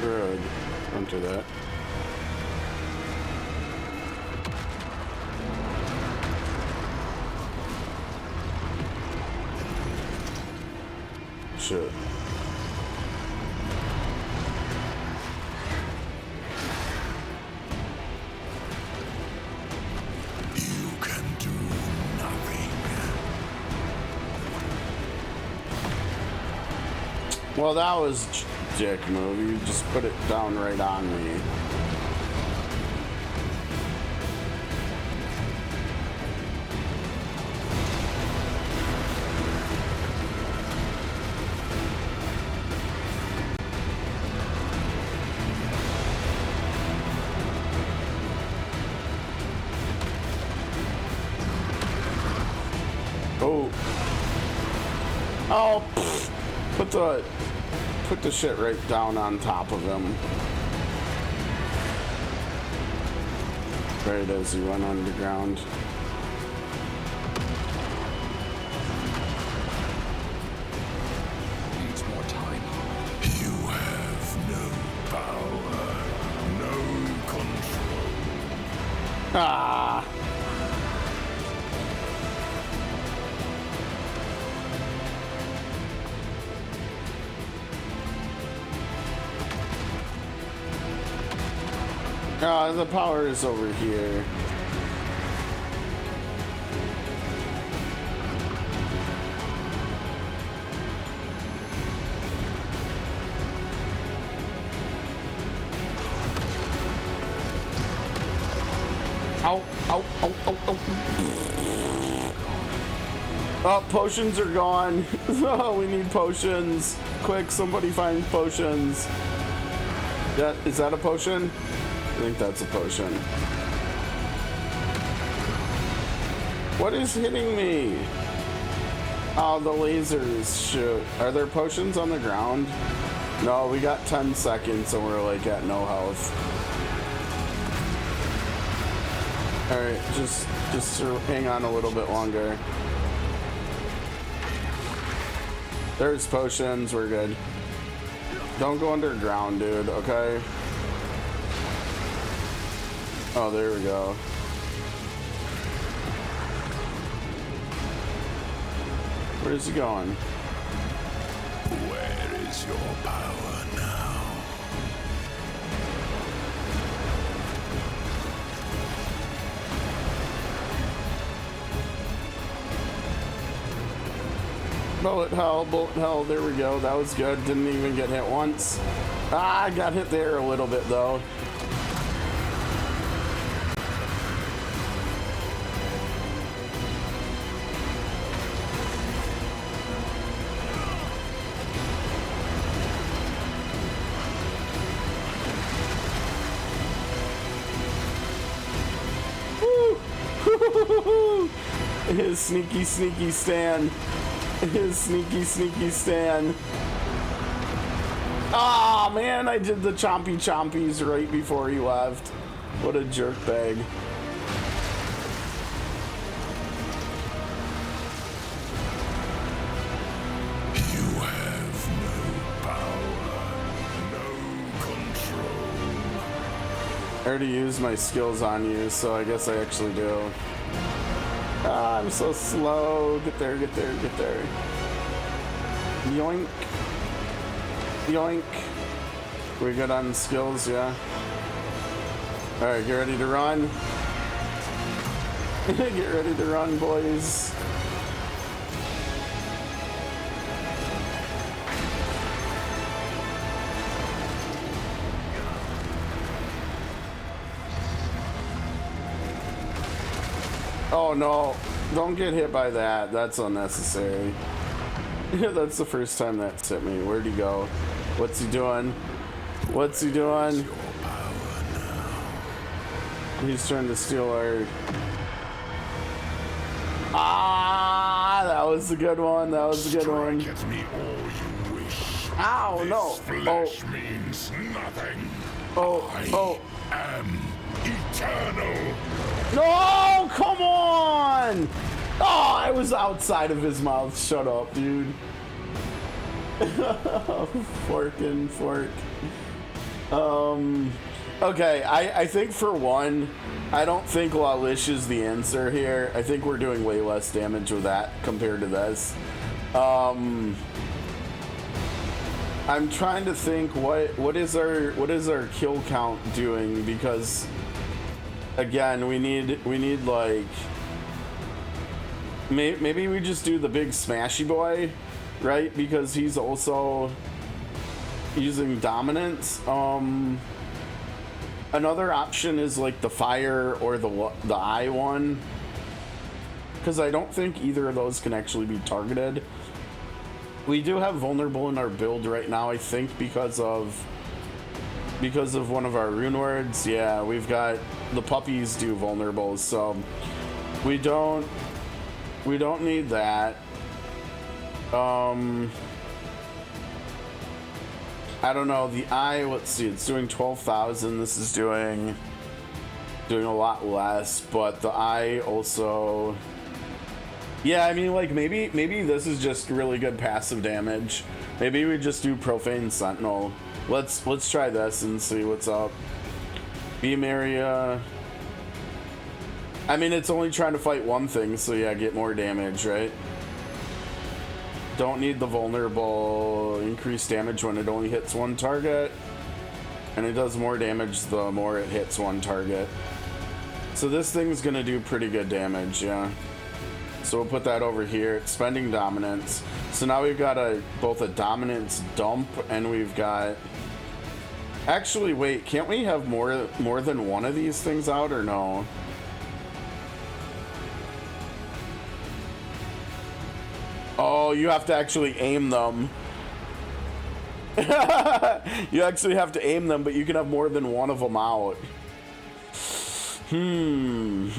Good. Don't do that. Shit. You can do nothing. Well, that was dick move. You just put it down right on me. Oh. Oh, pfft. Put the shit right down on top of him. Right as he went underground. Needs more time. You have no power, no control. Ah. The power is over here. Ow, ow, ow, ow, ow. Oh, potions are gone. Oh, we need potions. Quick, somebody find potions. Is that a potion? I think that's a potion. What is hitting me? Oh, the lasers shoot. Are there potions on the ground? No, we got 10 seconds and we're like at no health. Alright, just hang on a little bit longer. There's potions, we're good. Don't go underground, dude, okay? Oh, there we go. Where's he going? Where is your power now? Bullet hell, there we go. That was good. Didn't even get hit once. Ah, I got hit there a little bit though. Woo! His sneaky stand. His sneaky stand. Ah, man, I did the chompies right before he left. What a jerk bag. You have no power, no control. I already used my skills on you, so I guess I actually do. Ah, I'm so slow. Get there. Yoink. Yoink. We good on skills, yeah? Alright, get ready to run. Get ready to run, boys. Oh no, don't get hit by that. That's unnecessary. That's the first time that's hit me. Where'd he go? What's he doing? What's he doing? He's trying to steal our... Ah, that was a good one. That was a good one. Get me all you wish. Ow, This no. flesh means nothing. Oh. I am eternal. No, come on! Oh, I was outside of his mouth. Shut up, dude. Fork. Okay, I think for one, I don't think Lalish is the answer here. I think we're doing way less damage with that compared to this. I'm trying to think what is our kill count doing, because again, we need like maybe we just do the big smashy boy, right? Because he's also using dominance. Another option is like the fire or the eye one, because I don't think either of those can actually be targeted. We do have vulnerable in our build right now, I think, because of one of our rune words. Yeah, we've got the puppies do vulnerables, so we don't need that. I don't know, the eye, let's see, it's doing 12,000. This is doing a lot less, but the eye also, yeah, I mean, like maybe this is just really good passive damage. Maybe we just do Profane Sentinel. Let's try this and see what's up. Beam area. I mean, it's only trying to fight one thing, so yeah, get more damage, right? Don't need the vulnerable. Increased damage when it only hits one target, and it does more damage the more it hits one target. So this thing's gonna do pretty good damage, yeah. So we'll put that over here. It's spending dominance. So now we've got both a dominance dump, and we've got... Actually, wait, can't we have more than one of these things out, or no? Oh, you have to actually aim them. You actually have to aim them, but you can have more than one of them out. Do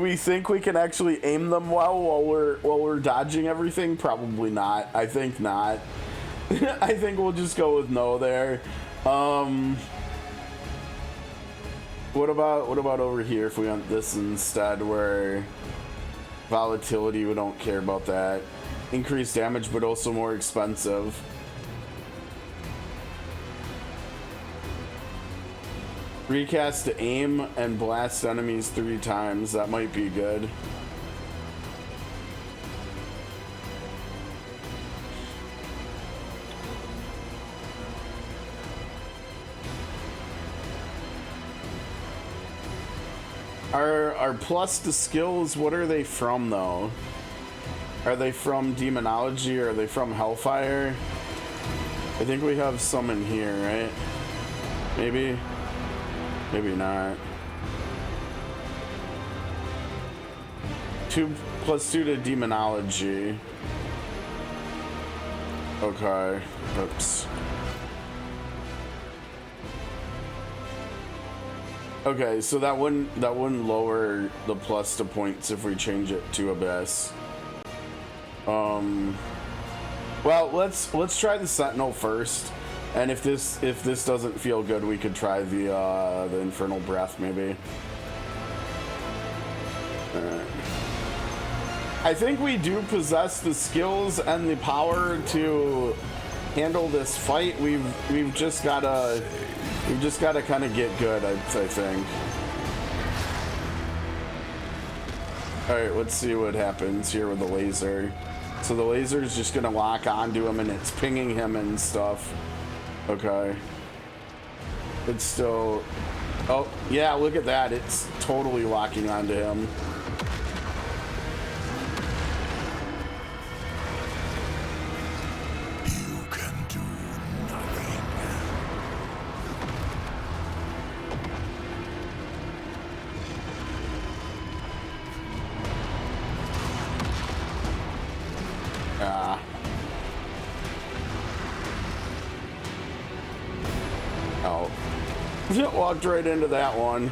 we think we can actually aim them well while we're dodging everything? Probably not. I think not. I think we'll just go with no there. What about over here if we want this instead, where volatility, we don't care about that. Increased damage, but also more expensive. Recast to aim and blast enemies 3 times. That might be good. Our plus to skills, what are they from though? Are they from demonology or are they from hellfire? I think we have some in here, right? Maybe? Maybe not. 2 + 2 to demonology. Okay. Oops. Okay, so that wouldn't lower the plus to points if we change it to abyss. Well, let's try the sentinel first, and if this doesn't feel good, we could try the infernal breath maybe. Alright. I think we do possess the skills and the power to handle this fight. We've just gotta kind of get good, I think. All right, let's see what happens here with the laser. So the laser is just gonna lock onto him and it's pinging him and stuff. Okay. It's still, oh yeah, look at that. It's totally locking onto him. Walked right into that one.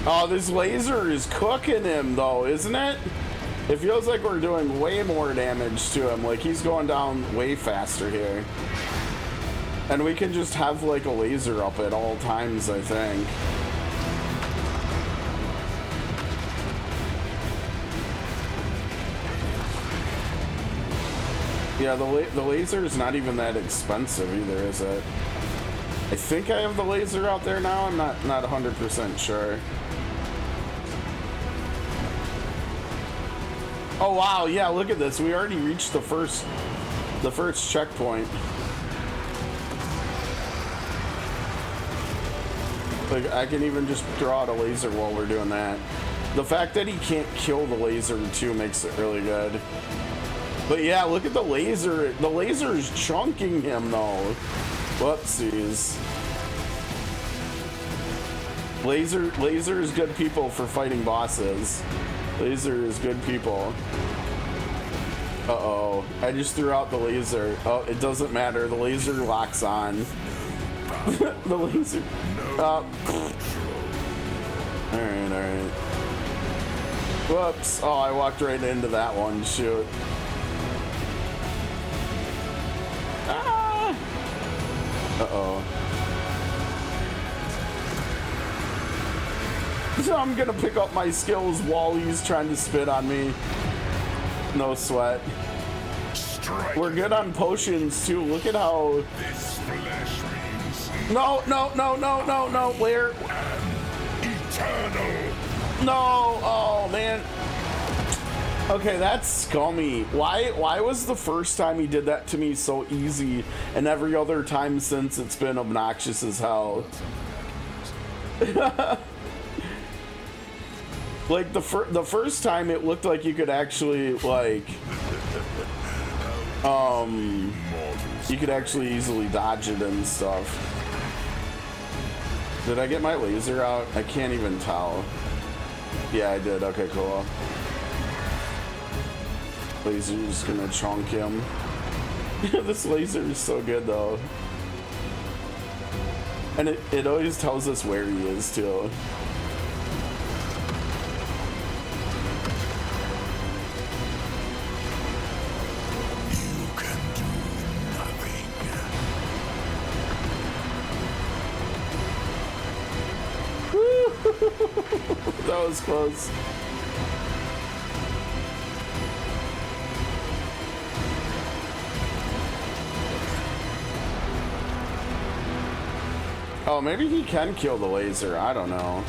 Oh, this laser is cooking him though, isn't it? It feels like we're doing way more damage to him. Like he's going down way faster here. And we can just have like a laser up at all times, I think. Yeah, the laser is not even that expensive either, is it? I think I have the laser out there now. I'm not 100% sure. Oh wow, yeah, look at this. We already reached the first checkpoint. Like I can even just throw out a laser while we're doing that. The fact that he can't kill the laser too makes it really good. But yeah, look at the laser. The laser is chunking him though. Whoopsies. Laser is good people for fighting bosses. Laser is good people. Uh-oh. I just threw out the laser. Oh, it doesn't matter. The laser locks on. The laser. Alright. Whoops. Oh, I walked right into that one. Shoot. Ah! Uh-oh. So I'm gonna pick up my skills while he's trying to spit on me. No sweat. Strike. We're good on potions too. Look at how. This flesh means. No. Where? Eternal. No. Oh man. Okay, that's scummy. Why was the first time he did that to me so easy, and every other time since it's been obnoxious as hell? Like the first time it looked like you could actually like you could actually easily dodge it and stuff. Did I get my laser out? I can't even tell. Yeah, I did. Okay, cool. Laser's gonna chunk him. This laser is so good though. And it always tells us where he is too. That was close. Oh, maybe he can kill the laser. I don't know.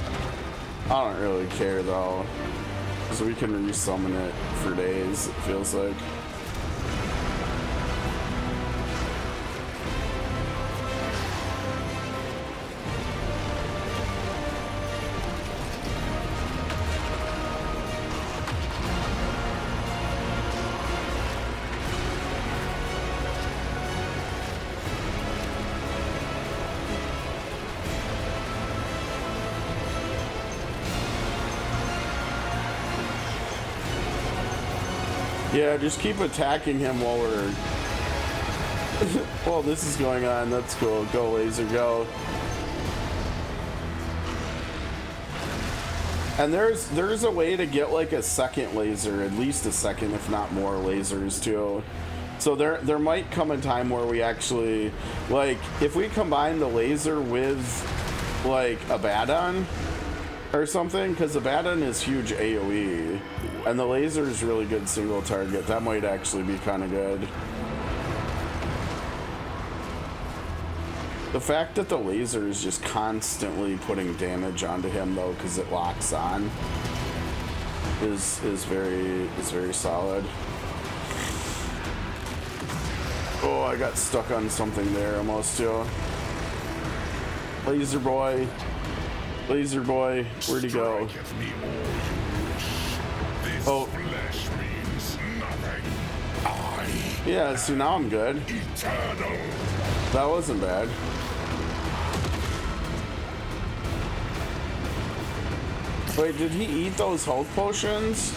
I don't really care though, because we can resummon it for days, it feels like. Yeah, just keep attacking him while we're... while this is going on. That's cool. Go, laser, go. And there's a way to get like a second laser, at least a second, if not more lasers too. So there might come a time where we actually, like, if we combine the laser with like Abaddon or something, because Abaddon is huge AoE and the laser is really good single target, that might actually be kind of good. The fact that the laser is just constantly putting damage onto him though, because it locks on, is very solid. Oh, I got stuck on something there almost too. Laser boy, where'd he go? Oh. Yeah, so now I'm good. That wasn't bad. Wait, did he eat those health potions?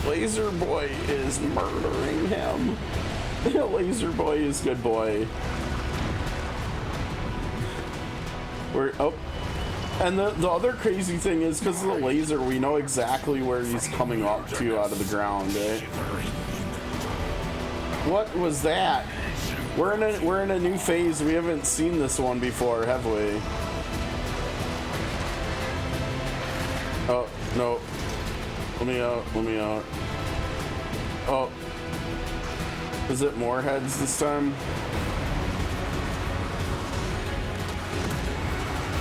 Laser boy is murdering him. Laser boy is good boy. Oh, and the other crazy thing is, because of the laser, we know exactly where he's coming up to out of the ground, eh? What was that? We're in a new phase. We haven't seen this one before, have we? Oh no! Let me out! Let me out! Oh, is it more heads this time?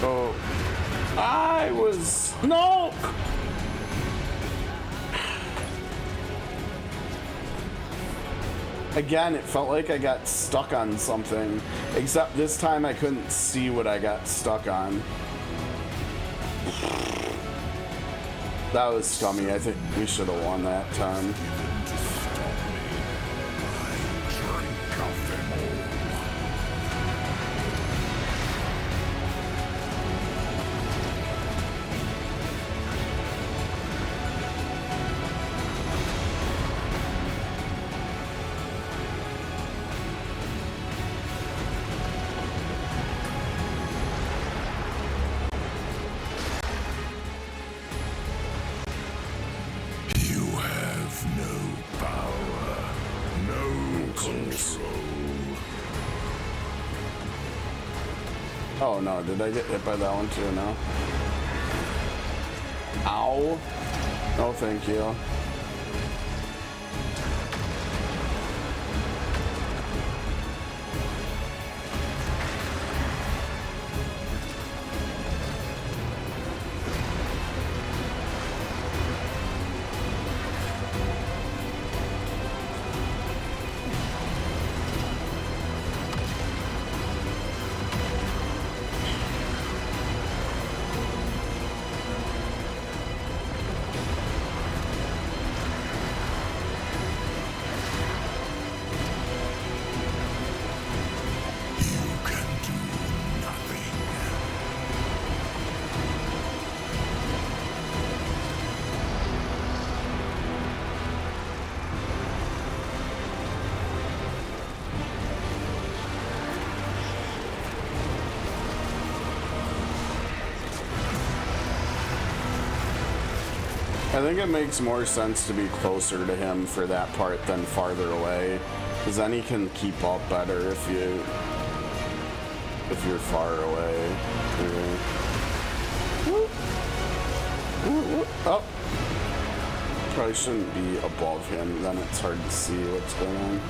Oh, no! Again, it felt like I got stuck on something, except this time I couldn't see what I got stuck on. That was scummy. I think we should have won that time. Oh no, did I get hit by that one too? No. Ow. No, thank you. I think it makes more sense to be closer to him for that part than farther away, because then he can keep up better if you're far away. Oh, probably shouldn't be above him. Then it's hard to see what's going on.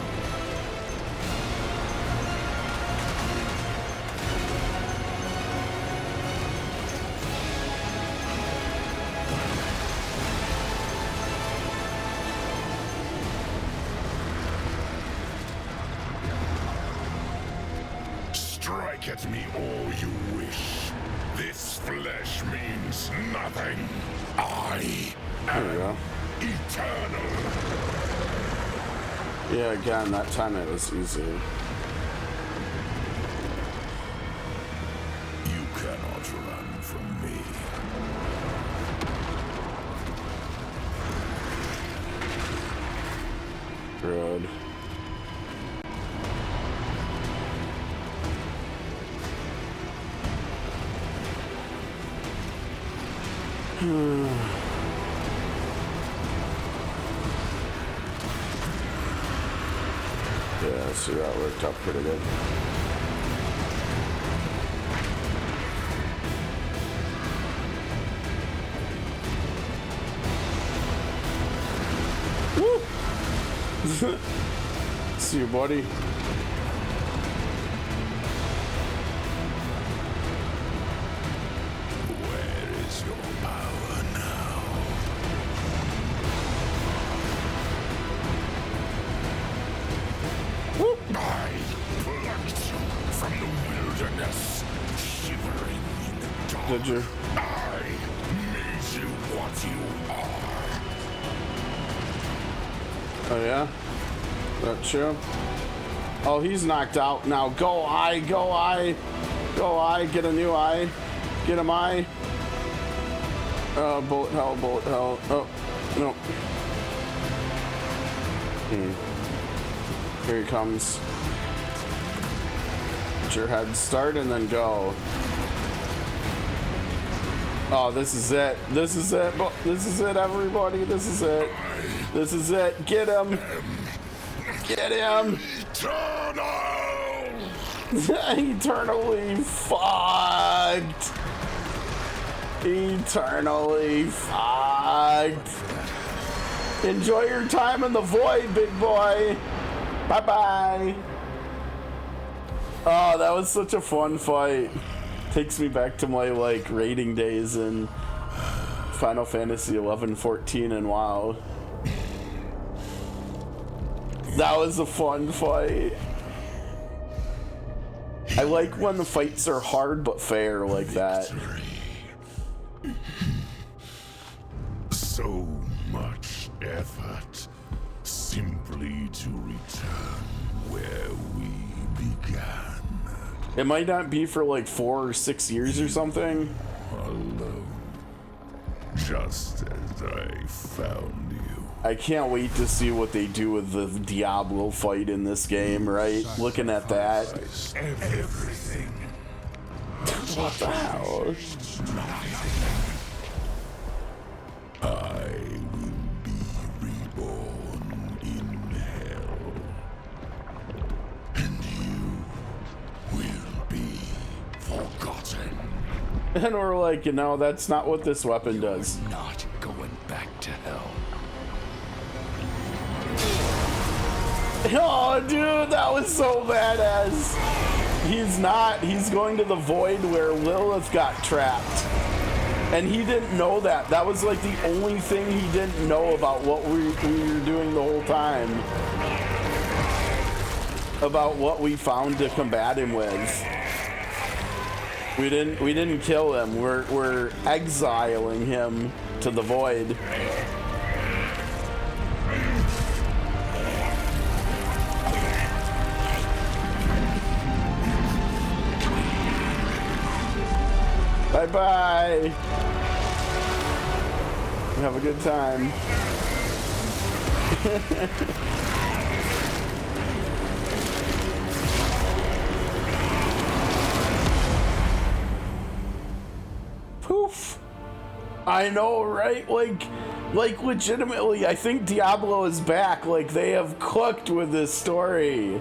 Strike at me all you wish. This flesh means nothing. I am eternal. Yeah, again, that time it was easy. You cannot run from me. Good. Yeah, so that worked out pretty good. Woo! See you, buddy. Where is your power now? I plucked you from the wilderness, shivering in the dark. Did you? I made you what you are. Oh yeah? That true? Oh, he's knocked out now. Go eye, go eye. Go eye, get a new eye. Get him eye. Bullet hell, bullet hell. Oh, no. Here he comes. Get your head start and then go. Oh, this is it. This is it. This is it, everybody. This is it. This is it. Get him. Get him. Eternally fucked. Eternally fucked. Enjoy your time in the void, big boy. Bye-bye. Oh, that was such a fun fight. Takes me back to my, like, raiding days in Final Fantasy 11, 14, and WoW. That was a fun fight. I like when the fights are hard but fair like that. So much effort, simply to return where we began. It might not be for like 4 or 6 years or something. Alone, just as I found you. I can't wait to see what they do with the Diablo fight in this game, right? Looking at that. Everything. What the hell? I will be reborn in hell. And you will be forgotten. And we're like, you know, that's not what this weapon does. Not going back to hell. Oh, dude, that was so badass. He's not. He's going to the void where Lilith got trapped. And he didn't know that. That was like the only thing he didn't know about what we were doing the whole time. About what we found to combat him with. We didn't kill him. We're exiling him to the void. Bye-bye. Have a good time. Poof. I know, right? Like, Like, legitimately, I think Diablo is back. Like, they have cooked with this story.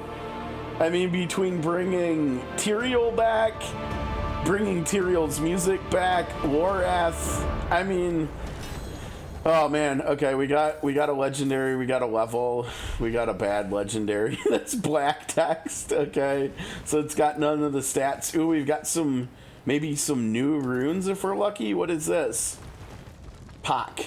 I mean, between bringing Tyrael back, bringing Tyrael's music back, Lorath, I mean, oh man, okay, we got a legendary, we got a level, we got a bad legendary. That's black text, okay? So it's got none of the stats. Ooh, we've got some, maybe some new runes if we're lucky. What is this? Pock.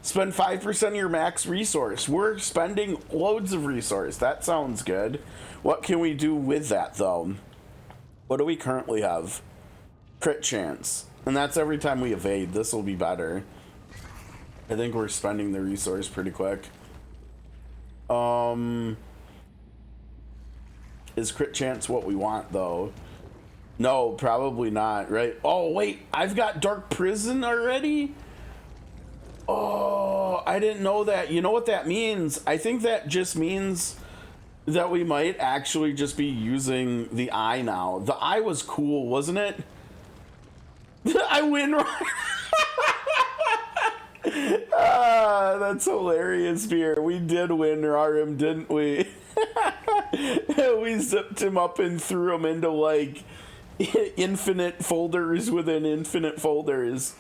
Spend 5% of your max resource. We're spending loads of resource. That sounds good. What can we do with that, though? What do we currently have? Crit chance. And that's every time we evade. This will be better. I think we're spending the resource pretty quick. Is crit chance what we want, though? No, probably not, right? Oh, wait. I've got Dark Prison already? Oh, I didn't know that. You know what that means? I think that just means that we might actually just be using the eye now. The eye was cool, wasn't it? I win. That's hilarious, Beer. We did win Rarim, didn't we? We zipped him up and threw him into, like, infinite folders within infinite folders.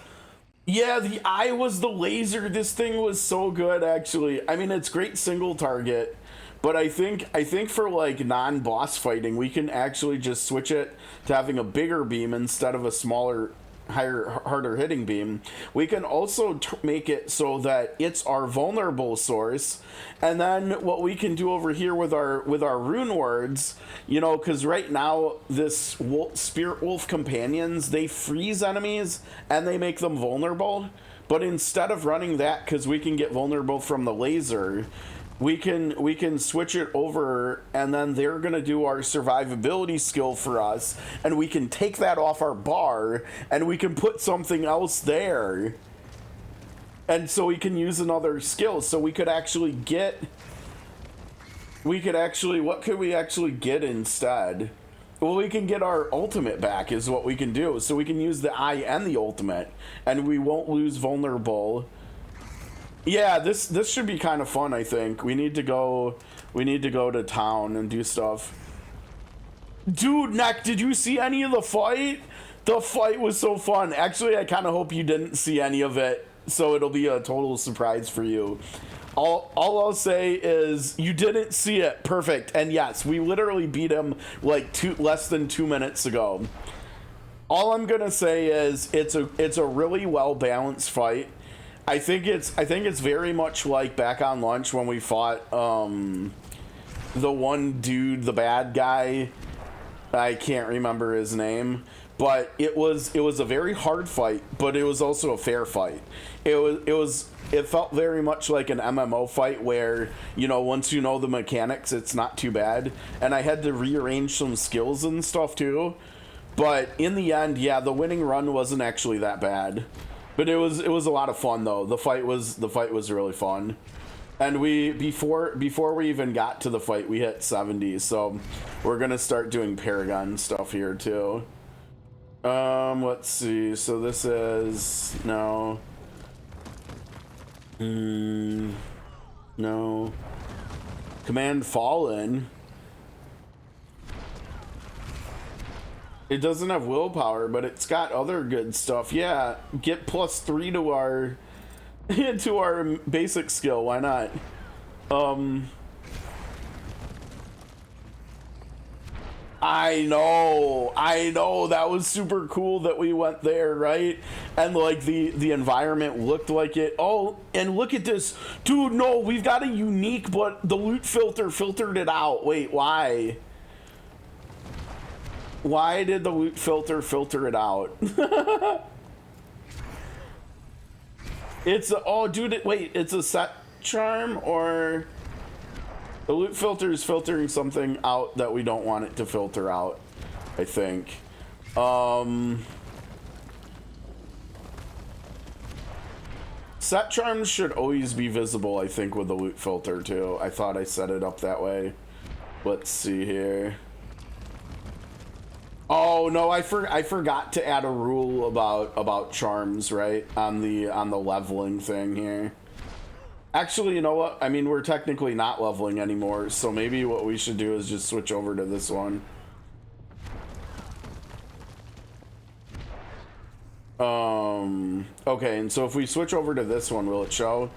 Yeah, the eye was the laser. This thing was so good, actually. I mean, it's great single target, but I think for like non-boss fighting, we can actually just switch it to having a bigger beam instead of a smaller, harder hitting beam. We can also make it so that it's our vulnerable source, and then what we can do over here with our rune words, you know, because right now this spirit wolf companions, they freeze enemies and they make them vulnerable, but instead of running that, because we can get vulnerable from the laser, we can switch it over, and then they're gonna do our survivability skill for us, and we can take that off our bar and we can put something else there, and so we can use another skill. So we could actually get, what could we actually get instead? Well, we can get our ultimate back is what we can do. So we can use the eye and the ultimate, and we won't lose vulnerable. Yeah, this should be kind of fun, I think. We need to go to town and do stuff. Dude, Neck, did you see any of the fight? The fight was so fun. Actually, I kind of hope you didn't see any of it, so it'll be a total surprise for you. All I'll say is you didn't see it. Perfect. And yes, we literally beat him like less than 2 minutes ago. All I'm gonna say is it's a really well balanced fight. I think it's very much like back on Lunch when we fought the one dude, the bad guy. I can't remember his name, but it was a very hard fight, but it was also a fair fight. It felt very much like an MMO fight where, you know, once you know the mechanics, it's not too bad. And I had to rearrange some skills and stuff too. But in the end, yeah, the winning run wasn't actually that bad. But it was a lot of fun though. The fight was really fun. And we before we even got to the fight, we hit 70. So we're gonna start doing Paragon stuff here too. Let's see. So this is no. No. Command Fallen. It doesn't have willpower, but it's got other good stuff. Yeah, get +3 to our to our basic skill. Why not? I know that was super cool that we went there, right? And like the environment looked like it. Oh, and look at this, dude. No, we've got a unique, but the loot filter filtered it out. Wait, why? Why did the loot filter filter it out? It's a, oh dude, wait, it's a set charm, or the loot filter is filtering something out that we don't want it to filter out, I think. Set charms should always be visible, I think, with the loot filter too. I thought I set it up that way. Let's see here. Oh no, I forgot to add a rule about charms, right? On the leveling thing here. Actually, you know what? I mean, we're technically not leveling anymore, so maybe what we should do is just switch over to this one. Okay, and so if we switch over to this one, will it show?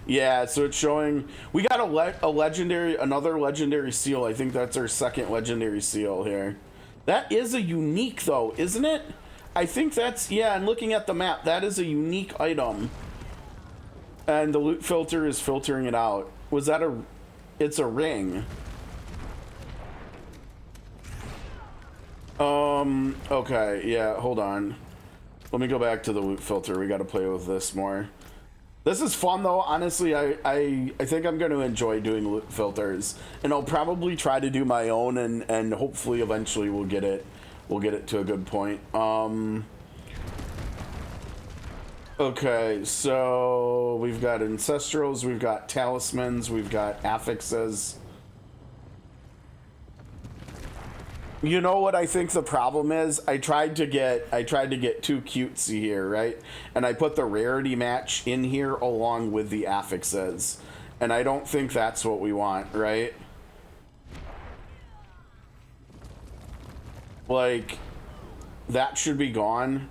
Yeah, so it's showing. We got another legendary seal. I think that's our second legendary seal here. That is a unique, though, isn't it? I think that's, yeah, and looking at the map, that is a unique item. And the loot filter is filtering it out. Was that it's a ring. Okay, yeah, hold on. Let me go back to the loot filter. We got to play with this more. This is fun, though. Honestly, I think I'm going to enjoy doing loot filters, and I'll probably try to do my own, and hopefully eventually we'll get it to a good point. Okay, so we've got ancestrals, we've got talismans, we've got affixes. You know what I think the problem is? I tried to get too cutesy here, right? And I put the rarity match in here along with the affixes. And I don't think that's what we want, right? Like, that should be gone.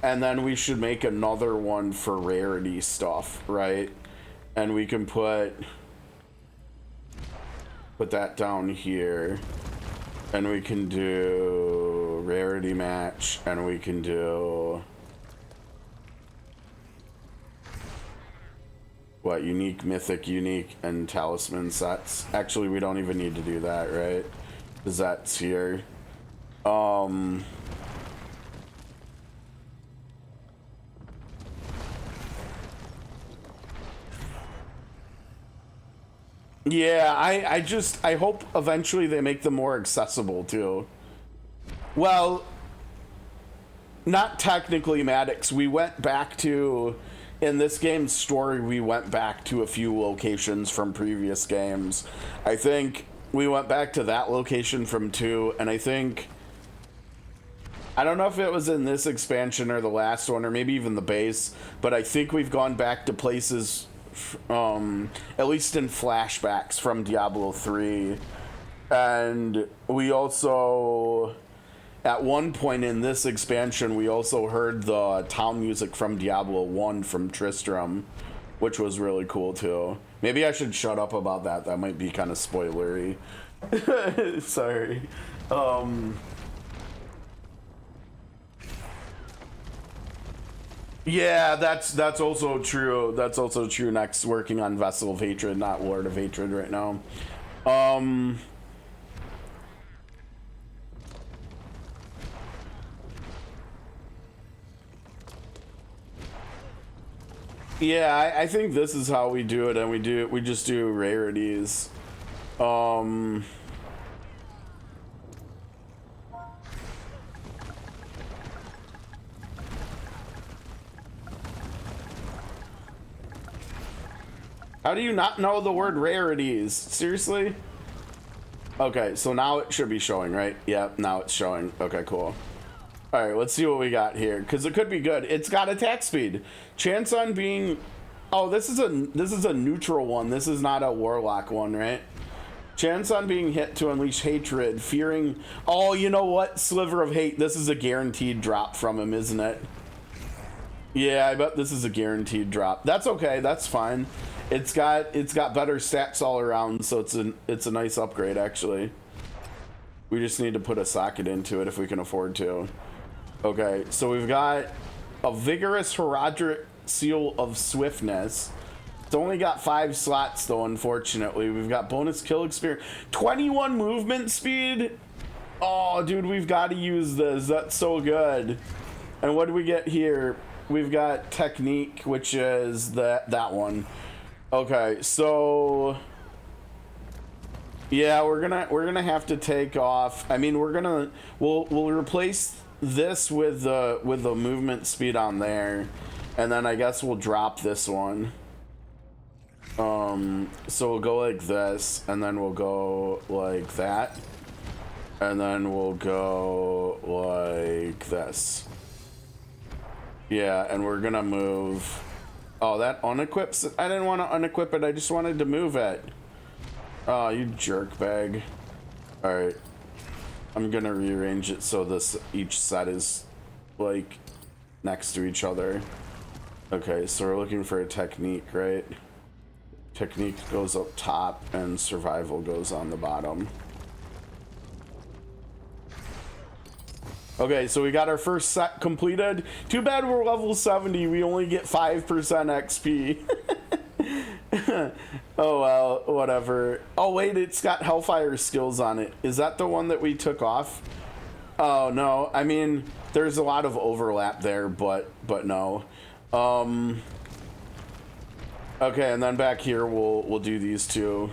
And then we should make another one for rarity stuff, right? And we can put that down here. And we can do rarity match, and we can do what, unique, mythic, unique, and talisman sets. Actually, we don't even need to do that, right? Because that's here. Yeah, I hope eventually they make them more accessible too. Well, not technically, Maddox. We went back to, in this game's story, we went back to a few locations from previous games. I think we went back to that location from 2, and I think, I don't know if it was in this expansion or the last one, or maybe even the base, but I think we've gone back to places, at least in flashbacks from Diablo 3. And we also, at one point in this expansion, we also heard the town music from Diablo 1 from Tristram, which was really cool too. Maybe I should shut up about that. That might be kind of spoilery. Sorry. Yeah, that's also true. That's also true. Next, working on Vessel of Hatred, not Lord of Hatred right now. Yeah, I think this is how we do it, and we just do rarities. How do you not know the word rarities? Seriously? Okay, so now it should be showing, right? Yep, now it's showing. Okay, cool. All right, let's see what we got here, because it could be good. It's got attack speed. Chance on being... Oh, this is a neutral one. This is not a warlock one, right? Chance on being hit to unleash hatred, fearing... Oh, you know what? Sliver of hate. This is a guaranteed drop from him, isn't it? Yeah, I bet this is a guaranteed drop. That's okay. That's fine. It's got better stats all around, so it's a nice upgrade actually. We just need to put a socket into it if we can afford to. Okay, so we've got a vigorous heraldic seal of swiftness. It's only got 5 slots though, unfortunately. We've got bonus kill experience, 21 movement speed. Oh, dude, we've got to use this. That's so good. And what do we get here? We've got technique, which is that one. Okay, so yeah, we're gonna have to take off. I mean, we'll replace this with the movement speed on there, and then I guess we'll drop this one. So we'll go like this, and then we'll go like that, and then we'll go like this. Yeah, and we're gonna move Oh, that unequips it? I didn't want to unequip it. I just wanted to move it. Oh, you jerkbag. Alright. I'm gonna rearrange it so this each set is like next to each other. Okay, so we're looking for a technique, right? Technique goes up top and survival goes on the bottom. Okay, so we got our first set completed. Too bad we're level 70. We only get 5% XP. Oh, well, whatever. Oh, wait, it's got Hellfire skills on it. Is that the one that we took off? Oh, no. I mean, there's a lot of overlap there, but no. Okay, and then back here, we'll do these two.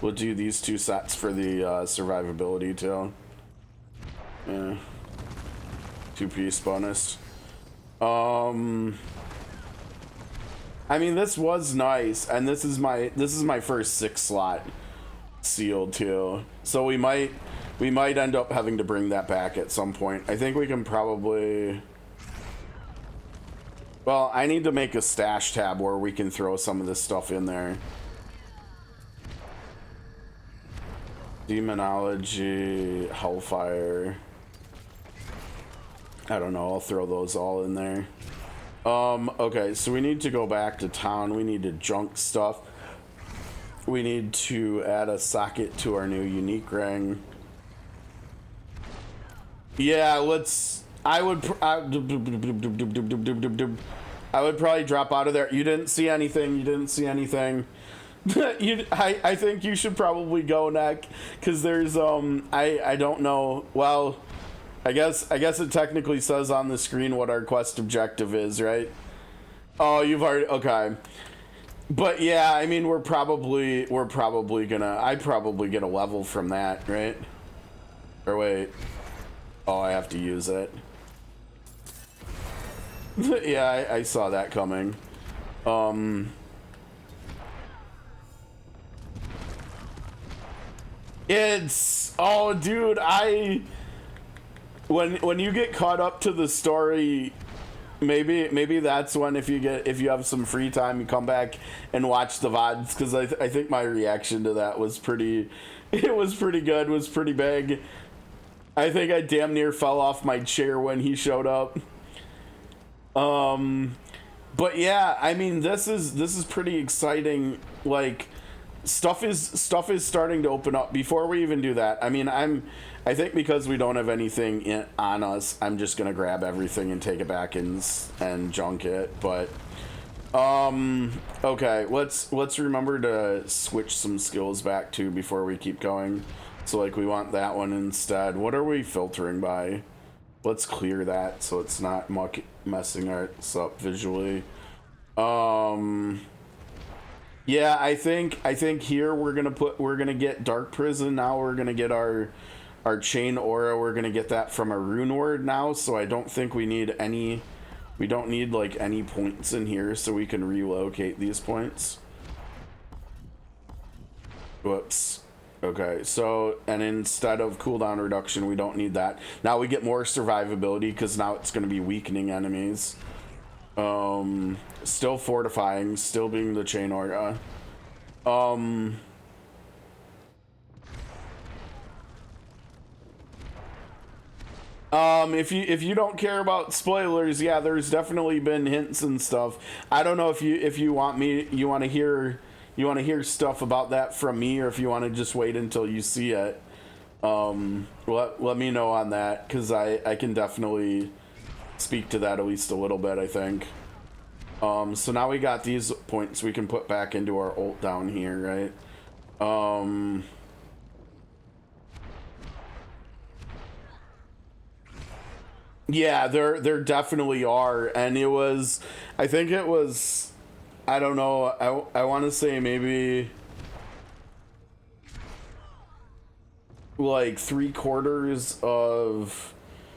We'll do these two sets for the survivability, too. Yeah. 2-piece bonus. I mean, this was nice, and this is my first 6 slot sealed too. So we might end up having to bring that back at some point. I think we can probably. Well, I need to make a stash tab where we can throw some of this stuff in there. Demonology, Hellfire. I don't know, I'll throw those all in there. Okay, so we need to go back to town. We need to junk stuff. We need to add a socket to our new unique ring. Yeah, let's... I would probably drop out of there. You didn't see anything. You didn't see anything. I think you should probably go, Neck, because there's I don't know. Well, I guess it technically says on the screen what our quest objective is, right? Oh, you've already, okay. But yeah, I mean, we're probably gonna, I'd probably get a level from that, right? Or wait. Oh, I have to use it. Yeah, I saw that coming. It's, oh dude, when you get caught up to the story, maybe that's when, if you have some free time, you come back and watch the VODs, because I think my reaction to that was pretty good, was pretty big. I think I damn near fell off my chair when he showed up. But yeah, I mean, this is pretty exciting. Like, stuff is starting to open up. Before we even do that, I mean, I think because we don't have anything on us, I'm just gonna grab everything and take it back and junk it. But okay, let's remember to switch some skills back too before we keep going. So like, we want that one instead. What are we filtering by? Let's clear that so it's not messing us up visually. Yeah, I think here we're gonna get Dark Prison now. We're gonna get our chain aura. We're gonna get that from a rune word now. So I don't think we don't need like any points in here, so we can relocate these points. Whoops. Okay, so, and instead of cooldown reduction, we don't need that. Now we get more survivability, because now it's going to be weakening enemies. Still fortifying, still being the chain aura. If you don't care about spoilers, yeah, there's definitely been hints and stuff. I don't know if you want to hear stuff about that from me, or if you want to just wait until you see it. Let me know on that, because I can definitely speak to that at least a little bit, I think. So now we got these points we can put back into our ult down here, right? Yeah, there definitely are, and it was, I think it was, I don't know, I want to say maybe like 3/4 of,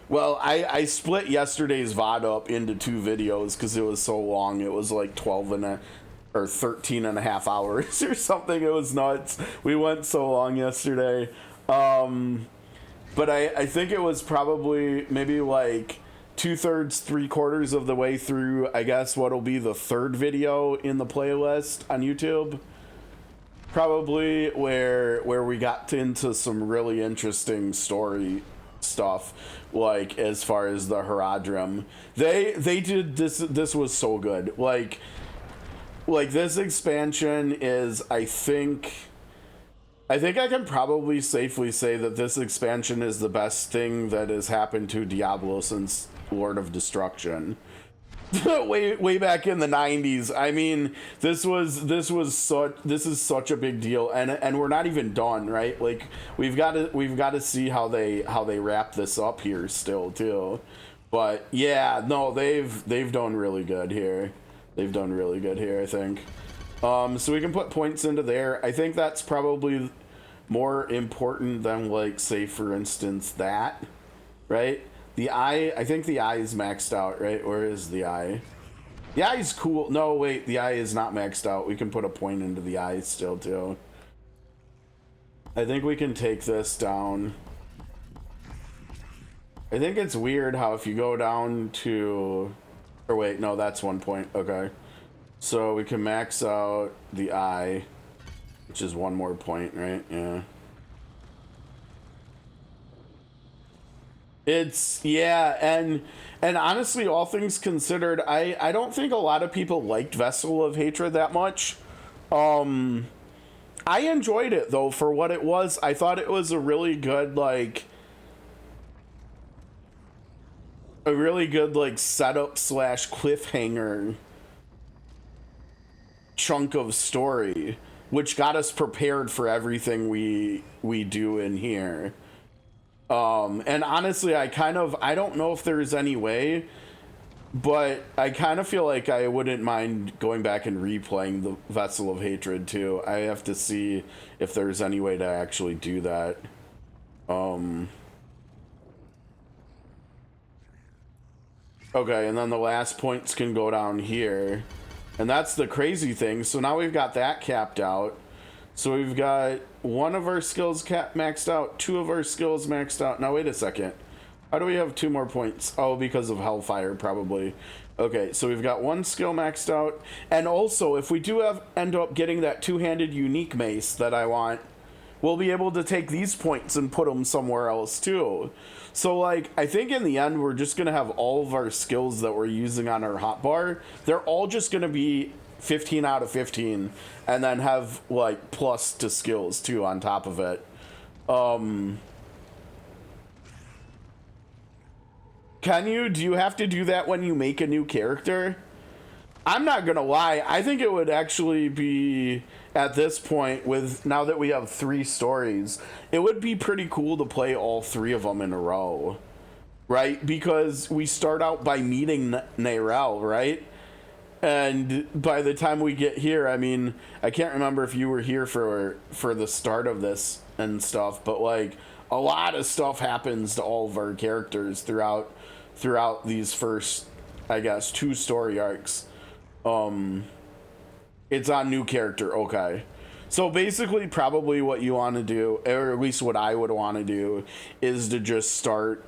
well, I split yesterday's VOD up into 2 videos because it was so long. It was like 13 and a half hours or something. It was nuts. We went so long yesterday. But I think it was probably maybe like 2/3, 3/4 of the way through, I guess, what'll be the third video in the playlist on YouTube. Probably where we got into some really interesting story stuff, like as far as the Haradrim. They did this was so good. Like this expansion is, I think I can probably safely say that this expansion is the best thing that has happened to Diablo since Lord of Destruction. way back in the 90s. I mean, this is such a big deal, and we're not even done, right? Like we've got to see how they wrap this up here still too. But yeah, no, they've done really good here. They've done really good here, I think. So we can put points into there. I think that's probably more important than, like, say for instance that, right? The eye, I think the eye is maxed out, right? Where is the eye? The eye is cool. No, wait, the eye is not maxed out. We can put a point into the eye still, too. I think we can take this down. I think it's weird how if you go down to... Or wait, no, that's 1 point. Okay. So we can max out the eye, which is 1 more point, right? Yeah. It's, yeah, and honestly, all things considered, I don't think a lot of people liked Vessel of Hatred that much. I enjoyed it though for what it was. I thought it was a really good like setup / cliffhanger chunk of story, which got us prepared for everything we do in here. And honestly, I don't know if there's any way, but I kind of feel like I wouldn't mind going back and replaying the Vessel of Hatred too. I have to see if there's any way to actually do that. Okay, and then the last points can go down here. And that's the crazy thing. So now we've got that capped out. So we've got 1 of our skills maxed out, 2 of our skills maxed out. Now wait a second. How do we have 2 more points? Oh, because of Hellfire, probably. Okay, so we've got 1 skill maxed out. And also, if we do end up getting that 2-handed unique mace that I want, we'll be able to take these points and put them somewhere else too. So, like, I think in the end, we're just going to have all of our skills that we're using on our hotbar. They're all just going to be 15 out of 15, and then have, like, plus to skills, too, on top of it. Do you have to do that when you make a new character? I'm not gonna lie, I think it would actually be, at this point, now that we have 3 stories, it would be pretty cool to play all 3 of them in a row, right? Because we start out by meeting Neyrelle, right? And by the time we get here, I mean, I can't remember if you were here for the start of this and stuff, but like a lot of stuff happens to all of our characters throughout these first, I guess, 2 story arcs. It's on new character. Okay. So basically probably what you want to do, or at least what I would want to do, is to just start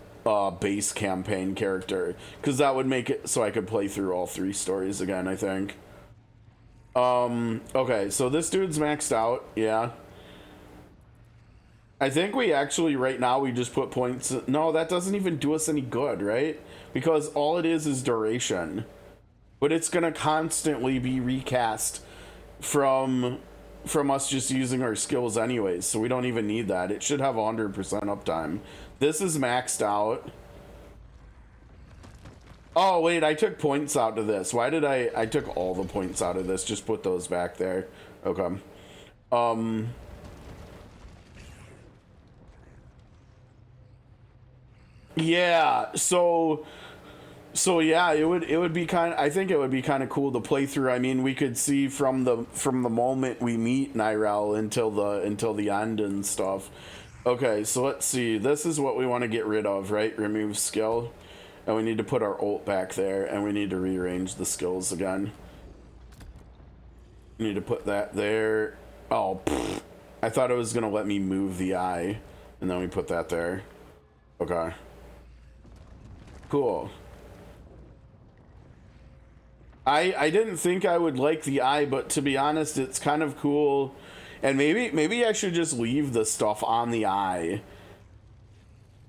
base campaign character, because that would make it so I could play through all 3 stories again, I think. Okay, so this dude's maxed out. Yeah, I think we actually right now we just put points. No, that doesn't even do us any good, right? Because all it is duration, but it's gonna constantly be recast from us just using our skills anyways, so we don't even need that. It should have 100% uptime. This is maxed out. Oh wait, I took points out of this. Why did I took all the points out of this? Just put those back there. Okay. Yeah, so yeah, it would be I think it would be kind of cool to play through. I mean, we could see from the moment we meet Neyrelle until the end and stuff. Okay, so let's see. This is what we want to get rid of, right? Remove skill. And we need to put our ult back there, and we need to rearrange the skills again. We need to put that there. Oh, pfft. I thought it was going to let me move the eye, and then we put that there. Okay. Cool. I didn't think I would like the eye, but to be honest, it's kind of cool. And maybe I should just leave the stuff on the eye,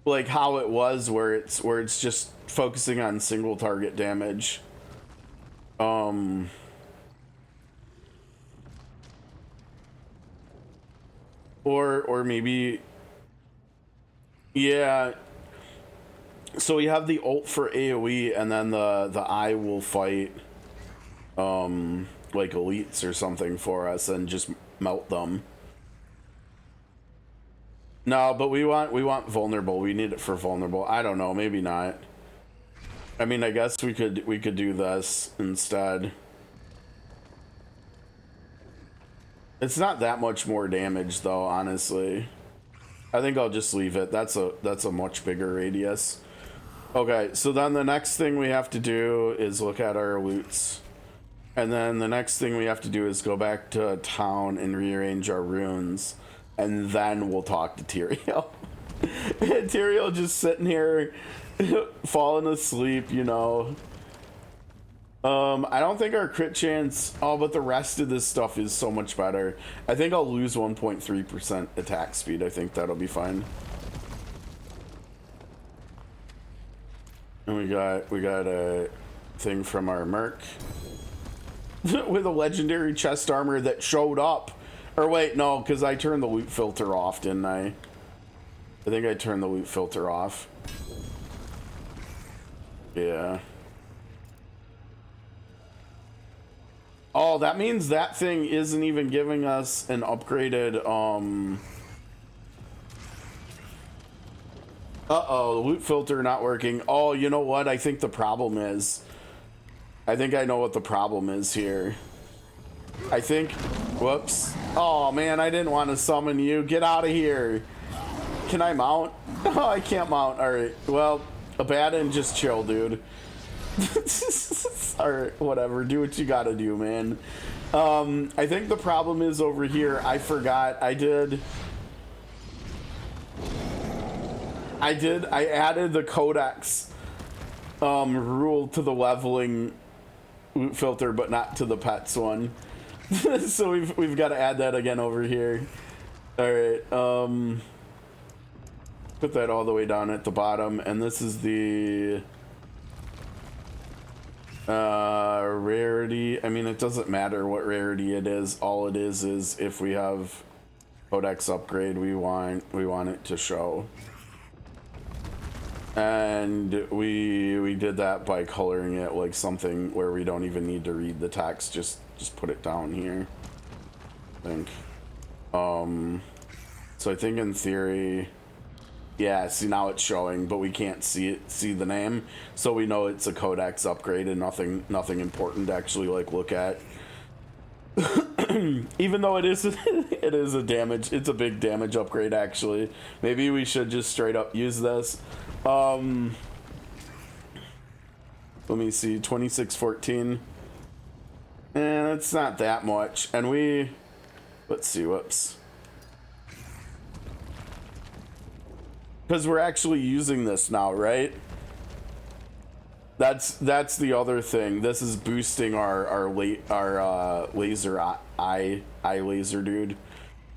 like how it was, where it's just focusing on single target damage. Or maybe, yeah. So we have the ult for AoE, and then the eye will fight like elites or something for us and just melt them. No, but we want vulnerable. We need it for vulnerable. I don't know, maybe not. I mean, I guess we could do this instead. It's not that much more damage though, honestly. I think I'll just leave it. That's a much bigger radius. Okay, so then the next thing we have to do is look at our loots. And then the next thing we have to do is go back to town and rearrange our runes. And then we'll talk to Tyrael. Tyrael just sitting here, falling asleep, you know. I don't think our crit chance... Oh, but the rest of this stuff is so much better. I think I'll lose 1.3% attack speed. I think that'll be fine. And we got a thing from our merc. With a legendary chest armor that showed up. Or wait, no, because I turned the loot filter off, didn't I? I think I turned the loot filter off. Yeah. Oh, that means that thing isn't even giving us an upgraded, Uh-oh, the loot filter not working. Oh, you know what I think the problem is? I think I know what the problem is here. I think... Whoops. Oh, man, I didn't want to summon you. Get out of here. Can I mount? Oh, I can't mount. All right. Well, Abaddon, just chill, dude. All right, whatever. Do what you gotta do, man. I think the problem is over here. I forgot. I added the codex rule to the leveling loot filter, but not to the pets one. So we've got to add that again over here. All right. Put that all the way down at the bottom, and this is the rarity. I mean, it doesn't matter what rarity it is. All it is if we have codex upgrade, we want it to show. And we did that by coloring it like something where we don't even need to read the text. Just put it down here, I think. So I think in theory, yeah, see, now it's showing, but we can't see the name, so we know it's a codex upgrade and nothing important to actually like look at. Even though it is it's a big damage upgrade actually. Maybe we should just straight up use this. Let me see, 2614. It's not that much, and let's see, whoops. Because we're actually using this now, right? That's the other thing. This is boosting our laser eye laser dude.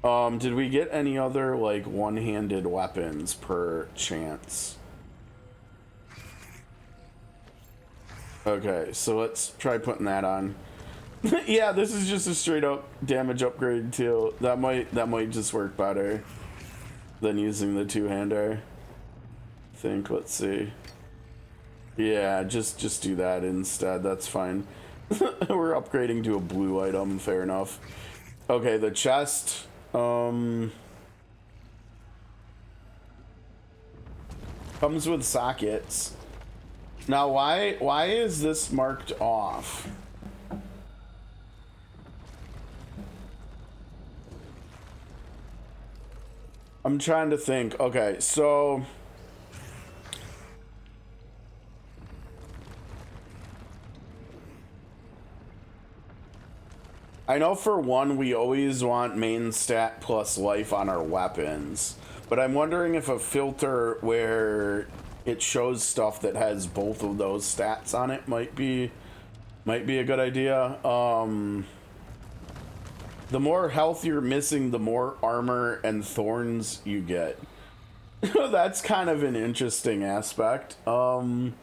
Did we get any other like one-handed weapons per chance? Okay, so let's try putting that on. Yeah, this is just a straight up damage upgrade too. That might just work better than using the two-hander. I think, let's see. Yeah, just do that instead. That's fine. We're upgrading to a blue item, fair enough. Okay, the chest. Comes with sockets. Now, why is this marked off? I'm trying to think. Okay, so I know for one, we always want main stat plus life on our weapons, but I'm wondering if a filter where it shows stuff that has both of those stats on it might be Might be a good idea. The more health you're missing, the more armor and thorns you get. That's kind of an interesting aspect. But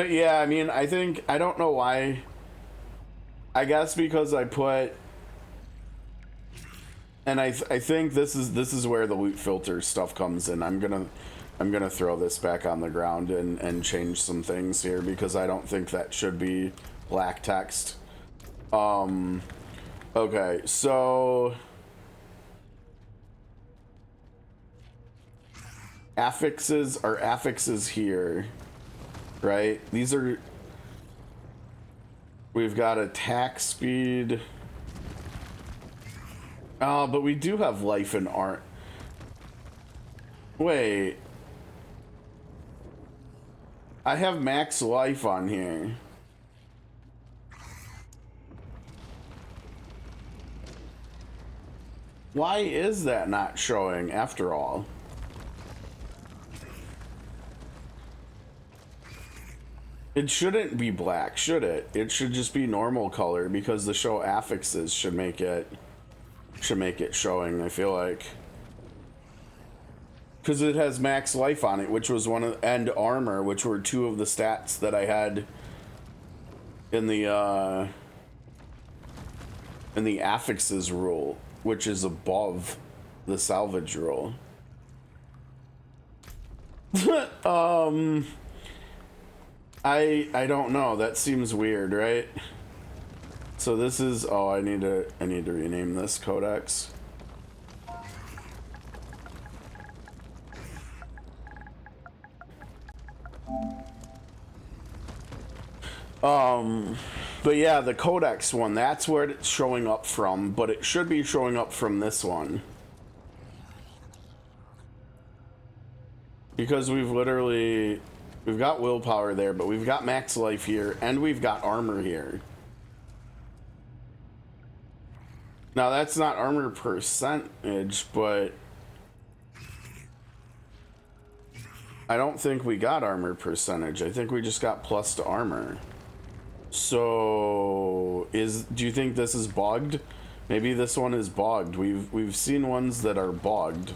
yeah, I mean, I don't know why. I guess because I put, and I think this is where the loot filter stuff comes in. I'm gonna throw this back on the ground and change some things here because I don't think that should be black text. Okay, so affixes are affixes here, right? These are, we've got attack speed. Oh, but we do have life and art. Wait. I have max life on here. Why is that not showing after all? It shouldn't be black, should it? It should just be normal color because the show affixes should make it showing, I feel like. Because it has max life on it, which was one of, and armor, which were two of the stats that I had in the affixes rule, which is above the salvage rule. I don't know. That seems weird, right? So this is, oh, I need to rename this codex. But yeah, the codex one, that's where it's showing up from, but it should be showing up from this one. Because we've got willpower there, but we've got max life here, and we've got armor here. Now that's not armor percentage, but I don't think we got armor percentage. I think we just got plus to armor. So do you think this is bugged? Maybe this one is bugged. We've seen ones that are bugged.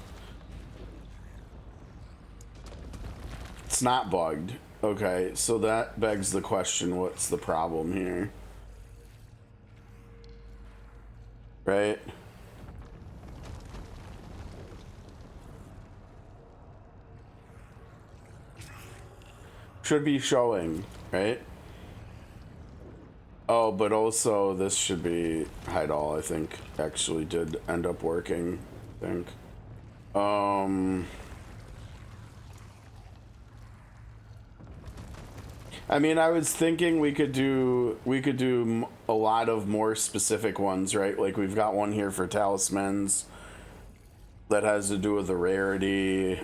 It's not bugged. Okay, so that begs the question, what's the problem here? Right? Should be showing, right? Oh, but also this should be hide all, I think, actually did end up working, I think. I mean, I was thinking we could do a lot of more specific ones, right? Like we've got one here for talismans that has to do with the rarity.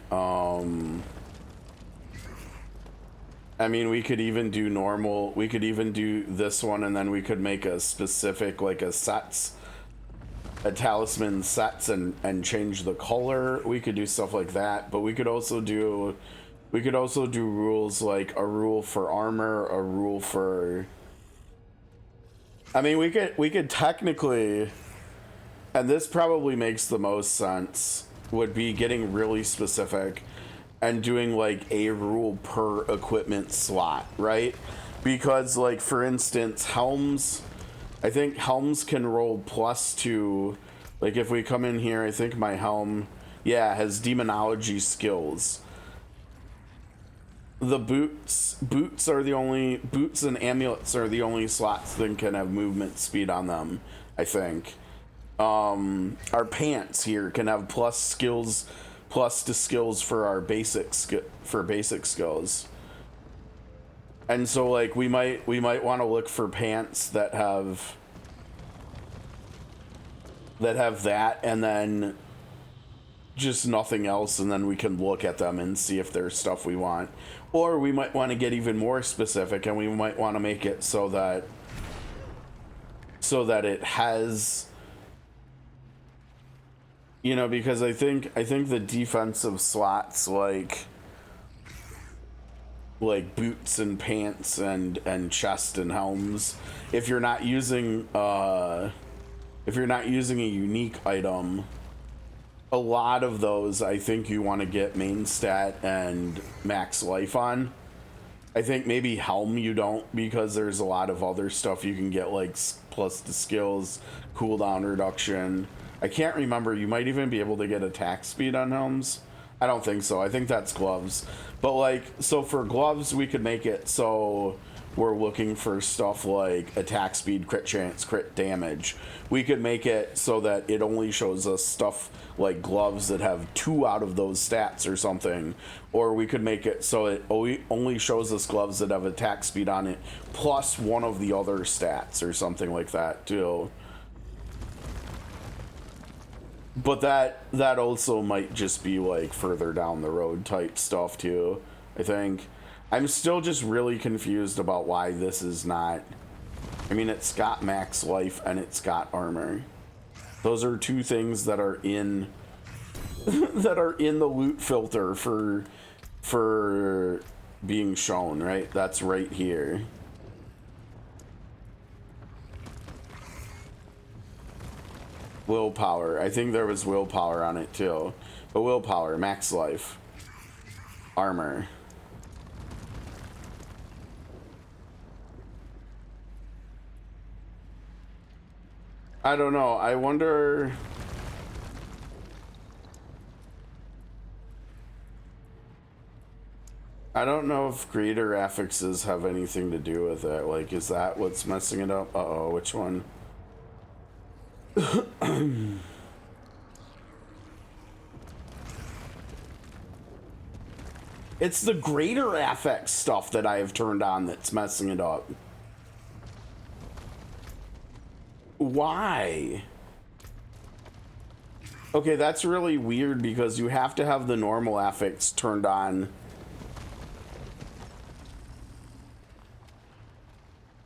I mean, we could even do normal. We could even do this one, and then we could make a specific, like a talisman sets and change the color. We could do stuff like that, but we could also do rules like a rule for armor, a rule for. I mean, we could technically, and this probably makes the most sense, would be getting really specific and doing like a rule per equipment slot, right? Because like, for instance, helms, I think helms can roll +2. Like if we come in here, I think my helm, yeah, has demonology skills. The boots are the only, boots and amulets are the only slots that can have movement speed on them, I think. Our pants here can have plus to skills for our basic skills. And so like we might want to look for pants that have that and then just nothing else, and then we can look at them and see if there's stuff we want. Or we might want to get even more specific, and we might want to make it so that it has, you know, because I think the defensive slots, like like boots and pants and chest and helms. If you're not using a unique item, a lot of those I think you want to get main stat and max life on. I think maybe helm you don't, because there's a lot of other stuff you can get, like plus the skills, cooldown reduction. I can't remember, you might even be able to get attack speed on helms. I don't think so. I think that's gloves. But like, so for gloves, we could make it so we're looking for stuff like attack speed, crit chance, crit damage. We could make it so that it only shows us stuff like gloves that have 2 out of those stats or something. Or we could make it so it only shows us gloves that have attack speed on it plus one of the other stats or something like that too. But that also might just be like further down the road type stuff too, I think. I'm still just really confused about why this is not... I mean, it's got max life and it's got armor. Those are 2 things that are in that are in the loot filter for being shown, right? That's right here. Willpower. I think there was willpower on it too. But willpower, max life, armor. I don't know. I wonder... I don't know if greater affixes have anything to do with it. Like, is that what's messing it up? Uh-oh, which one? It's the greater affix stuff that I have turned on that's messing it up. Why? Okay, that's really weird because you have to have the normal affix turned on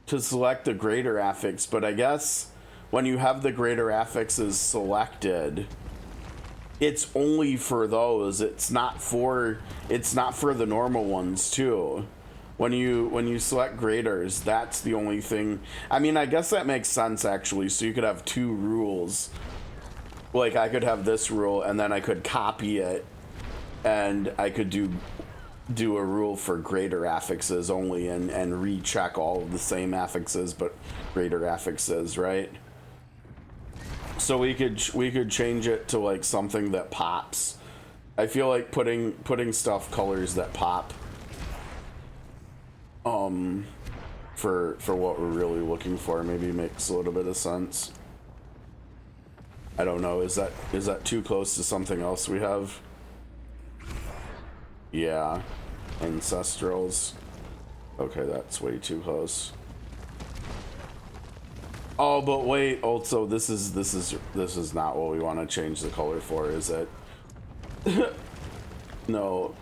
to select the greater affix, but I guess when you have the greater affixes selected, it's only for those. It's not for the normal ones too. When you select graders, that's the only thing. I mean, I guess that makes sense actually. So you could have 2 rules. Like I could have this rule and then I could copy it and I could do a rule for greater affixes only and recheck all of the same affixes but greater affixes, right? So we could change it to like something that pops. I feel like putting stuff colors that pop for what we're really looking for maybe makes a little bit of sense. I don't know, is that too close to something else we have? Yeah, ancestrals. Okay, that's way too close. Oh, but wait, also this is not what we want to change the color for, is it? No.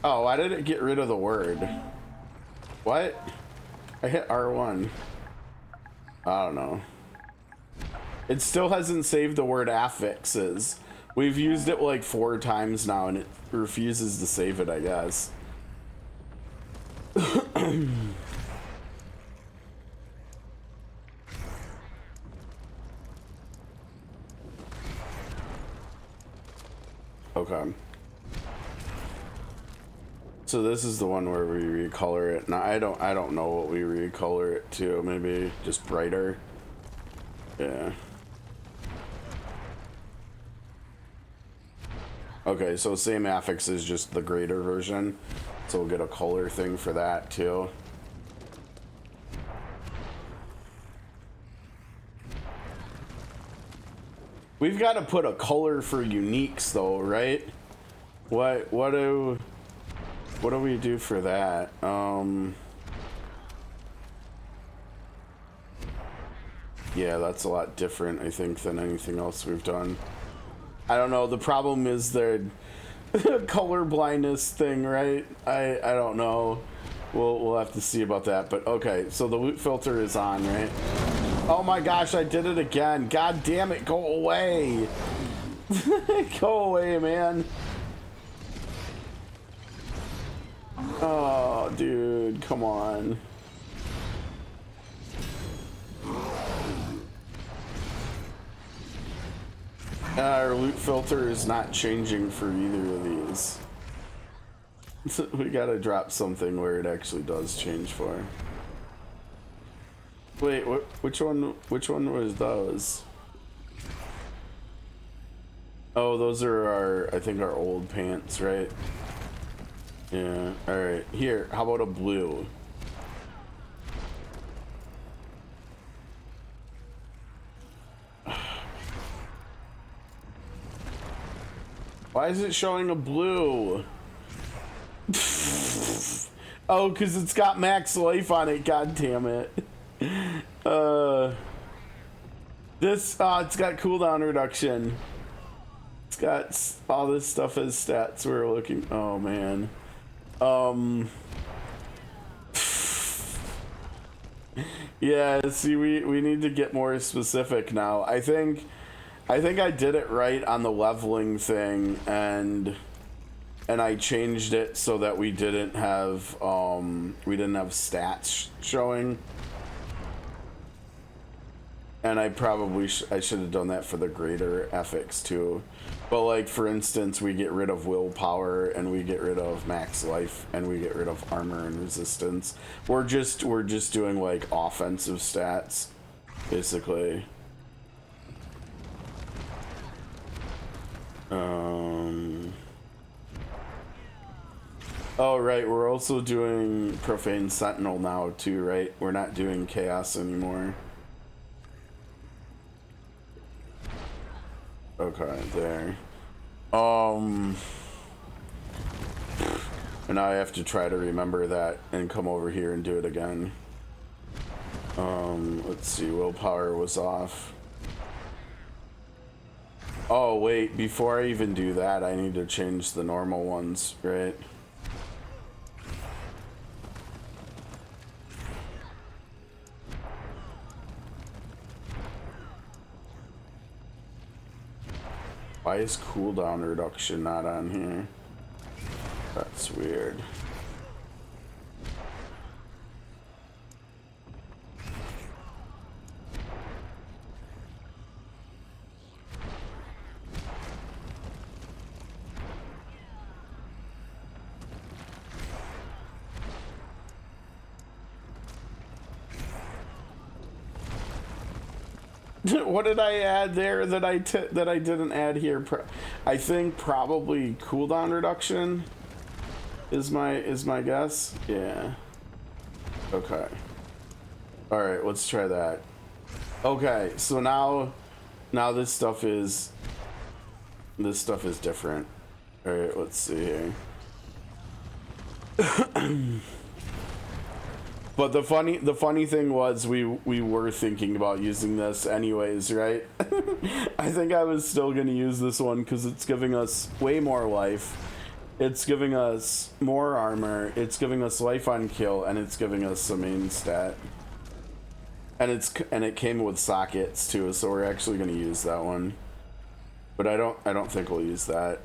Oh, why did it get rid of the word? What? I hit R1. I don't know. It still hasn't saved the word affixes. We've used it like 4 times now and it refuses to save it, I guess. Okay. So this is the one where we recolor it. Now I don't know what we recolor it to. Maybe just brighter. Yeah. Okay, so same affix is just the greater version. So we'll get a color thing for that too. We've got to put a color for uniques though, right? What do we do for that? Yeah, that's a lot different, I think, than anything else we've done. I don't know. The problem is the color blindness thing, right? I don't know. We'll have to see about that. But okay, so the loot filter is on, right? Oh my gosh, I did it again. God damn it, go away. Go away, man. Oh, dude, come on. Our loot filter is not changing for either of these. We gotta drop something where it actually does change for. Wait, which one was those? Oh, those are our, I think, our old pants, right? Yeah, alright. Here, how about a blue? Why is it showing a blue? Oh, because it's got max life on it, god damn it. It's got cooldown reduction. It's got all this stuff as stats we're looking. Oh man. Yeah, see, we need to get more specific now. I think I did it right on the leveling thing, and I changed it so that we didn't have stats showing. And I probably I should have done that for the greater Jrpgs too. But like, for instance, we get rid of willpower, and we get rid of max life, and we get rid of armor and resistance. We're just doing like offensive stats, basically. Oh right, we're also doing Profane Sentinel now too, right? We're not doing Chaos anymore. Okay, there. And now I have to try to remember that and come over here and do it again. Let's see, willpower was off. Oh wait, before I even do that, I need to change the normal ones, right? Why is cooldown reduction not on here? That's weird. What did I add there that I didn't add here? I think probably cooldown reduction is my guess. Yeah. Okay. All right, let's try that. Okay, so now this stuff is different. All right, let's see here. But the funny thing was we were thinking about using this anyways, right? I think I was still gonna use this one because it's giving us way more life. It's giving us more armor. It's giving us life on kill, and it's giving us a main stat. And it came with sockets too, so we're actually gonna use that one. But I don't think we'll use that.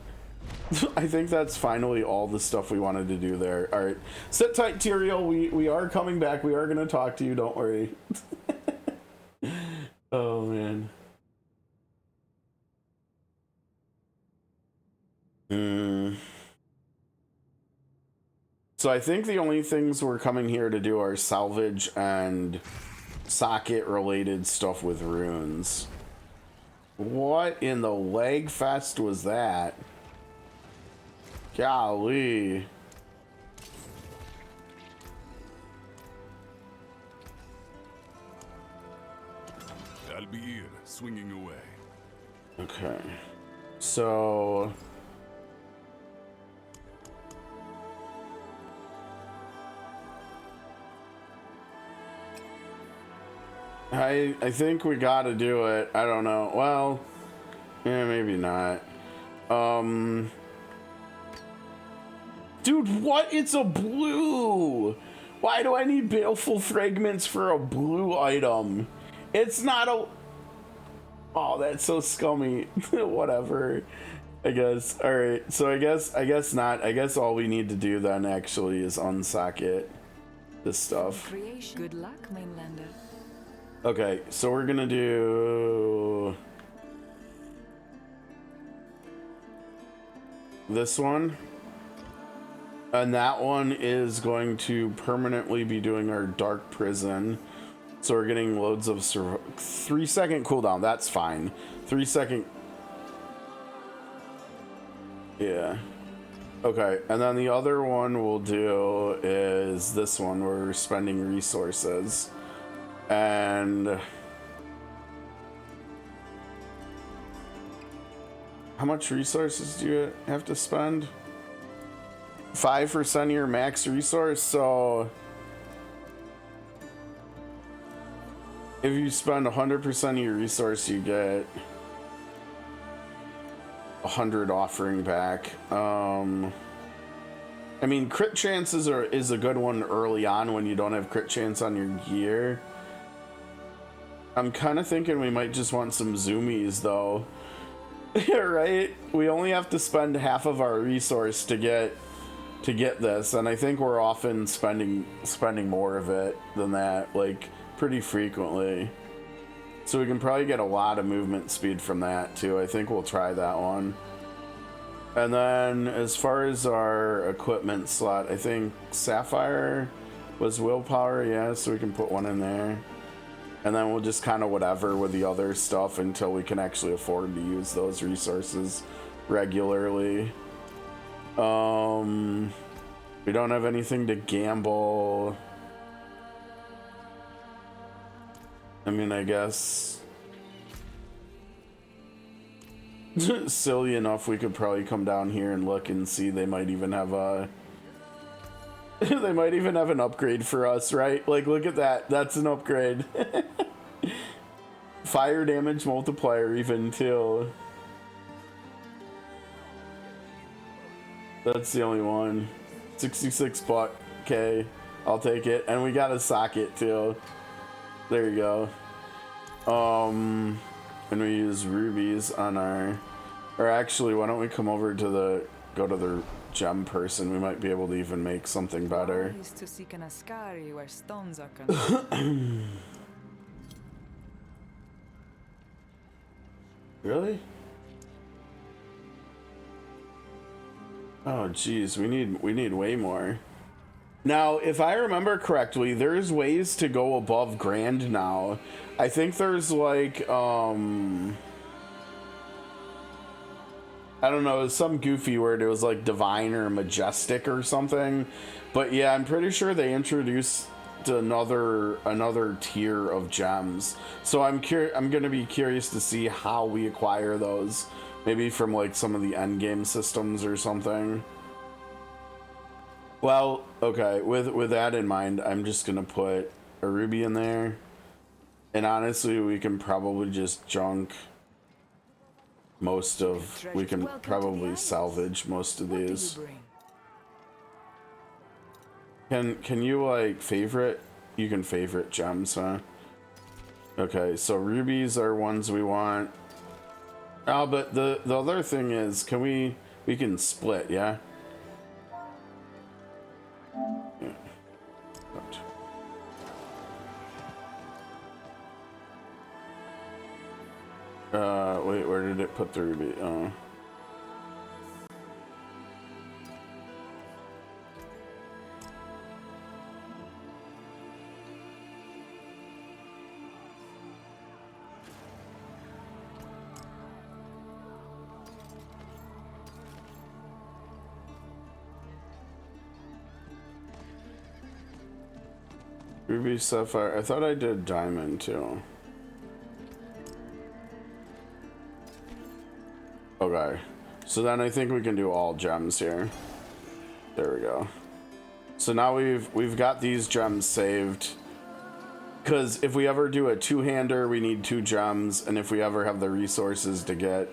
I think that's finally all the stuff we wanted to do there. All right, sit tight, Tyrael. We are coming back. We are gonna talk to you. Don't worry. Oh man. So I think the only things we're coming here to do are salvage and socket related stuff with runes. What in the leg fest was that? Golly. Albir, swinging away. Okay. So I think we gotta do it. I don't know. Well, yeah, maybe not. Dude, what? It's a blue! Why do I need baleful fragments for a blue item? It's not a... Oh, that's so scummy. Whatever. I guess. Alright, so I guess not. I guess all we need to do then actually is unsocket this stuff. Good luck, Mainlander. Okay, so we're gonna do this one. And that one is going to permanently be doing our dark prison. So we're getting loads of 3-second cooldown. That's fine. 3-second. Yeah. Okay, and then the other one we'll do is this one where we're spending resources. And how much resources do you have to spend? 5% of your max resource, so if you spend 100% of your resource, you get 100 offering back. I mean, crit chances is a good one early on when you don't have crit chance on your gear. I'm kind of thinking we might just want some zoomies though. Right? We only have to spend half of our resource to get this, and I think we're often spending more of it than that, like pretty frequently. So we can probably get a lot of movement speed from that too. I think we'll try that one. And then as far as our equipment slot, I think Sapphire was willpower, yeah, so we can put one in there. And then we'll just kind of whatever with the other stuff until we can actually afford to use those resources regularly. We don't have anything to gamble. I mean, I guess silly enough, we could probably come down here and look and see they might even have a they might even have an upgrade for us, right? Like, look at that. That's an upgrade. Fire damage multiplier even too. That's the only one. 66 buck. Okay, I'll take it. And we got a socket too. There you go. And we use rubies on our, or actually, why don't we come over to go to the gem person? We might be able to even make something better. Is to seek an Ascari where stones are Really? Oh geez, we need way more. Now, if I remember correctly, there's ways to go above grand now. I think there's like I don't know, some goofy word. It was like divine or majestic or something. But yeah, I'm pretty sure they introduced another tier of gems. So I'm gonna be curious to see how we acquire those. Maybe from like some of the end game systems or something. Well, okay, with that in mind, I'm just gonna put a ruby in there. And honestly, we can probably just junk most of, we can probably salvage most of these. Can you like favorite? You can favorite gems, huh? Okay, so rubies are ones we want. Oh, but the other thing is, can we can split, yeah? Yeah. Wait, where did it put the ruby? Oh. Ruby, sapphire. I thought I did diamond too. Okay, so then I think we can do all gems here. There we go. So now we've got these gems saved. Because if we ever do a two-hander, we need 2 gems, and if we ever have the resources to get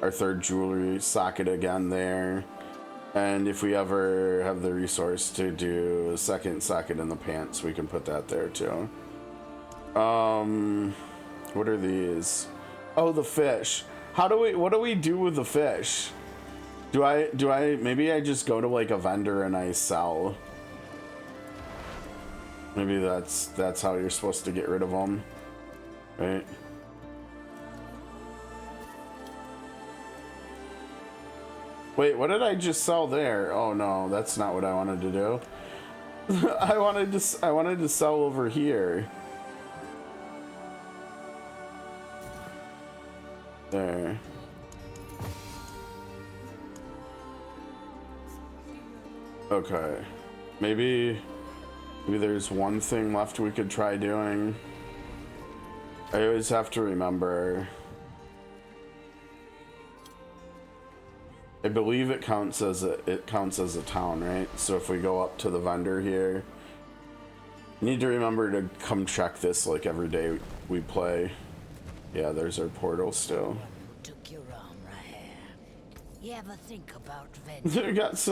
our 3rd jewelry socket again there, and if we ever have the resource to do a 2nd socket in the pants, we can put that there too. What are these? Oh, the fish. What do we do with the fish? Maybe I just go to like a vendor and I sell. Maybe that's how you're supposed to get rid of them, right? Wait, what did I just sell there? Oh no, that's not what I wanted to do. I wanted to sell over here. There. Okay. Maybe there's one thing left we could try doing. I always have to remember. I believe it counts as a town, right? So if we go up to the vendor here, need to remember to come check this like every day we play. Yeah, there's our portal still. Took your arm right. You ever think about vengeance?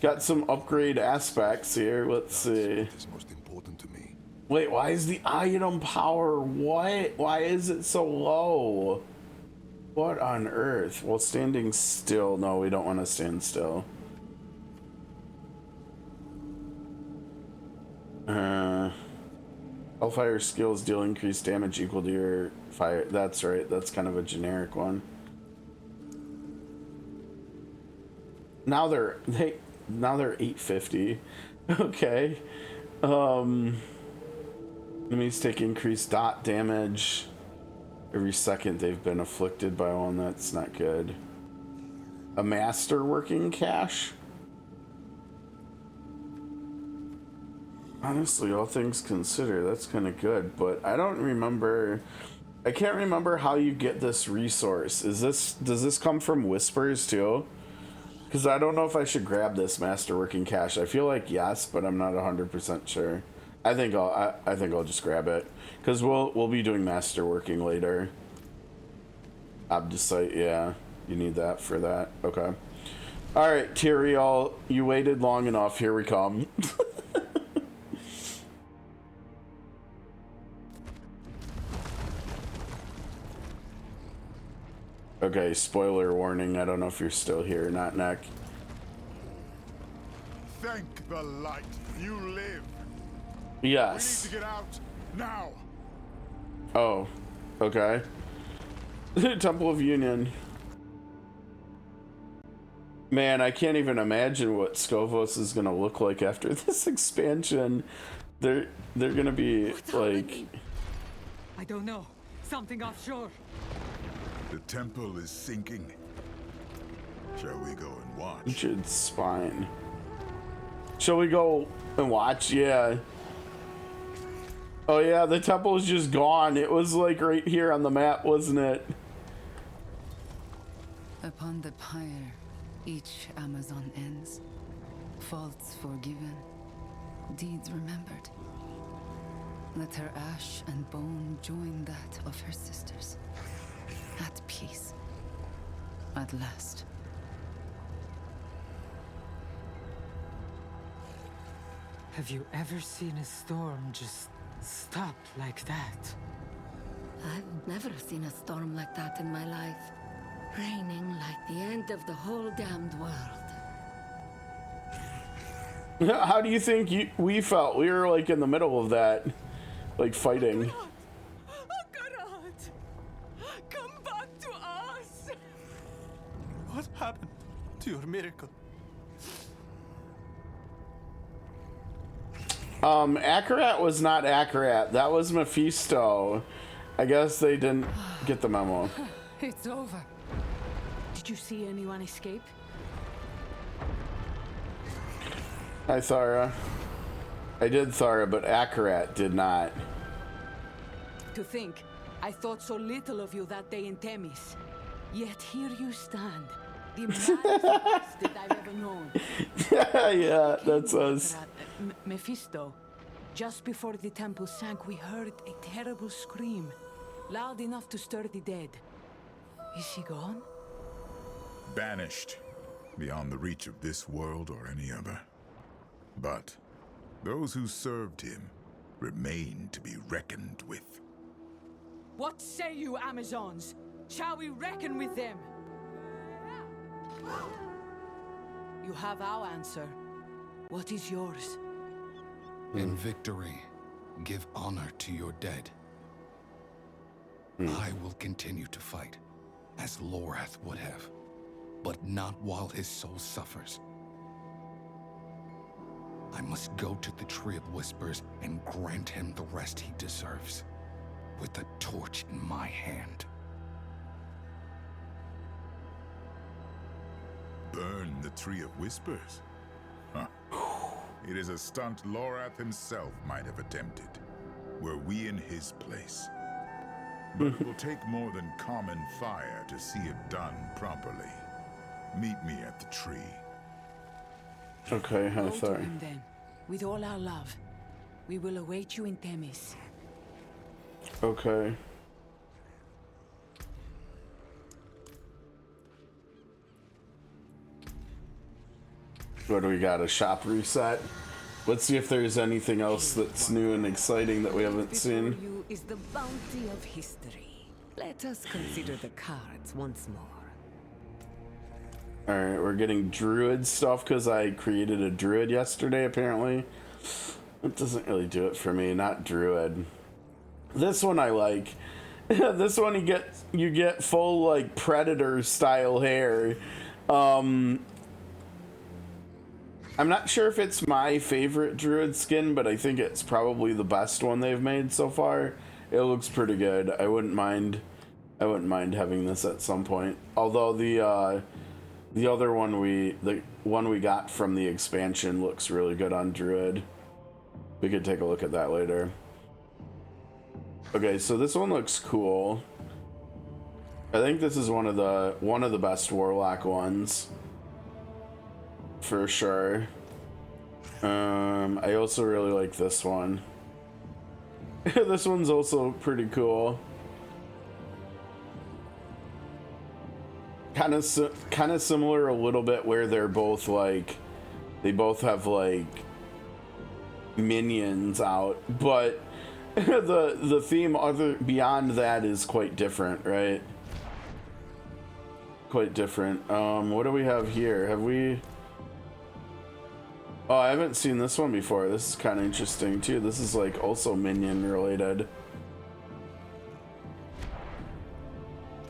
got some upgrade aspects here. Let's see. It's most important to me. Wait, why is the item power what? Why is it so low? What on earth? Well, standing still. No, we don't want to stand still. Hellfire skills deal increased damage equal to your fire. That's right. That's kind of a generic one. Now they're 850. Okay. Enemies take increased dot damage every second they've been afflicted by one. That's not good. A master working cache? Honestly, all things considered, that's kind of good, but I can't remember how you get this resource. Does this come from Whispers too? Because I don't know if I should grab this master working cache. I feel like yes, but I'm not 100% sure. I think I'll just grab it because we'll be doing master working later. Abdicite, yeah, you need that for that. Okay. All right, Tyrael, you waited long enough. Here we come. Okay, spoiler warning. I don't know if you're still here or not, Neck. Thank the light. You live. Yes. We need to get out now. Oh, okay. Temple of Union. Man, I can't even imagine what Skovos is gonna look like after this expansion. They're gonna be like. I don't know. Something offshore. The temple is sinking. Shall we go and watch? Richard's spine. Shall we go and watch? Yeah. Oh yeah, the temple is just gone. It was like right here on the map, wasn't it? Upon the pyre, each Amazon ends. Faults forgiven, deeds remembered. Let her ash and bone join that of her sisters. At peace. At last. Have you ever seen a storm just stop like that? I've never seen a storm like that in my life. Raining like the end of the whole damned world. How do you think we felt? We were like in the middle of that, like fighting. What happened to your miracle? Akarat was not Akarat. That was Mephisto. I guess they didn't get the memo. It's over. Did you see anyone escape? Hi, Thara. I did Thara, but Akarat did not. To think, I thought so little of you that day in Themis. Yet here you stand, the maddest bastard I've ever known. Yeah, that's us. Mephisto, just before the temple sank, we heard a terrible scream, loud enough to stir the dead. Is she gone? Banished, beyond the reach of this world or any other. But those who served him remain to be reckoned with. What say you, Amazons? Shall we reckon with them? You have our answer. What is yours? In victory, give honor to your dead. I will continue to fight, as Lorath would have, but not while his soul suffers. I must go to the Tree of Whispers and grant him the rest he deserves, with the torch in my hand. Burn the Tree of Whispers? Huh. It is a stunt Lorath himself might have attempted, were we in his place. But it will take more than common fire to see it done properly. Meet me at the tree. Okay, Go sorry. to him then, with all our love. We will await you in Themis. Okay. What do we got? A shop reset? Let's see if there's anything else that's new and exciting that we haven't seen. Before you is the bounty of history. Let us consider the cards once more. Alright, we're getting druid stuff because I created a druid yesterday, apparently. It doesn't really do it for me, not druid. This one I like. This one you get full like predator style hair. I'm not sure if it's my favorite druid skin, but I think it's probably the best one they've made so far. It looks pretty good. I wouldn't mind having this at some point. Although the other one the one we got from the expansion looks really good on druid. We could take a look at that later. Okay, so this one looks cool. I think this is one of the best warlock ones. For sure. I also really like this one. This one's also pretty cool. Kind of similar a little bit where they're both like, they both have like minions out, but the theme beyond that is quite different, right? Quite different. What do we have here? Have we... Oh, I haven't seen this one before. This is kind of interesting too. This is like also minion related.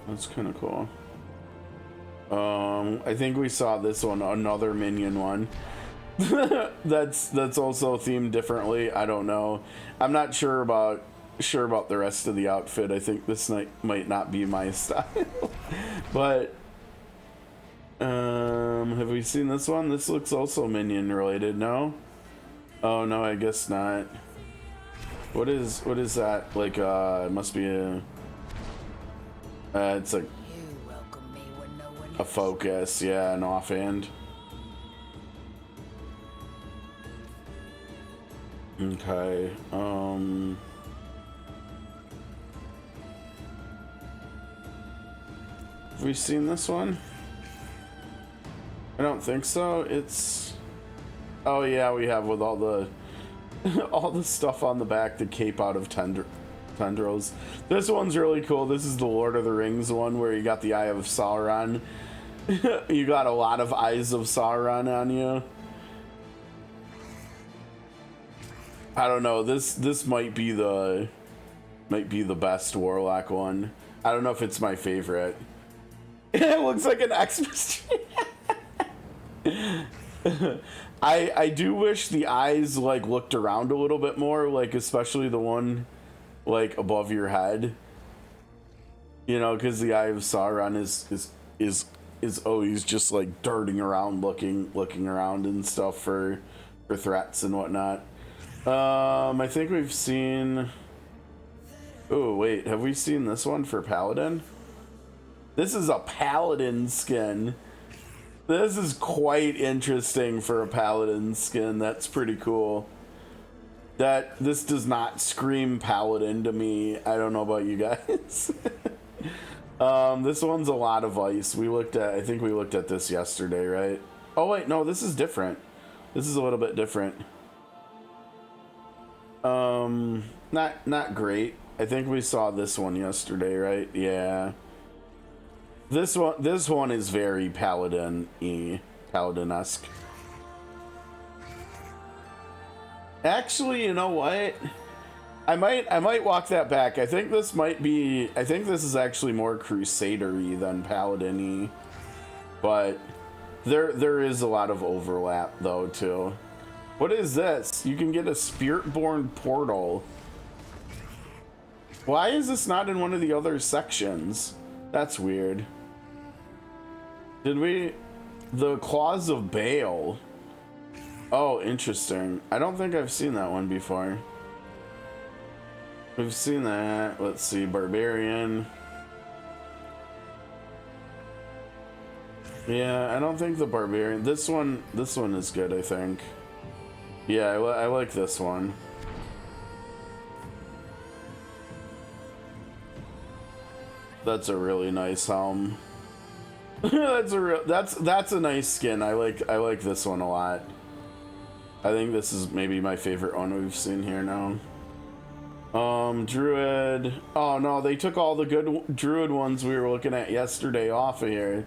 That's kind of cool. I think we saw this one, another minion one. that's also themed differently. I don't know. I'm not sure about the rest of the outfit. I think this might not be my style. But have we seen this one? This looks also minion related, no? Oh no, I guess not. What is that? Like it must be a it's a focus, yeah, an offhand. Okay, have we seen this one? I don't think so. It's... Oh yeah, we have, with all the all the stuff on the back, the cape out of tendrils. This one's really cool. This is the Lord of the Rings one where you got the Eye of Sauron. You got a lot of eyes of Sauron on you. I don't know. This might be the best warlock one. I don't know if it's my favorite. It looks like an Xmas tree. I do wish the eyes like looked around a little bit more, like especially the one like above your head. You know, because the Eye of Sauron is always just like darting around, looking around and stuff for threats and whatnot. I think we've seen... Oh, wait. Have we seen this one for Paladin? This is a Paladin skin. This is quite interesting for a Paladin skin. That's pretty cool. This does not scream Paladin to me. I don't know about you guys. This one's a lot of ice. I think we looked at this yesterday, right? Oh, wait. No, this is different. This is a little bit different. Not great. I think we saw this one yesterday, right? Yeah. This one is very paladin-esque. Actually, you know what? I might walk that back. I think this is actually more crusader-y than paladin-y. But there is a lot of overlap though too. What is this? You can get a spirit-born portal. Why is this not in one of the other sections? That's weird. The Claws of Baal. Oh, interesting. I don't think I've seen that one before. We've seen that. Let's see, Barbarian. Yeah, I don't think the Barbarian. This one is good, I think. Yeah, I like this one. That's a really nice helm. That's a nice skin. I like this one a lot. I think this is maybe my favorite one we've seen here now. Druid. Oh no, they took all the good Druid ones we were looking at yesterday off of here.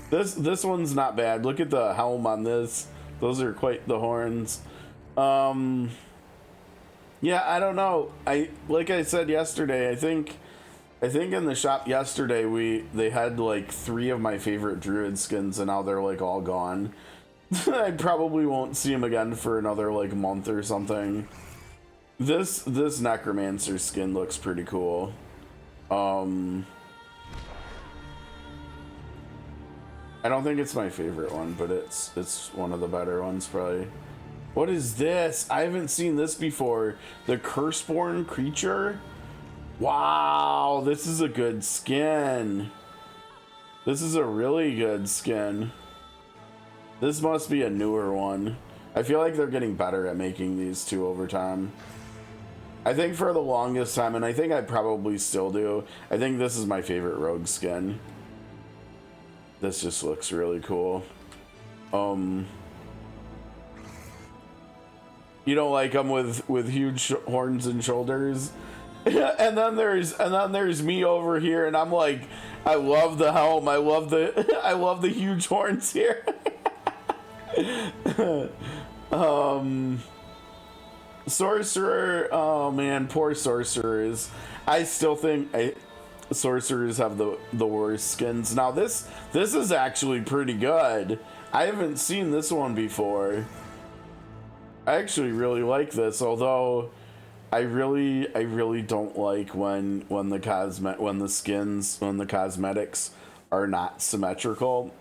This one's not bad. Look at the helm on this. Those are quite the horns. Yeah, I don't know. Like I said yesterday, I think in the shop yesterday they had like 3 of my favorite Druid skins and now they're like all gone. I probably won't see them again for another like month or something. This Necromancer skin looks pretty cool. I don't think it's my favorite one, but it's one of the better ones probably. What is this? I haven't seen this before. The Curseborn Creature? Wow, this is a good skin. This is a really good skin. This must be a newer one. I feel like they're getting better at making these too over time. I think for the longest time, and I think I probably still do, I think this is my favorite rogue skin. This just looks really cool. You don't like them with huge horns and shoulders? and then there's me over here, and I'm like, I love the helm. I love the huge horns here. Sorcerer. Oh man, poor sorcerers. I still think sorcerers have the worst skins. Now this is actually pretty good. I haven't seen this one before. I actually really like this, although I really don't like when the cosmetics are not symmetrical.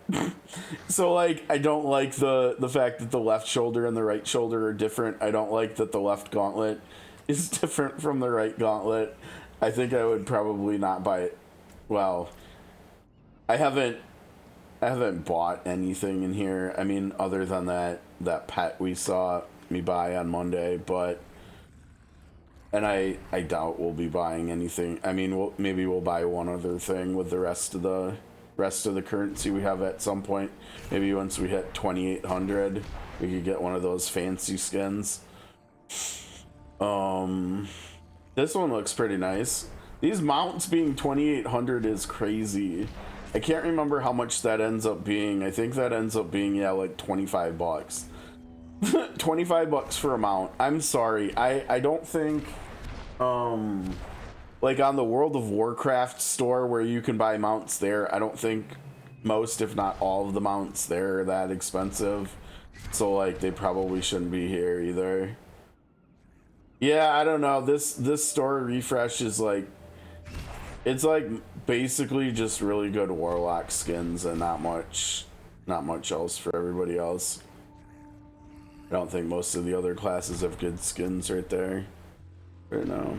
So like I don't like the fact that the left shoulder and the right shoulder are different. I don't like that the left gauntlet is different from the right gauntlet. I think I would probably not buy it. Well, I haven't bought anything in here. I mean, other than that pet we saw me buy on Monday, and I doubt we'll be buying anything. I mean, maybe we'll buy one other thing with the rest of the currency we have at some point. Maybe once we hit 2,800, we could get one of those fancy skins. This one looks pretty nice. These mounts being 2,800 is crazy. I can't remember how much that ends up being. I think that ends up being, yeah, like 25 bucks. 25 bucks for a mount. I'm sorry. I don't think, like on the World of Warcraft store where you can buy mounts there, I don't think most, if not all of the mounts there are that expensive. So like they probably shouldn't be here either. Yeah, I don't know. This store refresh is like, it's like basically just really good Warlock skins and not much else for everybody else. I don't think most of the other classes have good skins right there. Right now.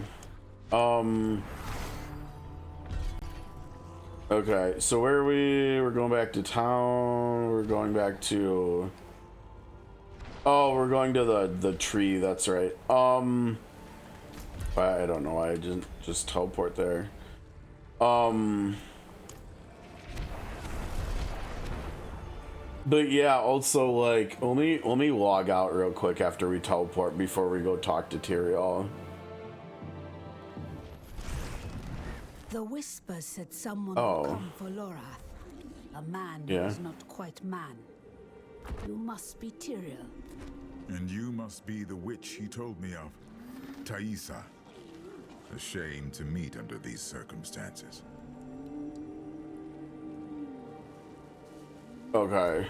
Okay, so where are we? We're going back to town. We're going back to... Oh, we're going to the tree, that's right. I don't know why I didn't just teleport there. But yeah, also like let me log out real quick after we teleport before we go talk to Tyrael. The whisper said someone would come for Lorath. A man who is not quite man. You must be Tyrael. And you must be the witch he told me of. Thaisa. A shame to meet under these circumstances. Okay.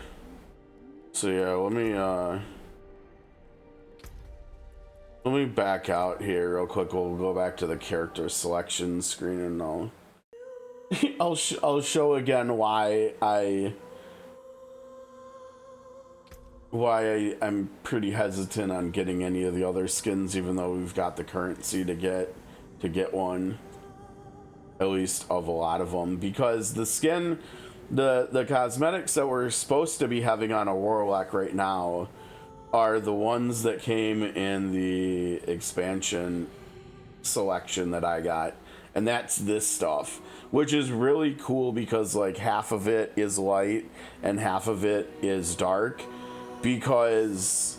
So yeah, let me back out here real quick. We'll go back to the character selection screen and I'll show again why I'm pretty hesitant on getting any of the other skins, even though we've got the currency to get one, at least of a lot of them, because the skin, the cosmetics that we're supposed to be having on a warlock right now are the ones that came in the expansion selection that I got, and that's this stuff, which is really cool because like half of it is light and half of it is dark, because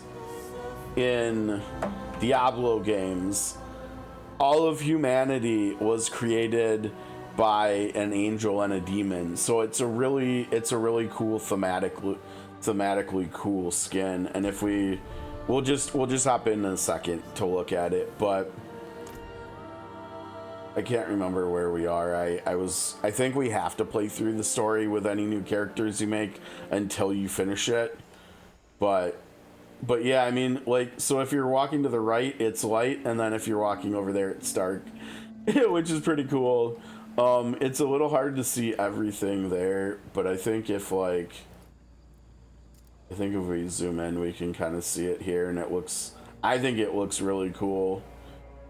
in Diablo games all of humanity was created by an angel and a demon, so it's a really cool thematically cool skin. And if we'll just hop in a second to look at it, but I can't remember where we are. I think we have to play through the story with any new characters you make until you finish it, but yeah, I mean, like, so if you're walking to the right it's light, and then if you're walking over there it's dark, which is pretty cool. It's a little hard to see everything there, but I think if we zoom in, we can kind of see it here, and I think it looks really cool.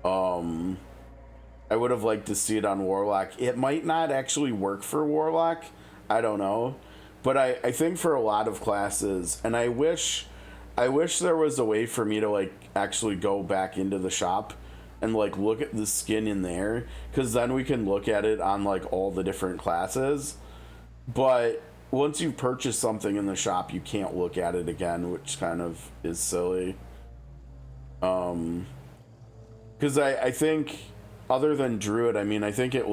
I would have liked to see it on Warlock. It might not actually work for Warlock, I don't know, but I think for a lot of classes, and I wish there was a way for me to like actually go back into the shop and like look at the skin in there, because then we can look at it on like all the different classes. But once you purchase something in the shop, you can't look at it again, which kind of is silly. Because I think other than Druid, I mean, I think it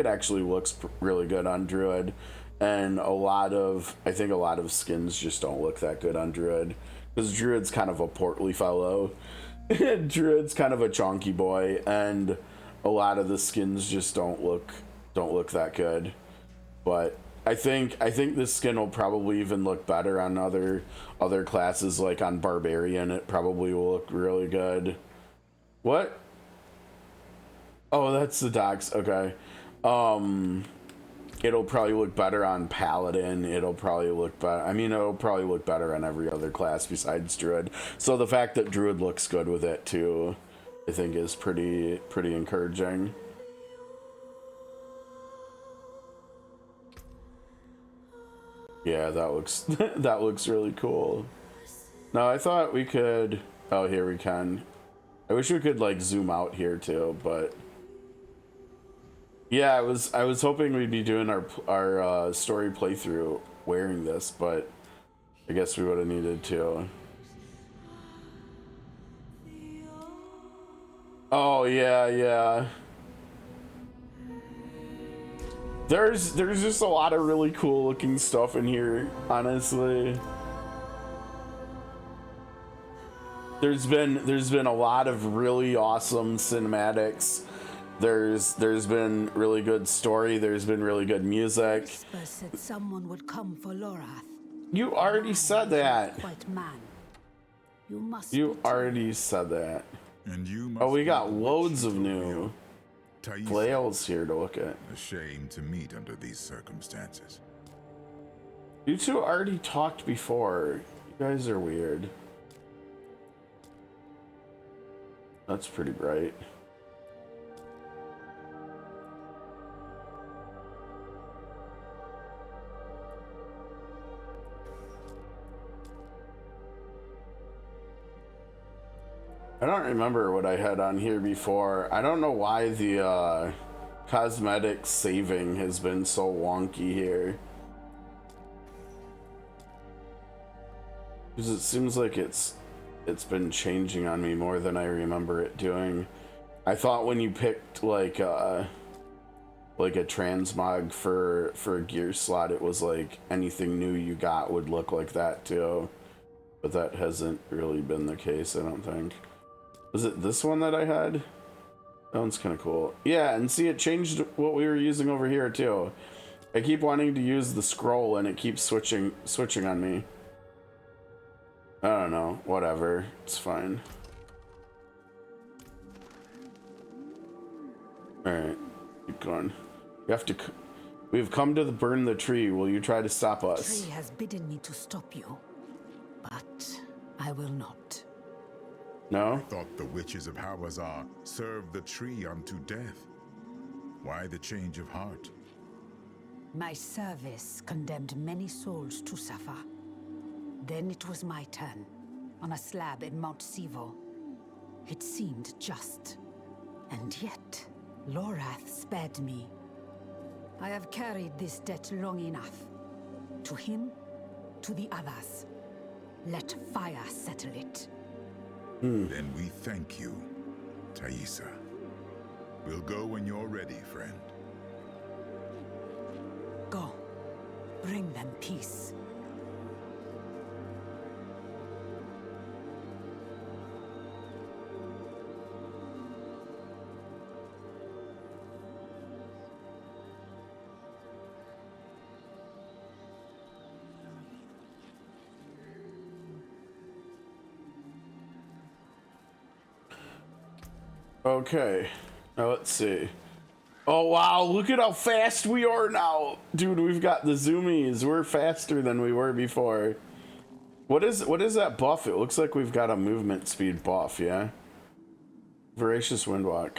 actually looks really good on Druid, and I think a lot of skins just don't look that good on Druid, because Druid's kind of a portly fellow. Druid's kind of a chonky boy, and a lot of the skins just don't look that good. But I think this skin will probably even look better on other classes, like on Barbarian. It probably will look really good. What? Oh, that's the dogs. Okay. It'll probably look better on Paladin. It'll probably look better. I mean, it'll probably look better on every other class besides Druid. So the fact that Druid looks good with it too, I think is pretty encouraging. Yeah, that looks really cool. Now I thought we could. Oh, here we can. I wish we could like zoom out here too, but. Yeah, I was hoping we'd be doing our story playthrough wearing this, but I guess we would have needed to. Oh yeah. There's just a lot of really cool looking stuff in here, honestly. There's been a lot of really awesome cinematics. There's been really good story. There's been really good music. Whisper said someone would come for Lorath. You already said that. Quite man. You already said that. And you oh, we got loads of new flails here to look at. A shame to meet under these circumstances. You two already talked before. You guys are weird. That's pretty bright. I don't remember what I had on here before. I don't know why the cosmetic saving has been so wonky here. Because it seems like it's been changing on me more than I remember it doing. I thought when you picked like a transmog for a gear slot, it was like anything new you got would look like that too. But that hasn't really been the case, I don't think. Was it this one that I had? That one's kind of cool. Yeah, and see, it changed what we were using over here too. I keep wanting to use the scroll and it keeps switching on me. I don't know, whatever, it's fine. Alright, keep going. We've come to burn the tree. Will you try to stop us? The tree has bidden me to stop you, but I will not. No? I thought the witches of Hawazar served the tree unto death. Why the change of heart? My service condemned many souls to suffer. Then it was my turn, on a slab in Mount Sivo. It seemed just. And yet, Lorath spared me. I have carried this debt long enough. To him, to the others. Let fire settle it. Then we thank you, Thaisa. We'll go when you're ready, friend. Go. Bring them peace. Okay, now let's see. Oh wow, look at how fast we are now. Dude, we've got the zoomies. We're faster than we were before. What is that buff? It looks like we've got a movement speed buff, yeah? Voracious Windwalk.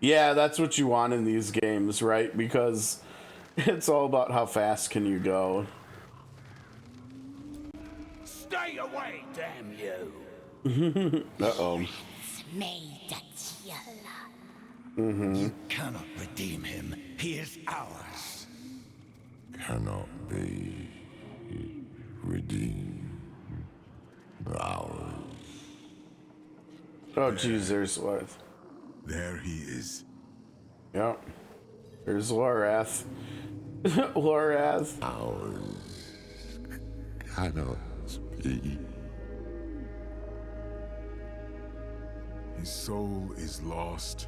Yeah, that's what you want in these games, right? Because it's all about how fast can you go. Stay away, damn you! Uh-oh. You cannot redeem him. He is ours. Cannot be redeemed. Ours. Oh, geez, there's what? There he is. Yep. There's Lorath. Lorath. Ours cannot be. His soul is lost,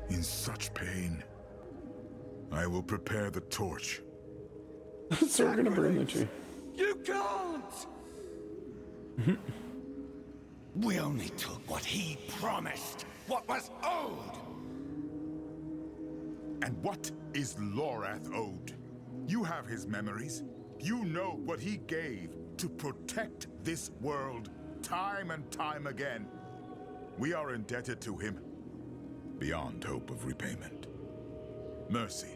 in such pain. I will prepare the torch. So we're gonna burn the tree. You can't! We only took what he promised, what was owed. And what is Lorath owed? You have his memories. You know what he gave to protect this world, time and time again. We are indebted to him, beyond hope of repayment. Mercy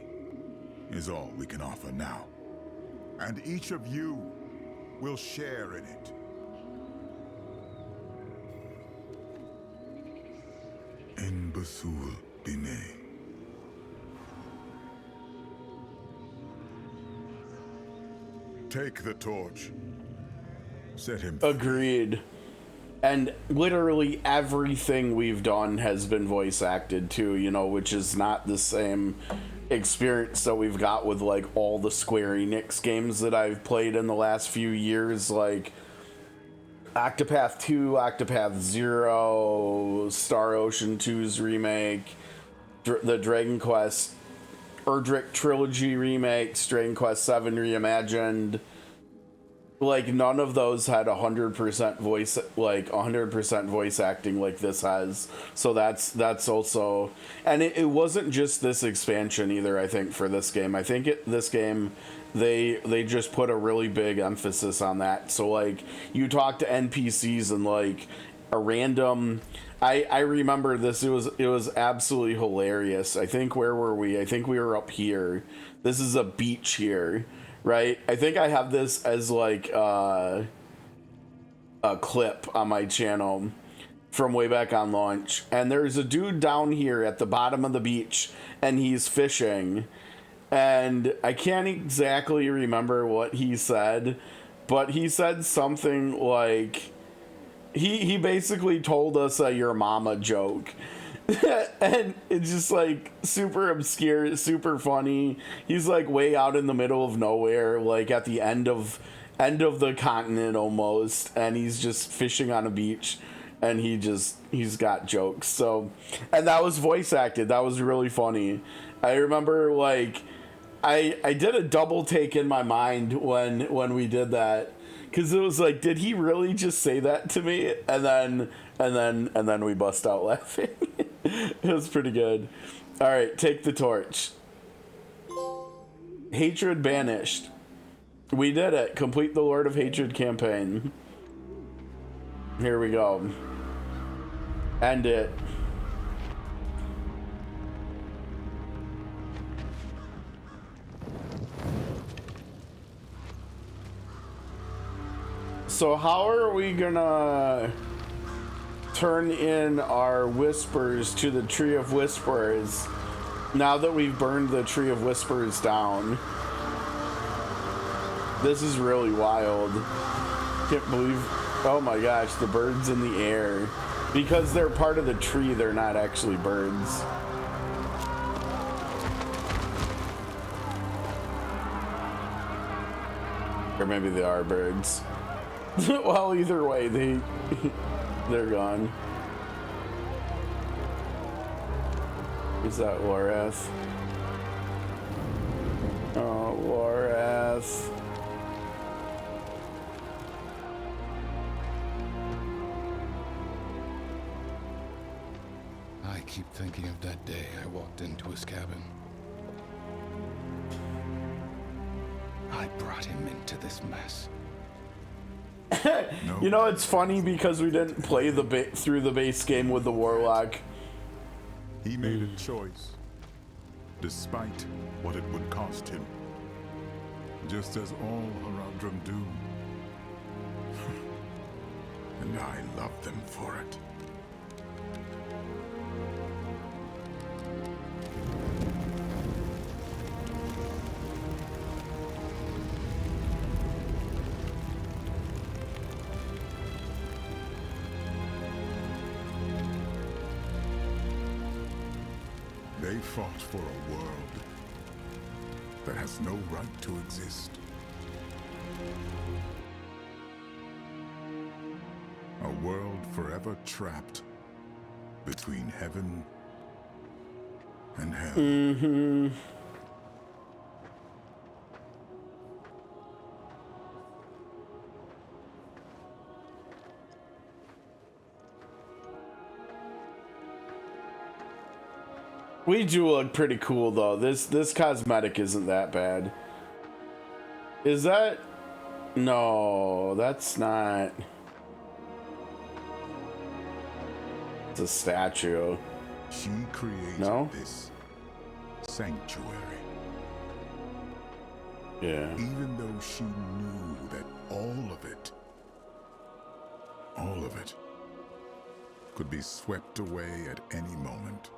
is all we can offer now. And each of you will share in it. En Basul Bine. Take the torch. Set him free. Agreed. And literally everything we've done has been voice acted too, you know, which is not the same experience that we've got with like all the Square Enix games that I've played in the last few years, like Octopath 2, Octopath 0, Star Ocean 2's remake, the Dragon Quest Erdrick Trilogy remake, Dragon Quest 7 reimagined. Like none of those had 100% voice, like 100% voice acting like this has. So that's also, and it wasn't just this expansion either. I think for this game, I think this game, they just put a really big emphasis on that. So like you talk to NPCs and like a random, I remember this. It was absolutely hilarious. I think where were we? I think we were up here. This is a beach here. Right, I think I have this as like a clip on my channel. from way back on launch. And there's a dude down here at the bottom of the beach, and he's fishing. And I can't exactly remember what he said, but he said something like, he basically told us a your mama joke. And it's just like super obscure, super funny. He's like way out in the middle of nowhere, like at the end of the continent almost, and he's just fishing on a beach, and he's got jokes. So, and that was voice acted. That was really funny. I remember like I did a double take in my mind when we did that, because it was like, did he really just say that to me? And then we bust out laughing. It was pretty good. All right, take the torch. Hatred banished. We did it. Complete the Lord of Hatred campaign. Here we go. End it. So how are we gonna turn in our whispers to the Tree of Whispers now that we've burned the Tree of Whispers down? This is really wild. Can't believe, oh my gosh, the birds in the air. Because they're part of the tree, they're not actually birds. Or maybe they are birds. Well, either way, they're gone. Is that Lorath? Oh, Lorath. I keep thinking of that day I walked into his cabin. I brought him into this mess. You know, it's funny because we didn't play through the base game with the Warlock. He made a choice, despite what it would cost him. Just as all Haradrim do. And I love them for it. They fought for a world that has no right to exist. A world forever trapped between heaven and hell. Mm-hmm. We do look pretty cool though. This cosmetic isn't that bad. Is that? No, that's not. It's a statue. She created this sanctuary. Yeah. Even though she knew that all of it could be swept away at any moment.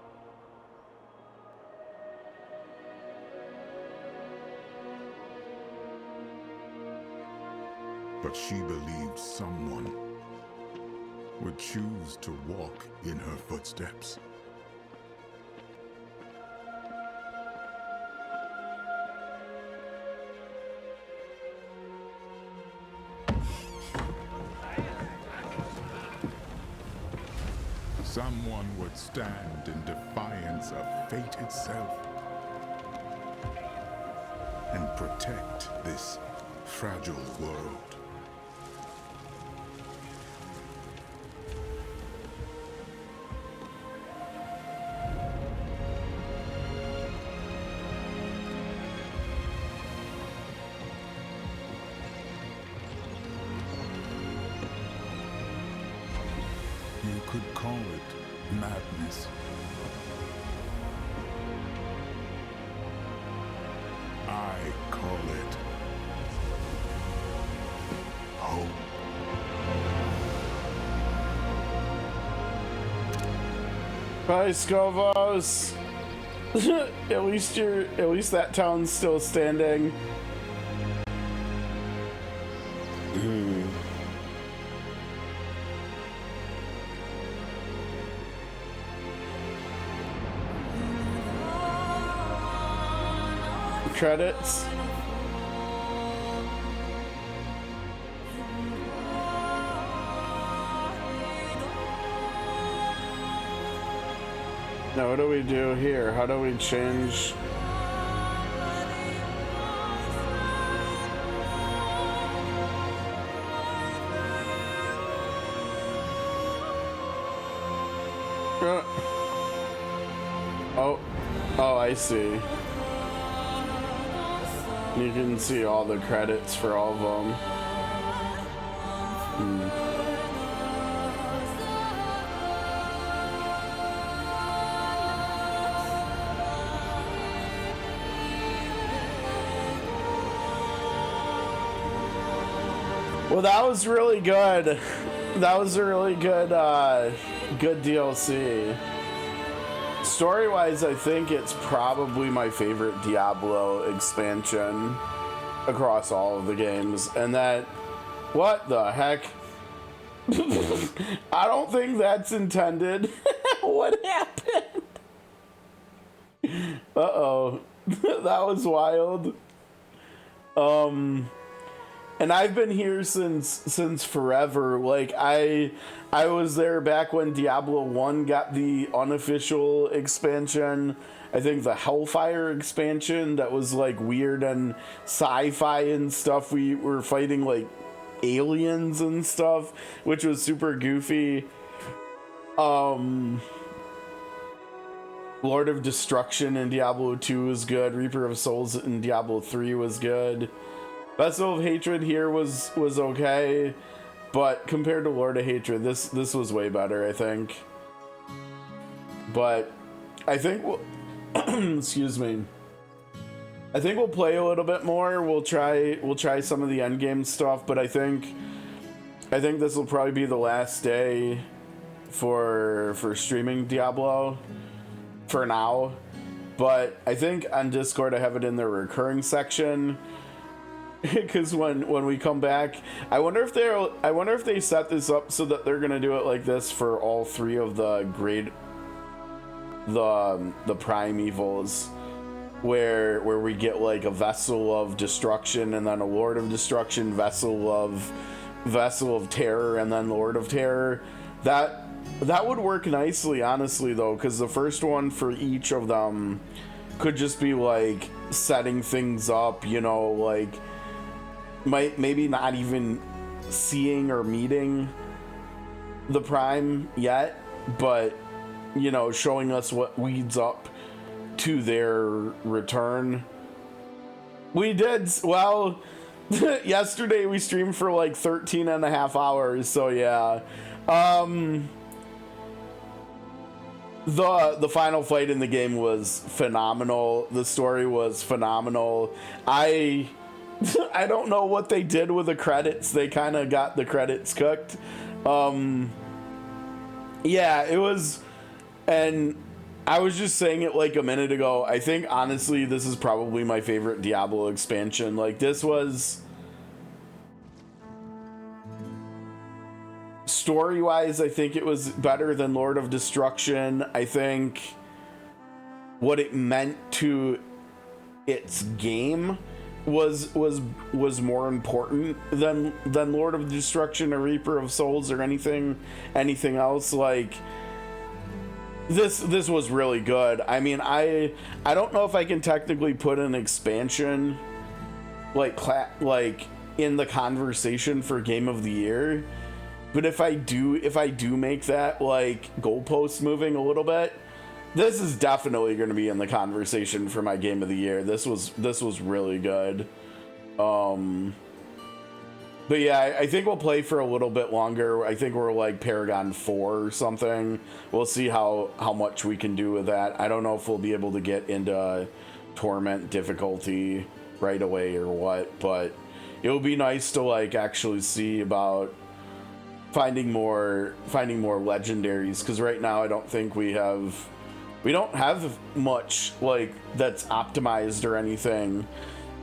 But she believed someone would choose to walk in her footsteps. Someone would stand in defiance of fate itself and protect this fragile world. You could call it madness. I call it hope. Bye, Scovos. At least that town's still standing. Credits. Now what do we do here? How do we change? Oh, I see. You can see all the credits for all of them. Well, that was really good. That was a really good, good DLC. Story-wise, I think it's probably my favorite Diablo expansion across all of the games. And that, what the heck? I don't think that's intended. What happened? Uh-oh. That was wild. And I've been here since forever. Like, I was there back when Diablo 1 got the unofficial expansion. I think the Hellfire expansion that was like weird and sci-fi and stuff. We were fighting like aliens and stuff, which was super goofy. Lord of Destruction in Diablo 2 was good. Reaper of Souls in Diablo 3 was good. Vessel of Hatred here was okay, but compared to Lord of Hatred, this was way better, I think. But I think we'll excuse me. I think we'll play a little bit more. We'll try some of the endgame stuff, but I think this will probably be the last day for streaming Diablo for now. But I think on Discord I have it in the recurring section. Because when we come back, I wonder if they set this up so that they're gonna do it like this for all three of the the prime evils, where we get like a Vessel of Destruction and then a Lord of Destruction, Vessel of Terror, and then Lord of Terror. That would work nicely, honestly, though, because the first one for each of them could just be like setting things up, you know, like maybe not even seeing or meeting the prime yet, but you know, showing us what leads up to their return. We did well. Yesterday we streamed for like 13 and a half hours, so yeah. The final fight in the game was phenomenal. The story was phenomenal. I don't know what they did with the credits. They kind of got the credits cooked. Yeah, it was, and I was just saying it like a minute ago. I think honestly, this is probably my favorite Diablo expansion. Like, this was, story-wise, I think it was better than Lord of Destruction. I think what it meant to its game was more important than Lord of Destruction or Reaper of Souls or anything else. Like, this was really good. I mean, I don't know if I can technically put an expansion like in the conversation for Game of the Year, but if I do make that like goalpost moving a little bit, this is definitely going to be in the conversation for my Game of the Year. This was really good. But yeah, I think we'll play for a little bit longer. I think we're like Paragon 4 or something. We'll see how much we can do with that. I don't know if we'll be able to get into Torment difficulty right away or what, but it would be nice to like actually see about finding more legendaries, because right now I don't think we don't have much like that's optimized or anything.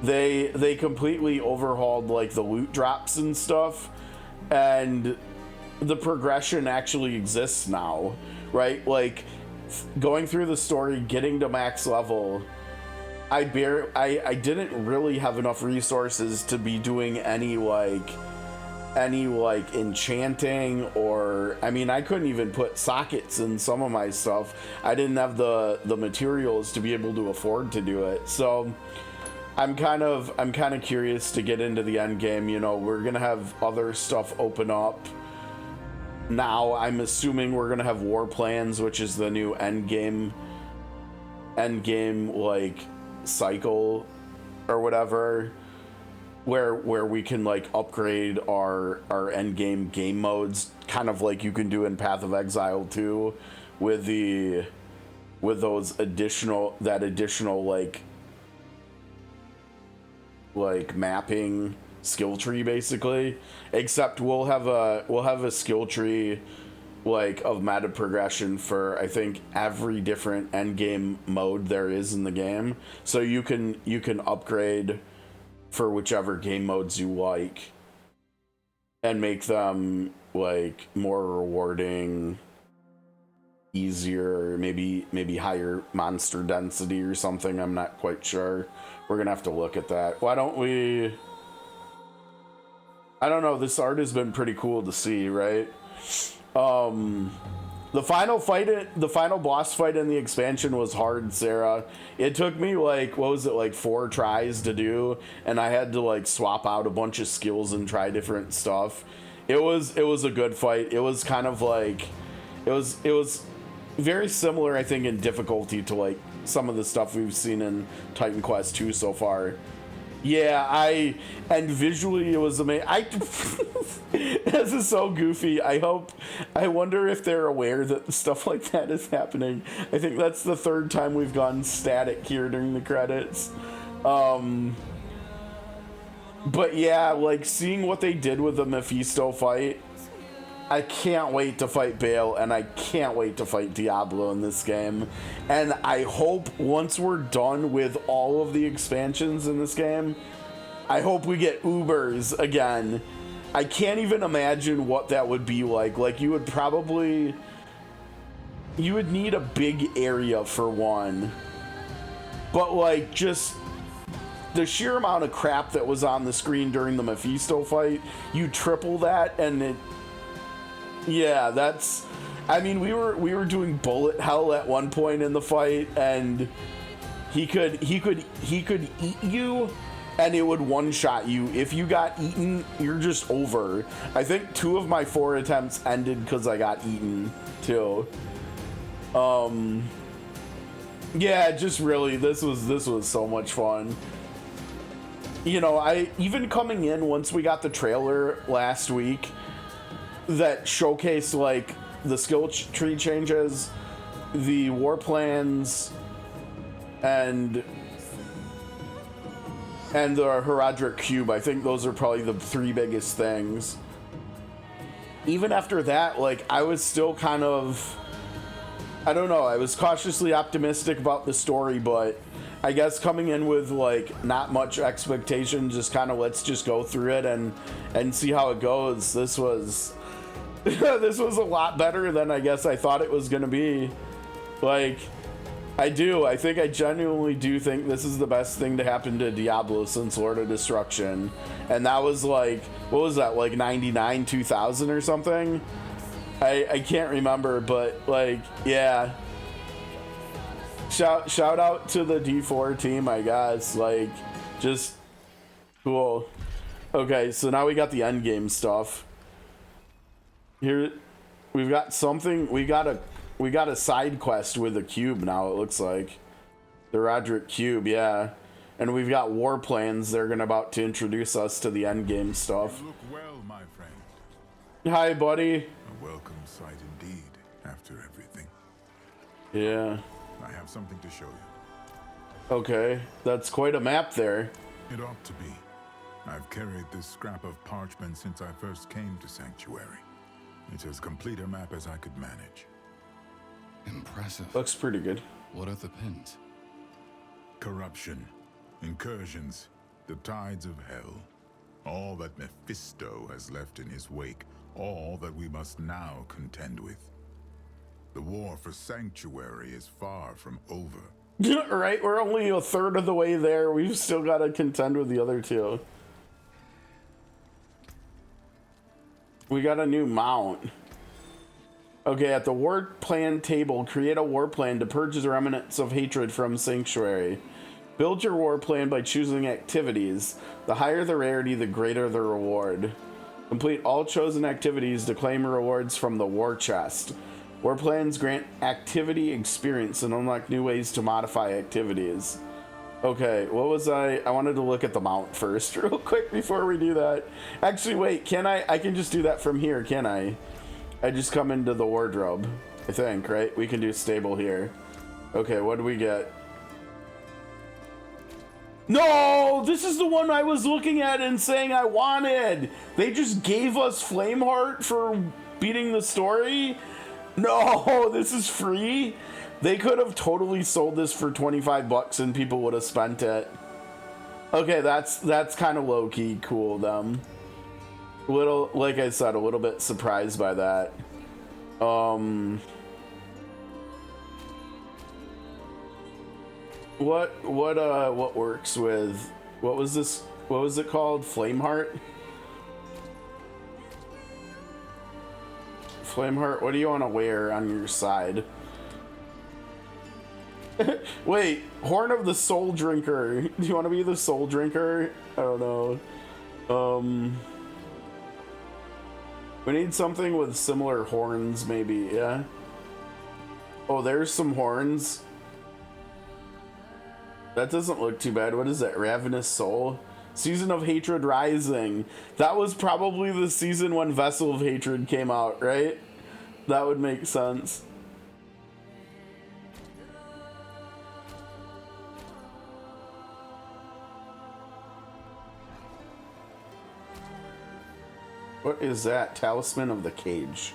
They completely overhauled like the loot drops and stuff, and the progression actually exists now, right? Like going through the story, getting to max level, I didn't really have enough resources to be doing any like enchanting, or I mean I couldn't even put sockets in some of my stuff. I didn't have the materials to be able to afford to do it. So I'm kind of curious to get into the end game. You know, we're gonna have other stuff open up now. I'm assuming we're gonna have war plans, which is the new end game like cycle or whatever, where we can like upgrade our end game modes, kind of like you can do in Path of Exile 2, with those additional like mapping skill tree basically, except we'll have a skill tree like of meta progression for I think every different end game mode there is in the game, so you can upgrade for whichever game modes you like and make them like more rewarding, easier, maybe higher monster density or something. I'm not quite sure. We're gonna have to look at that. Why don't we? I don't know, this art has been pretty cool to see, right? The final boss fight in the expansion was hard, Sarah. It took me like, what was it, like 4 tries to do, and I had to like swap out a bunch of skills and try different stuff. It was a good fight. It was kind of like, it was very similar, I think, in difficulty to like some of the stuff we've seen in Titan Quest 2 so far. Yeah, and visually it was amazing. This is so goofy. I wonder if they're aware that stuff like that is happening. I think that's the 3rd time we've gone static here during the credits. But yeah, like seeing what they did with the Mephisto fight, I can't wait to fight Bale, and I can't wait to fight Diablo in this game. And I hope once we're done with all of the expansions in this game, I hope we get Ubers again. I can't even imagine what that would be like. Like, you would need a big area for one. But like, just the sheer amount of crap that was on the screen during the Mephisto fight, you triple that, and it... Yeah, that's... I mean, we were doing bullet hell at one point in the fight, and he could eat you, and it would one-shot you. If you got eaten, you're just over. I think 2 of my 4 attempts ended because I got eaten, too. Yeah, just really, this was so much fun. You know, I even coming in once we got the trailer last week that showcased like the skill tree changes, the war plans, and the Herodric Cube. I think those are probably the 3 biggest things. Even after that, like, I was still kind of, I don't know, I was cautiously optimistic about the story, but I guess coming in with like not much expectation, just kind of let's just go through it and see how it goes. This was this was a lot better than I guess I thought it was gonna be. Like, I think I genuinely do think this is the best thing to happen to Diablo since Lord of Destruction. And that was like, what was that, like 99, 2000 or something? I can't remember, but like, yeah. Shout out to the D4 team, I guess. Like, just cool. Okay, so now we got the end game stuff. Here we've got something. We got a side quest with a cube now, it looks like. The Roderick Cube, yeah. And we've got war plans. They're about to introduce us to the end game stuff. You look well, my friend. Hi, buddy. A welcome sight indeed, after everything. Yeah. I have something to show you. Okay, that's quite a map there. It ought to be. I've carried this scrap of parchment since I first came to Sanctuary. It's as complete a map as I could manage. Impressive. Looks pretty good. What are the pins? Corruption, incursions, the tides of hell. All that Mephisto has left in his wake. All that we must now contend with. The war for Sanctuary is far from over. Right? We're only a third of the way there. We've still got to contend with the other two. We got a new mount. Okay, at the war plan table, create a war plan to purge the remnants of hatred from Sanctuary. Build your war plan by choosing activities. The higher the rarity, the greater the reward. Complete all chosen activities to claim rewards from the war chest. War plans grant activity experience and unlock new ways to modify activities. Okay, what was I wanted to look at the mount first real quick before we do that. Actually, wait, can I can just do that from here, can I? I just come into the wardrobe, I think, right? We can do stable here. Okay, what do we get? No, this is the one I was looking at and saying I wanted. They just gave us Flameheart for beating the story? No, this is free? They could have totally sold this for 25 bucks and people would have spent it. Okay, that's kind of low-key cool, them. Little, like I said, a little bit surprised by that. What works with, what was this, what was it called? Flameheart? Flameheart, what do you want to wear on your side? Wait, Horn of the Soul Drinker. Do you want to be the Soul Drinker? I don't know. We need something with similar horns, maybe, yeah? Oh, there's some horns. That doesn't look too bad. What is that? Ravenous Soul? Season of Hatred Rising. That was probably the season when Vessel of Hatred came out, right? That would make sense. What is that? Talisman of the Cage.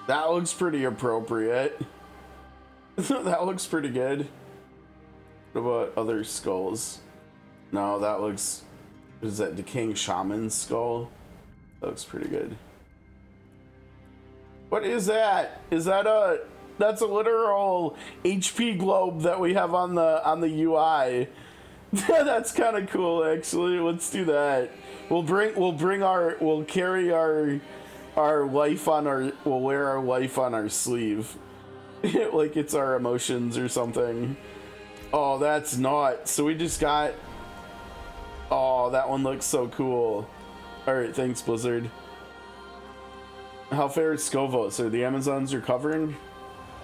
That looks pretty appropriate. That looks pretty good. What about other skulls? No, that looks... Is that Decaying Shaman's skull? That looks pretty good. What is that? Is that a... That's a literal HP globe that we have on the UI. That's kind of cool, actually. Let's do that. We'll carry our life on our, we'll wear our life on our sleeve. Like it's our emotions or something. Oh, that's not. So we just got, oh, that one looks so cool. All right, thanks, Blizzard. How fares Scovos? Are the Amazons recovering?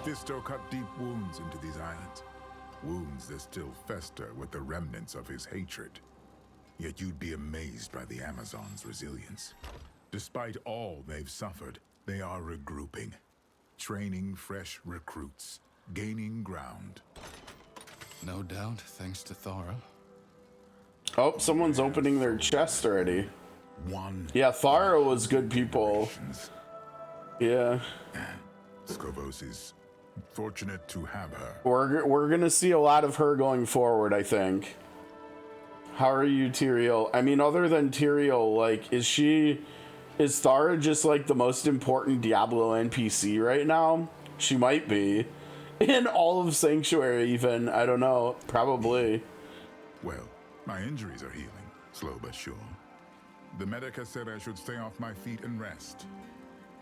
Fisto cut deep wounds into these islands. Wounds that still fester with the remnants of his hatred. Yet you'd be amazed by the Amazons' resilience. Despite all they've suffered, they are regrouping, training fresh recruits, gaining ground. No doubt, thanks to Thara. Oh, someone's opening their chest already. Yeah, Thara was good people. Yeah. Scovos is fortunate to have her. We're gonna see a lot of her going forward, I think. How are you, Tyrael? I mean, other than Tyrael, like, is Thara just like the most important Diablo NPC right now? She might be. In all of Sanctuary, even. I don't know. Probably. Well, my injuries are healing, slow but sure. The medic has said I should stay off my feet and rest.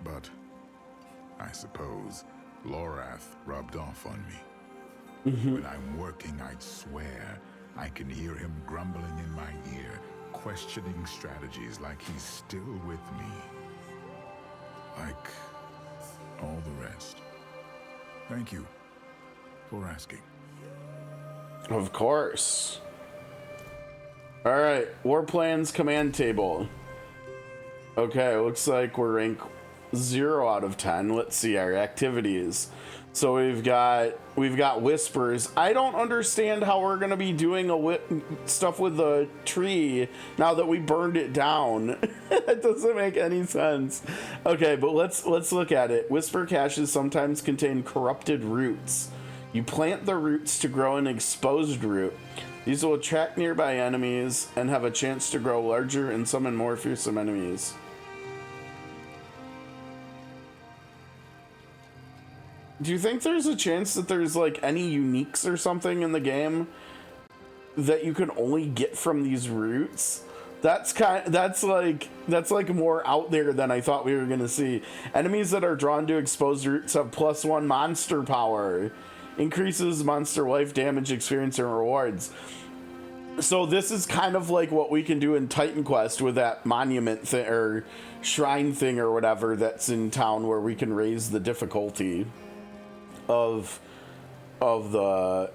But I suppose Lorath rubbed off on me. When I'm working, I'd swear I can hear him grumbling in my ear, questioning strategies like he's still with me. Like all the rest. Thank you for asking. Of course. All right, War Plans command table. Okay, looks like we're rank 0 out of 10. Let's see our activities. So we've got whispers. I don't understand how we're gonna be doing stuff with the tree now that we burned it down. That doesn't make any sense. Okay, but let's look at it. Whisper caches sometimes contain corrupted roots. You plant the roots to grow an exposed root. These will attract nearby enemies and have a chance to grow larger and summon more fearsome enemies. Do you think there's a chance that there's like any uniques or something in the game that you can only get from these roots? That's like more out there than I thought we were gonna see. Enemies that are drawn to exposed roots have +1 monster power. Increases monster life, damage, experience, and rewards. So this is kind of like what we can do in Titan Quest with that monument thing or shrine thing or whatever that's in town, where we can raise the difficulty of the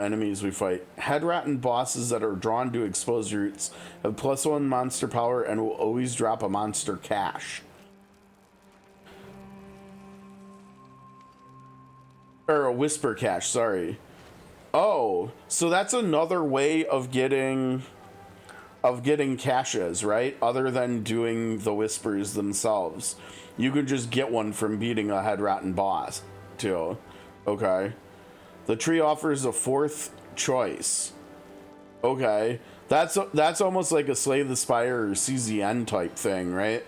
enemies we fight. Head rotten bosses that are drawn to exposed roots have +1 monster power and will always drop a monster cache. Or a whisper cache, sorry. Oh, so that's another way of getting caches, right? Other than doing the whispers themselves. You could just get one from beating a head rotten boss too. Okay. The tree offers a 4th choice. Okay. That's almost like a Slay the Spire or CZN type thing, right?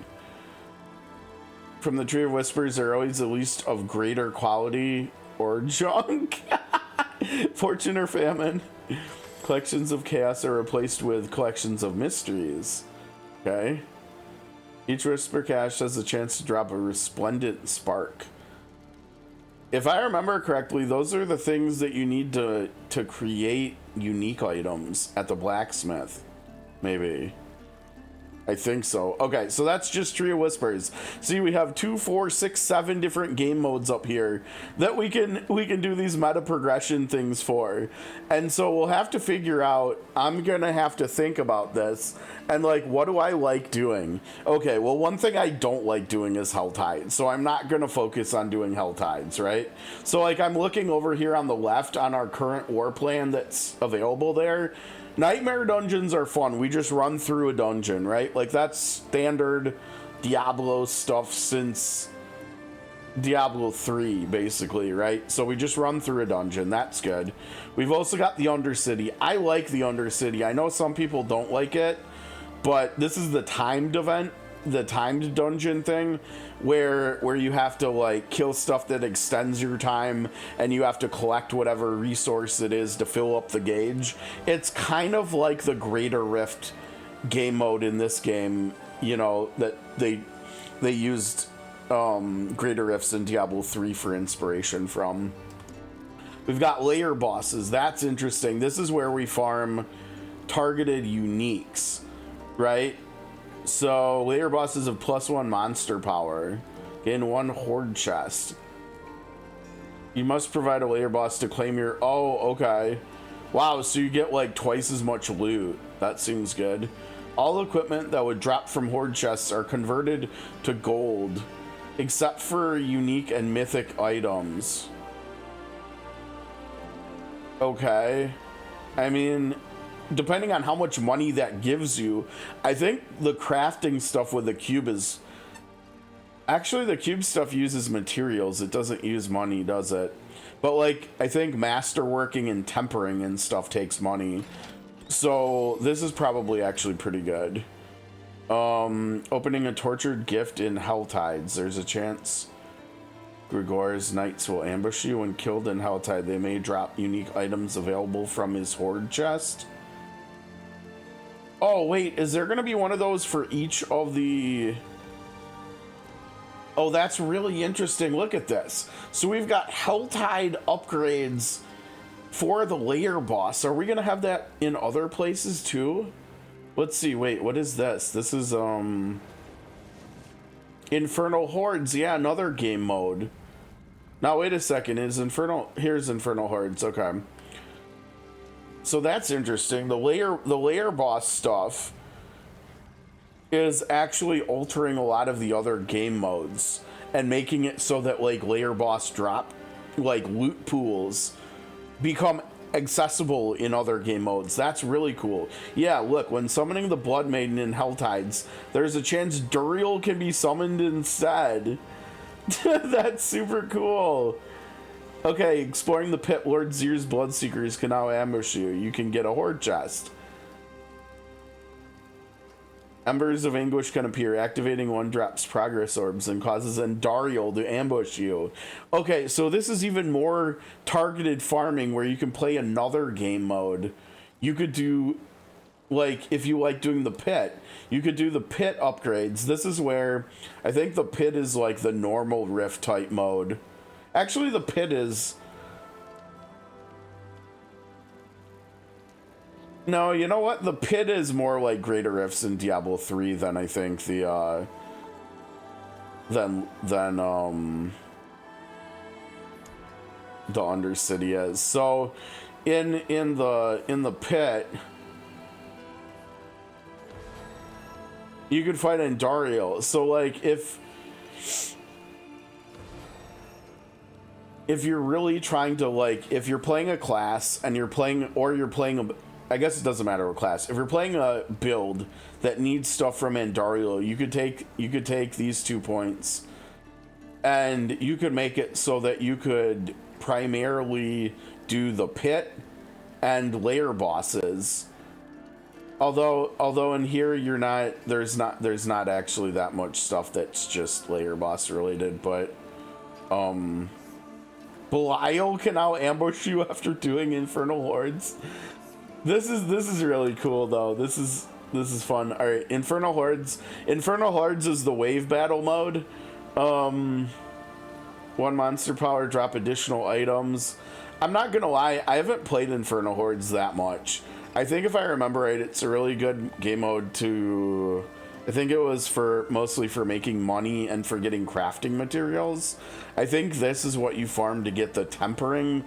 From the Tree of Whispers, they're always the least of greater quality or junk. Fortune or famine. Collections of chaos are replaced with collections of mysteries. Okay. Each whisper cache has a chance to drop a resplendent spark. If I remember correctly, those are the things that you need to create unique items at the blacksmith. Maybe. I think so. Okay, so that's just Tree of Whispers. See, we have 2, 4, 6, 7 different game modes up here that we can do these meta progression things for. And so we'll have to figure out, I'm gonna have to think about this and like, what do I like doing? Okay, well, one thing I don't like doing is Hell Tides, so I'm not gonna focus on doing Hell Tides, right? So like, I'm looking over here on the left on our current war plan that's available there. Nightmare dungeons are fun. We just run through a dungeon, right? Like, that's standard Diablo stuff since Diablo 3, basically, right? So we just run through a dungeon. That's good. We've also got the Undercity. I like the Undercity. I know some people don't like it, but this is the timed event, the timed dungeon thing, where you have to like kill stuff that extends your time and you have to collect whatever resource it is to fill up the gauge. It's kind of like the Greater Rift game mode in this game, you know, that they used Greater Rifts in Diablo 3 for inspiration from. We've got layer bosses. That's interesting. This is where we farm targeted uniques, right? So, layer bosses have +1 monster power. Gain 1 horde chest. You must provide a layer boss to claim your... Oh, okay. Wow, so you get like twice as much loot. That seems good. All equipment that would drop from horde chests are converted to gold, except for unique and mythic items. Okay. I mean, depending on how much money that gives you, I think the crafting stuff with the cube is... Actually, the cube stuff uses materials. It doesn't use money, does it? But, like, I think masterworking and tempering and stuff takes money. So, this is probably actually pretty good. Opening a tortured gift in Hell Tides. There's a chance Grigor's knights will ambush you. When killed in Hell Tide, they may drop unique items available from his horde chest. Oh, wait, is there going to be one of those for each of the... Oh, that's really interesting. Look at this. So we've got Helltide upgrades for the layer boss. Are we going to have that in other places too? Let's see. Wait, what is this? This is, Infernal Hordes. Yeah, another game mode. Now, wait a second. Is Infernal... Here's Infernal Hordes. Okay. So that's interesting. The layer boss stuff is actually altering a lot of the other game modes and making it so that like layer boss drop, like loot pools, become accessible in other game modes. That's really cool. Yeah, look, when summoning the Blood Maiden in Helltides, there's a chance Duriel can be summoned instead. That's super cool. Okay, exploring the pit, Lord Zir's Bloodseekers can now ambush you. You can get a horde chest. Embers of Anguish can appear. Activating one drops progress orbs and causes Andariel to ambush you. Okay, so this is even more targeted farming where you can play another game mode. You could do, like, if you like doing the pit, you could do the pit upgrades. This is where I think the pit is like the normal rift type mode. Actually, the pit is... No, you know what? The pit is more like Greater Rifts in Diablo 3 than I think the the Undercity is. So in the pit, you could fight Andariel. So like if you're really trying to, like, if you're playing a class and you're playing a, I guess it doesn't matter what class. If you're playing a build that needs stuff from Andariel, you could take these 2 points and you could make it so that you could primarily do the pit and layer bosses. Although in here there's not actually that much stuff that's just layer boss related, but Belial can now ambush you after doing Infernal Hordes. This is really cool though. This is fun. All right, Infernal Hordes. Infernal Hordes is the wave battle mode. One monster power, drop additional items. I'm not gonna lie, I haven't played Infernal Hordes that much. I think if I remember right, it's a really good game mode to... I think it was mostly for making money and for getting crafting materials. I think this is what you farm to get the tempering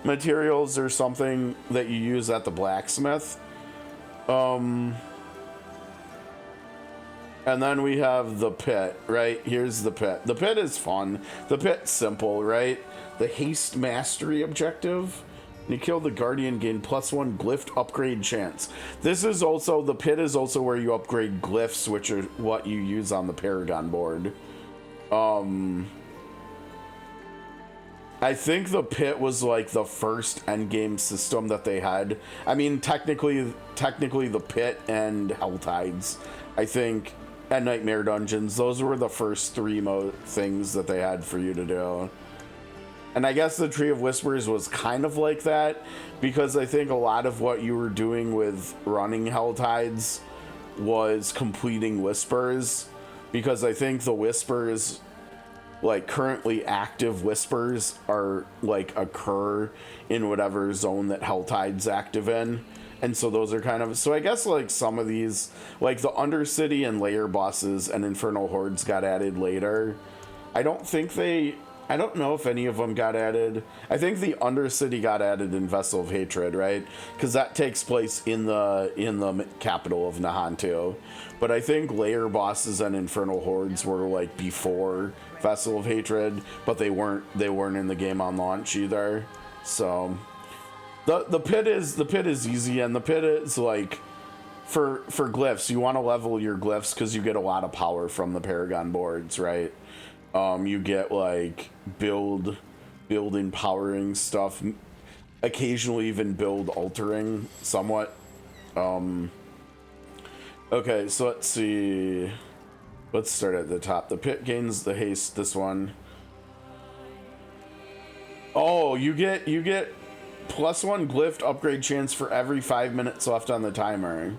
materials or something that you use at the blacksmith. And then we have the pit, right? Here's the pit. The pit is fun. The pit's simple, right? The haste mastery objective. You kill the guardian, gain +1 glyph upgrade chance. This is also, the pit is also where you upgrade glyphs, which are what you use on the Paragon board. I think the pit was like the first endgame system that they had. I mean, technically the pit and Helltides, I think, and Nightmare Dungeons, those were the first 3 things that they had for you to do. And I guess the Tree of Whispers was kind of like that, because I think a lot of what you were doing with running Helltides was completing Whispers, because I think the Whispers, like currently active Whispers, are like occur in whatever zone that Helltide's active in. And so those are kind of, so I guess like some of these, like the Undercity and layer bosses and Infernal Hordes got added later. I don't know if any of them got added. I think the Undercity got added in Vessel of Hatred, right? Because that takes place in the capital of Nahantu. But I think layer bosses and Infernal Hordes were like before Vessel of Hatred, but they weren't in the game on launch either. So the pit is easy, and the pit is like for glyphs. You want to level your glyphs because you get a lot of power from the Paragon boards, right? You get like build empowering stuff, occasionally even build altering somewhat. Okay, so let's see. Let's start at the top. The pit gains the haste, this one. Oh, you get +1 glyph upgrade chance for every 5 minutes left on the timer.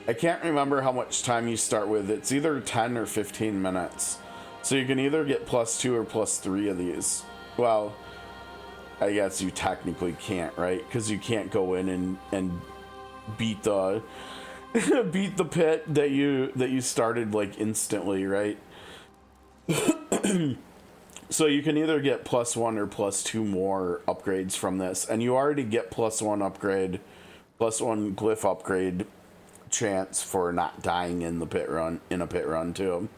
I can't remember how much time you start with. It's either 10 or 15 minutes. So you can either get +2 or +3 of these. Well, I guess you technically can't, right? Because you can't go in and beat the beat the pit that you started like instantly, right? So you can either get +1 or +2 more upgrades from this, and you already get +1 upgrade, +1 glyph upgrade chance for not dying in the pit run, in a pit run too.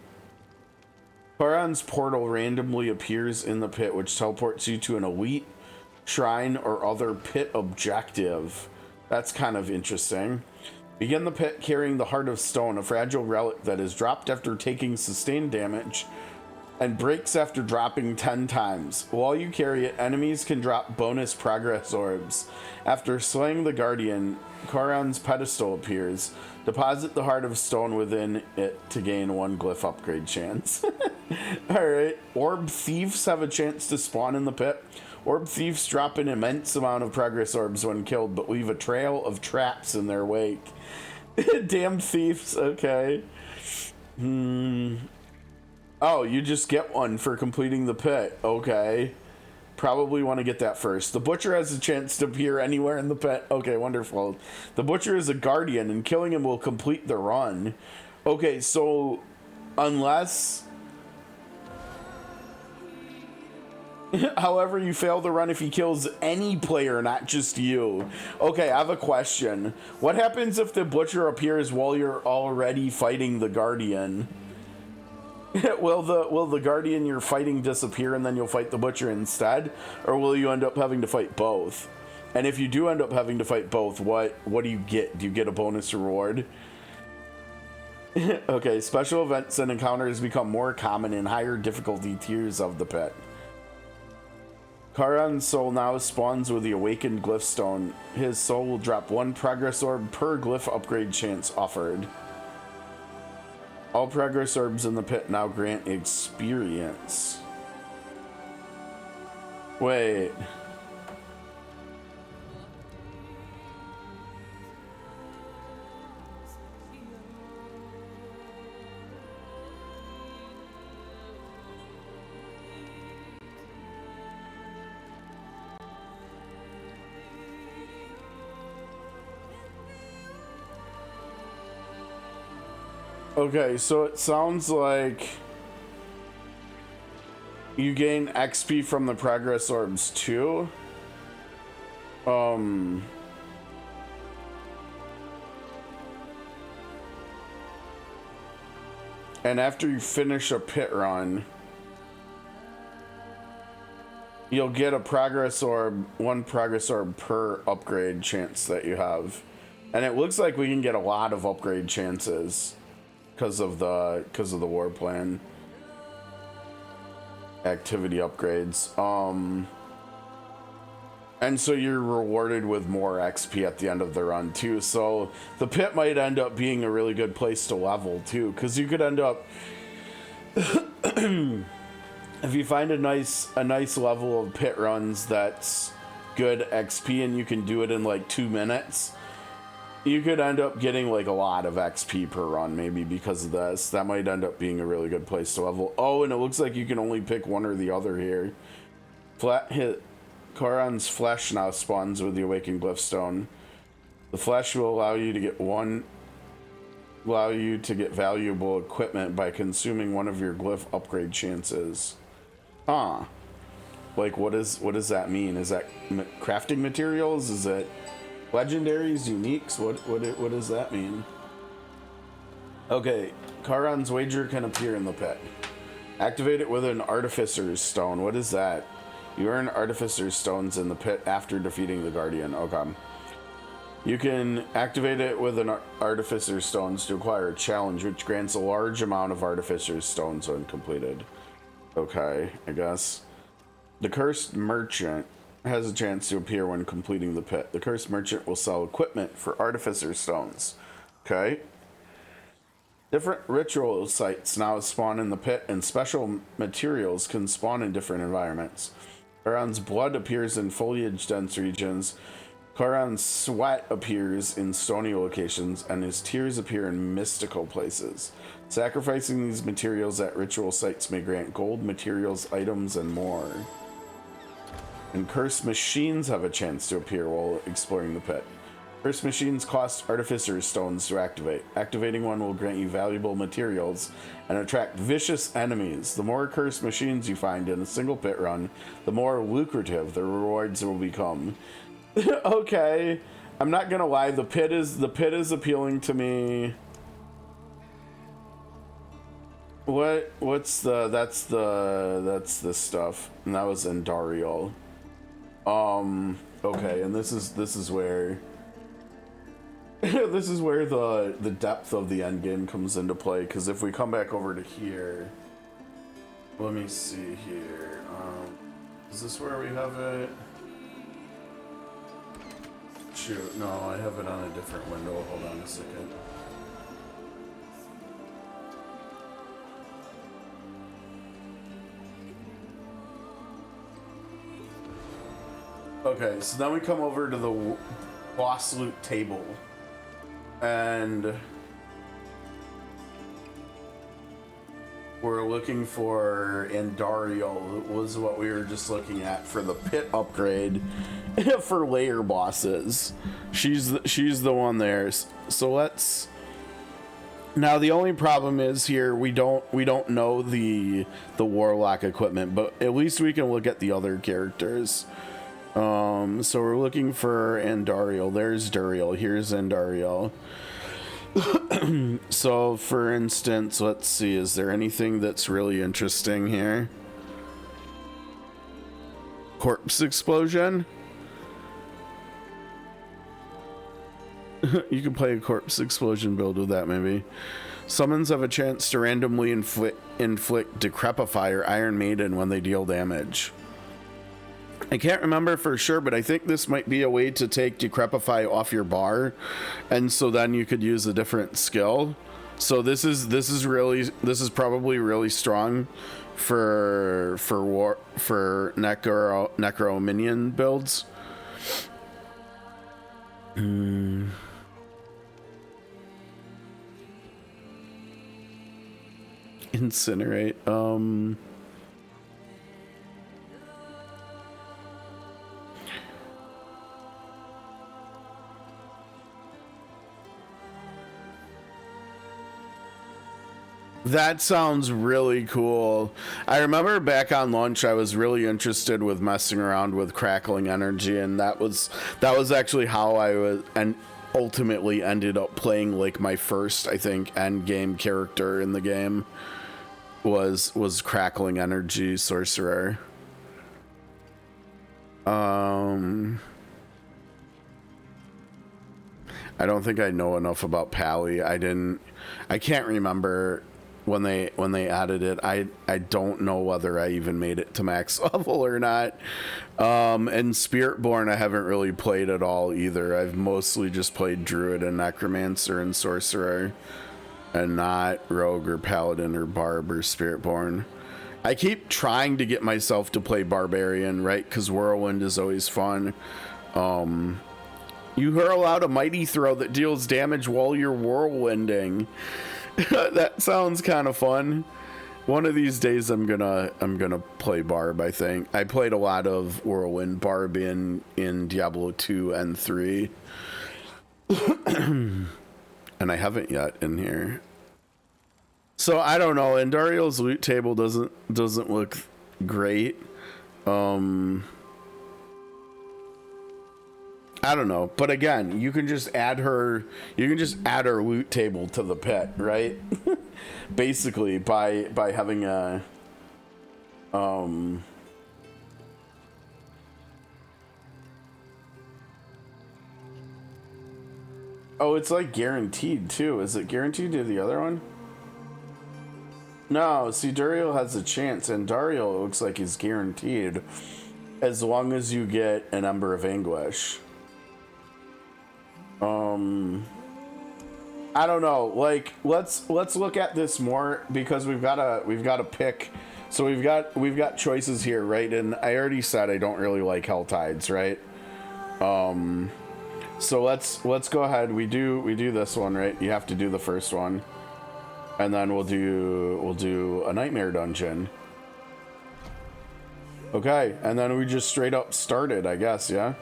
Charon's portal randomly appears in the pit, which teleports you to an elite shrine or other pit objective. That's kind of interesting. Begin the pit carrying the Heart of Stone, a fragile relic that is dropped after taking sustained damage and breaks after dropping 10 times. While you carry it, enemies can drop bonus progress orbs. After slaying the Guardian, Charon's pedestal appears. Deposit the Heart of Stone within it to gain 1 glyph upgrade chance. Alright, Orb Thieves have a chance to spawn in the pit. Orb Thieves drop an immense amount of progress orbs when killed, but leave a trail of traps in their wake. Damn thieves, okay. Oh, you just get one for completing the pit, okay. Probably want to get that first. The Butcher has a chance to appear anywhere in the pit. Okay, wonderful. The Butcher is a guardian, and killing him will complete the run. Okay, so unless... However, you fail the run if he kills any player, not just you. Okay, I have a question. What happens if the Butcher appears while you're already fighting the Guardian? Will the Guardian you're fighting disappear and then you'll fight the Butcher instead? Or will you end up having to fight both? And if you do end up having to fight both, what do you get? Do you get a bonus reward? Okay, special events and encounters become more common in higher difficulty tiers of the pit. Charon's soul now spawns with the awakened glyph stone. His soul will drop 1 progress orb per glyph upgrade chance offered. All progress orbs in the pit now grant experience. Wait. Okay, so it sounds like you gain XP from the progress orbs too. And after you finish a pit run, you'll get a progress orb, 1 progress orb per upgrade chance that you have. And it looks like we can get a lot of upgrade chances because of the war plan activity upgrades. And so you're rewarded with more XP at the end of the run too. So the pit might end up being a really good place to level too, because you could end up if you find a nice level of pit runs that's good XP and you can do it in like 2 minutes, you could end up getting like a lot of XP per run, maybe because of this. That might end up being a really good place to level. Oh, and it looks like you can only pick one or the other here. Flat hit. Charon's flesh now spawns with the awakened glyph stone. The flesh will allow you to get valuable equipment by consuming 1 of your glyph upgrade chances. Huh. Like, what does that mean? Is that crafting materials? Is it legendaries, uniques? What does that mean? Okay, Charon's wager can appear in the pit. Activate it with an Artificer's Stone. What is that? You earn Artificer's Stones in the pit after defeating the Guardian. Okay. You can activate it with an Artificer's Stones to acquire a challenge, which grants a large amount of Artificer's Stones when completed. Okay, I guess. The Cursed Merchant has a chance to appear when completing the pit. The Cursed Merchant will sell equipment for Artificer Stones. Okay. Different ritual sites now spawn in the pit, and special materials can spawn in different environments. Charon's blood appears in foliage-dense regions. Charon's sweat appears in stony locations, and his tears appear in mystical places. Sacrificing these materials at ritual sites may grant gold, materials, items, and more. And cursed machines have a chance to appear while exploring the pit. Cursed machines cost Artificer's Stones to activate. Activating one will grant you valuable materials and attract vicious enemies. The more cursed machines you find in a single pit run, the more lucrative the rewards will become. Okay. I'm not gonna lie, the pit is appealing to me. What's the that's this stuff, and that was Endariel. Okay, and this is where this is where the depth of the end game comes into play, because if we come back over to here, let me see here. Is this where we have it? Shoot, no, I have it on a different window. Hold on a second. Okay, so then we come over to the boss loot table, and we're looking for Endariel, was what we were just looking at for the pit upgrade for layer bosses. She's the one there. So let's. Now the only problem is here we don't know the warlock equipment, but at least we can look at the other characters. So we're looking for Endariel. There's Duriel. Here's Endariel. So for instance, let's see, is there anything that's really interesting here? Corpse explosion? You can play a corpse explosion build with that, maybe. Summons have a chance to randomly inflict Decrepify or Iron Maiden when they deal damage. I can't remember for sure, but I think this might be a way to take Decrepify off your bar, and so then you could use a different skill. So this is probably really strong for necro minion builds. Incinerate. That sounds really cool. I remember back on launch, I was really interested with messing around with crackling energy, and that was actually how I was and ultimately ended up playing like my first, I think, end game character in the game was crackling energy sorcerer. I don't think I know enough about Pally. I can't remember when they added it. I don't know whether I even made it to max level or not. And Spiritborn I haven't really played at all either. I've mostly just played Druid and Necromancer and Sorcerer, and not Rogue or Paladin or Barb or Spiritborn. I keep trying to get myself to play Barbarian, right? Because Whirlwind is always fun. You hurl out a mighty throw that deals damage while you're whirlwinding. That sounds kind of fun. One of these days I'm gonna play Barb, I think. I played a lot of Whirlwind Barb in Diablo 2 and 3. And I haven't yet in here. So I don't know. Endariel's loot table doesn't look great. I don't know, but again, you can just add her loot table to the pit, right? Basically by having a oh, it's like guaranteed too. Is it guaranteed to the other one? No, see, Duriel has a chance, and Dariel, it looks like, is guaranteed as long as you get an Ember of Anguish. I don't know. Like, let's look at this more, because we've got to pick. So we've got choices here, right? And I already said I don't really like Helltides, right? So let's go ahead. We do this one, right? You have to do the first one, and then we'll do a Nightmare Dungeon. Okay, and then we just straight up start it, I guess, yeah?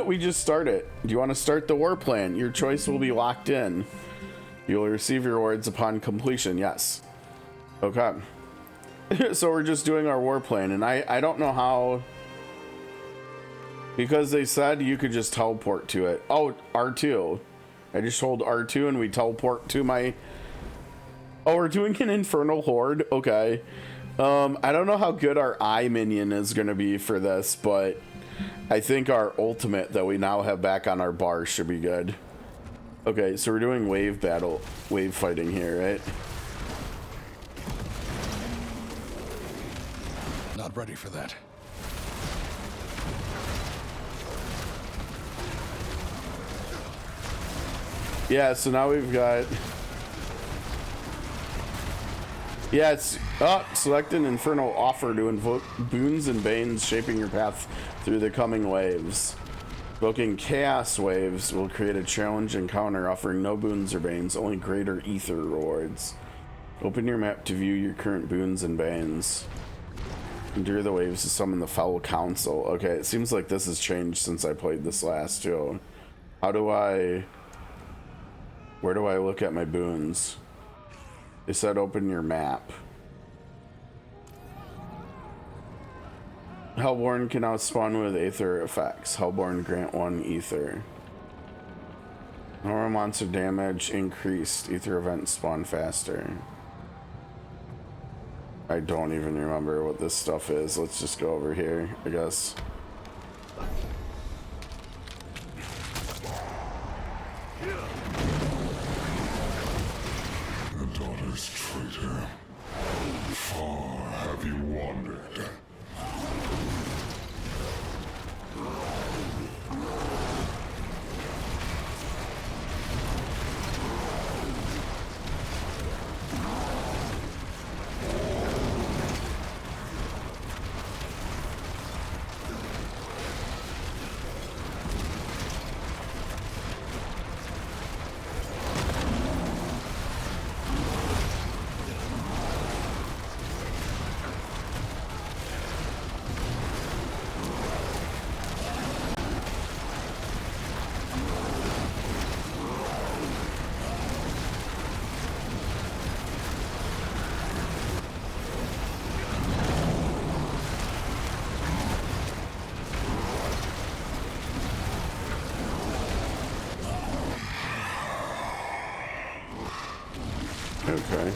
We just start it. Do you want to start the war plan? Your choice will be locked in. You will receive your rewards upon completion, yes. Okay. So we're just doing our war plan, and I don't know how... Because they said you could just teleport to it. Oh, R2. I just hold R2 and we teleport to my... Oh, we're doing an Infernal Horde? Okay. I don't know how good our eye minion is going to be for this, but I think our ultimate that we now have back on our bar should be good. Okay, so we're doing wave fighting here, right? Not ready for that. Yeah, so now we've got... Yeah, it's... Oh, select an infernal offer to invoke boons and banes shaping your path through the coming waves. Invoking chaos waves will create a challenge encounter offering no boons or banes, only greater ether rewards. Open your map to view your current boons and banes. Endure the waves to summon the foul council. Okay, it seems like this has changed since I played this last, too. How do I... Where do I look at my boons? They said open your map. Hellborn can now spawn with Aether effects. Hellborn grant 1 Ether. Normal monster damage increased. Ether events spawn faster. I don't even remember what this stuff is. Let's just go over here, I guess. The daughter's traitor. Far have you wandered? Okay.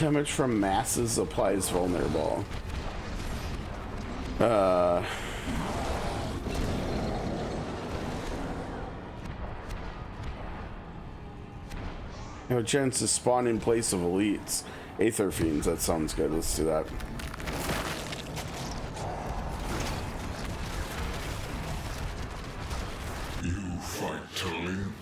Damage from masses applies vulnerable. You have a chance to spawn in place of elites. Aether Fiends, that sounds good. Let's do that. You fight to live.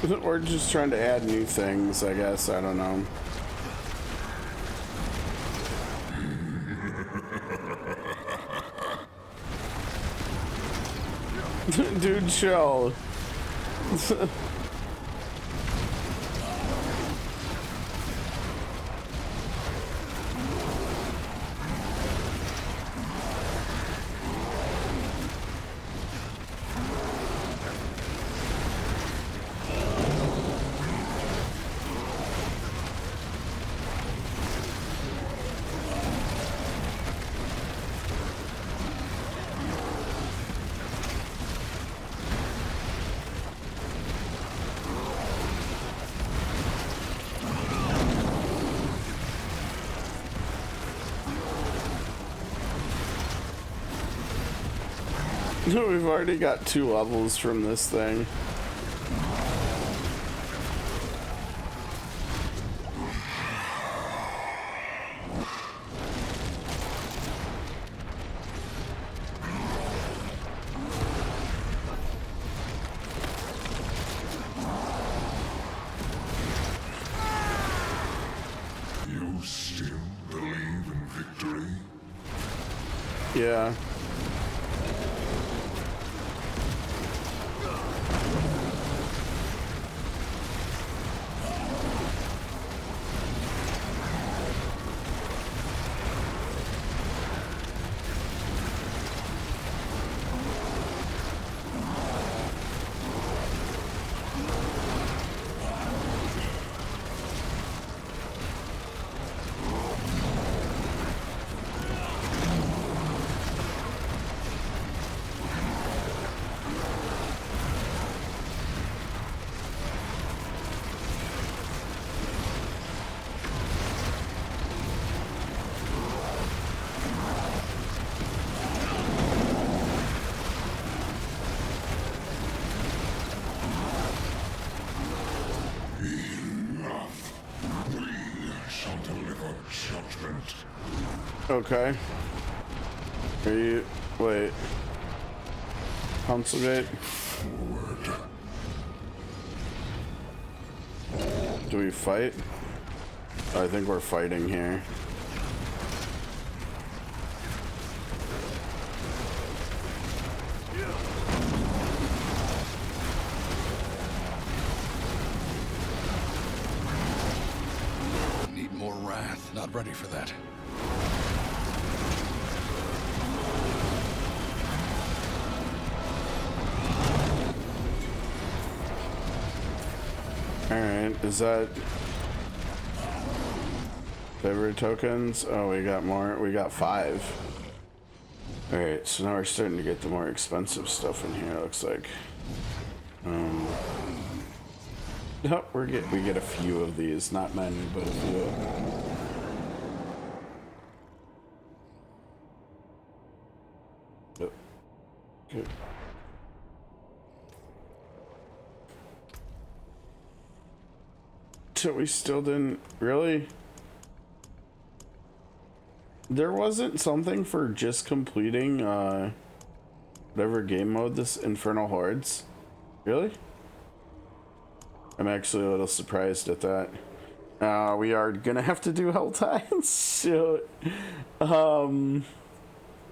Good. We're just trying to add new things, I guess. I don't know. Dude, chill. We've already got 2 levels from this thing. You still believe in victory? Yeah. Okay. Are you... wait. Consulate? Do we fight? I think we're fighting here. Need more wrath. Not ready for that. Alright, is that favorite tokens? Oh, we got more. We got 5. Alright, so now we're starting to get the more expensive stuff in here, it looks like. No, we get a few of these, not many, but a few. Good. So we still didn't really. There wasn't something for just completing whatever game mode this Infernal Hordes. Really? I'm actually a little surprised at that. We are gonna have to do Hell Tides. So, well,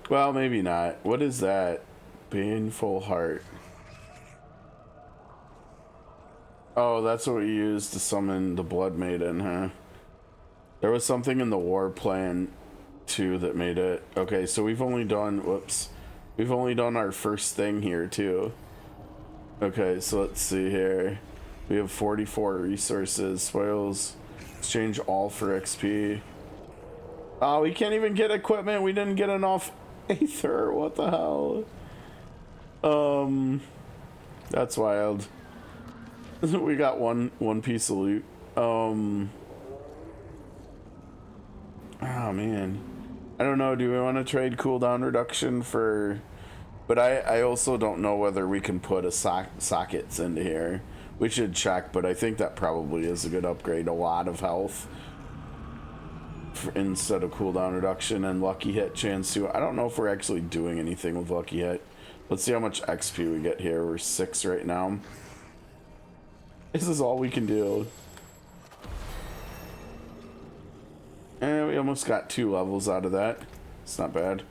maybe not. What is that? Baneful Heart. Oh, that's what we used to summon the Blood Maiden, huh? There was something in the war plan too that made it. Okay, so we've only done, whoops. We've only done our first thing here too. Okay, so let's see here. We have 44 resources. Spoils. Exchange all for XP. Oh, we can't even get equipment. We didn't get enough Aether. What the hell? That's wild. We got one piece of loot. Oh man, I don't know. Do we want to trade cooldown reduction for? But I also don't know whether we can put a sockets into here. We should check, but I think that probably is a good upgrade. A lot of health instead of cooldown reduction and lucky hit chance too. I don't know if we're actually doing anything with lucky hit. Let's see how much XP we get here. We're 6 right now. This is all we can do. And we almost got 2 levels out of that. It's not bad.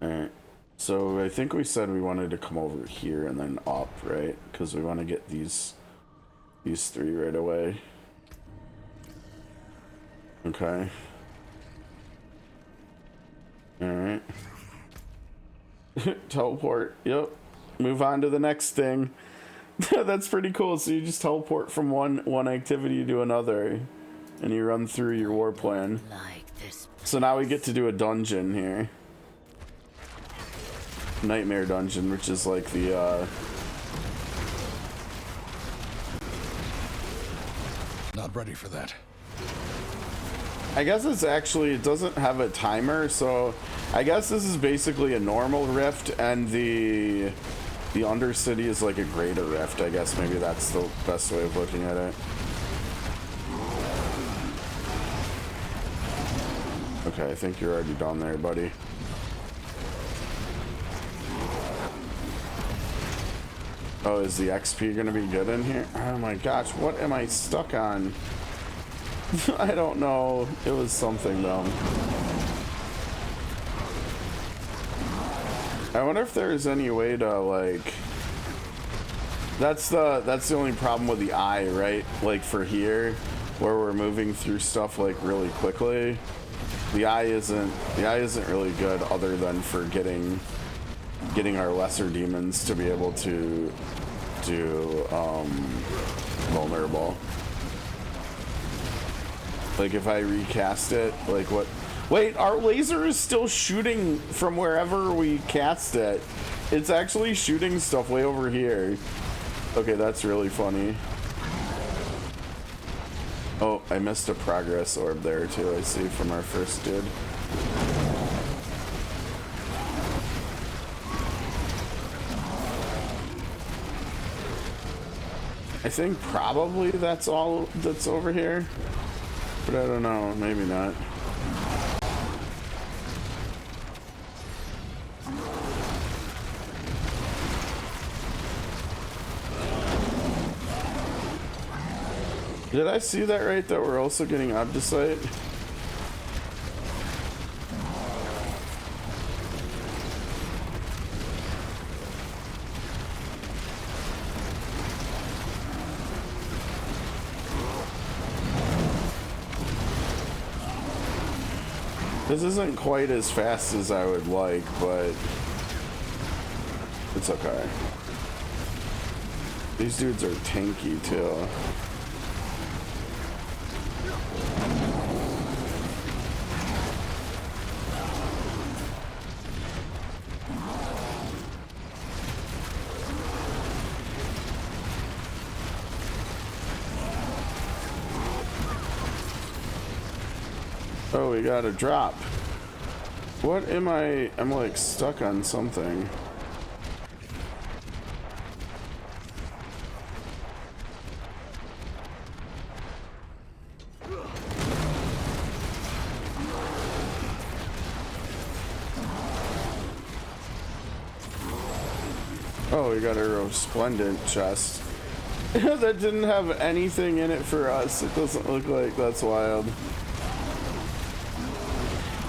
Alright. So I think we said we wanted to come over here and then up, right? Because we want to get these 3 right away. Okay. Alright. Teleport. Yep. Move on to the next thing. That's pretty cool. So you just teleport from one activity to another, and you run through your war plan. So now we get to do a dungeon here. Nightmare dungeon, which is like the Not ready for that. I guess it's actually, it doesn't have a timer, so I guess this is basically a normal rift, and the Undercity is like a greater rift. I guess maybe that's the best way of looking at it. Okay, I think you're already down there, buddy. Oh, is the XP gonna be good in here? Oh my gosh, what am I stuck on? I don't know. It was something though. I wonder if there's any way to like. That's the only problem with the eye, right? Like for here, where we're moving through stuff like really quickly, the eye isn't really good other than for getting our lesser demons to be able to do vulnerable. Like if I recast it, like what? Wait, our laser is still shooting from wherever we cast it. It's actually shooting stuff way over here. Okay, that's really funny. Oh, I missed a progress orb there too, I see, from our first dude. I think probably that's all that's over here, but I don't know, maybe not. Did I see that right, that we're also getting Obdicite? This isn't quite as fast as I would like, but it's okay. These dudes are tanky too. Oh, we got a drop. What am I? I'm like stuck on something. Oh, we got a resplendent chest. That didn't have anything in it for us. It doesn't look like. That's wild.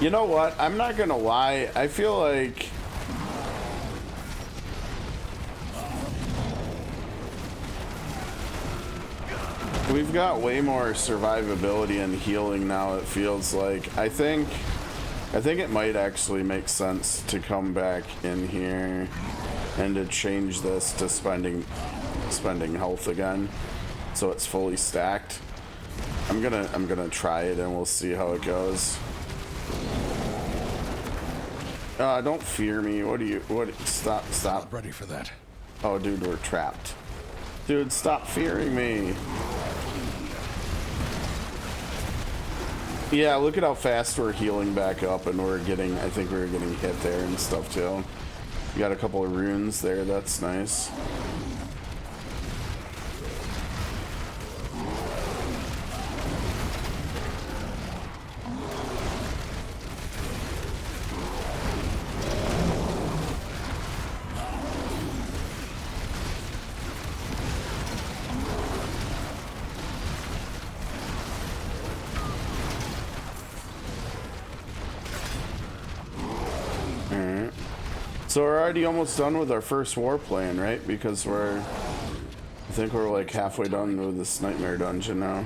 You know what? I'm not gonna lie. I feel like we've got way more survivability and healing now, it feels like. I think it might actually make sense to come back in here and to change this to spending health again, so it's fully stacked. I'm gonna try it and we'll see how it goes. Don't fear me. What? Stop. Not ready for that. Oh, dude, we're trapped. Dude, stop fearing me. Yeah, look at how fast we're healing back up, and I think we're getting hit there and stuff too. We got a couple of runes there, that's nice. So we're already almost done with our first war plan, right? Because I think we're like halfway done with this nightmare dungeon now.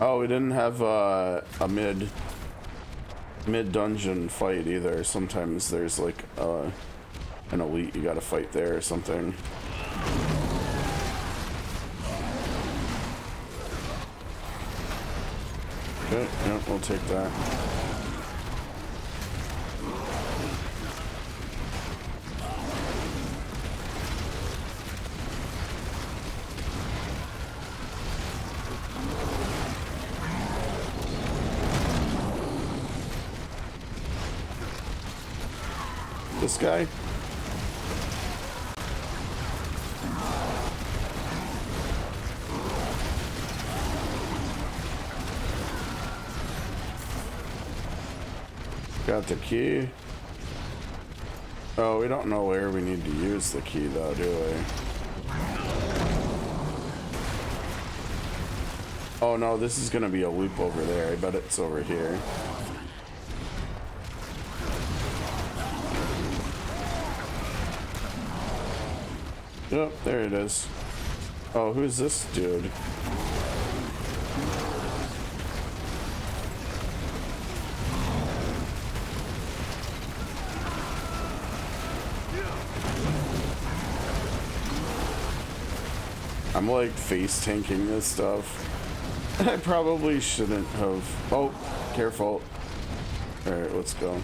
Oh, we didn't have a mid dungeon fight either. Sometimes there's like an elite you gotta fight there or something. Okay, yeah, we'll take that. This guy? Got the key. Oh, we don't know where we need to use the key though, do we? Oh no, this is gonna be a loop over there. I bet it's over here. Yep, there it is. Oh, who's this dude? I'm like face tanking this stuff. I probably shouldn't have. Oh, careful. Alright, let's go.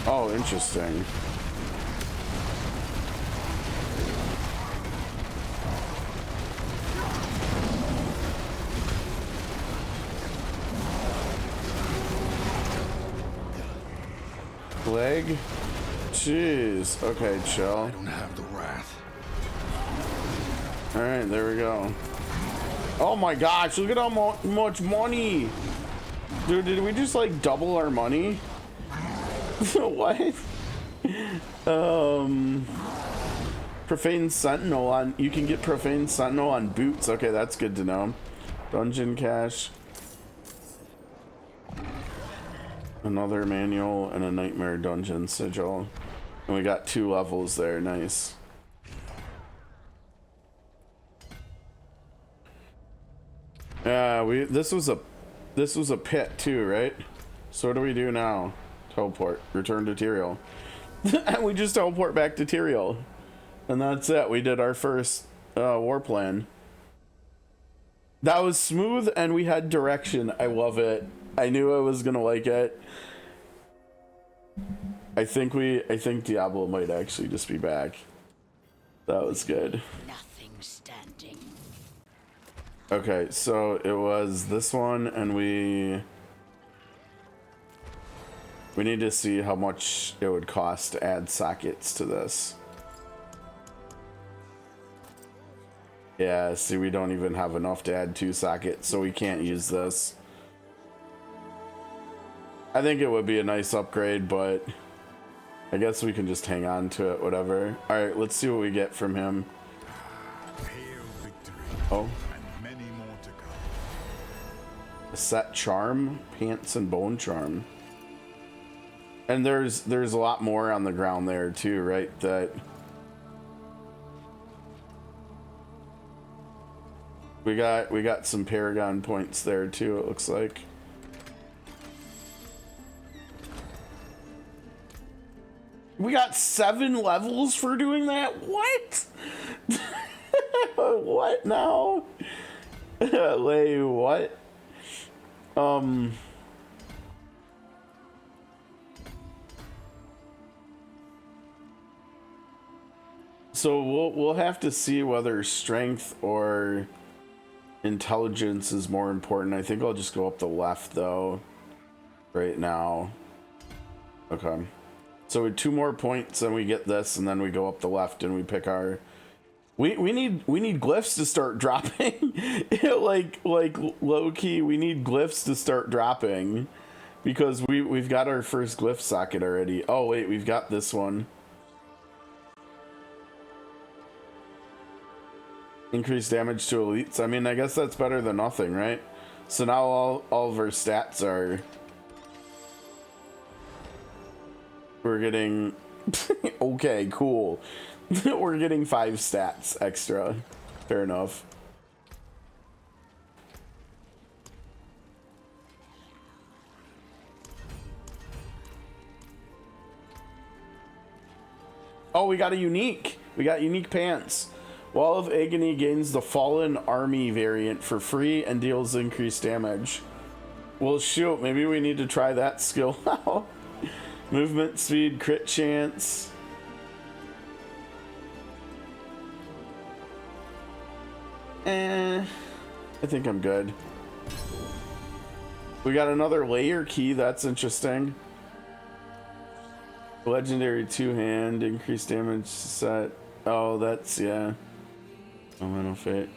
Oh, interesting. Leg? Jeez. Okay, chill. I don't have the wrath. Alright, there we go. Oh my gosh, look at how much money! Dude, did we just like double our money? What? Profane Sentinel on, you can get Profane Sentinel on boots. Okay, that's good to know. Dungeon cache. Another manual and a nightmare dungeon sigil. And we got 2 levels there, nice. Yeah, this was a pit too, right? So what do we do now? Teleport, return to Tyrael. And we just teleport back to Tyrael. And that's it. We did our first war plan. That was smooth and we had direction. I love it. I knew I was gonna like it. I think Diablo might actually just be back. That was good. Nothing standing. Okay, so it was this one, and we need to see how much it would cost to add sockets to this. Yeah, see, we don't even have enough to add 2 sockets, so we can't use this. I think it would be a nice upgrade, but I guess we can just hang on to it, whatever. Alright, let's see what we get from him. Oh. A set charm, pants and bone charm. And there's a lot more on the ground there too, right? That we got some Paragon points there too, it looks like. We got 7 levels for doing that? What? What now? Lay what? So we'll have to see whether strength or intelligence is more important. I think I'll just go up the left though right now. Okay. So with 2 more points and we get this, and then we go up the left and we pick our we need glyphs to start dropping. like low key, we need glyphs to start dropping because we've got our first glyph socket already. Oh wait, we've got this one. Increased damage to elites. I mean, I guess that's better than nothing, right? So now all of our stats are... We're getting... Okay, cool. We're getting 5 stats extra. Fair enough. Oh, we got a unique. We got unique pants. Wall of Agony gains the Fallen Army variant for free and deals increased damage. Well, shoot, maybe we need to try that skill now. Movement speed, crit chance. I think I'm good. We got another layer key. That's interesting. Legendary two-hand, increased damage set. Oh, that's, yeah. Elemental fate.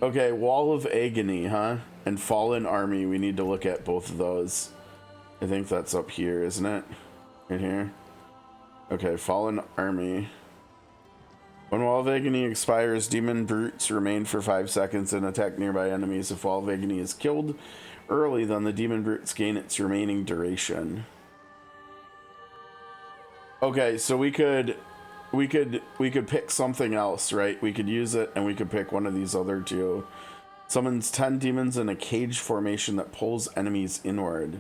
Okay, Wall of Agony, huh? And Fallen Army. We need to look at both of those. I think that's up here, isn't it? Right here. Okay, Fallen Army. When Wall of Agony expires, demon brutes remain for 5 seconds and attack nearby enemies. If Wall of Agony is killed early, then the demon brutes gain its remaining duration. Okay, so we could pick something else, right? We could use it and we could pick one of these other two. Summons 10 demons in a cage formation that pulls enemies inward.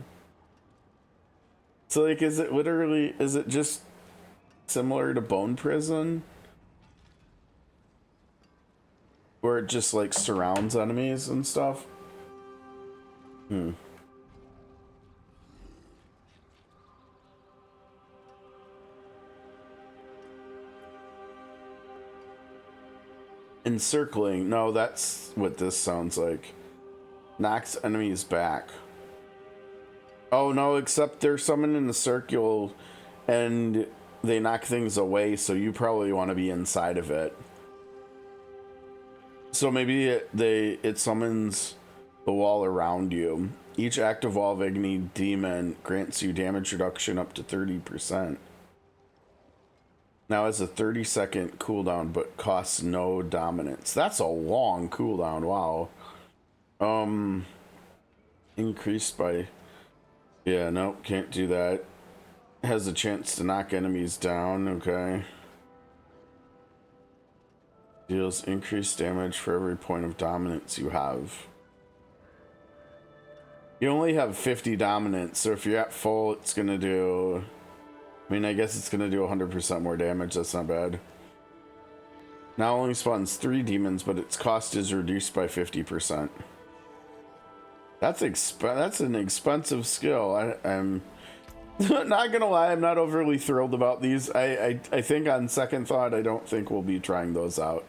So like, is it just similar to Bone Prison? Where it just like surrounds enemies and stuff? Encircling. No, that's what this sounds like. Knocks enemies back. Oh no, except they're summoned in the circle and they knock things away, so you probably want to be inside of it. So maybe it summons the wall around you. Each active Wall of Agony demon grants you damage reduction up to 30%. Now has a 30-second cooldown, but costs no dominance. That's a long cooldown. Wow. Increased by... Yeah, no, can't do that. Has a chance to knock enemies down. Okay. Deals increased damage for every point of dominance you have. You only have 50 dominance, so if you're at full, it's gonna do... I mean, I guess it's gonna do 100% more damage. That's not bad. Now only spawns 3 demons, but its cost is reduced by 50%. That's an expensive skill. I'm not gonna lie, I'm not overly thrilled about these. I think on second thought, I don't think we'll be trying those out.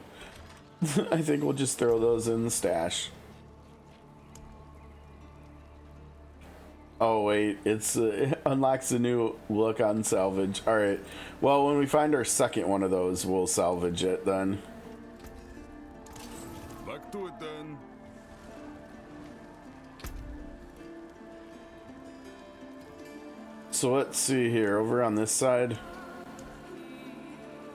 I think we'll just throw those in the stash. Oh wait, it unlocks a new look on salvage. All right. Well, when we find our second one of those, we'll salvage it then. Back to it then. So let's see here, over on this side.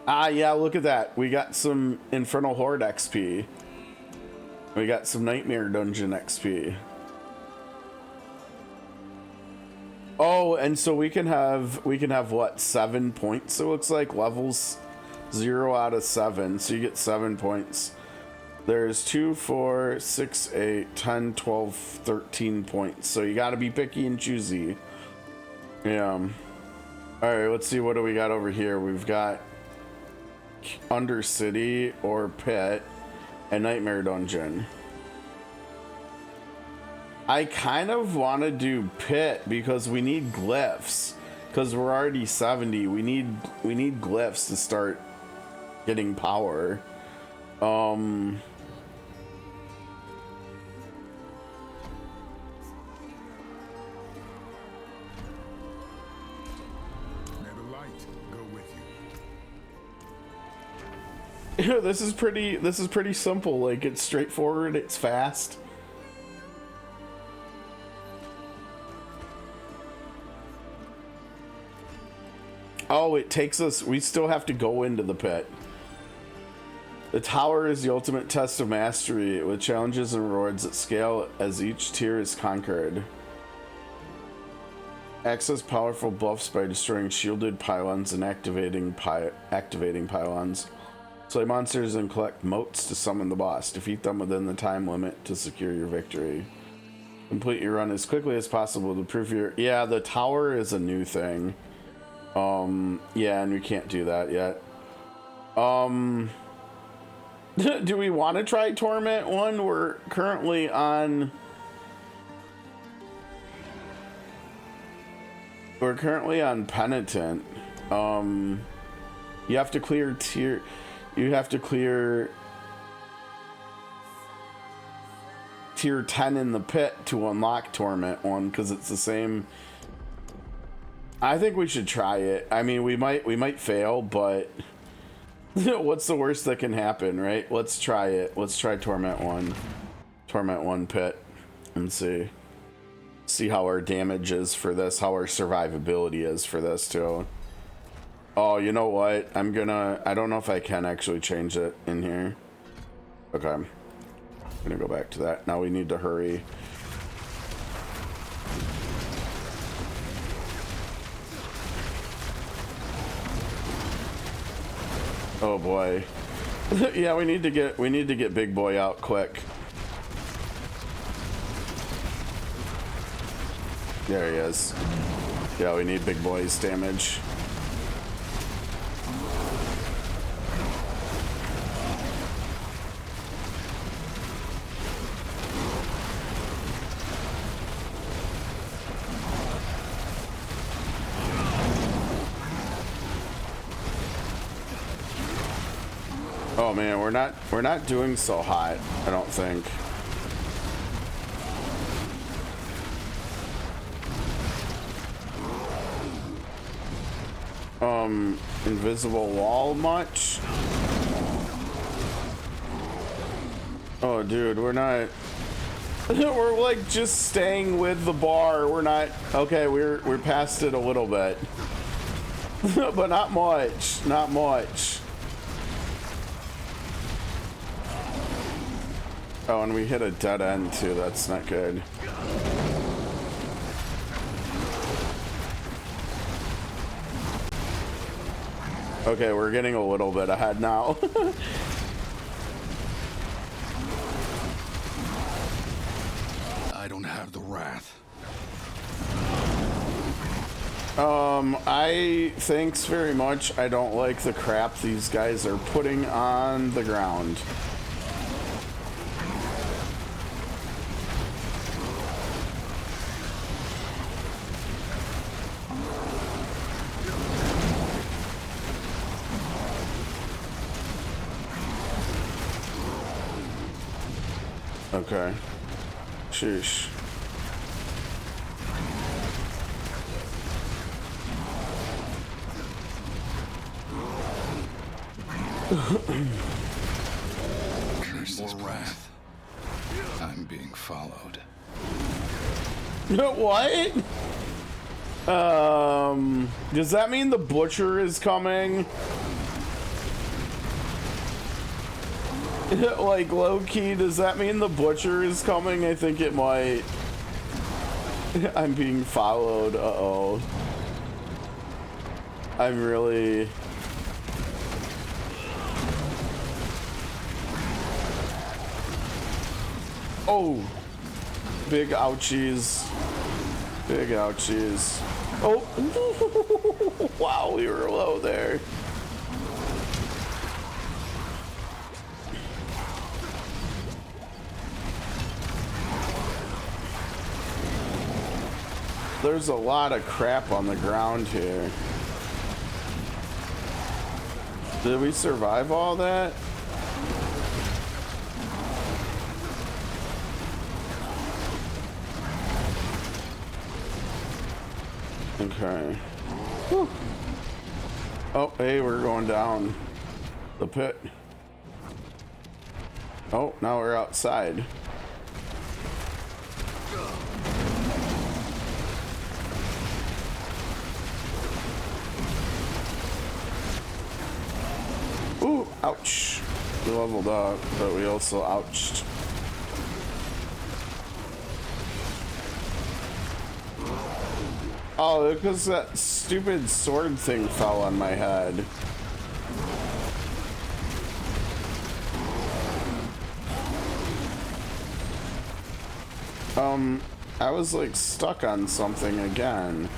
Ah, yeah, look at that. We got some Infernal Horde XP. We got some Nightmare Dungeon XP. Oh, and so we can have what, 7 points? It looks like levels 0 out of 7. So you get 7 points. There's 2, 4, 6, 8, 10, 12, 13 points. So you got to be picky and choosy. Yeah. All right, let's see, what do we got over here? We've got Undercity or Pit and Nightmare Dungeon. I kind of want to do Pit because we need glyphs, because we're already 70. We need glyphs to start getting power. This is pretty simple. Like, it's straightforward, it's fast. Oh, it takes us, we still have to go into the pit. The tower is the ultimate test of mastery, with challenges and rewards that scale as each tier is conquered. Access powerful buffs by destroying shielded pylons and activating pylons. Slay monsters and collect motes to summon the boss. Defeat them within the time limit to secure your victory. Complete your run as quickly as possible to prove your... Yeah, the tower is a new thing. Yeah, and we can't do that yet. Do we want to try Torment 1? We're currently on... We're currently on Penitent. You have to clear tier... You have to clear tier 10 in the pit to unlock Torment 1 because it's the same. I think we should try it. I mean, we might fail, but what's the worst that can happen, right? Let's try it. Let's try Torment 1. Torment 1 pit and see how our damage is for this, how our survivability is for this too. Oh, you know what? I don't know if I can actually change it in here. Okay. I'm gonna go back to that. Now we need to hurry. Oh boy. Yeah, we need to get Big Boy out quick. There he is. Yeah, we need Big Boy's damage. Oh man, we're not doing so hot, I don't think. Invisible wall much? Oh dude, we're not we're like just staying with the bar. We're not okay, we're past it a little bit. But not much. Not much. Oh, and we hit a dead end too. That's not good. Okay, we're getting a little bit ahead now. I don't have the wrath. Thanks very much. I don't like the crap these guys are putting on the ground. Okay. Sheesh. Curse's wrath. I'm being followed. What? Does that mean the butcher is coming? Like, low-key, does that mean the butcher is coming? I think it might. I'm being followed. Uh-oh. I'm really... Oh! Big ouchies. Big ouchies. Oh! Wow, we were low there. There's a lot of crap on the ground here. Did we survive all that? Okay. Whew. Oh, hey, we're going down the pit. Oh, now we're outside. Ooh, ouch. We leveled up, but we also ouched. Oh, because that stupid sword thing fell on my head. I was like stuck on something again.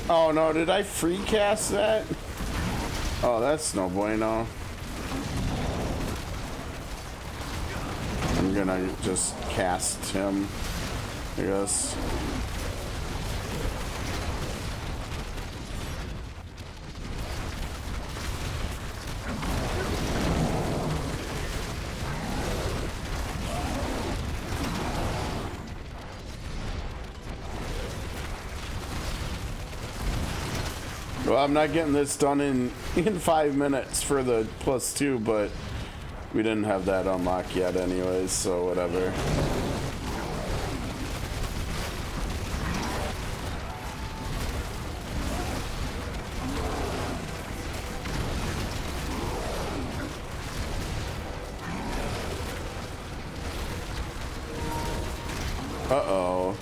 Oh no, did I free cast that? Oh, that's no bueno. I'm gonna just cast him, I guess. Well, I'm not getting this done in 5 minutes for the +2, but we didn't have that unlocked yet anyways, so whatever. Uh-oh.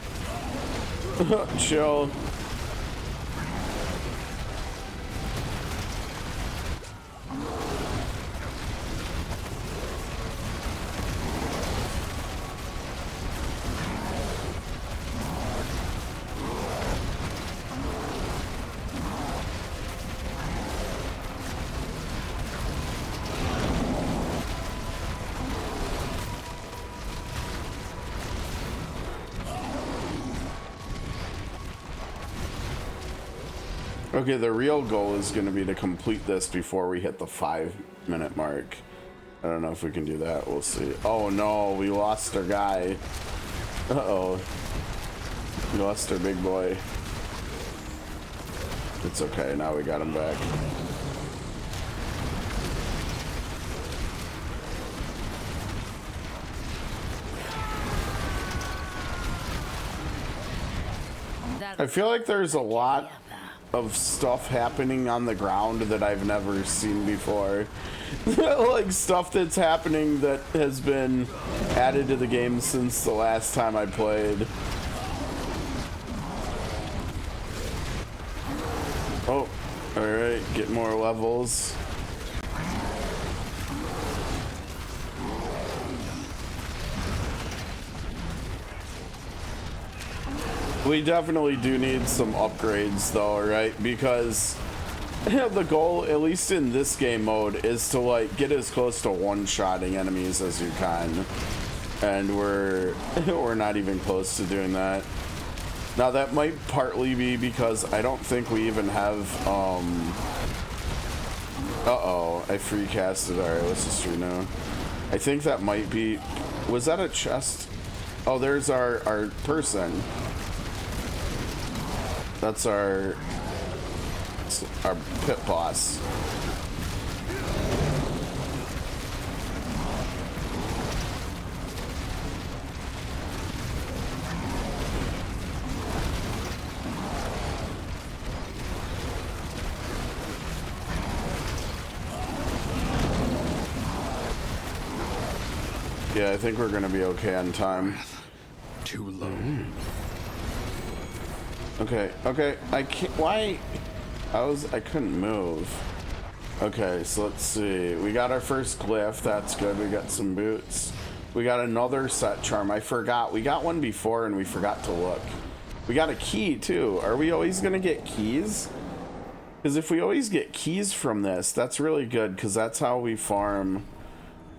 Chill. Okay, the real goal is going to be to complete this before we hit the 5-minute mark. I don't know if we can do that. We'll see. Oh no, we lost our guy. Uh-oh. We lost our big boy. It's okay, now we got him back. I feel like there's a lot of stuff happening on the ground that I've never seen before. Like stuff that's happening that has been added to the game since the last time I played. Oh, alright, get more levels. We definitely do need some upgrades though, right? Because the goal, at least in this game mode, is to like get as close to one-shotting enemies as you can. And we're not even close to doing that. Now that might partly be because I don't think we even have uh-oh, I free casted. Alright, let's just renew. I think that might be, was that a chest? Oh, there's our person. That's our pit boss. Yeah, I think we're gonna be okay on time. Too low. Okay, okay, I can't, why? I couldn't move. Okay, so let's see. We got our first glyph, that's good. We got some boots. We got another set charm. I forgot, we got one before and we forgot to look. We got a key too. Are we always gonna get keys? Because if we always get keys from this, that's really good because that's how we farm,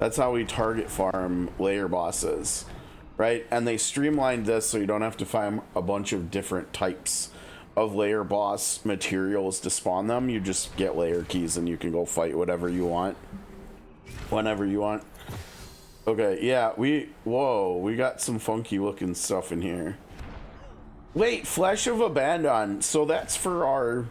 that's how we target farm layer bosses. Right, and they streamlined this so you don't have to find a bunch of different types of layer boss materials to spawn them. You just get layer keys and you can go fight whatever you want whenever you want. Okay, yeah, whoa, we got some funky looking stuff in here. Wait, Flesh of Abandon, so that's for our...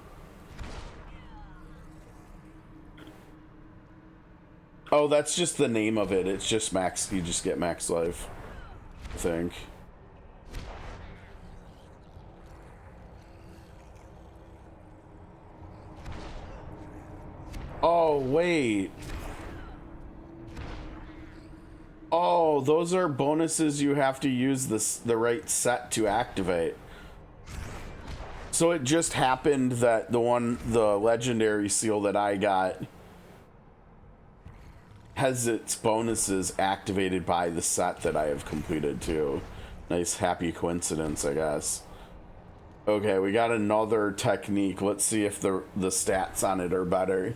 Oh, that's just the name of it. It's just max, you just get max life, I think. Oh, wait. Oh, those are bonuses you have to use the right set to activate. So it just happened that the legendary seal that I got has its bonuses activated by the set that I have completed too. Nice happy coincidence, I guess. Okay, we got another technique. Let's see if the stats on it are better.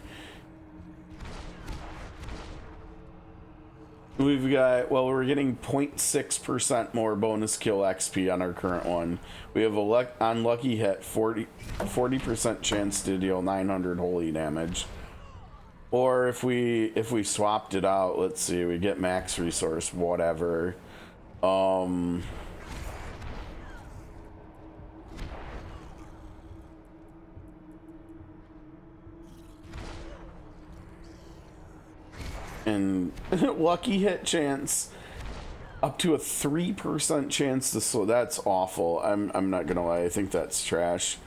We've got, well, we're getting 0.6% more bonus kill XP on our current one. We have a unlucky hit, 40% chance to deal 900 holy damage. Or if we swapped it out, let's see, we get max resource, whatever. And lucky hit chance up to a 3% chance to slow. That's awful. I'm not gonna lie, I think that's trash.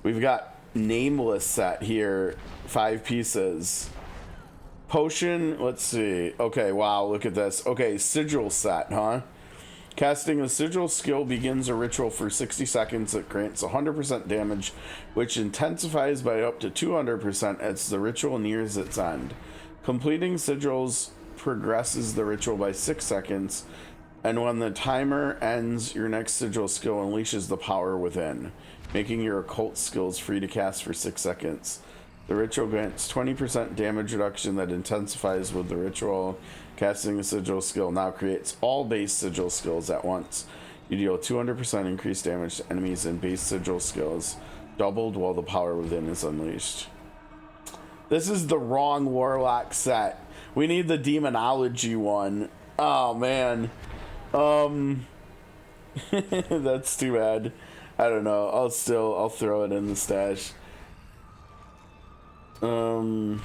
We've got nameless set here, 5 pieces. Potion, let's see. Okay, wow, look at this. Okay, sigil set, huh? Casting a sigil skill begins a ritual for 60 seconds that grants 100% damage, which intensifies by up to 200% as the ritual nears its end. Completing sigils progresses the ritual by 6 seconds, and when the timer ends, your next sigil skill unleashes the power within, making your occult skills free to cast for 6 seconds. The ritual grants 20% damage reduction that intensifies with the ritual. Casting a sigil skill now creates all base sigil skills at once. You deal 200% increased damage to enemies and base sigil skills, doubled while the power within is unleashed. This is the wrong warlock set. We need the demonology one. Oh man. That's too bad. I don't know. I'll throw it in the stash. You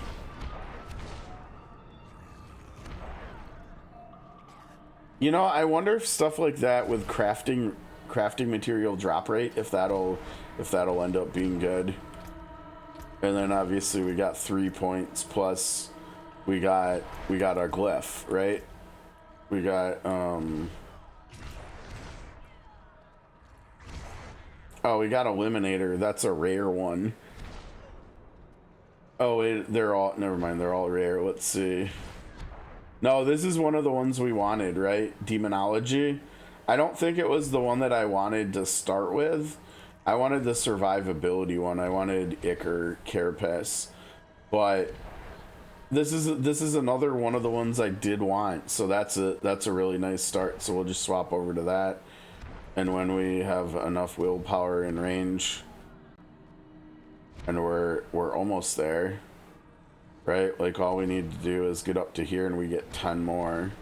know, I wonder if stuff like that with crafting material drop rate, if that'll end up being good. And then obviously we got 3 points plus we got our glyph, right? We got oh, we got Eliminator. That's a rare one. Oh wait, they're all, never mind, they're all rare. Let's see. No, this is one of the ones we wanted, right? Demonology. I don't think it was the one that I wanted to start with. I wanted the survivability one. I wanted Jrpgs, but this is another one of the ones I did want. So that's a really nice start. So we'll just swap over to that, and when we have enough willpower and range, and we're almost there, right? Like all we need to do is get up to here, and we get 10 more.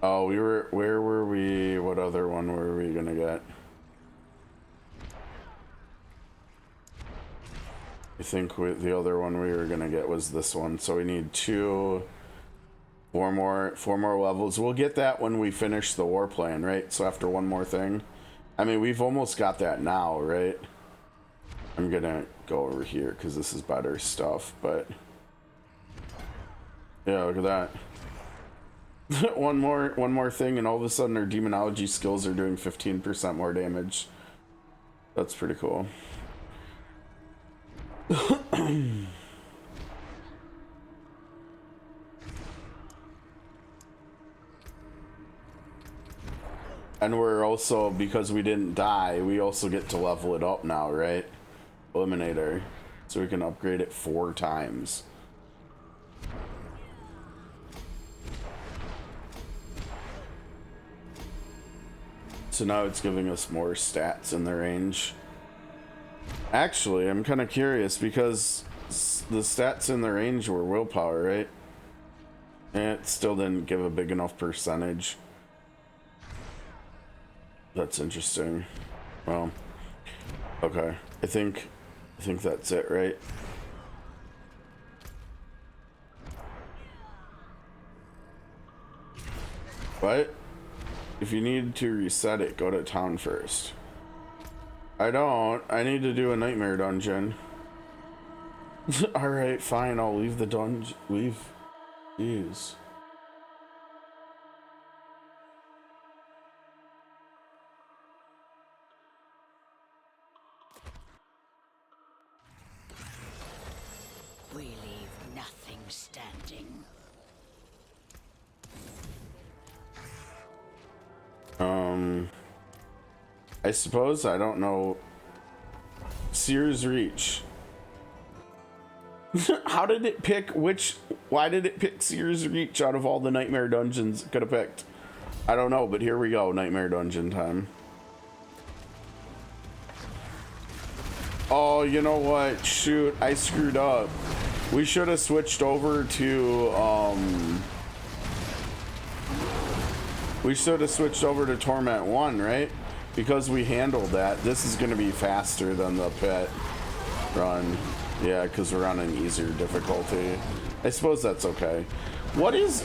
Oh, where were we? What other one were we gonna get? I think the other one we were gonna get was this one. So we need 4 more levels. We'll get that when we finish the war plan, right? So after one more thing. I mean, we've almost got that now, right? I'm gonna go over here because this is better stuff, but yeah, look at that. one more thing, and all of a sudden our demonology skills are doing 15% more damage. That's pretty cool. And we're also, because we didn't die, we also get to level it up now, right? Eliminator. So we can upgrade it 4 times. So now it's giving us more stats in the range. Actually, I'm kind of curious because the stats in the range were willpower, right? And it still didn't give a big enough percentage. That's interesting. Well, okay. I think that's it, right? But if you need to reset it, go to town first. I don't. I need to do a nightmare dungeon. Alright, fine. I'll leave the dungeon. Leave these. We leave nothing standing. I suppose, I don't know. Sears Reach. How did it pick why did it pick Sears Reach out of all the nightmare dungeons it could have picked? I don't know, but here we go, nightmare dungeon time. Oh, you know what? Shoot, I screwed up. We should have switched over to Torment 1, right? Because we handled that. This is going to be faster than the pit run. Yeah, because we're on an easier difficulty. I suppose that's okay. What is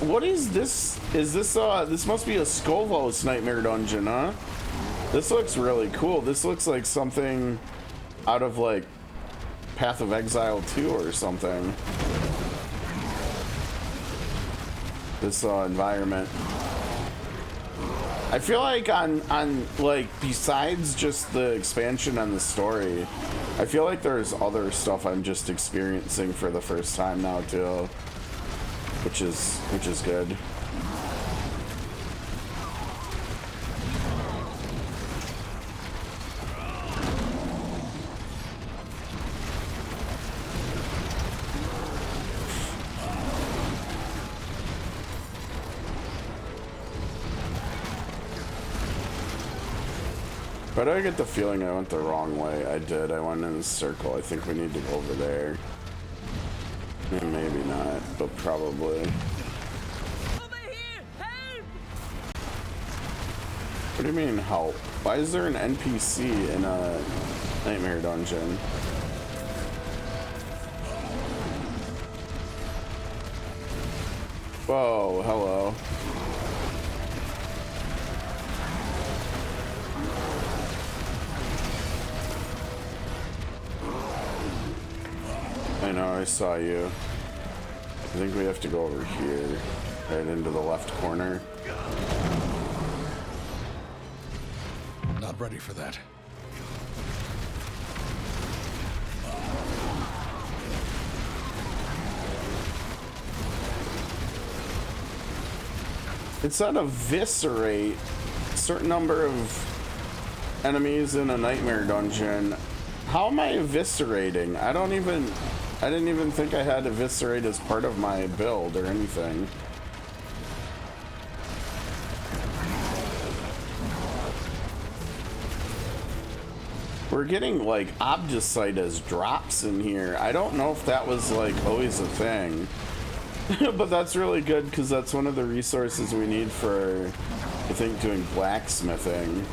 this? Is this this must be a Skovos nightmare dungeon, huh? This looks really cool. This looks like something out of like Path of Exile 2 or something. This environment. I feel like on like besides just the expansion and the story, I feel like there's other stuff I'm just experiencing for the first time now too, which is good. But I get the feeling I went the wrong way. I did. I went in a circle. I think we need to go over there. Maybe not, but probably. Over here! Help! What do you mean help? Why is there an NPC in a nightmare dungeon? Whoa, hello. I know, I saw you. I think we have to go over here, right into the left corner. Not ready for that. It said eviscerate a certain number of enemies in a nightmare dungeon. How am I eviscerating? I didn't even think I had eviscerate as part of my build or anything. We're getting like Obdicite as drops in here. I don't know if that was like always a thing. But that's really good because that's one of the resources we need for, I think, doing blacksmithing.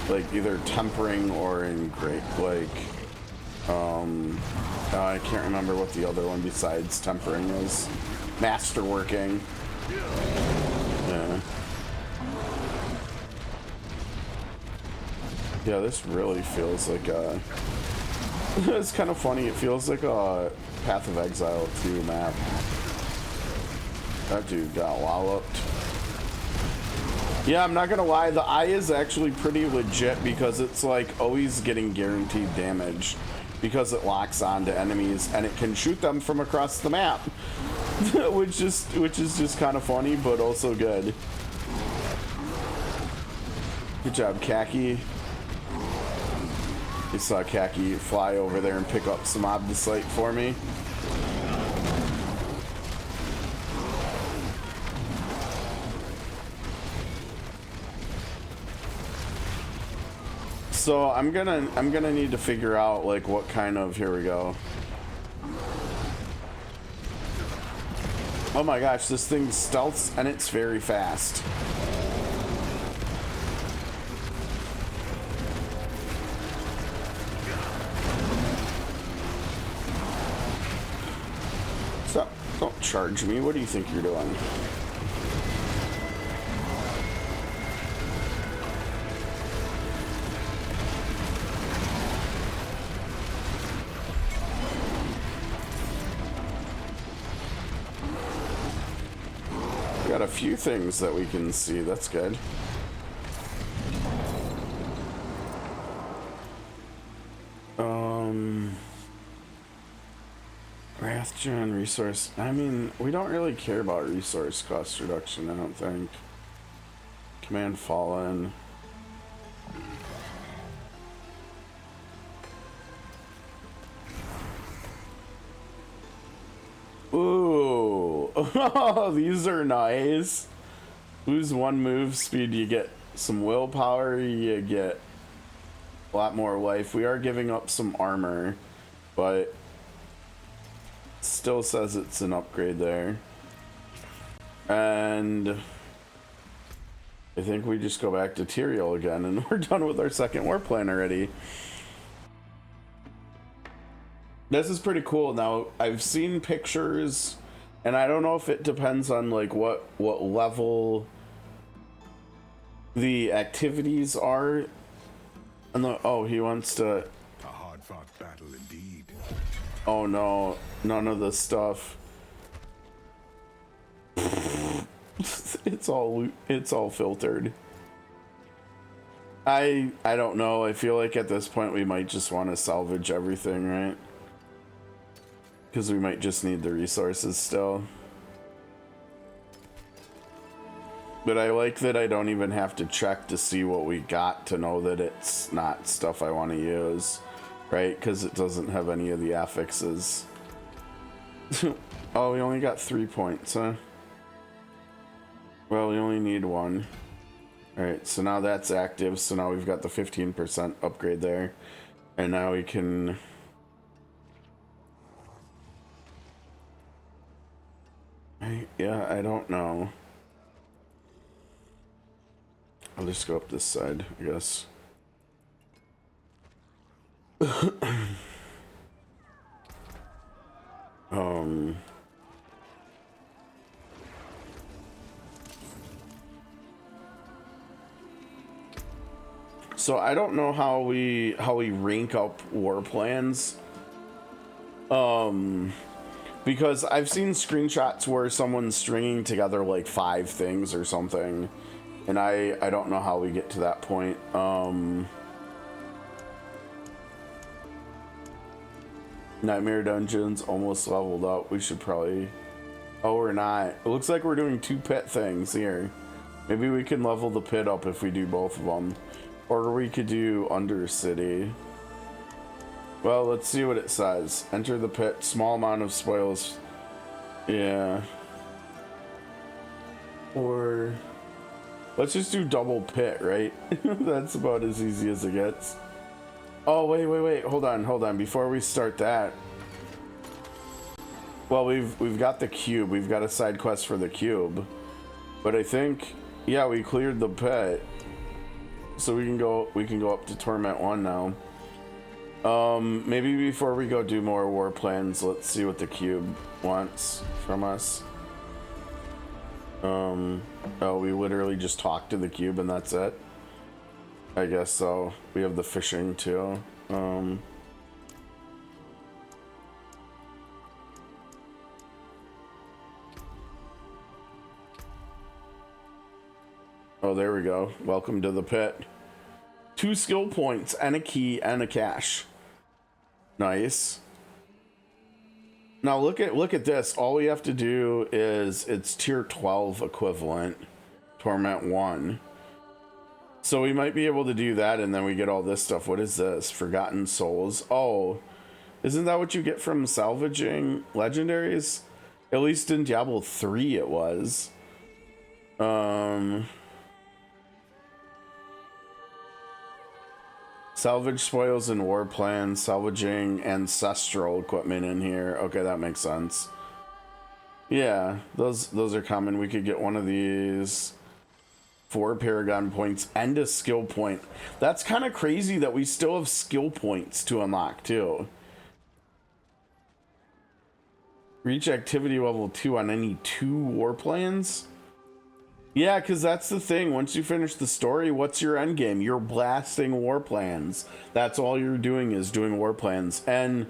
Like either tempering or in great, like, I can't remember what the other one besides tempering is. Masterworking. Yeah. Yeah, this really feels like a... It's kind of funny. It feels like a Path of Exile 2 map. That dude got walloped. Yeah, I'm not gonna lie. The eye is actually pretty legit because it's like always getting guaranteed damage because it locks onto enemies and it can shoot them from across the map, which is just kind of funny but also good. Good job, Khaki. You saw Khaki fly over there and pick up some Obdicite for me. So I'm gonna need to figure out like what kind of, here we go. Oh my gosh, this thing stealths and it's very fast. So don't charge me. What do you think you're doing? Got a few things that we can see. That's good. Wrathgen resource. I mean, we don't really care about resource cost reduction, I don't think. Command Fallen. Oh, these are nice. Lose 1 move speed, you get some willpower, you get a lot more life. We are giving up some armor, but still says it's an upgrade there. And I think we just go back to Tyrael again, and we're done with our second war plan already. This is pretty cool. Now, I've seen pictures, and I don't know if it depends on like what level the activities are. And oh, he wants to. A hard-fought battle indeed. Oh no, none of this stuff. It's all filtered. I don't know. I feel like at this point we might just want to salvage everything, right? Because we might just need the resources still. But I like that I don't even have to check to see what we got to know that it's not stuff I want to use, right? Because it doesn't have any of the affixes. Oh, we only got 3 points, huh? Well, we only need 1. Alright, so now that's active, so now we've got the 15% upgrade there. And now we can... Yeah, I don't know. I'll just go up this side, I guess. So I don't know how we rank up war plans. Because I've seen screenshots where someone's stringing together like 5 things or something, and I don't know how we get to that point. Nightmare Dungeons almost leveled up. We should probably... Oh, we're not. It looks like we're doing 2 pit things here. Maybe we can level the pit up if we do both of them. Or we could do Undercity. Well, let's see what it says. Enter the pit. Small amount of spoils. Yeah. Or... Let's just do double pit, right? That's about as easy as it gets. Oh, wait. Hold on. Before we start that... Well, we've got the cube. We've got a side quest for the cube. But I think... Yeah, we cleared the pit. So we can go up to Torment 1 now. Maybe before we go do more war plans, let's see what the cube wants from us. Oh, we literally just talk to the cube and that's it? I guess so. We have the fishing too. Oh, there we go. Welcome to the pit. 2 skill points and a key and a cache. Nice. Now look at this. All we have to do is it's tier 12 equivalent. Torment 1. So we might be able to do that and then we get all this stuff. What is this? Forgotten Souls. Oh, isn't that what you get from salvaging legendaries? At least in Diablo 3 it was. Salvage spoils in war plans, salvaging ancestral equipment in here. Okay, that makes sense. Yeah, those are common. We could get one of these. 4 Paragon points and a skill point. That's kind of crazy that we still have skill points to unlock too. Reach activity level 2 on any 2 war plans. Yeah, because that's the thing. Once you finish the story, what's your end game? You're blasting war plans. That's all you're doing is doing war plans. And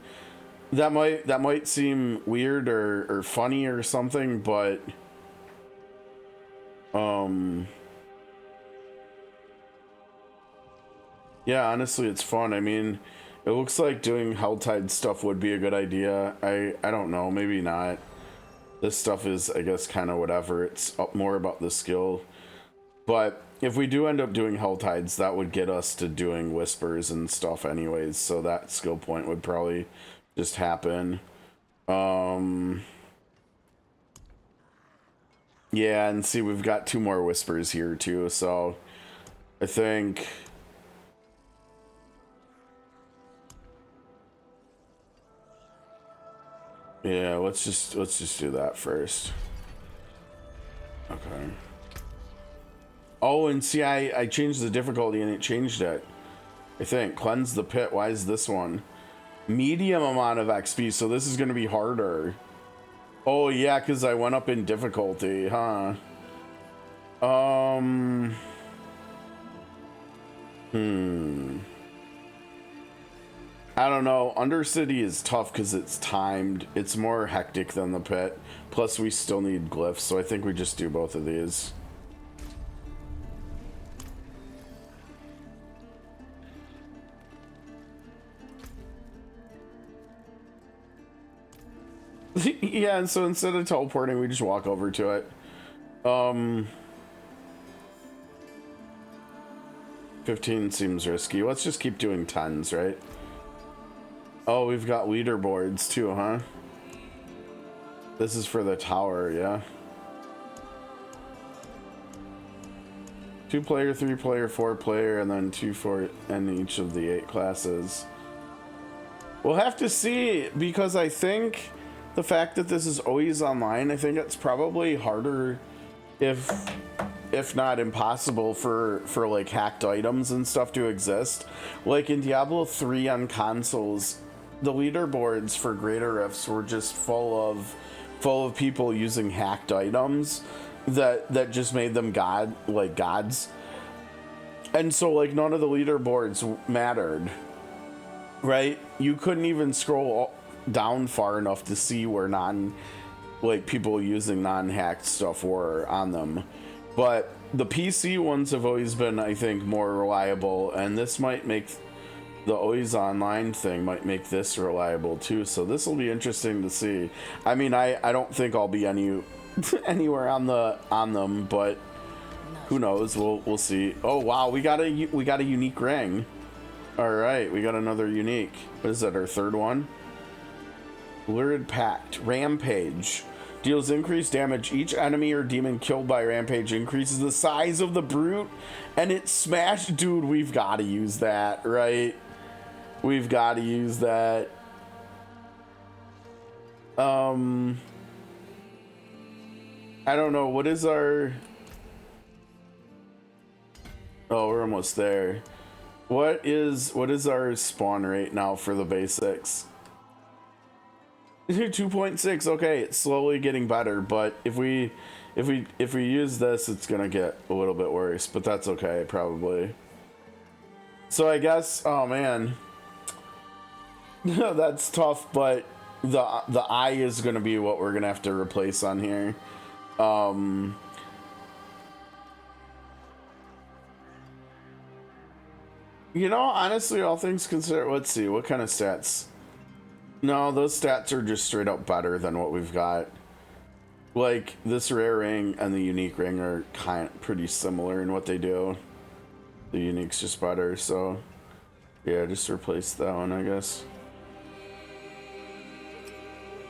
that might seem weird or funny or something, but yeah, honestly, it's fun. I mean, it looks like doing Helltide stuff would be a good idea. I don't know, maybe not. This stuff is, I guess, kind of whatever. It's more about the skill. But if we do end up doing Helltides, that would get us to doing Whispers and stuff anyways. So that skill point would probably just happen. Yeah, and see, we've got 2 more whispers here too, so I think yeah, let's just do that first. Okay. Oh, and see, I changed the difficulty and it changed it. I think cleanse the pit. Why is this one medium amount of XP? So this is going to be harder. Oh yeah, because I went up in difficulty, huh? I don't know. Undercity is tough because it's timed. It's more hectic than the pit. Plus, we still need glyphs, so I think we just do both of these. Yeah, and so instead of teleporting, we just walk over to it. 15 seems risky. Let's just keep doing 10s, right? Oh, we've got leaderboards too, huh? This is for the tower, yeah. 2-player, 3-player, 4-player, and then 2 for in each of the 8 classes. We'll have to see, because I think the fact that this is always online, I think it's probably harder, if not impossible, for like hacked items and stuff to exist. Like in Diablo 3 on consoles, the leaderboards for Greater Rifts were just full of people using hacked items that just made them gods. And so like none of the leaderboards mattered, right? You couldn't even scroll down far enough to see where people using non-hacked stuff were on them. But the PC ones have always been, I think, more reliable, and this might make the always online thing might make this reliable too. So this will be interesting to see. I mean, I don't think I'll be anywhere on them, but who knows? We'll see. Oh wow, we got a unique ring. All right, we got another unique. What is that? Our 3rd one. Lurid Pact. Rampage. Deals increased damage. Each enemy or demon killed by Rampage increases the size of the brute, and it smashed. Dude, we've got to use that, right? We've got to use that. I don't know. What is our... Oh, we're almost there. What is our spawn rate now for the basics? 2.6. Okay, it's slowly getting better, but if we use this, it's gonna get a little bit worse, but that's okay, probably. So I guess, oh man, that's tough, but the eye is gonna be what we're gonna have to replace on here. You know, honestly, all things considered, let's see, what kind of stats? No, those stats are just straight up better than what we've got. Like, this rare ring and the unique ring are pretty similar in what they do. The unique's just better, so yeah, just replace that one, I guess.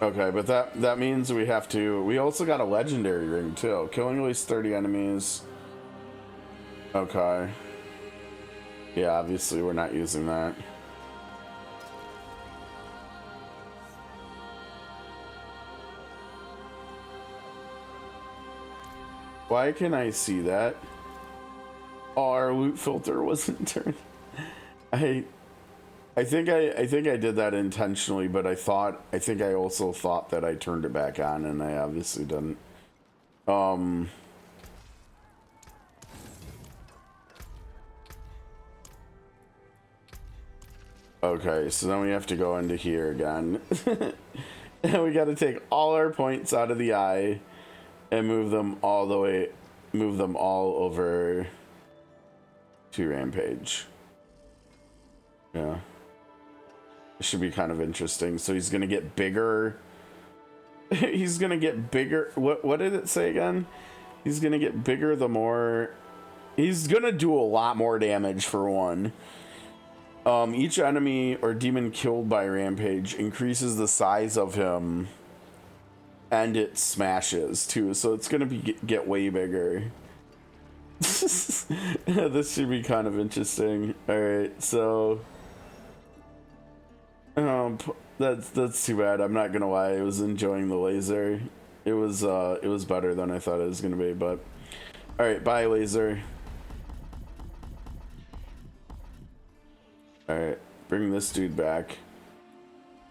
Okay, but that means we have to... We also got a legendary ring, too. Killing at least 30 enemies. Okay. Yeah, obviously we're not using that. Why can I see that? Oh, our loot filter wasn't turned. I think I did that intentionally, but I think I also thought that I turned it back on, and I obviously didn't. Okay, so then we have to go into here again. And we got to take all our points out of the eye and move them all over to Rampage. Yeah. It should be kind of interesting. So he's gonna get bigger. He's gonna get bigger. What did it say again? He's gonna get bigger the more... He's gonna do a lot more damage for one. Each enemy or demon killed by Rampage increases the size of him and it smashes too, so it's gonna be get way bigger. This should be kind of interesting. All right, so that's too bad. I'm not gonna lie, I was enjoying the laser. It was better than I thought it was gonna be, but all right, bye laser. All right, bring this dude back.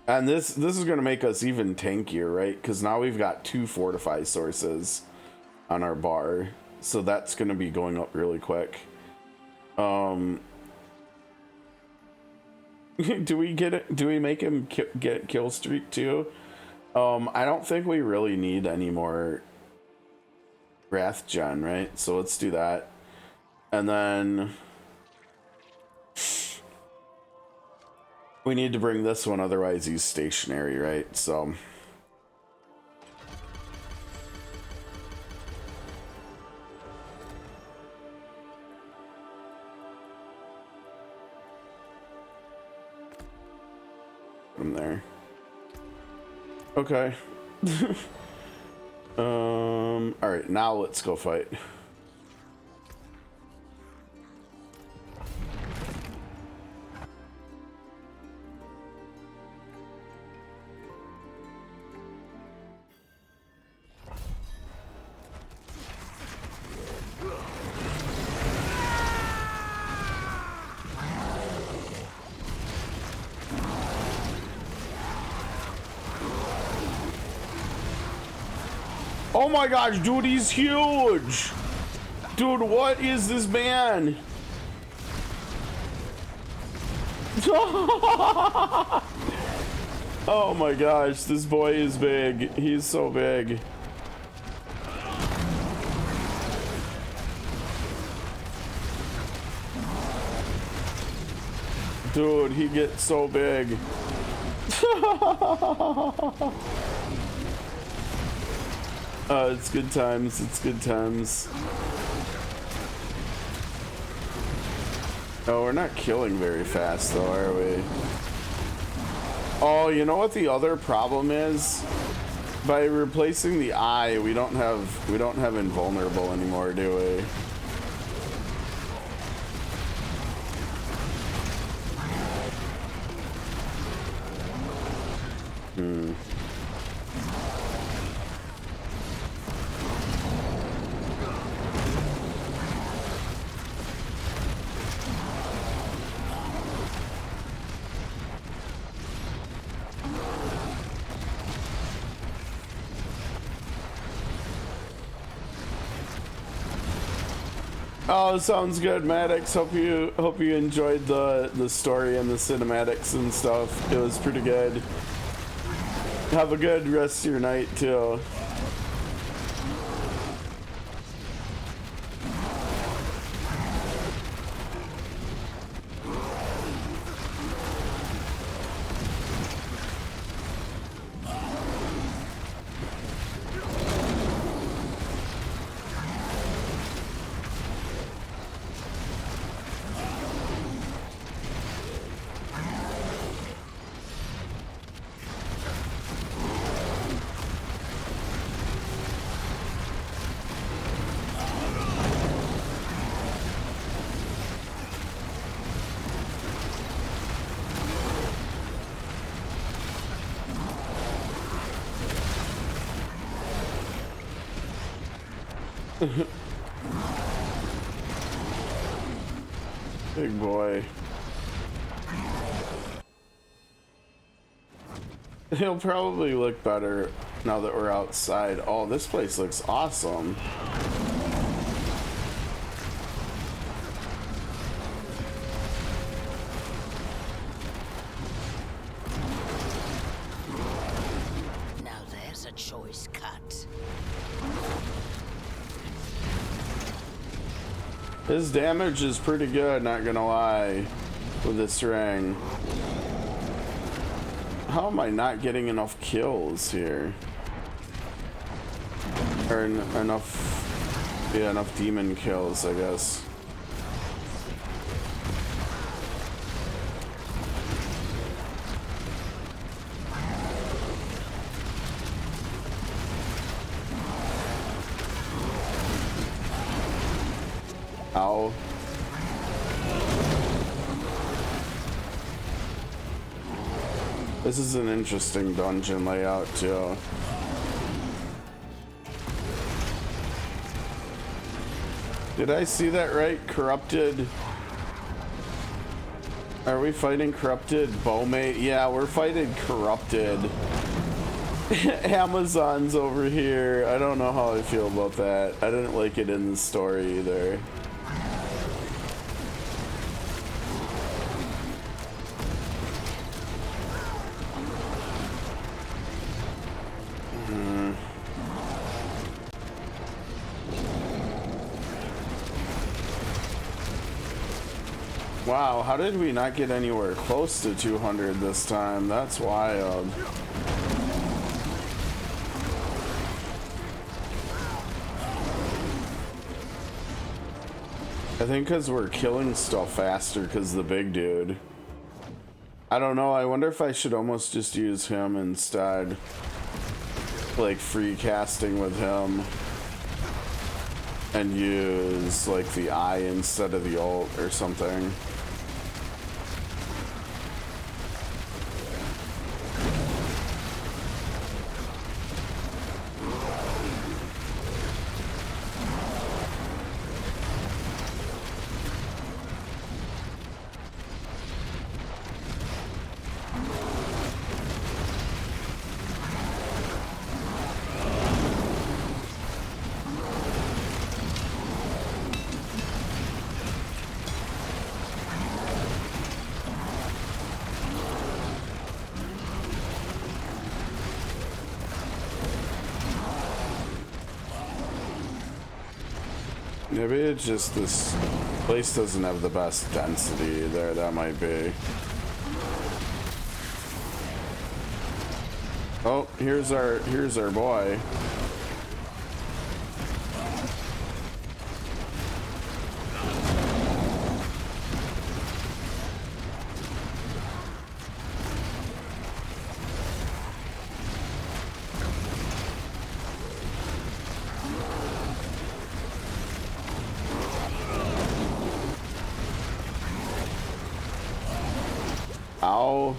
And this is gonna make us even tankier, right? Because now we've got 2 fortify sources on our bar, so that's gonna be going up really quick. Do we get it? Do we make him get kill streak too? I don't think we really need any more wrath gen, right? So let's do that, and then we need to bring this one, otherwise he's stationary, right? So from there. Okay. All right, now let's go fight. Oh my gosh, dude, he's huge! Dude, what is this man? Oh my gosh, this boy is big. He's so big. Dude, he gets so big. It's good times. It's good times. Oh, we're not killing very fast though, are we? Oh, you know what the other problem is? By replacing the eye, we don't have invulnerable anymore, do we? Oh, sounds good, Maddox. Hope you enjoyed the story and the cinematics and stuff. It was pretty good. Have a good rest of your night too. Big boy. He'll probably look better now that we're outside. Oh, this place looks awesome. Now there's a choice cut. His damage is pretty good, not gonna lie, with this ring. How am I not getting enough kills here? Or enough demon kills, I guess. Ow. This is an interesting dungeon layout too. Did I see that right? Corrupted. Are we fighting corrupted bowmate? Yeah, we're fighting corrupted Amazons over here. I don't know how I feel about that. I didn't like it in the story either. Wow, how did we not get anywhere close to 200 this time? That's wild. I think because we're killing stuff faster because the big dude. I don't know, I wonder if I should almost just use him instead. Like free casting with him. And use like the eye instead of the ult or something. Maybe it's just this place doesn't have the best density there, that might be. Oh, here's our boy. Ow.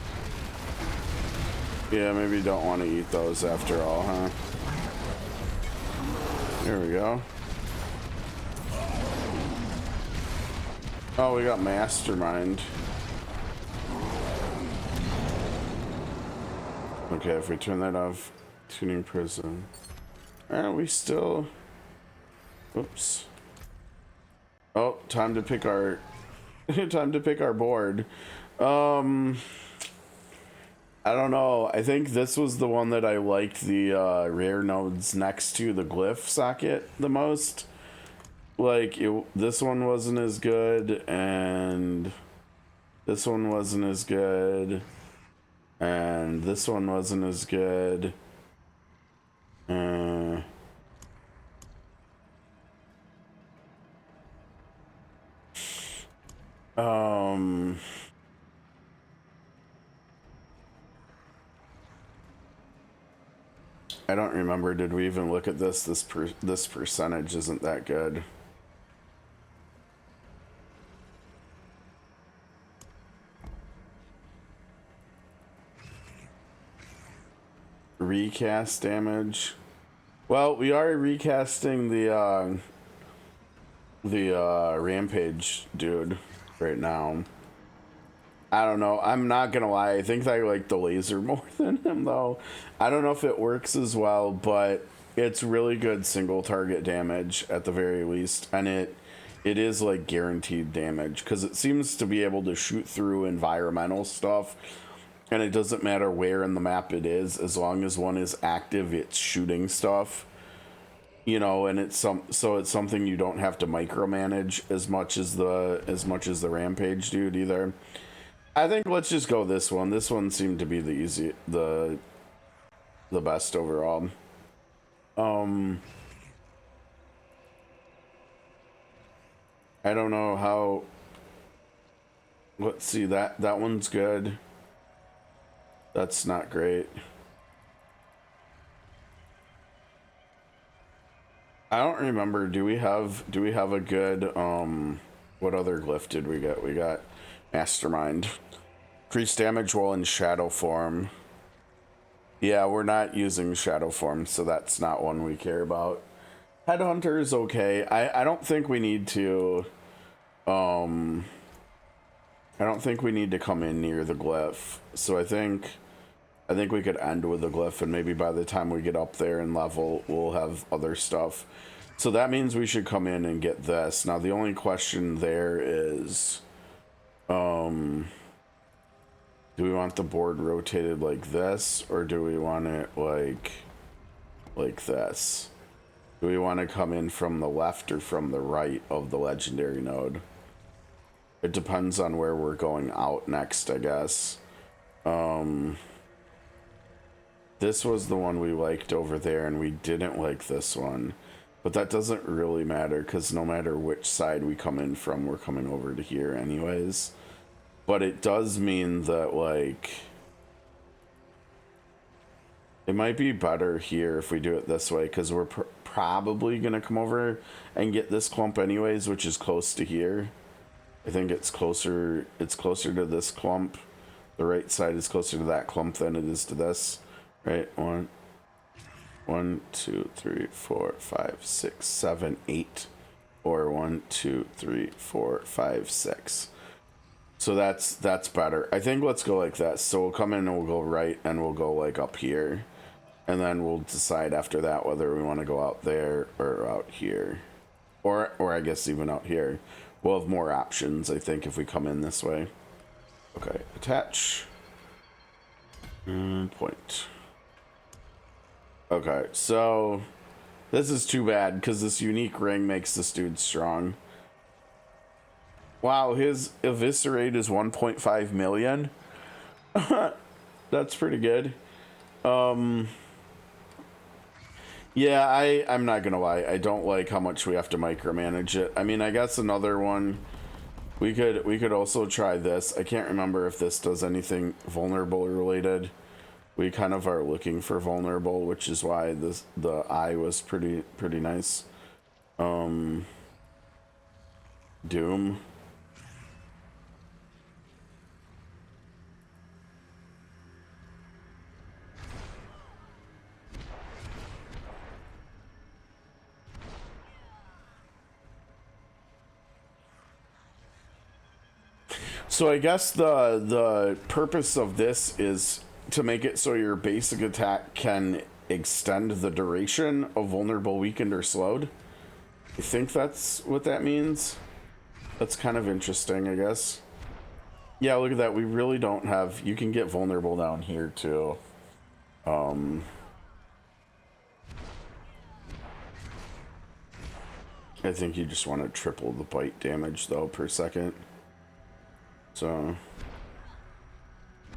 Yeah, maybe you don't want to eat those after all, huh? Here we go. Oh, we got Mastermind. Okay, if we turn that off, tuning prison. Are we still... Oops. Oh, time to pick our... time to pick our board. I don't know. I think this was the one that I liked the rare nodes next to the glyph socket the most. Like, this one wasn't as good, and this one wasn't as good, and this one wasn't as good. I don't remember. Did we even look at this? This percentage isn't that good. Recast damage. Well, we are recasting the Rampage dude right now. I don't know. I'm not gonna lie. I think I like the laser more than him, though. I don't know if it works as well, but it's really good single target damage at the very least, and it is like guaranteed damage because it seems to be able to shoot through environmental stuff, and it doesn't matter where in the map it is, as long as one is active, it's shooting stuff. You know, and it's something you don't have to micromanage as much as the Rampage dude either. I think let's just go this one. This one seemed to be the best overall. I don't know how. Let's see, that one's good. That's not great. I don't remember. Do we have a good what other glyph did we get? We got Mastermind. Increase damage while in shadow form. Yeah, we're not using shadow form, so that's not one we care about. Headhunter is okay. I don't think we need to I don't think we need to come in near the glyph. So I think we could end with the glyph, and maybe by the time we get up there and level, we'll have other stuff. So that means we should come in and get this. Now the only question there is, do we want the board rotated like this, or do we want it like this? Do we want to come in from the left or from the right of the legendary node? It depends on where we're going out next, I guess. This was the one we liked over there, and we didn't like this one. But that doesn't really matter, because no matter which side we come in from, we're coming over to here anyways. But it does mean that, like, it might be better here if we do it this way, because we're probably going to come over and get this clump anyways, which is close to here. I think it's closer to this clump. The right side is closer to that clump than it is to this. Right? 1, 2, 3, 4, 5, 6, 7, 8. Or 1, 2, 3, 4, 5, 6. So that's better. I think let's go like that. So we'll come in and we'll go right, and we'll go like up here. And then we'll decide after that whether we want to go out there or out here. Or I guess even out here. We'll have more options, I think, if we come in this way. Okay, attach. Point. Okay, so this is too bad because this unique ring makes this dude strong. Wow, his eviscerate is 1.5 million. That's pretty good. Yeah, I'm not gonna lie. I don't like how much we have to micromanage it. I mean, I guess another one we could also try this. I can't remember if this does anything vulnerable related. We kind of are looking for vulnerable, which is why the eye was pretty nice. Doom. So I guess the purpose of this is to make it so your basic attack can extend the duration of vulnerable, weakened, or slowed. I think that's what that means. That's kind of interesting, I guess. Yeah, look at that. We really don't have... You can get vulnerable down here, too. I think you just want to triple the bite damage, though, per second. So...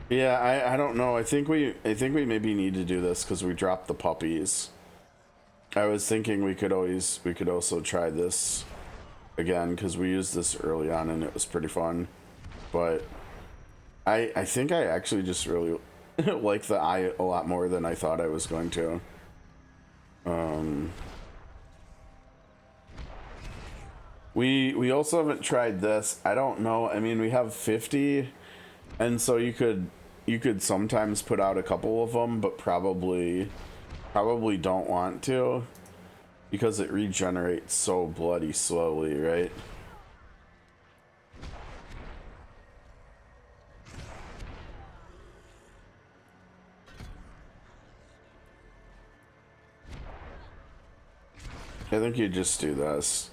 Yeah, I don't know. I think we maybe need to do this because we dropped the puppies. I was thinking we could also try this again because we used this early on and it was pretty fun. But I think I actually just really like the eye a lot more than I thought I was going to. We also haven't tried this. I don't know. I mean, we have 50, and so you could sometimes put out a couple of them, but probably don't want to because it regenerates so bloody slowly, right? I think you just do this.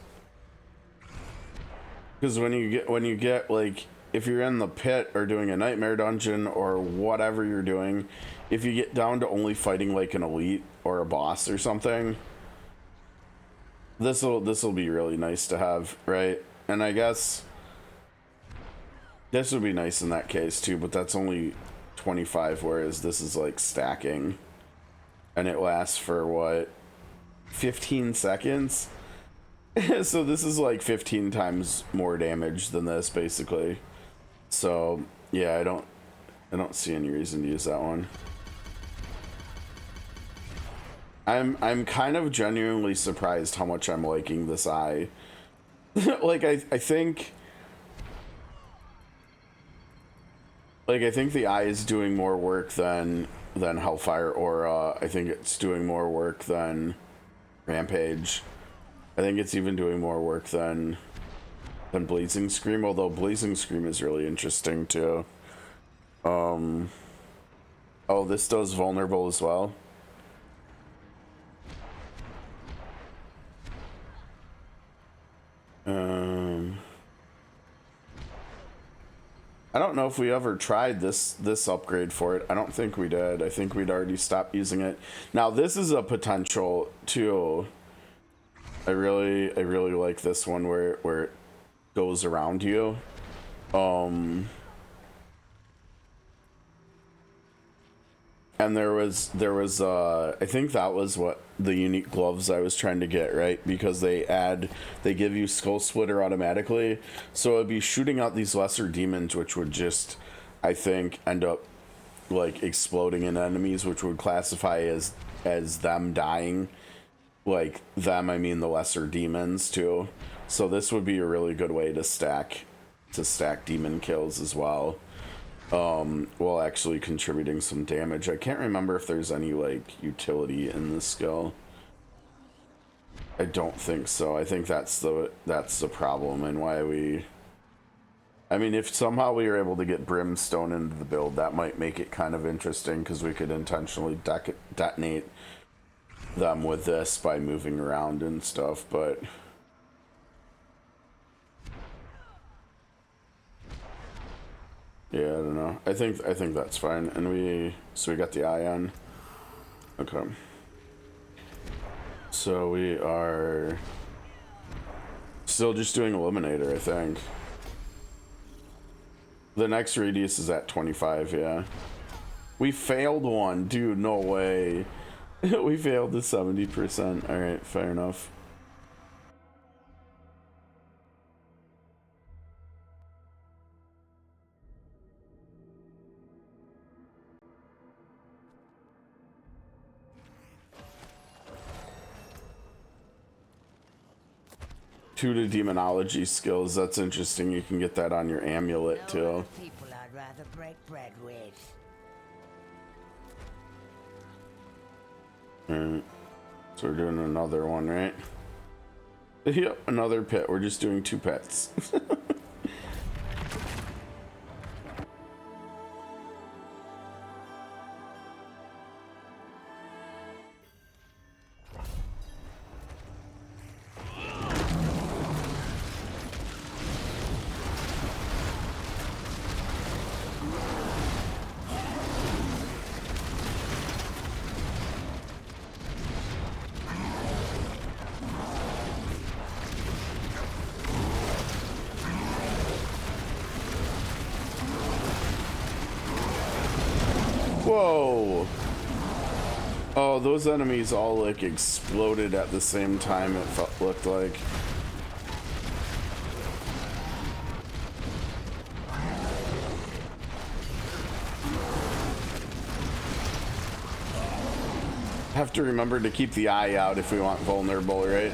Because when you get like, if you're in the pit or doing a nightmare dungeon or whatever you're doing, if you get down to only fighting like an elite or a boss or something, this will be really nice to have, right? And I guess this would be nice in that case too, but that's only 25, whereas this is like stacking, and it lasts for what, 15 seconds? So this is like 15 times more damage than this, basically. So yeah, I don't see any reason to use that one. I'm kind of genuinely surprised how much I'm liking this eye. Like I think the eye is doing more work than Hellfire Aura. I think it's doing more work than Rampage. I think it's even doing more work than Blazing Scream, although Blazing Scream is really interesting too. Oh, this does vulnerable as well. I don't know if we ever tried this upgrade for it. I don't think we did. I think we'd already stopped using it. Now this is a potential too. I really like this one where it goes around you. And there was I think that was what the unique gloves I was trying to get, right? Because they give you Skull Splitter automatically, so it'd be shooting out these lesser demons, which would just, I think, end up like exploding in enemies, which would classify as them dying. Like them, I mean the lesser demons too. So this would be a really good way to stack demon kills as well. While actually contributing some damage. I can't remember if there's any like utility in this skill. I don't think so. I think that's the problem, and why I mean, if somehow we were able to get Brimstone into the build, that might make it kind of interesting, because we could intentionally detonate them with this by moving around and stuff, but yeah, I don't know. I think that's fine. And we got the eye on. Okay. So we are still just doing Eliminator, I think. The next radius is at 25, yeah. We failed one, dude, no way. We failed the 70%. Alright, fair enough. Two to demonology skills. That's interesting. You can get that on your amulet too. People I'd rather break bread with. Alright. So we're doing another one, right? Yep, another pit. We're just doing 2 pits. Whoa! Oh, those enemies all like exploded at the same time, it looked like. Have to remember to keep the eye out if we want vulnerable, right?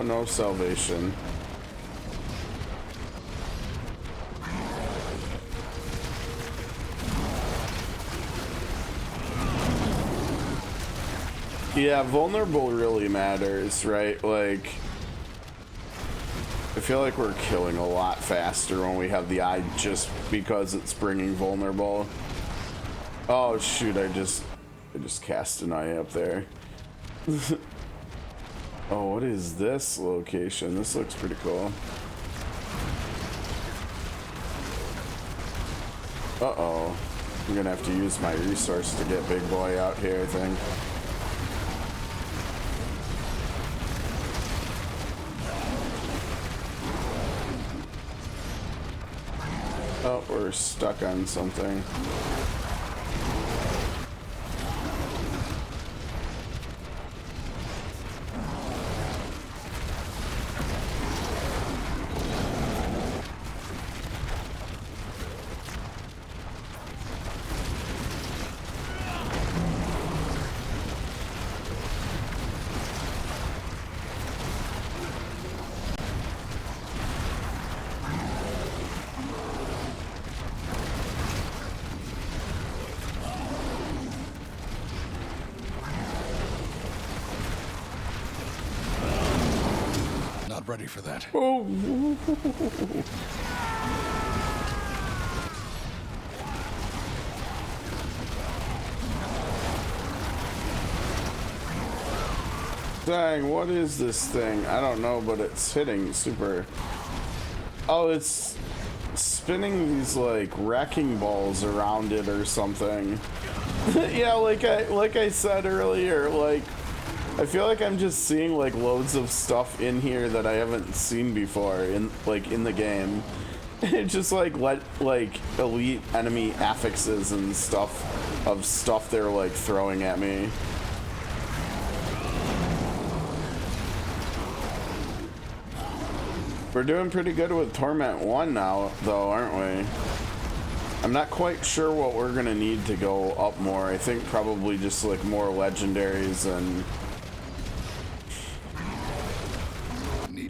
No salvation. Yeah, vulnerable really matters, right? Like, I feel like we're killing a lot faster when we have the eye just because it's bringing vulnerable. Oh shoot, I just cast an eye up there. Oh, what is this location? This looks pretty cool. Uh-oh. I'm gonna have to use my resource to get big boy out here, I think. Oh, we're stuck on something. Ready for that. Oh. Dang, what is this thing? I don't know, but it's hitting super. Oh, it's spinning these like wrecking balls around it or something. Yeah, like I said earlier, like I feel like I'm just seeing like loads of stuff in here that I haven't seen before in the game. It just like elite enemy affixes and stuff they're like throwing at me. We're doing pretty good with Torment 1 now though, aren't we? I'm not quite sure what we're gonna need to go up more. I think probably just like more legendaries and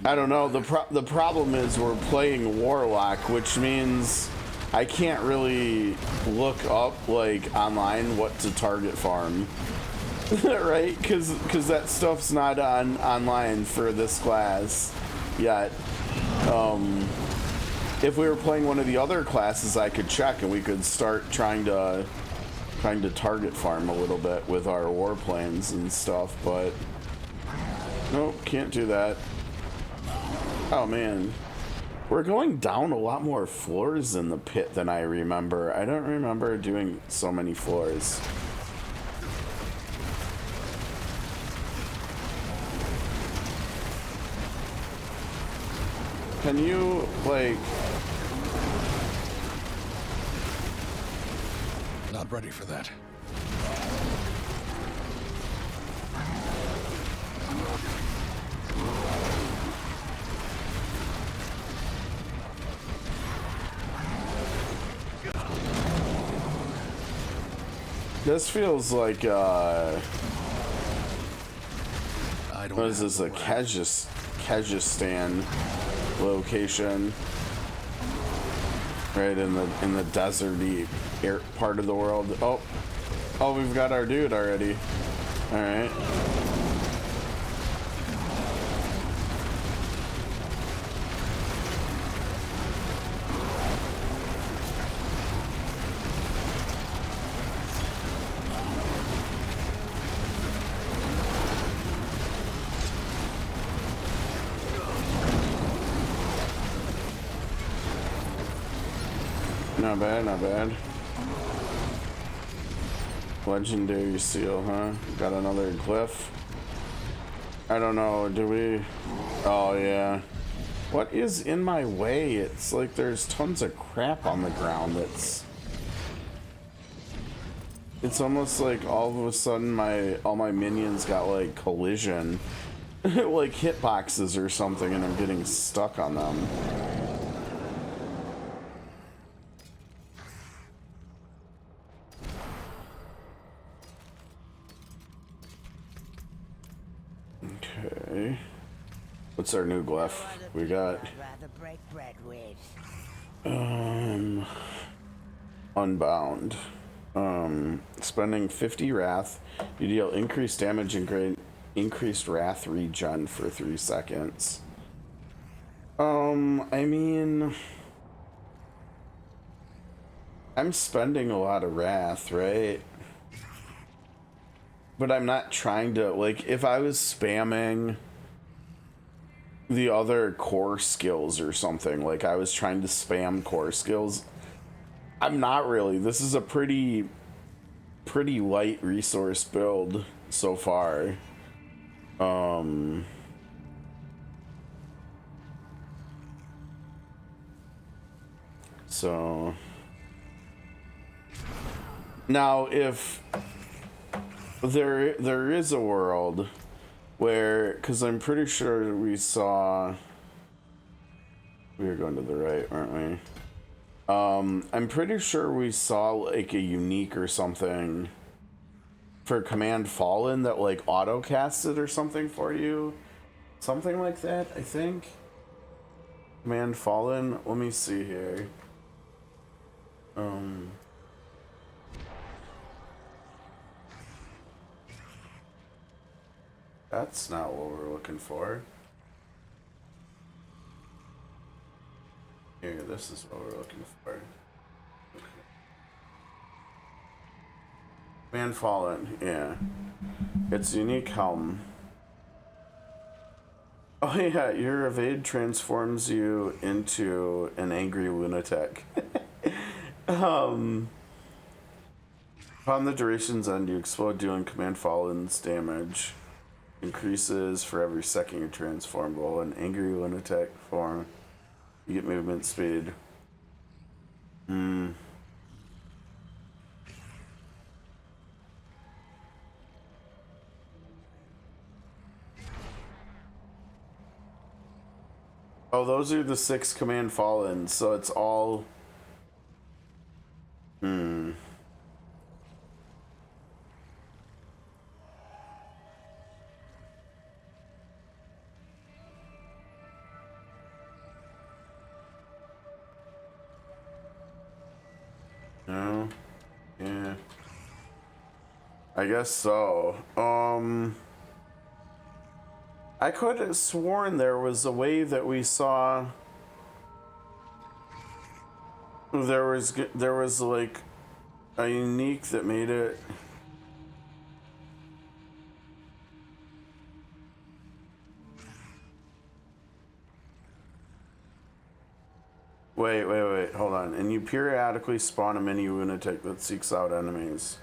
I don't know. The problem is we're playing Warlock, which means I can't really look up like online what to target farm, right? Because that stuff's not online for this class yet. If we were playing one of the other classes, I could check and we could start trying to target farm a little bit with our war plans and stuff. But nope, can't do that. Oh man, we're going down a lot more floors in the pit than I remember. I don't remember doing so many floors. Can you, like... Not ready for that. This feels like, what is this, a Kyrgyzstan location, right in the deserty part of the world. Oh, we've got our dude already. All right. Not bad, not bad. Legendary seal, huh? Got another glyph. I don't know, do we? Oh, yeah. What is in my way? It's like there's tons of crap on the ground that's... It's almost like all of a sudden all my minions got like collision. Like hitboxes or something and I'm getting stuck on them. Okay. What's our new glyph? We got Unbound. Spending 50 wrath, you deal increased damage and gain increased wrath regen for 3 seconds. I mean, I'm spending a lot of wrath, right? But I'm not trying to, like, if I was spamming the other core skills or something, like I was trying to spam core skills, I'm not really. This is a pretty light resource build so far. So now if there is a world where, because I'm pretty sure we were going to the right, aren't we? I'm pretty sure we saw like a unique or something for Command Fallen that like auto casted or something for you, something like that. I think Command Fallen. Let me see here. That's not what we're looking for. Here, this is what we're looking for. Okay. Man Fallen, yeah. It's unique helm. Oh yeah, your evade transforms you into an angry lunatic. Upon the duration's end, you explode, dealing Command Fallen's damage. Increases for every second you're transformed. While an angry lunatic form, you get movement speed. Oh, those are the 6 Command Fallen, so it's all... No? Yeah. I guess so. I could have sworn there was a way that we saw... There was like a unique that made it... Wait, hold on. And you periodically spawn a mini lunatic that seeks out enemies.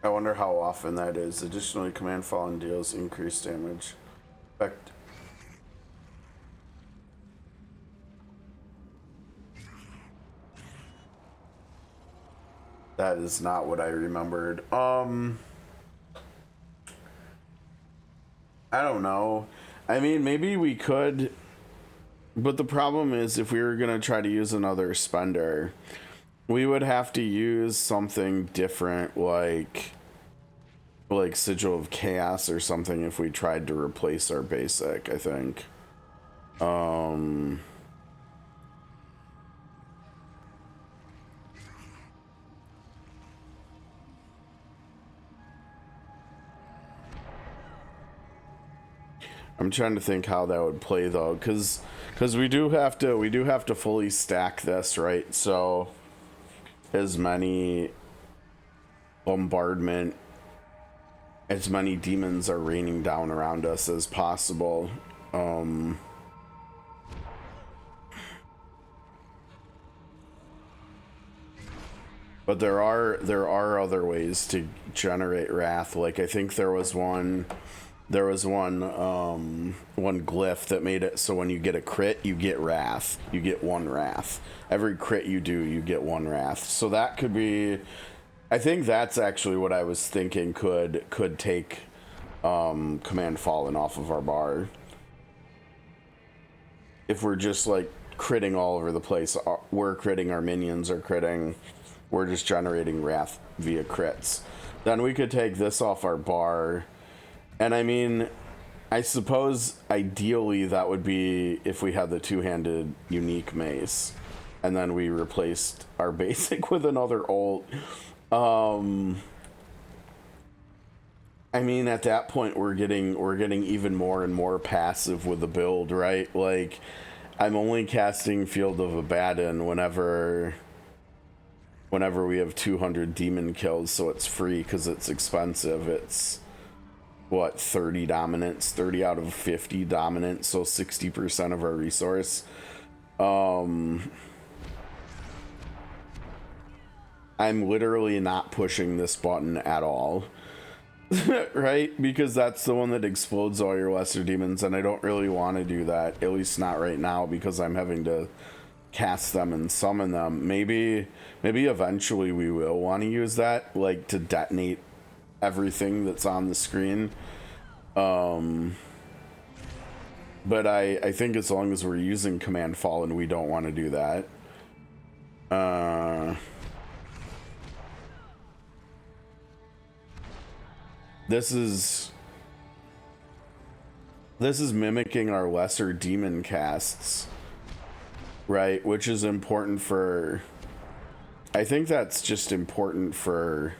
I wonder how often that is. Additionally, Command Fallen deals increased damage. Effect. That is not what I remembered. I don't know. I mean, maybe we could... But the problem is, if we were going to try to use another spender, we would have to use something different, like Sigil of Chaos or something, if we tried to replace our basic, I think. I'm trying to think how that would play though, because we do have to fully stack this, right? So as many bombardment, as many demons are raining down around us as possible. But there are other ways to generate wrath. Like I think there was one glyph that made it so when you get a crit, you get wrath. You get 1 wrath. Every crit you do, you get 1 wrath. So that could be... I think that's actually what I was thinking could take Command Fallen off of our bar. If we're just like critting all over the place, we're critting, our minions are critting, we're just generating wrath via crits. Then we could take this off our bar. And I mean, I suppose ideally that would be if we had the 2-handed unique mace and then we replaced our basic with another ult. I mean, at that point, we're getting even more and more passive with the build, right? Like, I'm only casting Field of Abaddon whenever we have 200 demon kills, so it's free because it's expensive. It's what, 30 dominance, 30 out of 50 dominance, so 60% of our resource. I'm literally not pushing this button at all. Right? Because that's the one that explodes all your lesser demons, and I don't really want to do that, at least not right now, because I'm having to cast them and summon them. Maybe eventually we will want to use that, like, to detonate everything that's on the screen. But I think as long as we're using Command Fallen, we don't want to do that. This is mimicking our lesser demon casts, right? Which is important for, I think that's just important for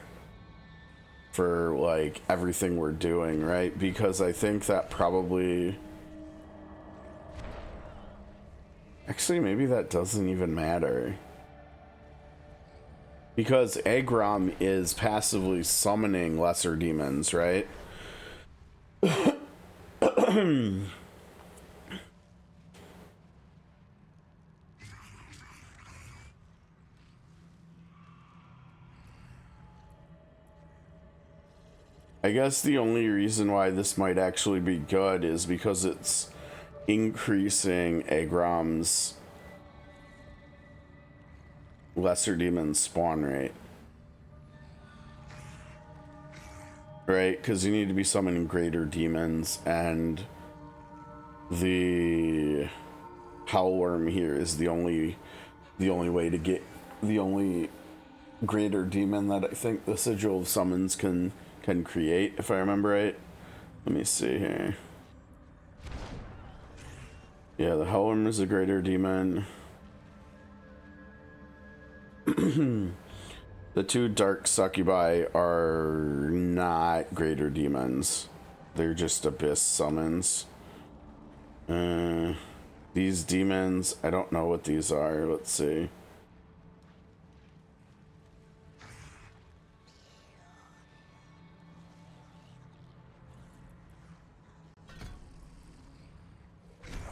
like everything we're doing, right? Because I think that probably, actually maybe that doesn't even matter. Because Agrom is passively summoning lesser demons, right? I guess the only reason why this might actually be good is because it's increasing Agrom's lesser demon spawn rate. Right? Because you need to be summoning greater demons, and the Howlworm here is the only way to get the only greater demon that I think the Sigil of Summons can create, if I remember right. Let me see here. Yeah, the Hellworm is a greater demon. The two Dark Succubi are not greater demons. They're just Abyss summons. These demons, I don't know what these are. Let's see.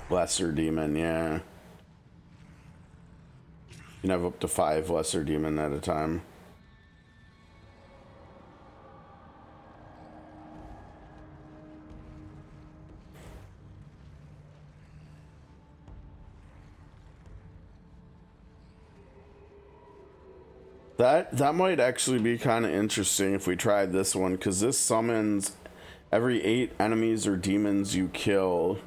Lesser demon, yeah. You can have up to 5 lesser demon at a time. That might actually be kind of interesting if we tried this one, because this summons every 8 enemies or demons you kill.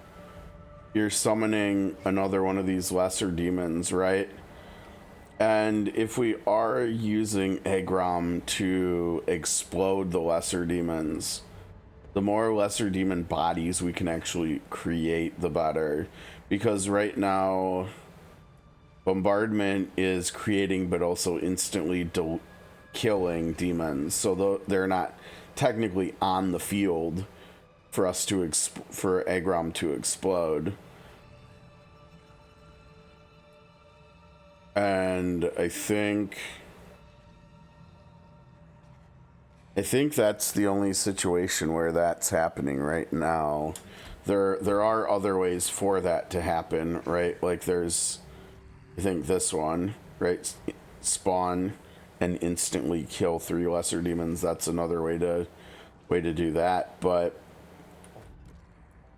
You're summoning another one of these lesser demons, right? And if we are using Agrom to explode the lesser demons, the more lesser demon bodies we can actually create, the better. Because right now, Bombardment is creating but also instantly killing demons. So they're not technically on the field for us to for Agrom to explode. And I think that's the only situation where that's happening right now. There are other ways for that to happen, right? Like there's, I think this one, right? Spawn and instantly kill 3 lesser demons. That's another way to do that. But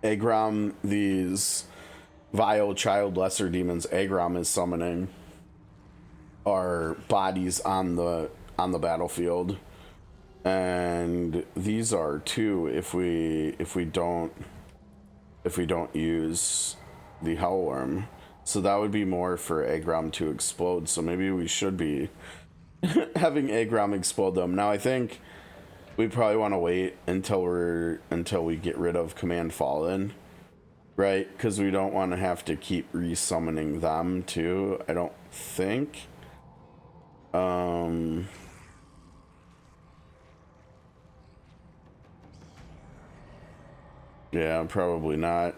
Agrom, these vile child lesser demons Agrom is summoning are bodies on the battlefield, and these are 2 if we don't use the Hellworm. So that would be more for Agrom to explode. So maybe we should be having Agrom explode them. Now I think we probably want to wait until we get rid of Command Fallen, right? Because we don't want to have to keep resummoning them too, I don't think. Yeah, probably not.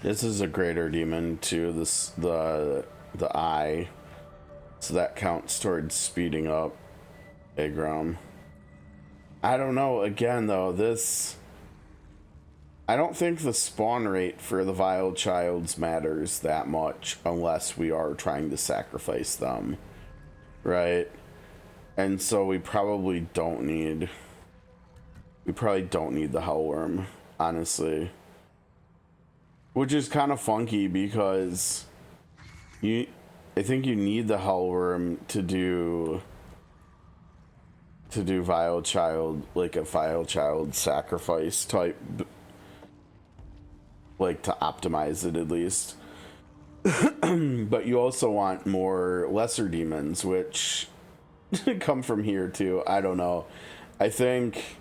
This is a greater demon too. The eye, so that counts towards speeding up Agrom. I don't know. Again, though, I don't think the spawn rate for the Vile Childs matters that much unless we are trying to sacrifice them, right? And so we probably don't need the Hellworm, honestly. Which is kind of funky because I think you need the Hellworm to do Vile Child, like a Vile Child sacrifice type, like to optimize it at least. But you also want more lesser demons, which come from here too. I don't know. I think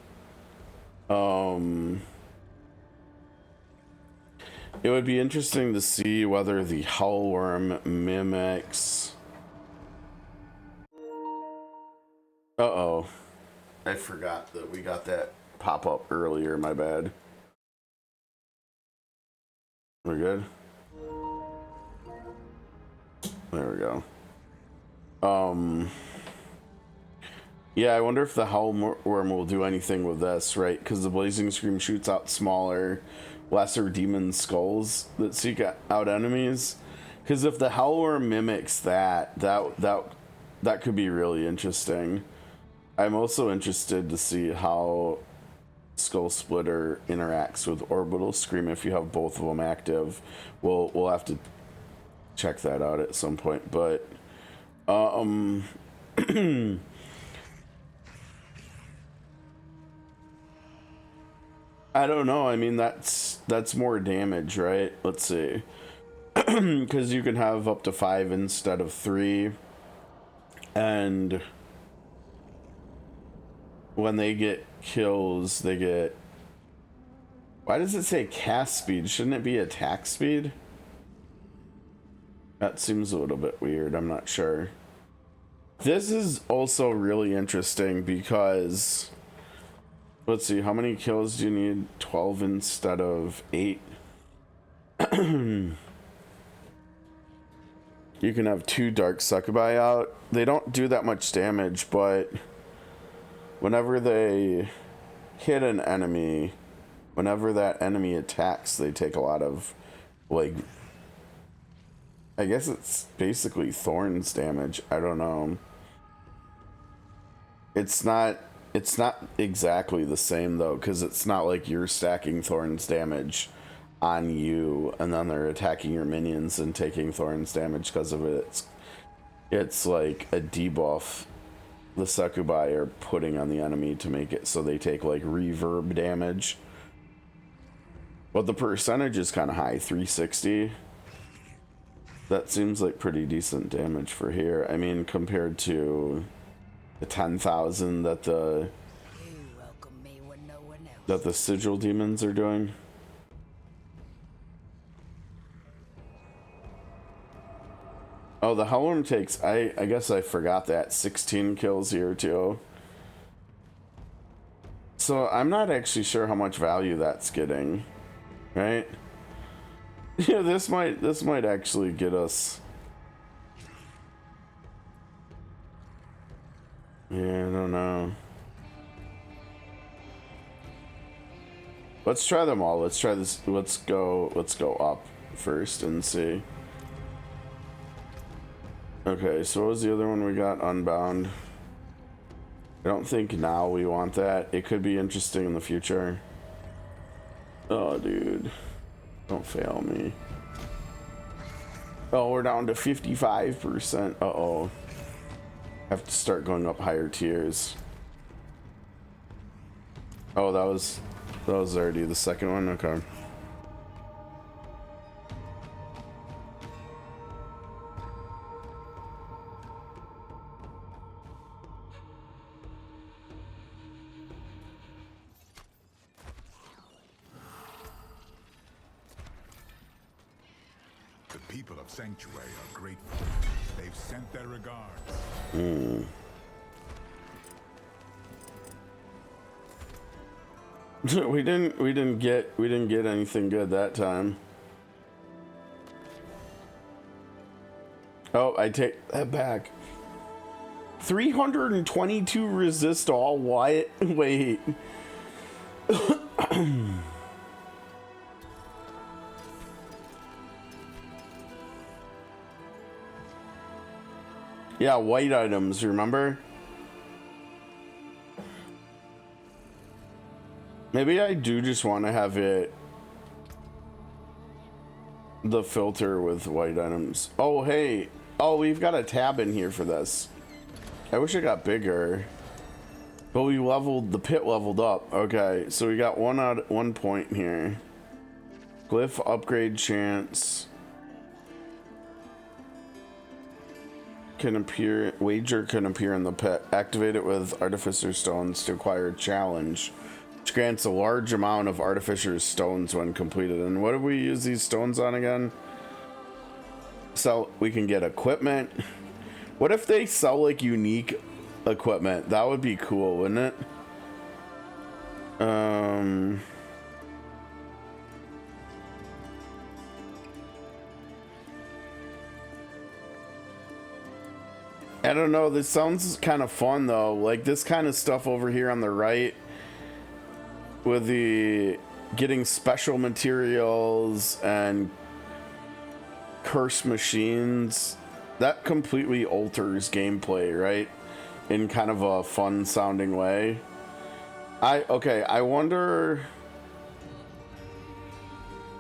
it would be interesting to see whether the Hellworm mimics... Uh-oh. I forgot that we got that pop-up earlier, my bad. We're good? There we go. Yeah, I wonder if the Hellworm will do anything with this, right? Because the Blazing Scream shoots out smaller, lesser demon skulls that seek out enemies. Because if the Hellworm mimics that could be really interesting. I'm also interested to see how Skull Splitter interacts with Orbital Scream if you have both of them active. We'll have to check that out at some point, but I don't know. I mean, that's more damage, right? Let's see. Because you can have up to 5 instead of 3, and when they get kills, they get... Why does it say cast speed? Shouldn't it be attack speed? That seems a little bit weird. I'm not sure. This is also really interesting because... Let's see, how many kills do you need? 12 instead of 8? You can have 2 Dark Succubi out. They don't do that much damage, but whenever they hit an enemy, whenever that enemy attacks, they take a lot of, like, I guess it's basically thorns damage. I don't know. It's not exactly the same though, because it's not like you're stacking thorns damage on you and then they're attacking your minions and taking thorns damage because of it. It's like a debuff the Succubi are putting on the enemy to make it so they take like reverb damage. But the percentage is kind of high, 360. That seems like pretty decent damage for here. I mean, compared to the 10,000 that the Sigil demons are doing. Oh, the Hellworm takes, I guess I forgot that, 16 kills here too. So I'm not actually sure how much value that's getting, right? Yeah, this might actually get us. Yeah, I don't know. Let's try them all. Let's try this. Let's go up first and see. Okay, so what was the other one we got? Unbound. I don't think now we want that. It could be interesting in the future. Oh, dude. Don't fail me. Oh, we're down to 55%. Uh-oh. Have to start going up higher tiers. Oh, that was already the second one? Okay. people of Sanctuary are grateful. They've sent their regards. We didn't get anything good that time. Oh, I take that back. 322 resist all. Why? Wait. Yeah, white items, remember? Maybe I do just want to have it the filter with white items. Oh, hey. Oh, we've got a tab in here for this. I wish it got bigger. But we leveled, the pit leveled up. Okay, so we got 1 point here. Glyph upgrade chance. Can appear, wager can appear in the pit. Activate it with Artificer Stones to acquire a challenge, which grants a large amount of Artificer's Stones when completed. And what do we use these stones on again? So we can get equipment. What if they sell like unique equipment? That would be cool, wouldn't it? I don't know, this sounds kind of fun though. Like this kind of stuff over here on the right with the getting special materials and curse machines, that completely alters gameplay, right? In kind of a fun sounding way. I wonder.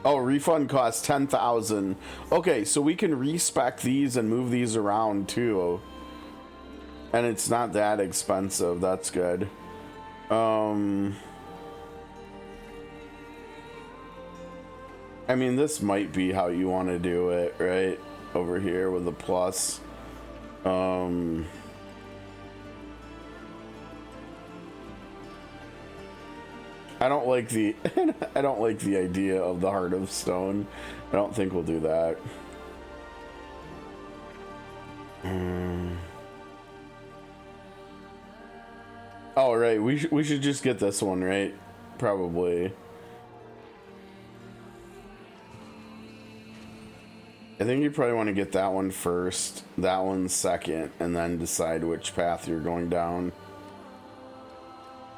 Oh, refund costs 10,000. Okay, so we can respec these and move these around too. And it's not that expensive. That's good. I mean, this might be how you want to do it, right? Over here with the plus. I don't like the I don't like the idea of the Heart of Stone. I don't think we'll do that. Oh, right. We should just get this one, right? Probably. I think you probably want to get that one first, that one second, and then decide which path you're going down.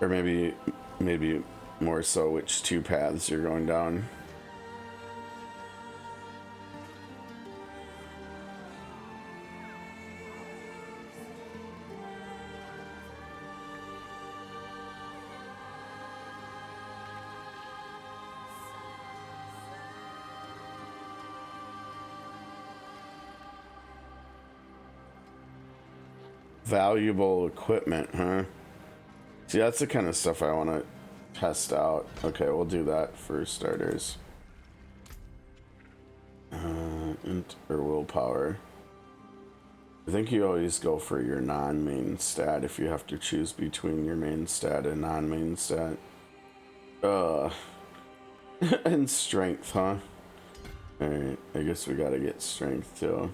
Or maybe more so which two paths you're going down. Valuable equipment, huh? See, that's the kind of stuff I want to test out. Okay, we'll do that for starters. Or willpower. I think you always go for your non-main stat if you have to choose between your main stat and non-main stat. And strength, huh? Alright, I guess we gotta get strength too.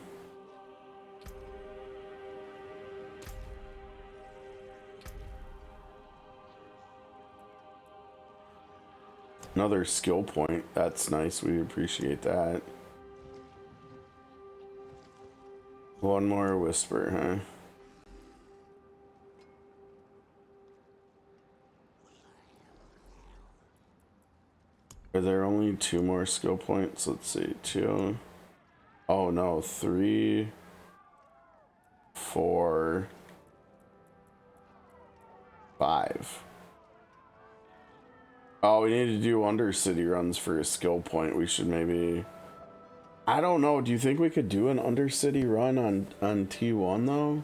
Another skill point. That's nice. We appreciate that. One more whisper, huh? Are there only 2 more skill points? Let's see. 2. Oh no, 3, 4, 5. Oh, we need to do Undercity runs for a skill point. We should maybe... I don't know. Do you think we could do an Undercity run on T1 though?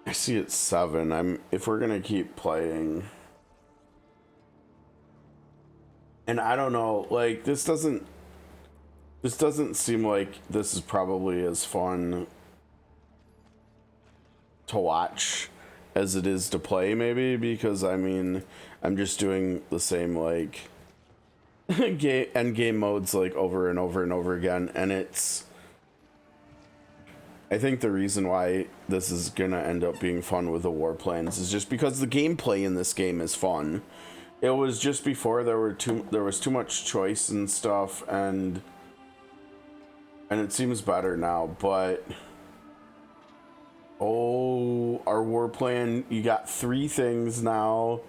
I see it's 7. If we're gonna keep playing, And I don't know, like, this doesn't seem like this is probably as fun to watch as it is to play, maybe, because I mean, I'm just doing the same, like, end game modes, like, over and over and over again, and it's, I think the reason why this is gonna end up being fun with the war plans is just because the gameplay in this game is fun. It was just before there was too much choice and stuff, and it seems better now, but oh, our war plan, you got 3 things now.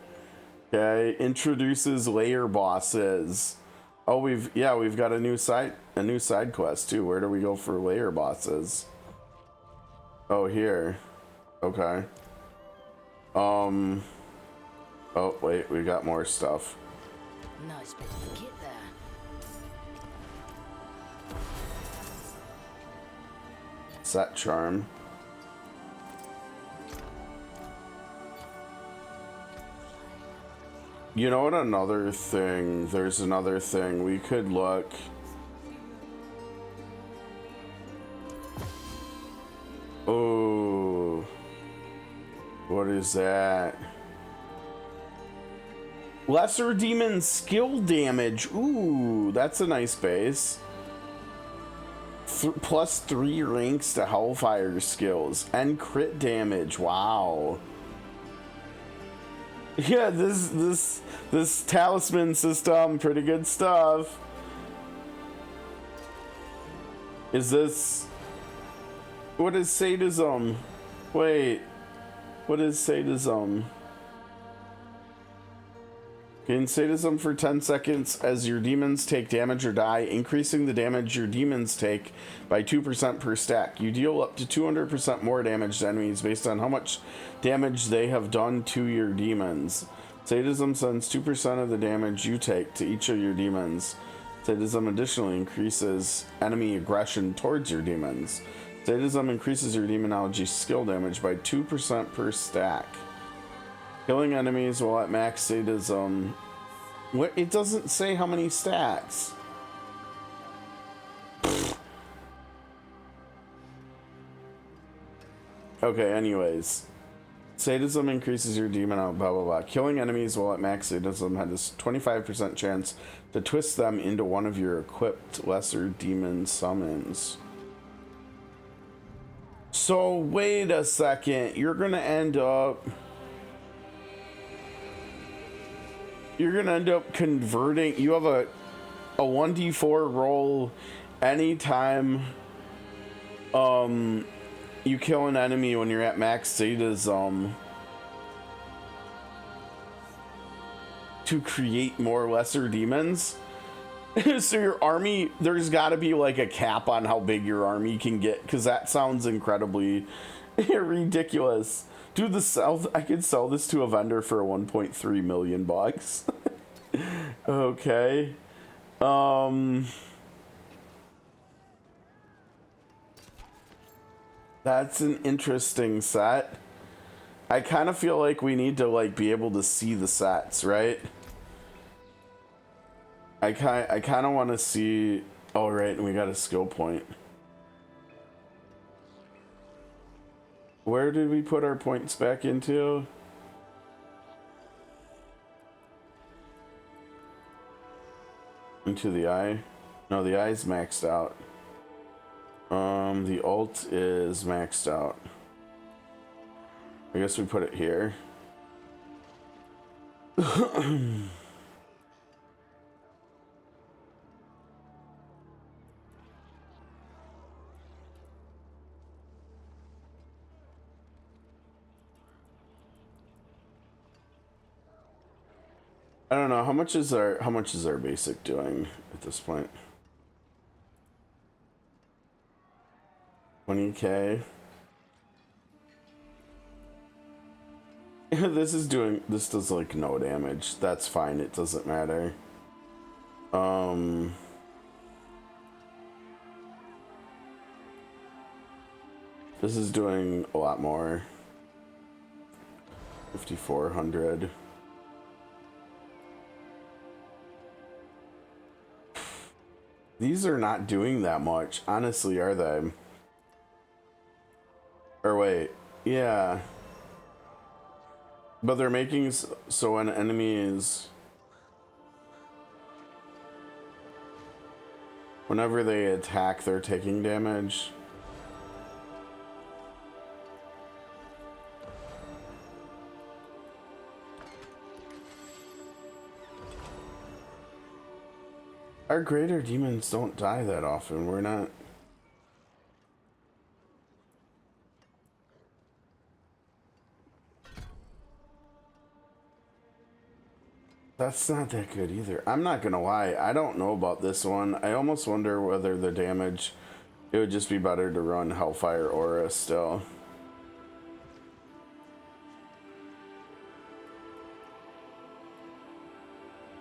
Okay, introduces layer bosses. Oh, we've got a new side quest too. Where do we go for layer bosses? Oh, here. Okay. Oh, wait, we got more stuff. Nice bit of kit there. Set charm. You know what? There's another thing. We could look. Oh. What is that? Lesser demon skill damage. Ooh, that's a nice base. Plus 3 ranks to Hellfire skills and crit damage. Wow. Yeah, this talisman system, pretty good stuff. Is this... What is sadism? Wait. What is sadism? Gain sadism for 10 seconds as your demons take damage or die, increasing the damage your demons take by 2% per stack. You deal up to 200% more damage to enemies based on how much damage they have done to your demons. Sadism sends 2% of the damage you take to each of your demons. Sadism additionally increases enemy aggression towards your demons. Sadism increases your demonology skill damage by 2% per stack. Killing enemies while at max sadism. What? It doesn't say how many stacks. Okay, anyways. Sadism increases your demon out, blah blah blah. Killing enemies while at max sadism has a 25% chance to twist them into one of your equipped lesser demon summons. So wait a second, you're gonna end up converting. You have a 1d4 roll anytime you kill an enemy when you're at max sadism to create more lesser demons. So your army, there's got to be like a cap on how big your army can get, because that sounds incredibly ridiculous. Dude, I could sell this to a vendor for 1.3 million bucks. Okay. That's an interesting set. I kind of feel like we need to like be able to see the sets, right? I kind of want to see. Oh, right, and we got a skill point. Where did we put our points back into? Into the eye? No, the eye's maxed out. The ult is maxed out. I guess we put it here. I don't know, how much is our basic doing at this point? 20k. This does like no damage. That's fine, it doesn't matter. This is doing a lot more. 5,400. These are not doing that much, honestly, are they? Or wait, yeah. But they're making so when enemies, whenever they attack, they're taking damage. Our greater demons don't die that often. We're not. That's not that good either. I'm not gonna lie. I don't know about this one. I almost wonder whether the damage, it would just be better to run Hellfire Aura still.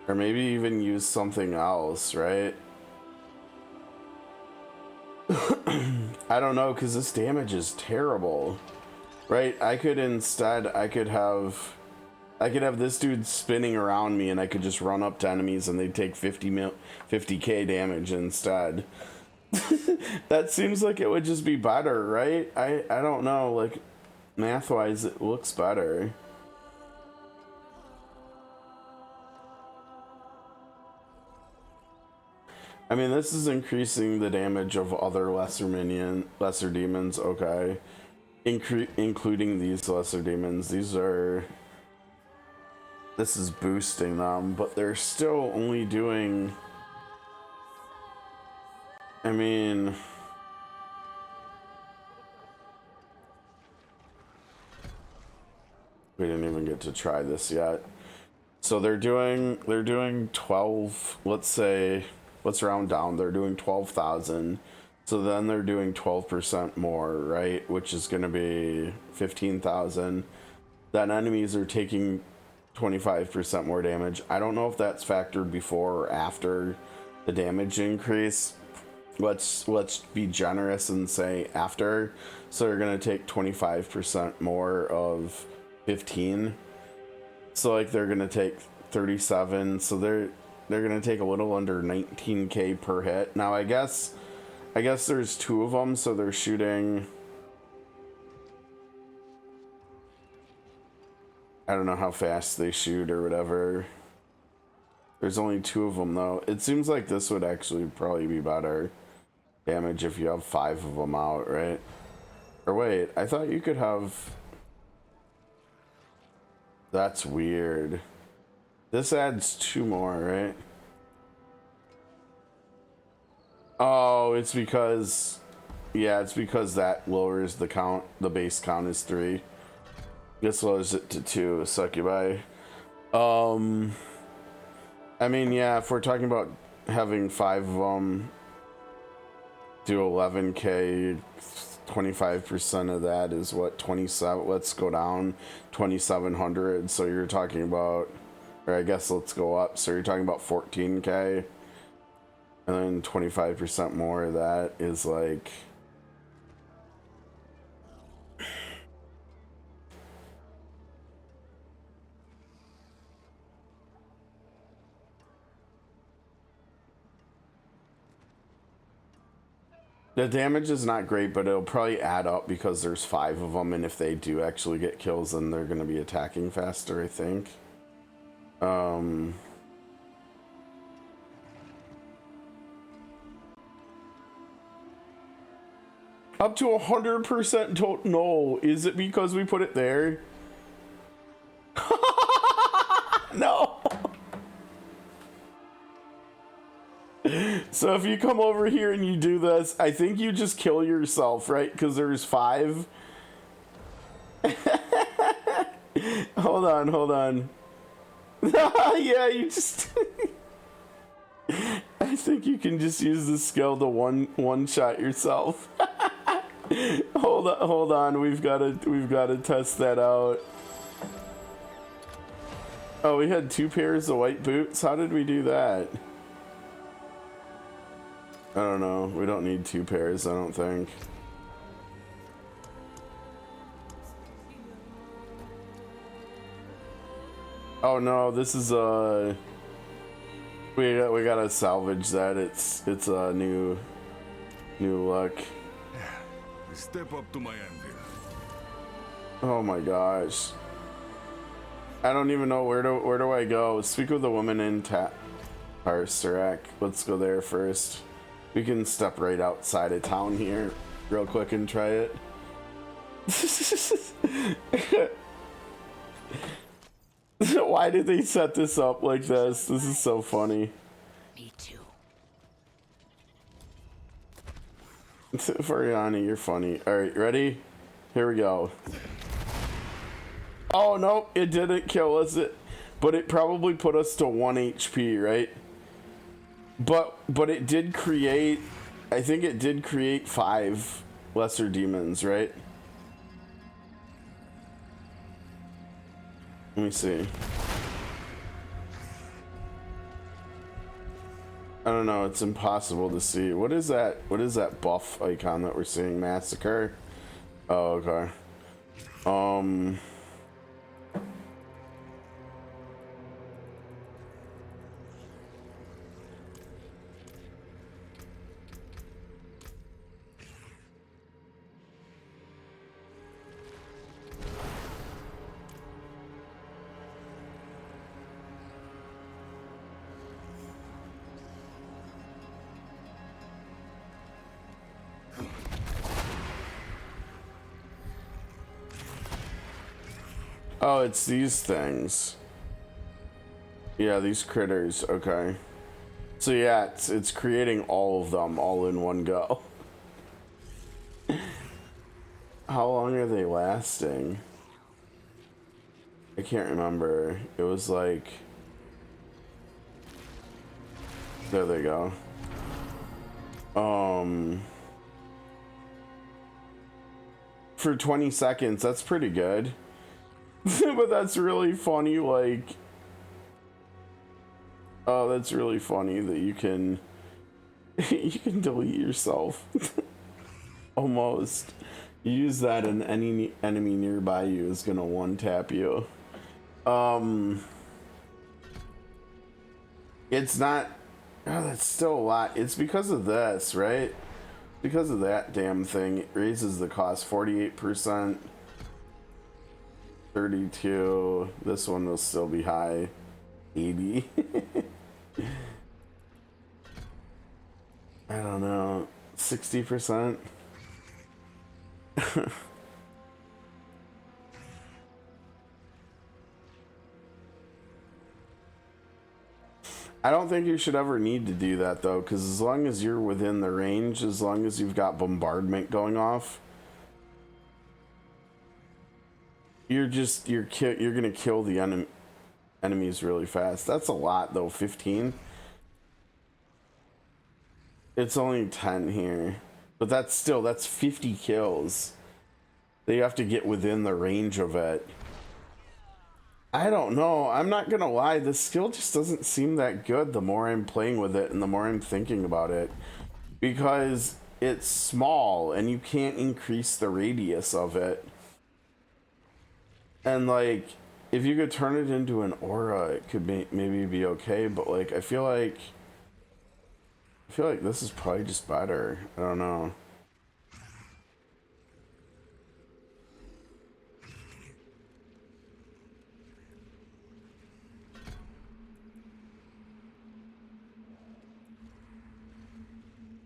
Or maybe even use something else, right? I don't know, because this damage is terrible. Right? I could instead, I could have this dude spinning around me and I could just run up to enemies and they'd take 50k damage instead. That seems like it would just be better, right? I don't know, like, math-wise it looks better. I mean, this is increasing the damage of other lesser demons, okay. Including these lesser demons. This is boosting them, but they're still only doing, I mean, we didn't even get to try this yet. So they're doing 12, let's say, let's round down, they're doing 12,000. So then they're doing 12% more, right? Which is going to be 15,000. Then enemies are taking 25% more damage. I don't know if that's factored before or after the damage increase. Let's be generous and say after. So they're going to take 25% more of 15. So like they're going to take 37. So they're going to take a little under 19k per hit. Now I guess there's two of them, so they're shooting, I don't know how fast they shoot or whatever. There's only two of them though. It seems like this would actually probably be better damage if you have 5 of them out, right? Or wait, I thought you could have, that's weird. This adds 2 more, right? Oh, it's because, yeah, it's because that lowers the count. The base count is 3. This lowers it to 2. Succubi. I mean, yeah, if we're talking about having 5 of them do 11k, 25% of that is what, 27. Let's go down 2,700. So you're talking about, or I guess let's go up. So you're talking about 14k. And then 25% more of that is like, the damage is not great, but it'll probably add up because there's 5 of them, and if they do actually get kills, then they're going to be attacking faster, I think. Up to 100% total. No, is it because we put it there? No. So if you come over here and you do this, I think you just kill yourself, right? Because there's 5. Hold on. Yeah, you just. I think you can just use the skill to one shot yourself. Hold on. We've got to test that out. Oh, we had 2 pairs of white boots. How did we do that? I don't know. We don't need 2 pairs, I don't think. Oh no, this is We gotta salvage that. It's a new look. Step up to my anvil. Oh my gosh. I don't even know where do I go. Speak with the woman in Srpgs. Let's go there first. We can step right outside of town here real quick and try it. Why did they set this up like this? This is so funny. Me too. Fariani, you're funny. Alright, ready? Here we go. Oh, no, it didn't kill us. But it probably put us to 1 HP, right? But it did create... I think it did create 5 lesser demons, right? Let me see. I don't know, it's impossible to see. What is that? What is that buff icon that we're seeing? Massacre? Oh, okay. Oh, it's these things. Yeah, these critters. Okay. So yeah, it's creating all of them all in one go. How long are they lasting? I can't remember. It was like... There they go. For 20 seconds, that's pretty good. But that's really funny, like... Oh, that's really funny that you can... you can delete yourself. Almost. You use that and any enemy nearby you is gonna one-tap you. It's not... Oh, that's still a lot. It's because of this, right? Because of that damn thing. It raises the cost 48%. 32. This one will still be high. 80. I don't know. 60%. I don't think you should ever need to do that though, because as long as you're within the range, as long as you've got bombardment going off, you're gonna kill the enemies really fast. That's a lot though. 15. It's only 10 here, but that's 50 kills. They have to get within the range of it. I don't know. I'm not gonna lie. The skill just doesn't seem that good the more I'm playing with it and the more I'm thinking about it, because it's small and you can't increase the radius of it. And like, if you could turn it into an aura, it could maybe be okay. But like, I feel like this is probably just better. I don't know.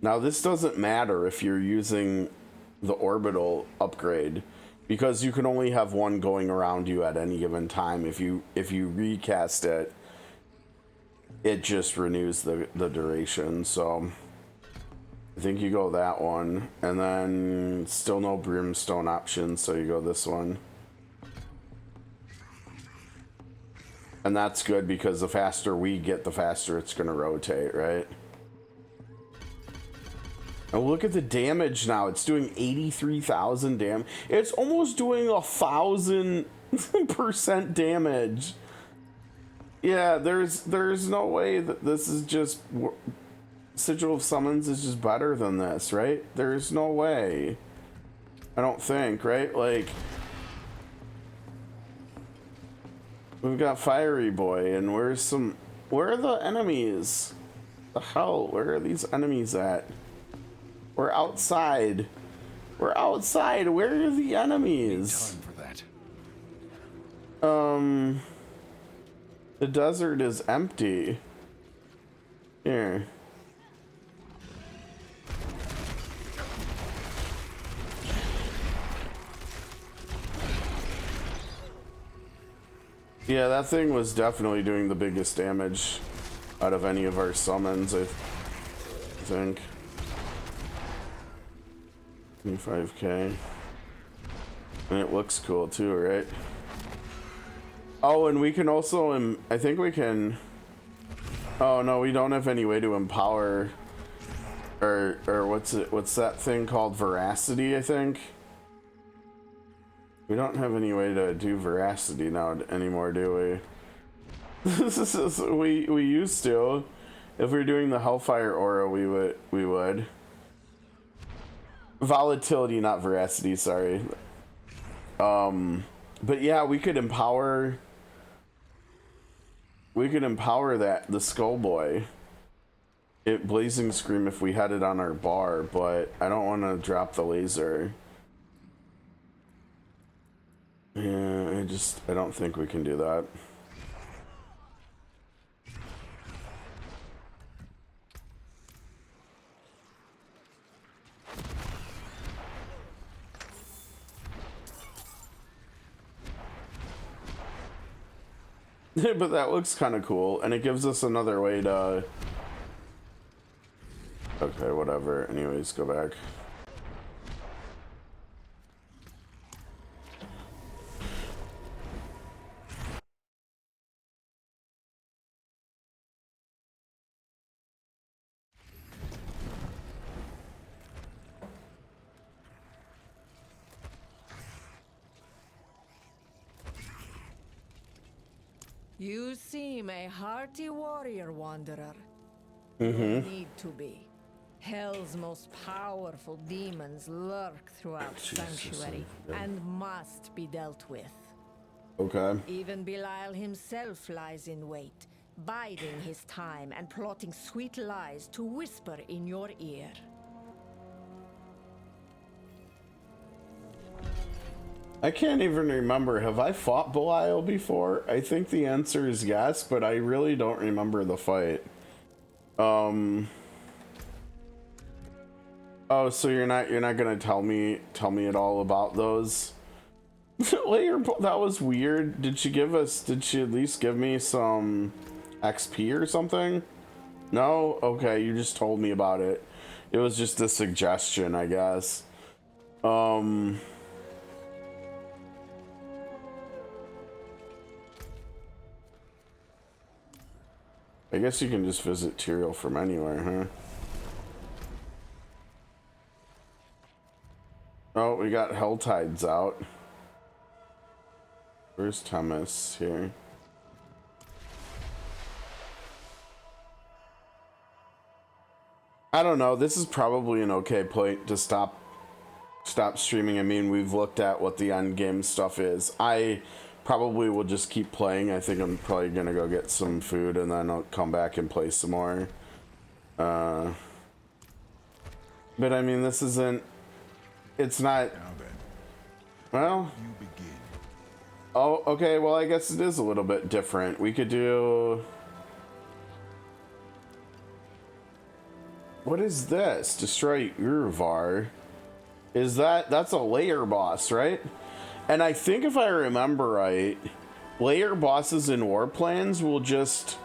Now this doesn't matter if you're using the orbital upgrade, because you can only have one going around you at any given time. If you recast it, it just renews the duration. So I think you go that one, and then still no brimstone option, so you go this one. And that's good because the faster we get, the faster it's gonna rotate, right? Oh, look at the damage now. It's doing 83,000 damage. It's almost doing 1,000% damage. Yeah, there's no way that this is just... Sigil of Summons is just better than this, right? There's no way. I don't think, right? Like... We've got Fiery Boy, and where's some Where are the enemies? The hell? Where are these enemies at? We're outside. We're outside. Where are the enemies? Time for that. The desert is empty. Here. Yeah, that thing was definitely doing the biggest damage out of any of our summons, I think. 25k. And it looks cool too, right? Oh, and we can also, I think we can... Oh no, we don't have any way to empower... Or what's that thing called? Veracity, I think? We don't have any way to do veracity now anymore, do we? we used to. If we were doing the Hellfire aura, we would. Volatility, not veracity, sorry. But yeah, we could empower that, the Skull Boy. Blazing Scream if we had it on our bar, but I don't want to drop the laser. Yeah, I don't think we can do that. But that looks kind of cool, and it gives us another way to... Okay, whatever. Anyways, go back. You seem a hearty warrior, Wanderer. Mm-hmm. You need to be. Hell's most powerful demons lurk throughout Sanctuary and must be dealt with. Okay. Even Belial himself lies in wait, biding his time and plotting sweet lies to whisper in your ear. I can't even remember. Have I fought Belial before? I think the answer is yes, but I really don't remember the fight. Oh, so you're not gonna tell me at all about those? Later, that was weird. Did she at least give me some XP or something? No? Okay, you just told me about it. It was just a suggestion, I guess. I guess you can just visit Tyrael from anywhere, huh? Oh, we got Helltides out. Where's Thomas here? I don't know. This is probably an okay point to stop streaming. I mean, we've looked at what the end game stuff is. I probably will just keep playing. I think I'm probably gonna go get some food and then I'll come back and play some more. But I mean, this isn't... It's not... Well... Oh, okay, well, I guess it is a little bit different. We could do... What is this? Destroy Urvar. That's a layer boss, right? And I think if I remember right, layer bosses in war plans will just...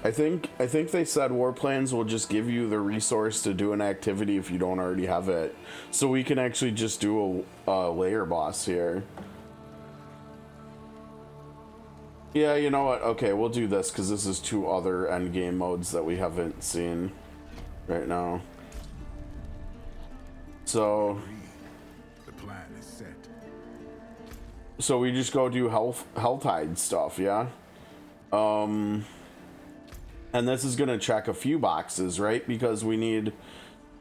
I think they said war plans will just give you the resource to do an activity if you don't already have it. So we can actually just do a layer boss here. Yeah, you know what? Okay, we'll do this because this is 2 other endgame modes that we haven't seen right now. So the plan is set. So we just go do Helltide stuff, yeah? And this is gonna check a few boxes, right? Because we need,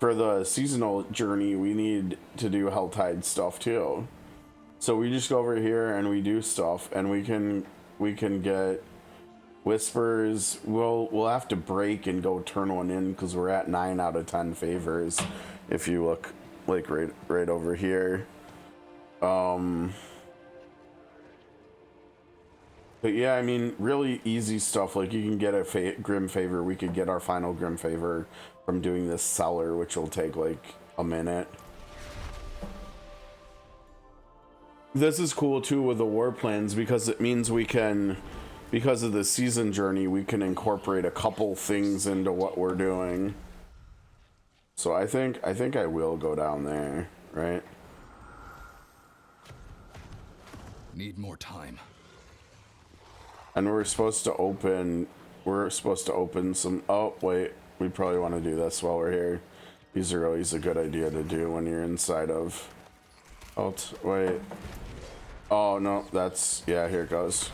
for the seasonal journey, we need to do Helltide stuff too. So we just go over here and we do stuff, and we can get whispers. We'll have to break and go turn one in because we're at 9 out of 10 favors. If you look like right over here. But yeah, I mean, really easy stuff. Like, you can get a Grim Favor. We could get our final Grim Favor from doing this cellar, which will take like a minute. This is cool too with the war plans because it means we can, because of the season journey, we can incorporate a couple things into what we're doing. So I think I will go down there, right? Need more time. And we're supposed to open some, oh wait, we probably want to do this while we're here. These are always a good idea to do when you're inside of, wait. Oh no, that's, yeah, here it goes.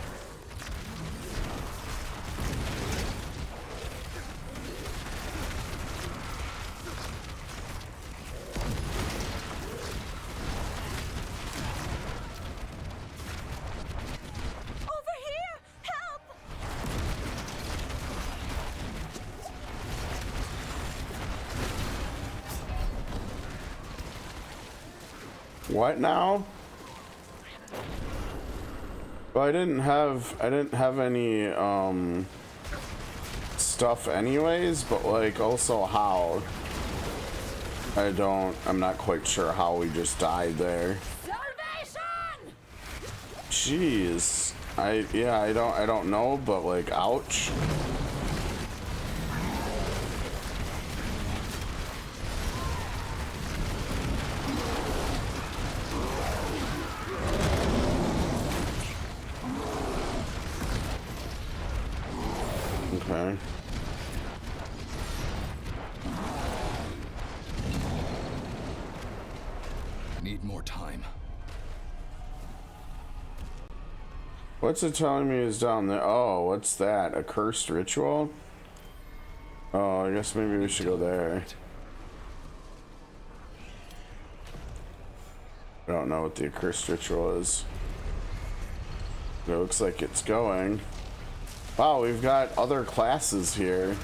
What now? Well, I didn't have any stuff anyways, but like also how? I'm not quite sure how we just died there. Salvation! Jeez. I don't know, but like ouch. Okay. Need more time. What's it telling me is down there? Oh, what's that? A cursed ritual? Oh, I guess maybe we should go there. I don't know what the accursed ritual is. It looks like it's going. Wow, we've got other classes here.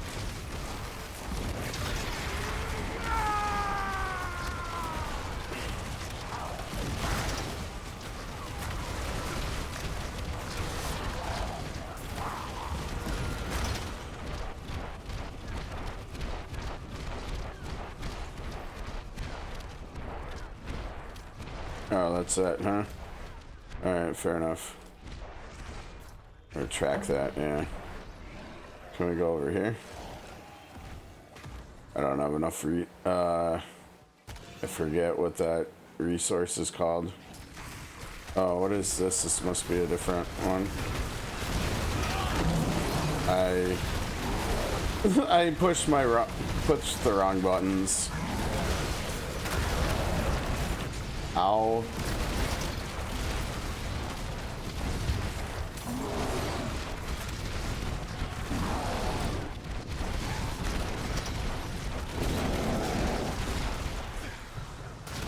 Oh, that's it, huh? Alright, fair enough. Track that, yeah. Can we go over here? I don't have enough I forget what that resource is called. Oh, what is this? This must be a different one. I pushed the wrong buttons. Ow.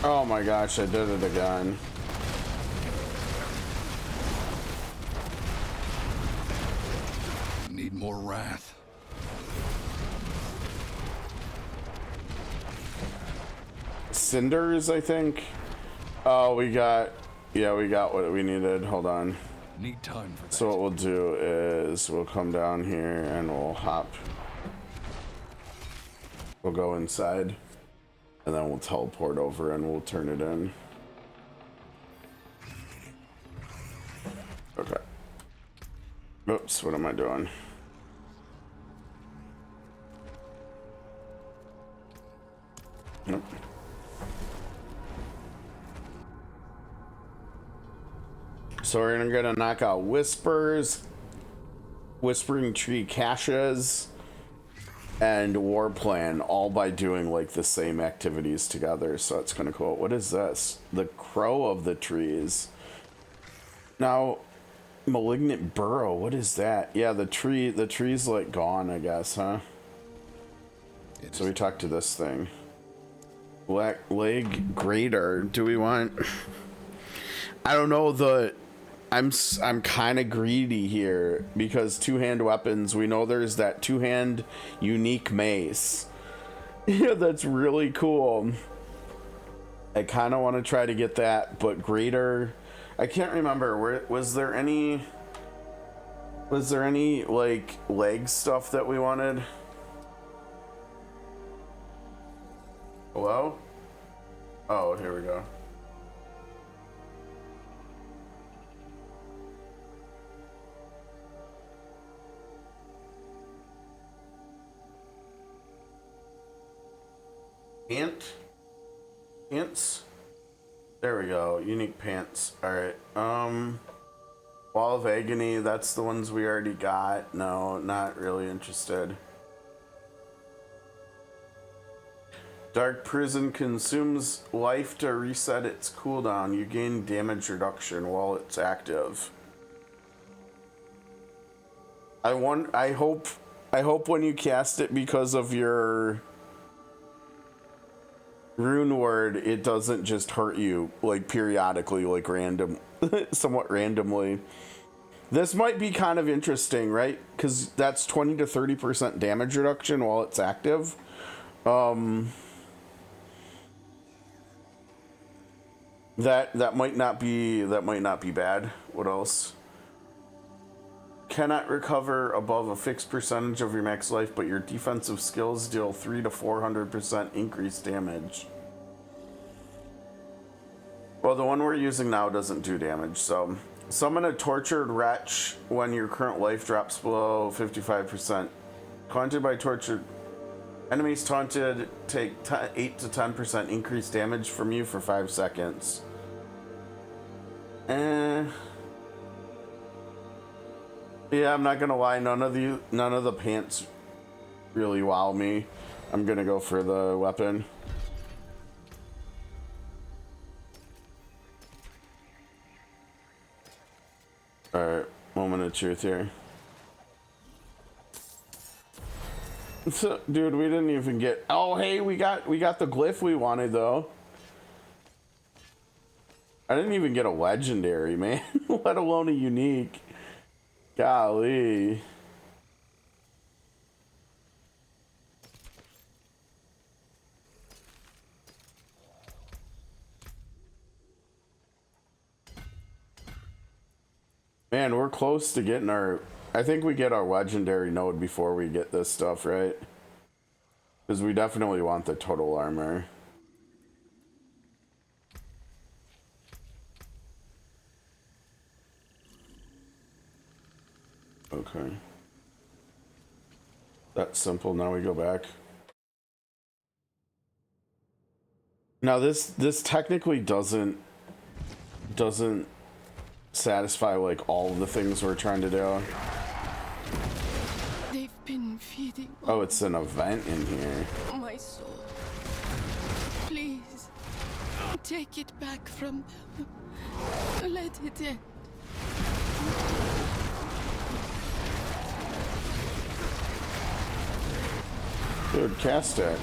Oh my gosh, I did it again. Need more wrath. Cinders, I think. Oh, we got what we needed. Hold on. Need time for that. So what we'll do is we'll come down here and we'll hop. We'll go inside. And then we'll teleport over and we'll turn it in. Okay. Oops, what am I doing? Nope. So we're gonna knock out whispers, whispering tree caches, and war plan, all by doing like the same activities together. So it's kind of cool. What is this? The crow of the trees. Now, malignant burrow. What is that? Yeah, the tree's like gone, I guess, huh? So we talked to this thing. Black leg grater. Do we want? I don't know, I'm kind of greedy here because two-hand weapons, we know there's that two-hand unique mace. Yeah, that's really cool. I kind of want to try to get that, but greater, I can't remember, was there any like leg stuff that we wanted? Hello? Oh, here we go. Pants? There we go. Unique pants. Alright. Wall of Agony, that's the ones we already got. No, not really interested. Dark Prison consumes life to reset its cooldown. You gain damage reduction while it's active. I hope when you cast it because of your rune word, it doesn't just hurt you like periodically, like somewhat randomly. This might be kind of interesting, right? Because that's 20 to 30% damage reduction while it's active. That might not be bad. What else? Cannot recover above a fixed percentage of your max life, but your defensive skills deal 300 to 400% increased damage. Well, the one we're using now doesn't do damage, so summon a tortured wretch when your current life drops below 55%. Taunted by tortured enemies, taunted take 8 to 10% increased damage from you for 5 seconds. Yeah, I'm not gonna lie, none of the pants really wow me. I'm gonna go for the weapon. Alright, moment of truth here. So, dude, we didn't even get. Oh, hey, we got the glyph we wanted though. I didn't even get a legendary, man, let alone a unique. Golly. Man, we're close to getting our... I think we get our legendary node before we get this stuff, right? Because we definitely want the total armor. Okay. That's simple. Now we go back. Now this technically doesn't satisfy like all of the things we're trying to do. They've been feeding. Oh, it's an event in here. My soul. Please, take it back from them. Let it end. Dude, cast it.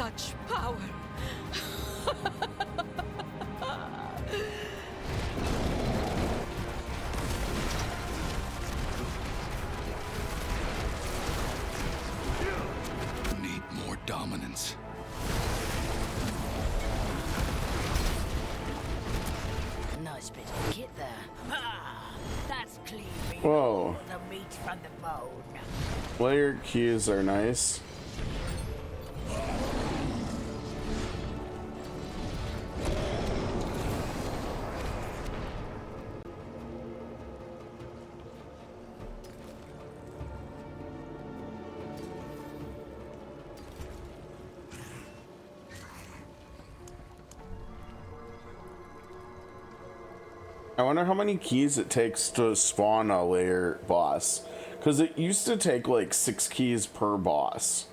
Such power! Need more dominance. Nice bit of kit there. Ah, that's clean. Whoa. The meat from the bone. Layer keys are nice. I wonder how many keys it takes to spawn a layer boss. Because it used to take like 6 keys per boss.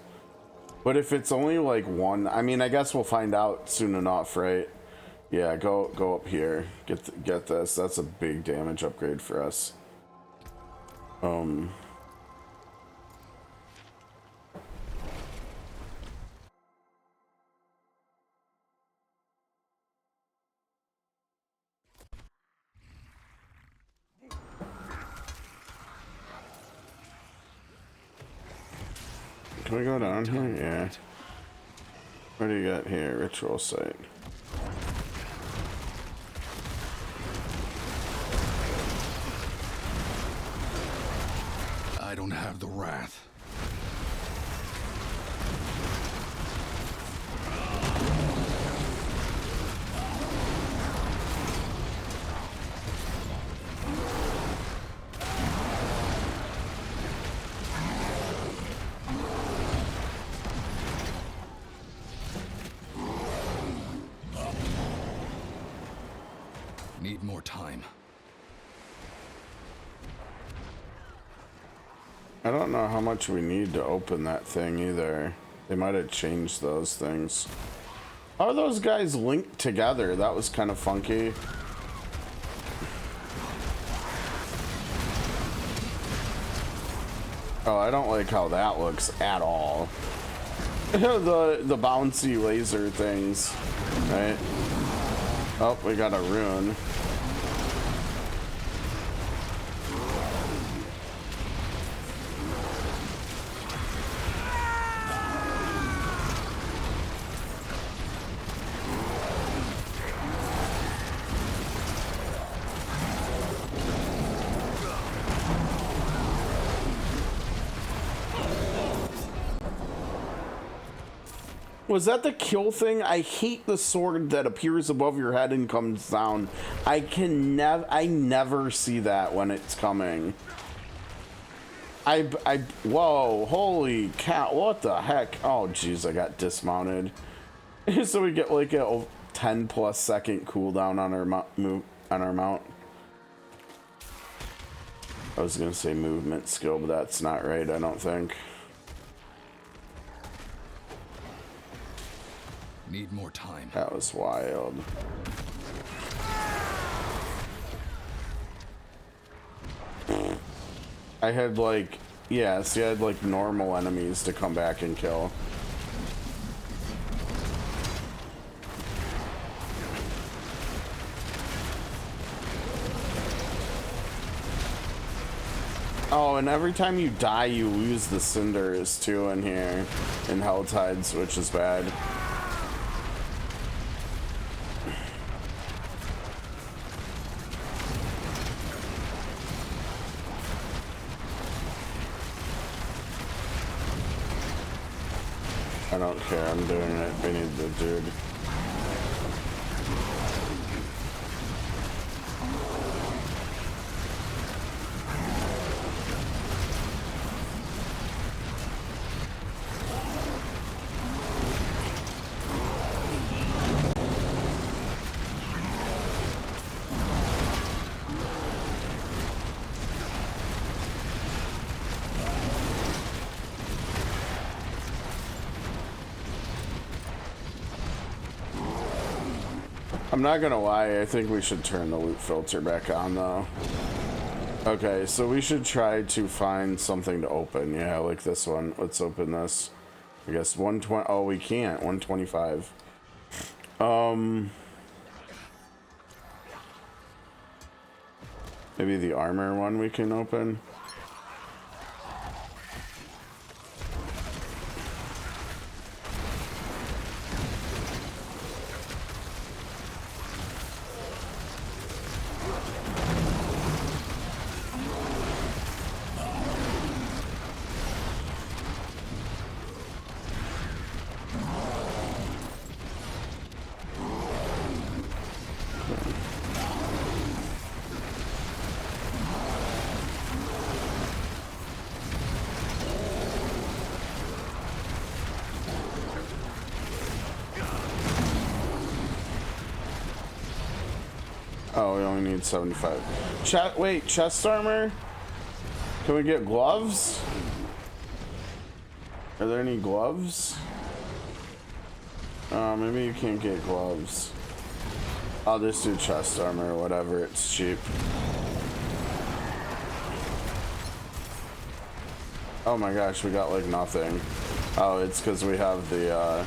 But if it's only like 1, I mean, I guess we'll find out soon enough, right? Yeah, go up here. Get this. That's a big damage upgrade for us. Can we go down here? Yeah. What do you got here? Ritual site. I don't have the wrath. Need more time. I don't know how much we need to open that thing either. They might have changed those things. How are those guys linked together? That was kind of funky. Oh, I don't like how that looks at all. the bouncy laser things, right? Oh, we got a rune. Was that the kill thing? I hate the sword that appears above your head and comes down. I never see that when it's coming. Whoa, holy cow, what the heck? Oh, jeez, I got dismounted. So we get like a 10+ second cooldown on our mount. I was gonna say movement skill, but that's not right, I don't think. Need more time. That was wild. I had like, yeah, see, I had like normal enemies to come back and kill. Oh, and every time you die, you lose the cinders too in here, in Hell Tides, which is bad. I don't care, I'm doing it. We need the dude. I'm not gonna lie, I think we should turn the loot filter back on though. Okay, so we should try to find something to open. Yeah, like this one. Let's open this. I guess 120. Oh, we can't. 125. Maybe the armor one we can open. Oh, we only need 75. Wait, chest armor? Can we get gloves? Are there any gloves? Maybe you can't get gloves. I'll just do chest armor, whatever, it's cheap. Oh my gosh, we got like nothing. Oh, it's because we have the,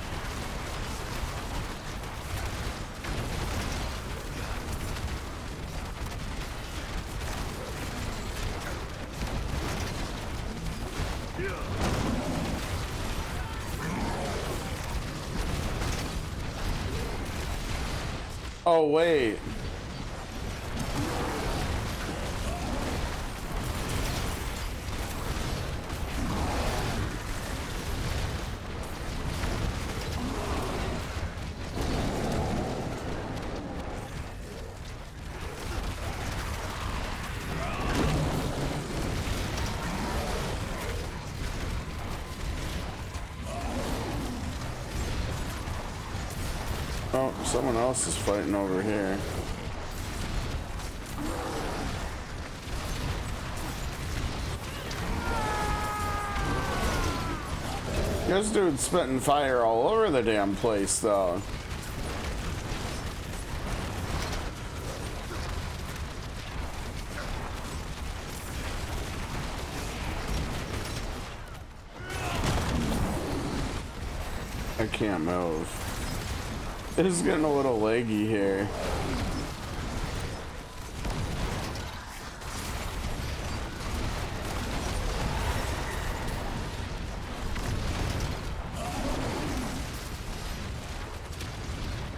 Oh, wait. Oh, someone else is fighting over here. This dude's spitting fire all over the damn place, though. I can't move. It's getting a little leggy here.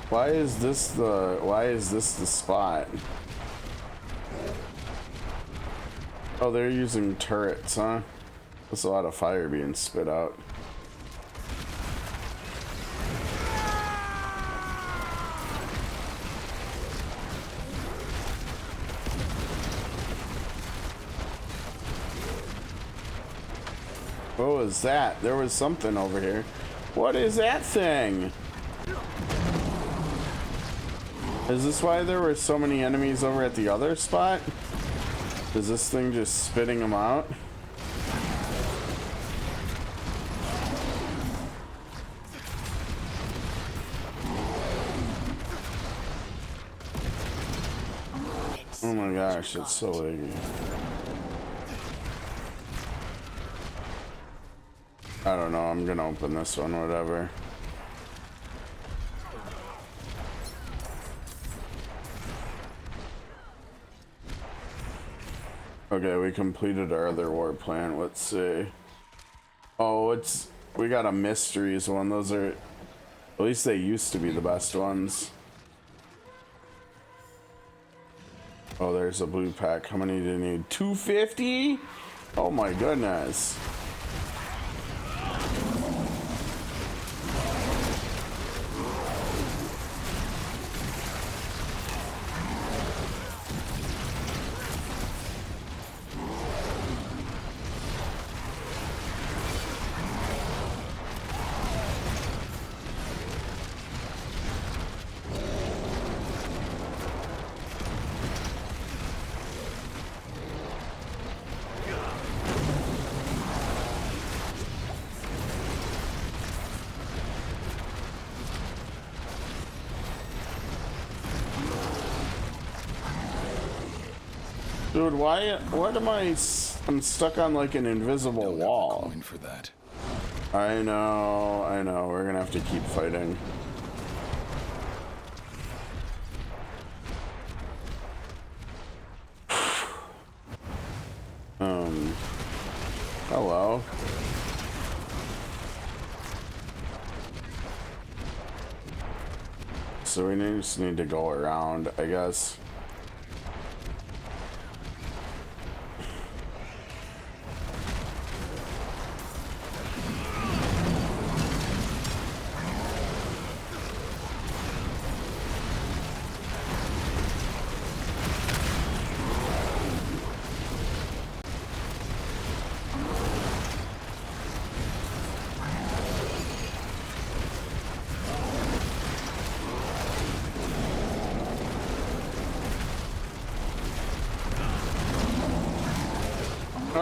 Why is this the spot? Oh, they're using turrets, huh? That's a lot of fire being spit out. What was that? There was something over here. What is that thing? Is this why there were so many enemies over at the other spot? Is this thing just spitting them out? Oh my gosh, it's so laggy. I don't know, I'm gonna open this one, whatever. Okay, we completed our other war plan. Let's see. Oh, we got a mysteries one. Those are, at least they used to be the best ones. Oh, there's a blue pack. How many do you need? 250? Oh my goodness. Dude, what am I'm stuck on like an invisible wall. For that. I know, we're gonna have to keep fighting. Hello. So we just need to go around, I guess.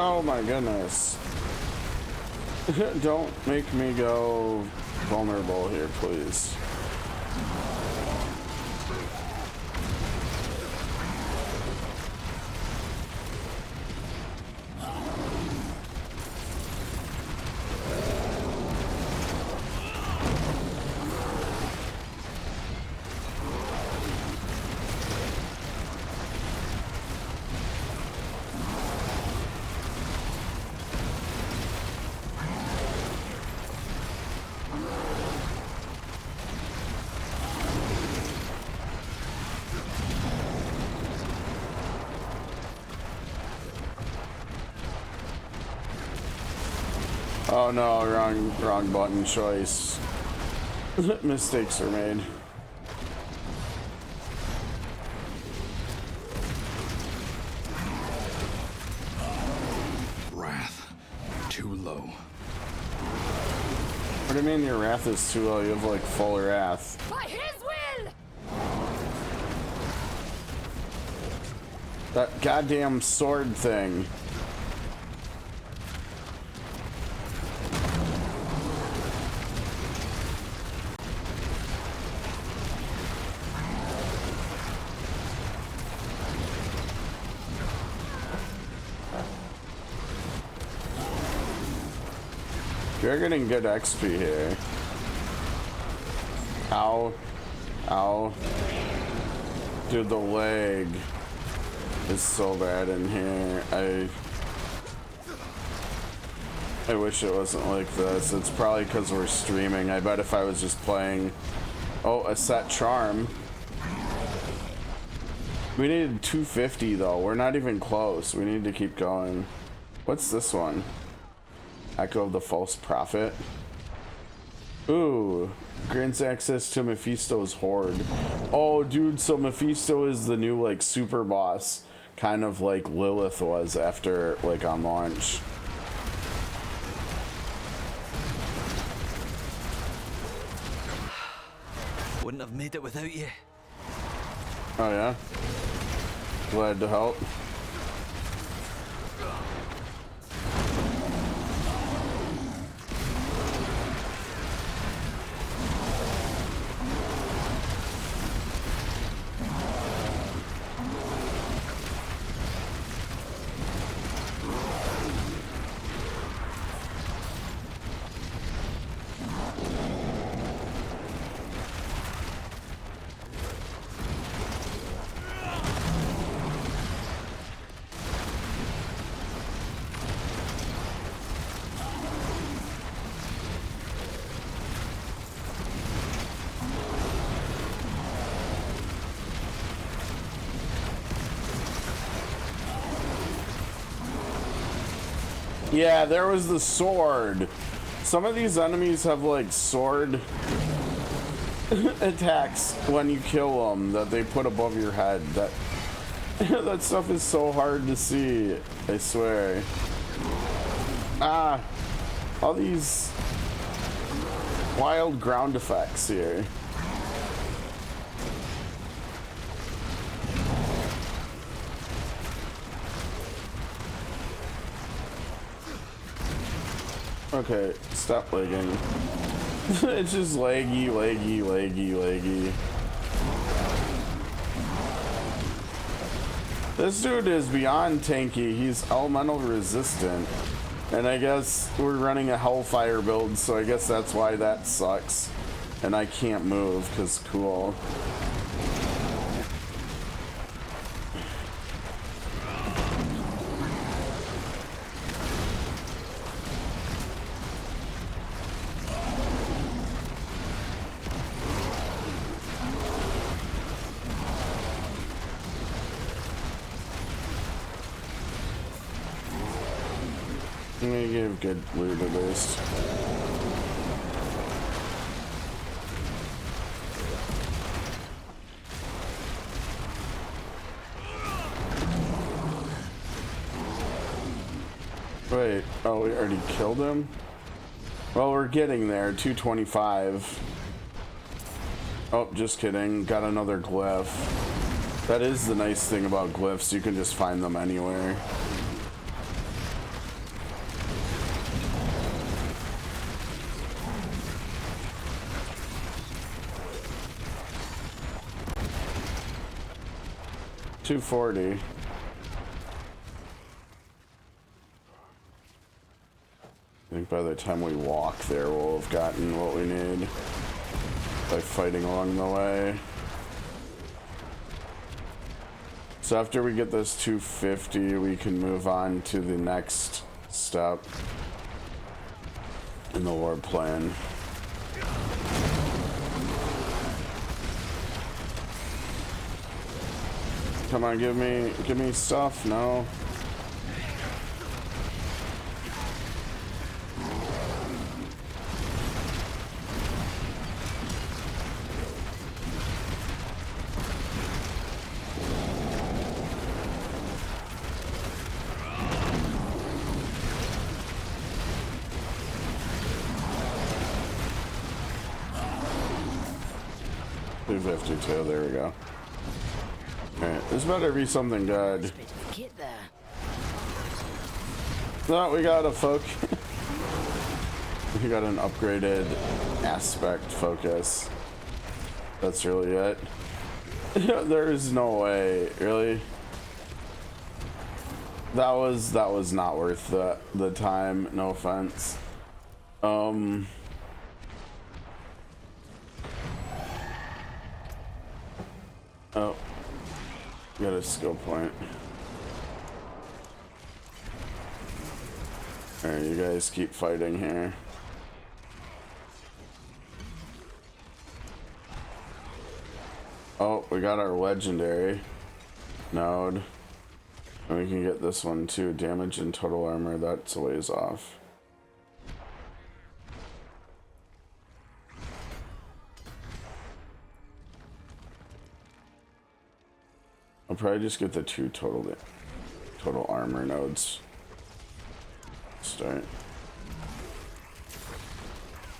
Oh my goodness. Don't make me go vulnerable here, please. Oh no, wrong button choice. Mistakes are made. Wrath. Too low. What do you mean your wrath is too low? You have like full wrath. By his will! That goddamn sword thing. You're getting good XP here. Ow. Ow. Dude, the lag is so bad in here. I wish it wasn't like this. It's probably because we're streaming. I bet if I was just playing... Oh, a set charm. We needed 250 though. We're not even close. We need to keep going. What's this one? Echo of the False Prophet. Ooh, grants access to Mephisto's horde. Oh, dude, so Mephisto is the new like super boss, kind of like Lilith was after like on launch. Wouldn't have made it without you. Oh yeah, glad to help. Yeah, there was the sword. Some of these enemies have like sword attacks when you kill them that they put above your head. That stuff is so hard to see, I swear. Ah, all these wild ground effects here. Okay, stop lagging. It's just laggy, laggy, laggy, laggy. This dude is beyond tanky. He's elemental resistant. And I guess we're running a Hellfire build, so I guess that's why that sucks. And I can't move, because cool. Good loot at least. Wait, oh, we already killed him? Well, we're getting there, 225. Oh, just kidding, got another glyph. That is the nice thing about glyphs, you can just find them anywhere. 240. I think by the time we walk there, we'll have gotten what we need by fighting along the way. So after we get this 250, we can move on to the next step in the war plan. Come on, give me stuff. No. $252, there we go. Alright, this better be something good. No, we got a we got an upgraded aspect focus. That's really it. There's no way, really. That was not worth the time, no offense. Oh, got a skill point. Alright, you guys keep fighting here. Oh, we got our legendary node. And we can get this one too. Damage and total armor, that's a ways off. I'll probably just get the 2 total armor nodes. Start.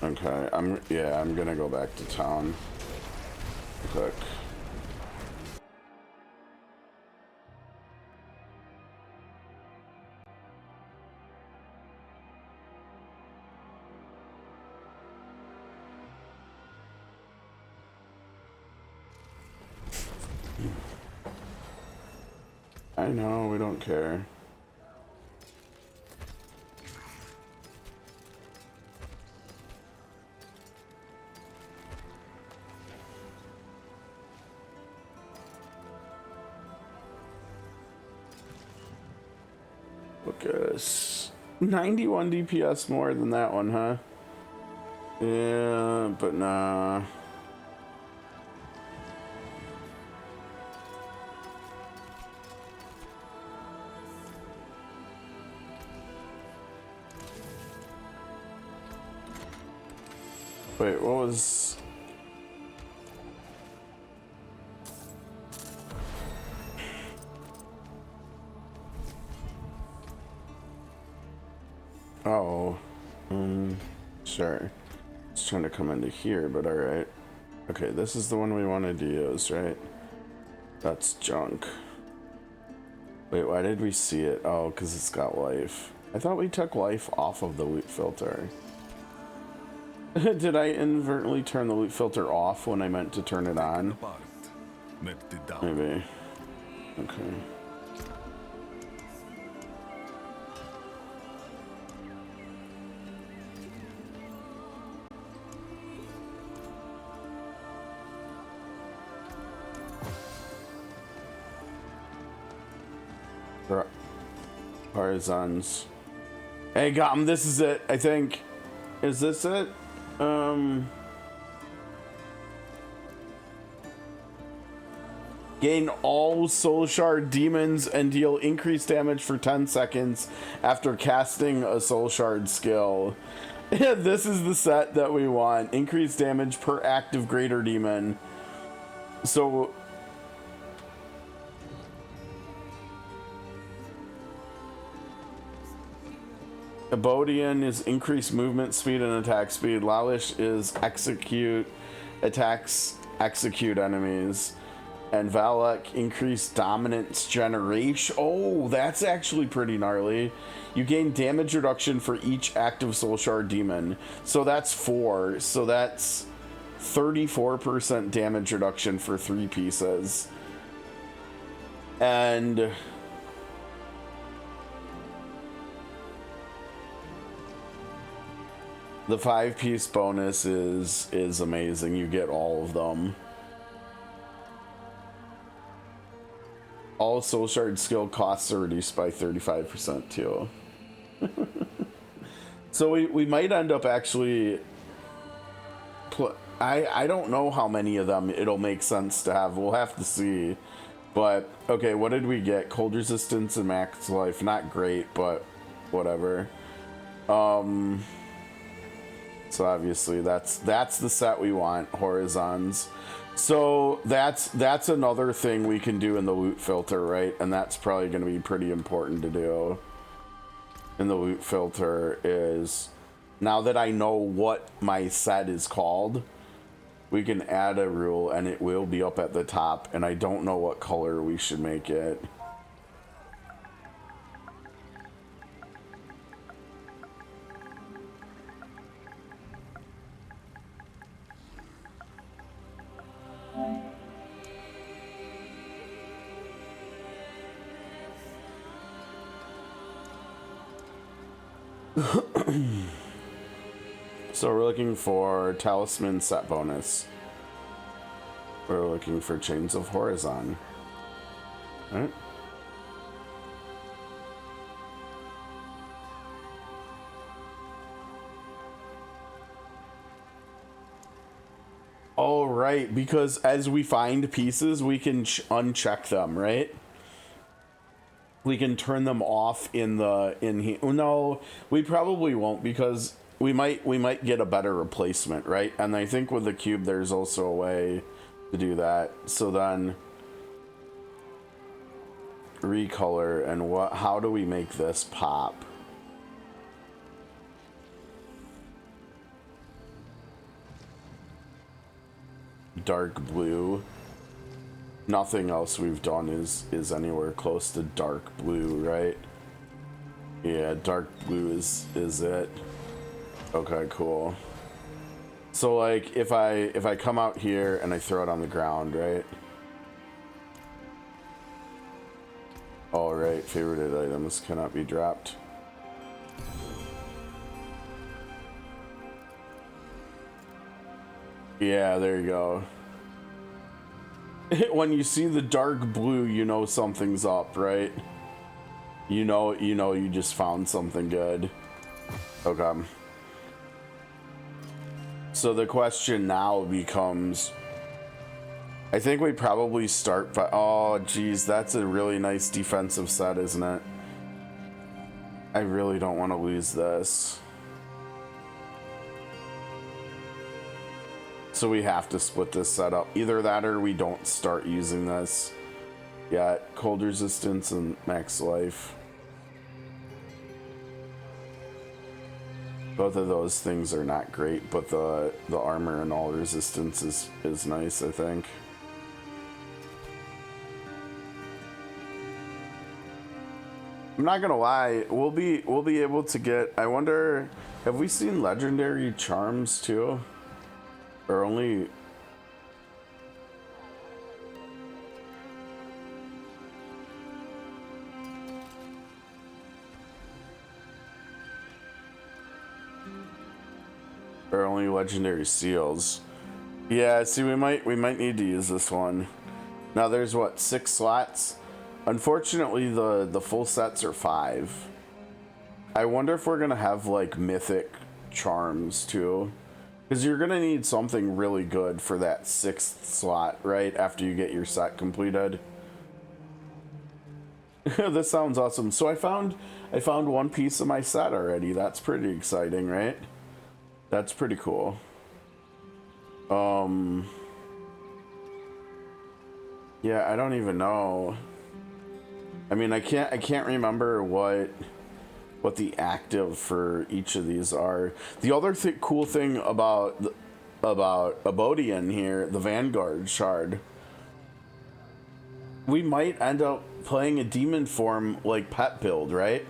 Okay, I'm gonna go back to town. Quick. I know, we don't care. Look at us. 91 DPS more than that one, huh? Yeah, but nah. Wait, what was... Oh, sure. It's trying to come into here, but alright. Okay, this is the one we wanted to use, right? That's junk. Wait, why did we see it? Oh, because it's got life. I thought we took life off of the loot filter. Did I inadvertently turn the loot filter off when I meant to turn it on? Maybe. Okay. Horizons. Hey, got him. This is it, I think. Is this it? Gain all soul shard demons and deal increased damage for 10 seconds after casting a soul shard skill. Yeah, this is the set that we want. Increased damage per active greater demon. So Abodian is increased movement speed and attack speed. Lawish is execute enemies. And Valak increased dominance generation. Oh, that's actually pretty gnarly. You gain damage reduction for each active soul shard demon. So that's 4. So that's 34% damage reduction for 3 pieces. And the 5-piece bonus is amazing. You get all of them. All soul shard skill costs are reduced by 35% too. So we might end up actually I don't know how many of them it'll make sense to have. We'll have to see. But okay, what did we get? Cold resistance and max life. Not great, but whatever. So obviously that's the set we want, horizons. So that's another thing we can do in the loot filter, right? And that's probably going to be pretty important to do in the loot filter is, now that I know what my set is called, we can add a rule and it will be up at the top, and I don't know what color we should make it. So we're looking for talisman set bonus. We're looking for chains of horizon. All right. All right, because as we find pieces, we can uncheck them, right? We can turn them off in here. No, we probably won't, because we might get a better replacement, right? And I think with the cube there's also a way to do that. So then recolor, and how do we make this pop? Dark blue. Nothing else we've done is anywhere close to dark blue, right? Yeah, dark blue is it. Okay, cool. So like if I come out here and I throw it on the ground, right? All right, favorited items cannot be dropped. Yeah, there you go. When you see the dark blue, you know something's up, right? You know you just found something good. Okay. So the question now becomes, I think we probably start by, oh geez, that's a really nice defensive set, isn't it? I really don't want to lose this. So we have to split this set up. Either that or we don't start using this yet. Cold resistance and max life. Both of those things are not great, but the armor and all resistance is nice, I think. I'm not gonna lie, we'll be able to get, I wonder, have we seen legendary charms too? Or only... Or only legendary seals. Yeah, see, we might need to use this one. Now there's what, 6 slots? Unfortunately, the full sets are 5. I wonder if we're gonna have like mythic charms too, because you're gonna need something really good for that 6th slot, right? After you get your set completed. This sounds awesome. So I found one piece of my set already. That's pretty exciting, right? That's pretty cool. Yeah, I don't even know. I mean, I can't remember what the active for each of these are. The other cool thing about Abodian here, the Vanguard shard, we might end up playing a demon form like pet build, right?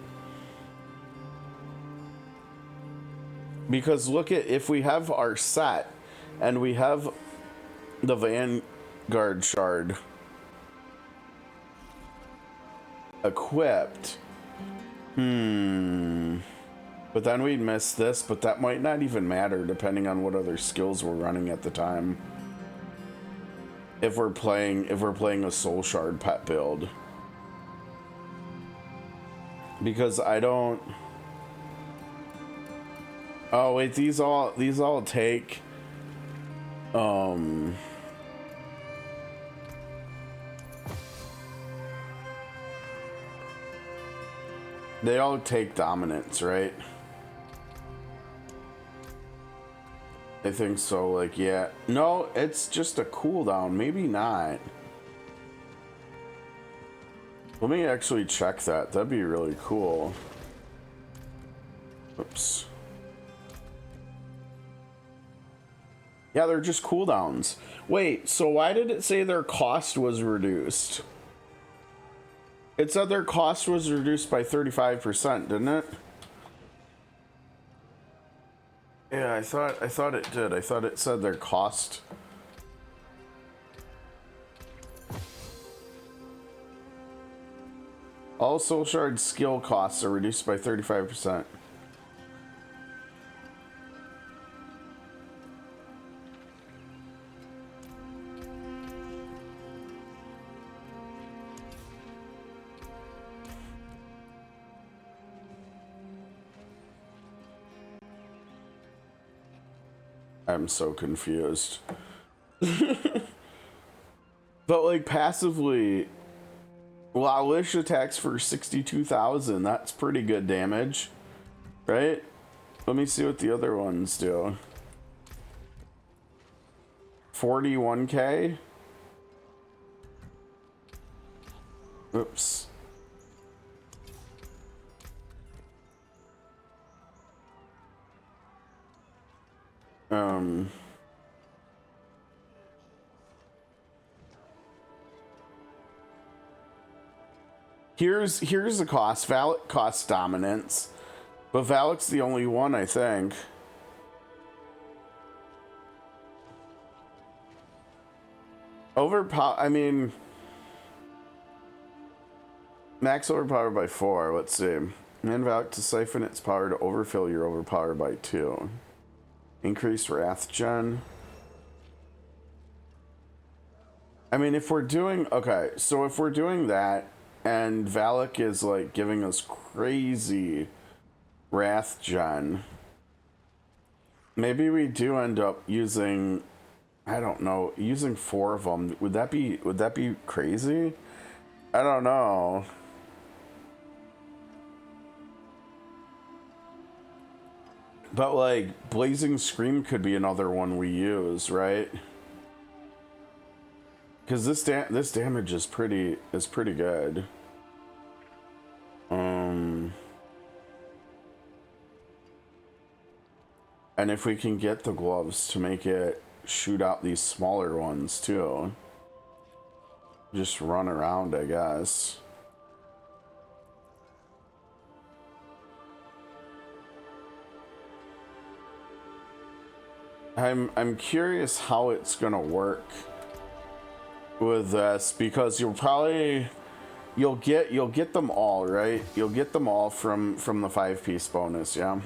Because look at, if we have our set and we have the Vanguard shard, equipped. But then we'd miss this, but that might not even matter depending on what other skills we're running at the time. If we're playing a Soul Shard pet build. Because I don't. Oh wait, these all take they all take dominance, right? I think so, like, yeah. No, it's just a cooldown, maybe not. Let me actually check that. That'd be really cool. Oops. Yeah, they're just cooldowns. Wait, so why did it say their cost was reduced? It said their cost was reduced by 35%, didn't it? Yeah, I thought it did. I thought it said their cost. All Soul Shard skill costs are reduced by 35%. I'm so confused. But like passively, Lalish attacks for 62,000. That's pretty good damage, right? Let me see what the other ones do. 41k. Oops. Here's the cost. Valak costs dominance, but Valak's the only one, I think. I mean, max overpowered by 4. Let's see. Command Valak to siphon its power to overfill your overpower by 2. Increased Wrath Gen. I mean, if we're doing... Okay, so if we're doing that, and Valak is, like, giving us crazy Wrath Gen, maybe we do end up using... I don't know, using 4 of them. Would that be crazy? I don't know. But, like, Blazing Scream could be another one we use, right? Because this damage is pretty good. And if we can get the gloves to make it shoot out these smaller ones too, just run around, I guess. I'm curious how it's gonna work with this, because you'll get them all, right? You'll get them all from the 5-piece bonus, yeah.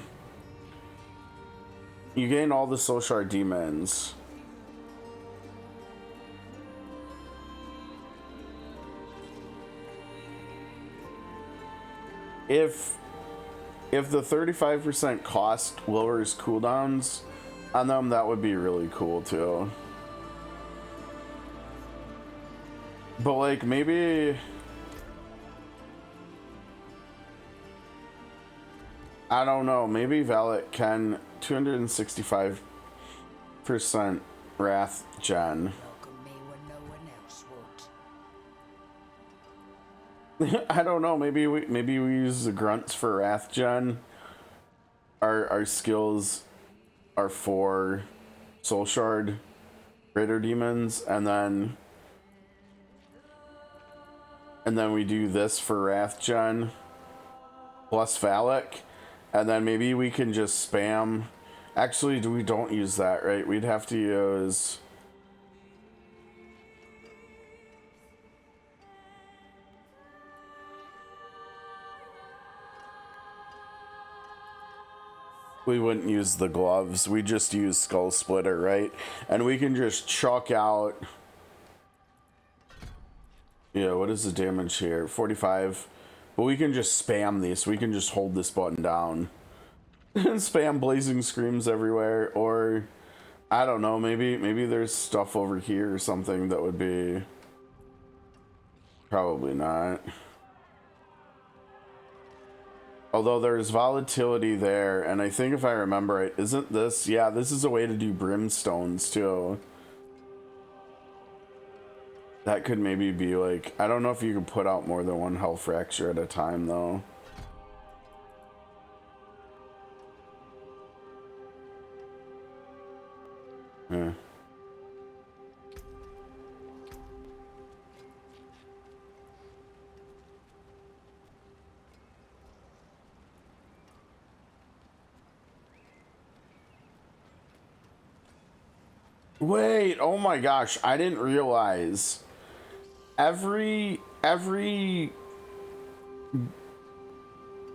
You gain all the Soul Shard demons. If the 35% cost lowers cooldowns on them, that would be really cool too. But like, maybe... I don't know, maybe Valak can 265% Wrath Gen. I don't know, maybe we use the grunts for Wrath Gen. Our skills are for Soul Shard Greater Demons, and then we do this for Wrath Gen plus Valak, and then maybe we can just spam. Actually, we don't use that, right? We'd have to use... we wouldn't use the gloves. We just use Skull Splitter, right? And we can just chuck out. Yeah, what is the damage here? 45. But we can just spam these. We can just hold this button down and spam blazing screams everywhere. Or I don't know, maybe there's stuff over here or something that would be. Probably not. Although there's volatility there, and I think if I remember it, isn't this? Yeah, this is a way to do brimstones too. That could maybe be like, I don't know if you can put out more than one health fracture at a time though. Yeah. Wait, oh my gosh, I didn't realize every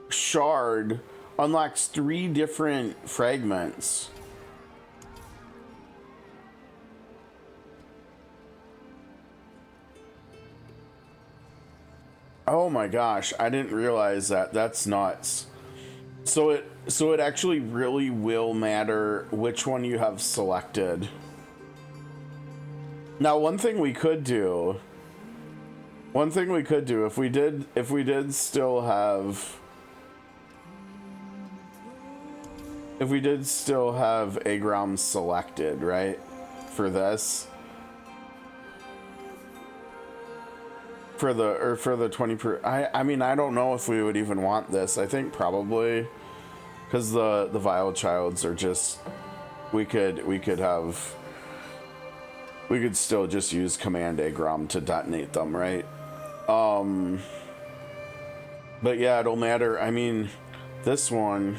shard unlocks 3 different fragments. Oh my gosh, I didn't realize that. That's nuts. So it actually really will matter which one you have selected. Now, one thing we could do if we did still have Agram selected, right? For this. For the 20 I mean, I don't know if we would even want this. I think probably because the Vile Childs are just we could still just use Command Agram to detonate them, right? But yeah, it'll matter. I mean, this one,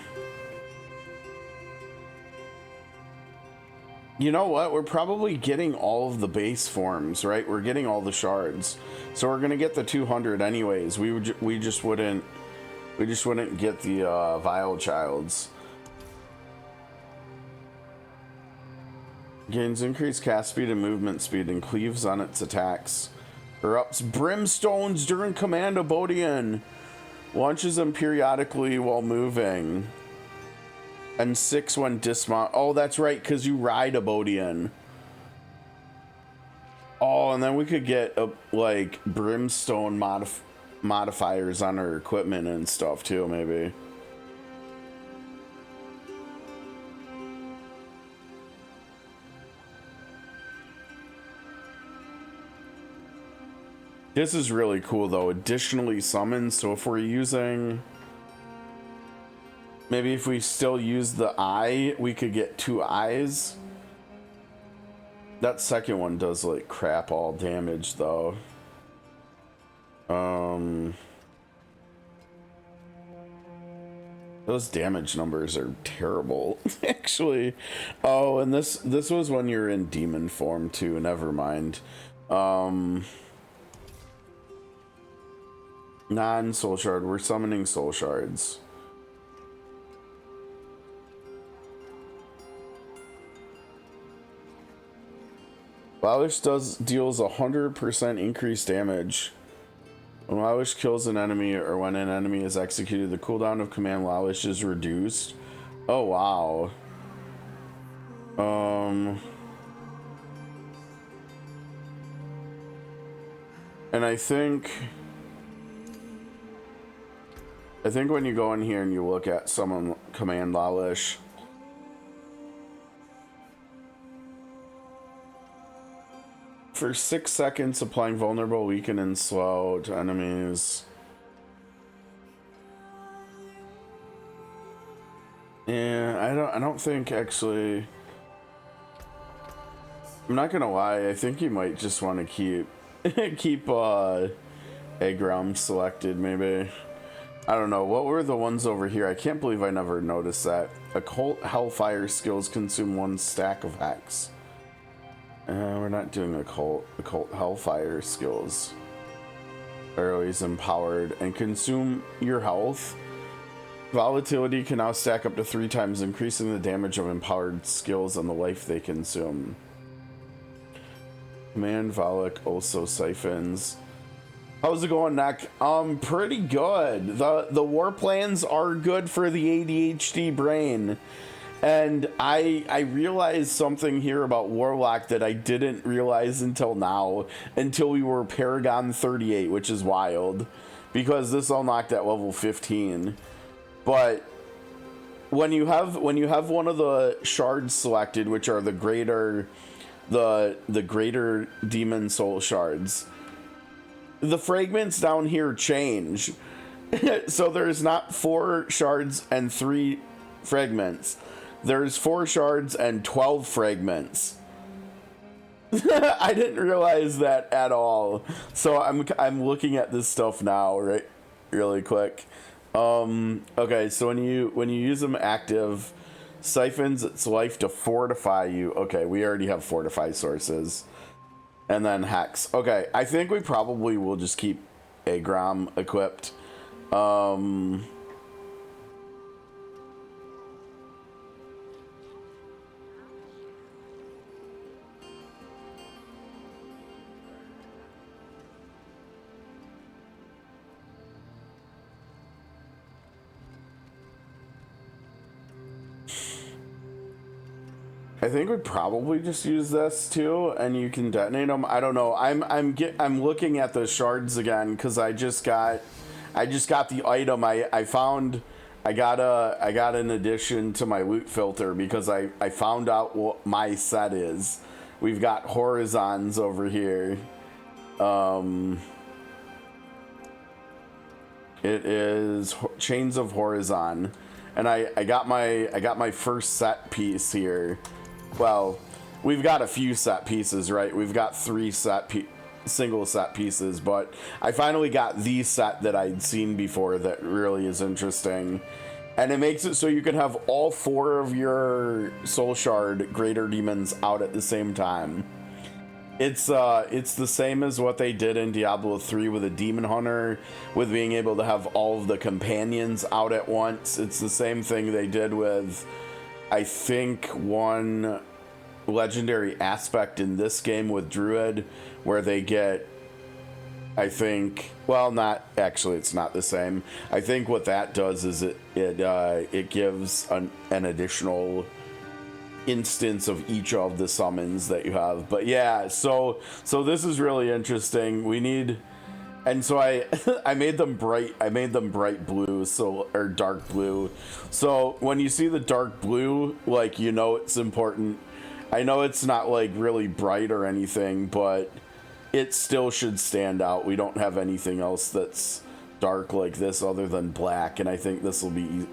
you know what? We're probably getting all of the base forms, right? We're getting all the shards, so we're gonna get the 200 anyways. We just wouldn't get the Vile Childs. Gains increased cast speed and movement speed and cleaves on its attacks. Erupts brimstones during command Obodian. Launches them periodically while moving. And 6 when dismount. Oh, that's right, because you ride Obodian. Oh, and then we could get like brimstone modifiers on our equipment and stuff too, maybe. This is really cool though. Additionally summoned, so if we're using, maybe if we still use the eye, we could get 2 eyes. That second one does like crap all damage though. Those damage numbers are terrible, actually. Oh, and this was when you're in demon form too. Never mind. Non-soul shard. We're summoning soul shards. Lavish deals 100% increased damage. When Lavish kills an enemy or when an enemy is executed, the cooldown of command Lavish is reduced. Oh wow. And I think when you go in here and you look at someone command Lavish, for 6 seconds, applying vulnerable, weaken, and slow to enemies. Yeah, I don't think actually. I'm not gonna lie. I think you might just want to keep Agram selected, maybe. I don't know. What were the ones over here? I can't believe I never noticed that. Occult Hellfire skills consume 1 stack of hex. We're not doing occult Hellfire skills. Early is empowered and consume your health. Volatility can now stack up to 3 times, increasing the damage of empowered skills and the life they consume. Command Volok also siphons. How's it going, Neck? Pretty good. The war plans are good for the ADHD brain. And I realized something here about Warlock that I didn't realize until now, until we were Paragon 38, which is wild, because this unlocked at level 15. But when you have one of the shards selected, which are the greater demon soul shards, the fragments down here change. So there's not 4 shards and 3 fragments. There's 4 shards and 12 fragments. I didn't realize that at all. So I'm looking at this stuff now, right? Really quick. Okay, so when you use them active, siphons its life to fortify you. Okay, we already have fortify sources. And then Hex. Okay, I think we probably will just keep Agram equipped. I think we'd probably just use this too, and you can detonate them. I don't know. I'm looking at the shards again because I just got the item. I got an addition to my loot filter because I found out what my set is. We've got horizons over here. It is Chains of Horizon, and I got my first set piece here. Well, we've got a few set pieces, right? We've got 3 single set pieces, but I finally got the set that I'd seen before that really is interesting. And it makes it so you can have all 4 of your Soul Shard Greater Demons out at the same time. It's the same as what they did in Diablo 3 with a Demon Hunter, with being able to have all of the companions out at once. It's the same thing they did with, I think, one legendary aspect in this game with Druid, where they get, I think, well, not actually, it's not the same. I think what that does is it gives an additional instance of each of the summons that you have. But yeah, so this is really interesting. We need, and so I made them bright. I made them bright blue, or dark blue. So when you see the dark blue, like, you know it's important. I know it's not like really bright or anything, but it still should stand out. We don't have anything else that's dark like this other than black, and I think this will be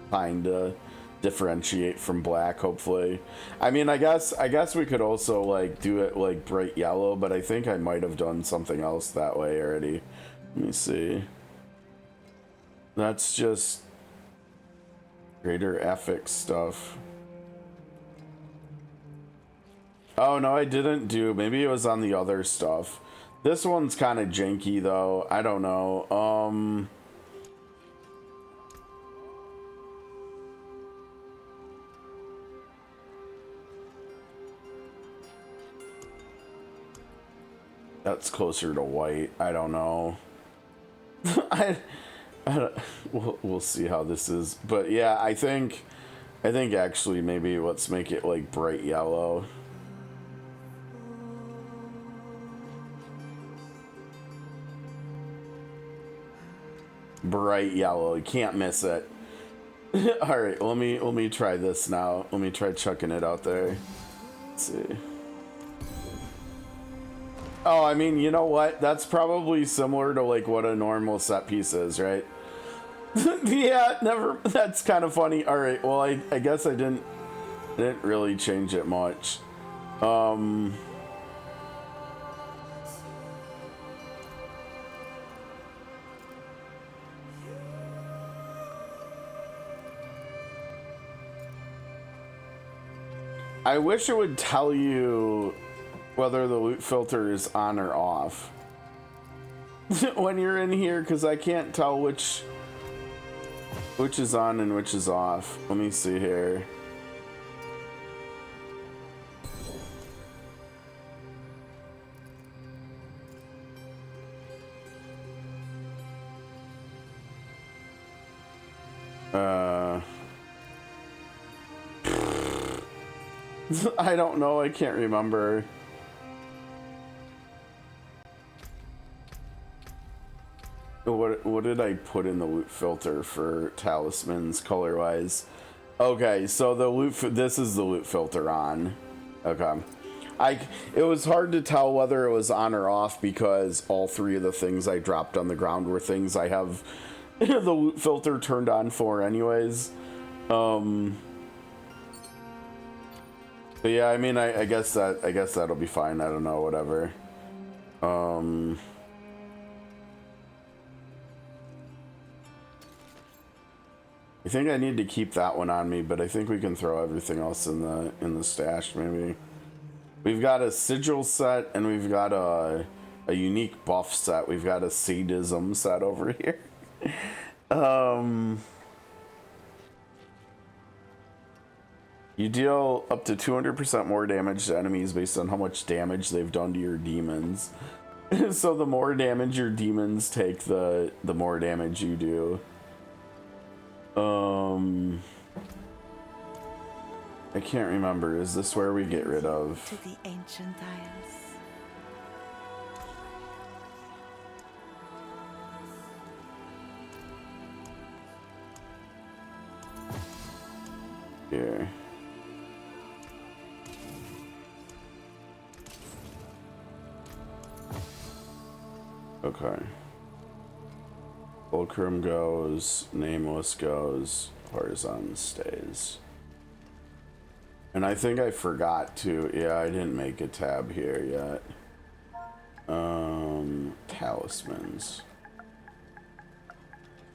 fine to differentiate from black, hopefully. I mean, I guess we could also like do it like bright yellow, but I think I might have done something else that way already. Let me see. That's just greater affix stuff. Oh no, I didn't do, maybe it was on the other stuff. This one's kind of janky though. I don't know. That's closer to white. I don't know. We'll see how this is. But yeah, I think actually maybe let's make it like bright yellow. Bright yellow, you can't miss it. All right, let me try this now. Let me try chucking it out there. Let's see. Oh, I mean, you know what? That's probably similar to like what a normal set piece is, right? Yeah, never. That's kind of funny. All right, well, I guess I didn't really change it much. I wish it would tell you whether the loot filter is on or off when you're in here, because I can't tell which Which is on and which is off. Let me see here. I don't know, I can't remember. What did I put in the loot filter for talismans color wise? Okay, so the loot, this is the loot filter on. Okay. It was hard to tell whether it was on or off because all three of the things I dropped on the ground were things I have the loot filter turned on for anyways. But yeah, I mean, I guess that'll be fine. I don't know, whatever. I think I need to keep that one on me, but I think we can throw everything else in the stash maybe. We've got a sigil set and we've got a unique buff set. We've got a sadism set over here. You deal up to 200% more damage to enemies based on how much damage they've done to your demons. So the more damage your demons take, the more damage you do. I can't remember. Is this where we get rid of? To the ancient isles. Here. Okay. Fulcrum goes, Nameless goes, Horizon stays. And I think I forgot to, yeah, I didn't make a tab here yet. Talismans.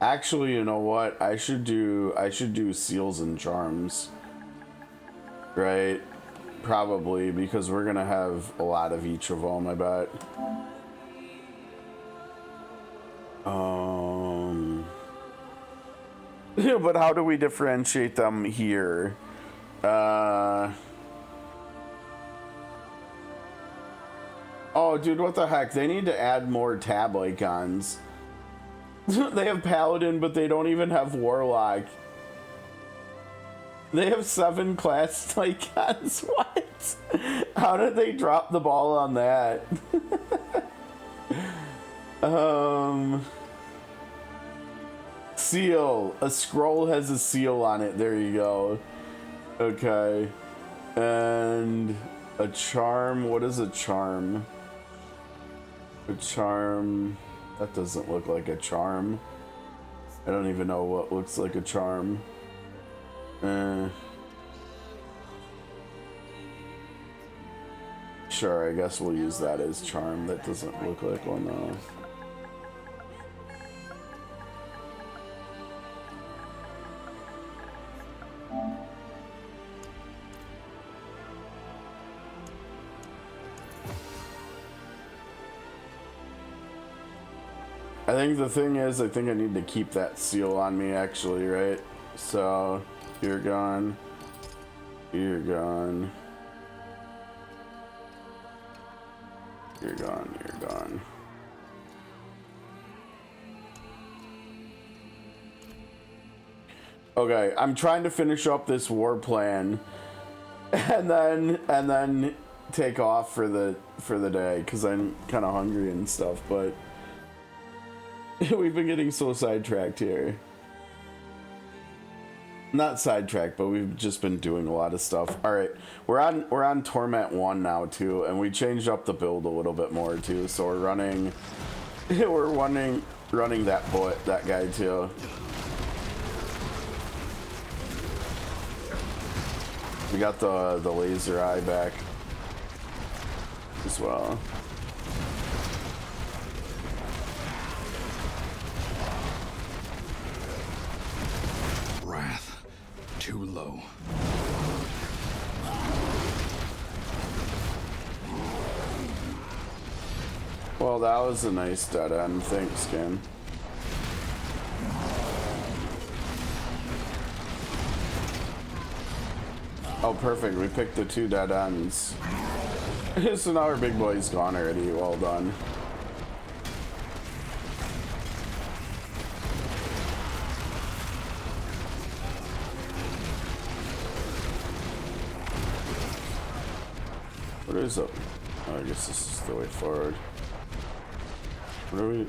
Actually, you know what? I should do seals and charms. Right? Probably, because we're gonna have a lot of each of them, I bet. But how do we differentiate them here? Oh, dude, what the heck? They need to add more tab icons. They have Paladin, but they don't even have Warlock. They have 7 class icons. What? How did they drop the ball on that? Seal. A scroll has a seal on it. There you go. Okay. And a charm. What is a charm? A charm. That doesn't look like a charm. I don't even know what looks like a charm. Sure, I guess we'll use that as charm. That doesn't look like one though. I think the thing is, I think I need to keep that seal on me actually, right? So, you're gone. You're gone. You're gone, you're gone. Okay, I'm trying to finish up this war plan and then take off for the day because I'm kind of hungry and stuff, but we've been getting so sidetracked here. Not sidetracked, but we've just been doing a lot of stuff. All right, we're on Torment 1 now too, and we changed up the build a little bit more too. So we're running that guy too. We got the laser eye back as well. Wrath. Too low. Well, that was a nice dead end. Thanks, Ken. Oh, perfect. We picked the 2 dead ends. So now our big boy's gone already. Well done. What is up? Oh, I guess this is the way forward. What are we?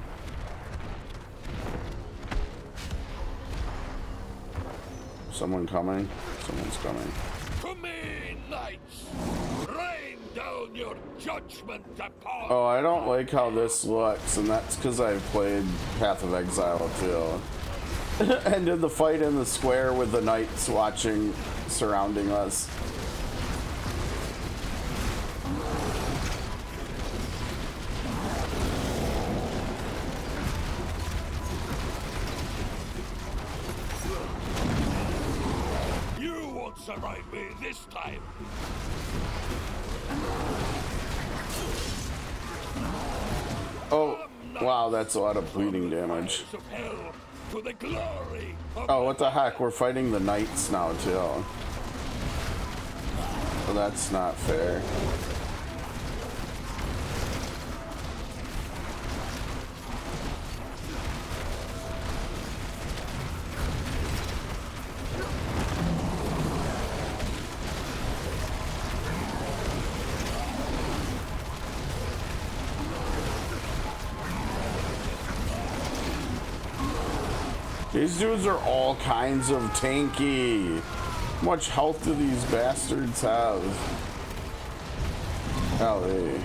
Someone coming? Someone's coming. To me, knights! Rain down your judgment upon... Oh, I don't like how this looks, and that's because I've played Path of Exile too. And did the fight in the square with the knights watching, surrounding us. Survive me this time. Oh, wow, that's a lot of bleeding damage. Oh, what the heck? We're fighting the knights now, too. Well, that's not fair. These dudes are all kinds of tanky. How much health do these bastards have? Golly.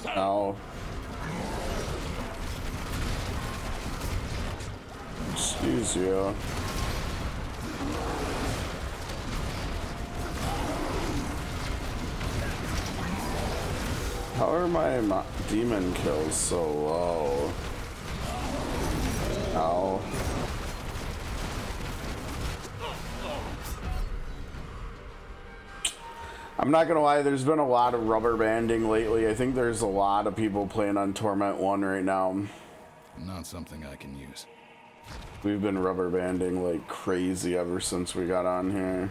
Ow. Excuse you. How are my demon kills so low? Ow. I'm not gonna lie, there's been a lot of rubber banding lately. I think there's a lot of people playing on Torment 1 right now. Not something I can use. We've been rubber banding like crazy ever since we got on here.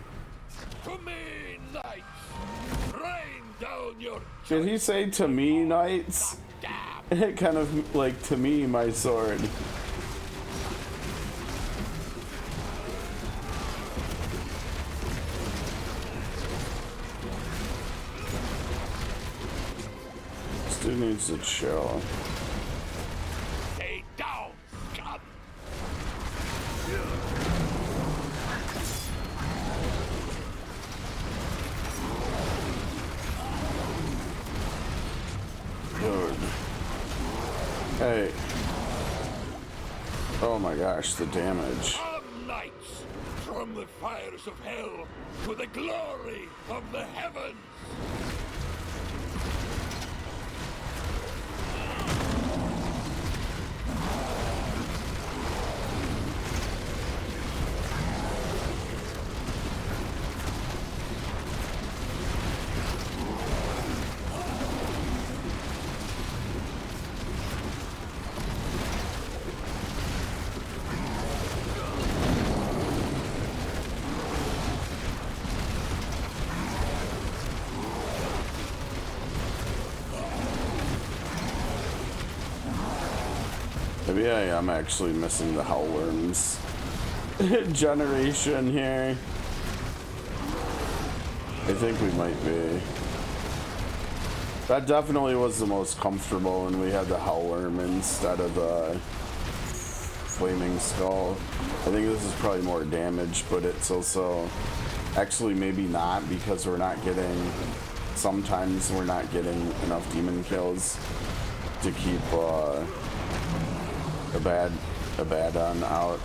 To me, knights! Rain down your... Did he say to me, knights? It kind of like to me, my sword. Dude needs to chill. Stay down, scum! Dude. Hey. Oh my gosh, the damage. Come, knights, from the fires of hell to the glory of the heavens! Maybe I am actually missing the Hellworms generation here. I think we might be. That definitely was the most comfortable when we had the Hellworm instead of the Flaming Skull. I think this is probably more damage, but it's also actually maybe not, because we're not getting, sometimes we're not getting enough demon kills to keep Abaddon out.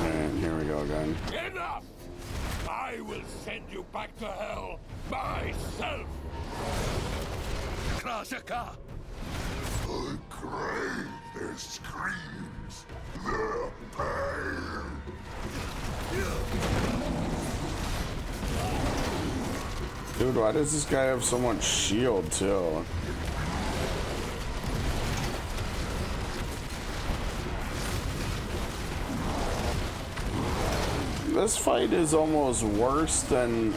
And here we go, guys. fine. Enough! I will send you back to hell myself! Krasaka! I crave their screams, their pain! Dude, why does this guy have so much shield too? This fight is almost worse than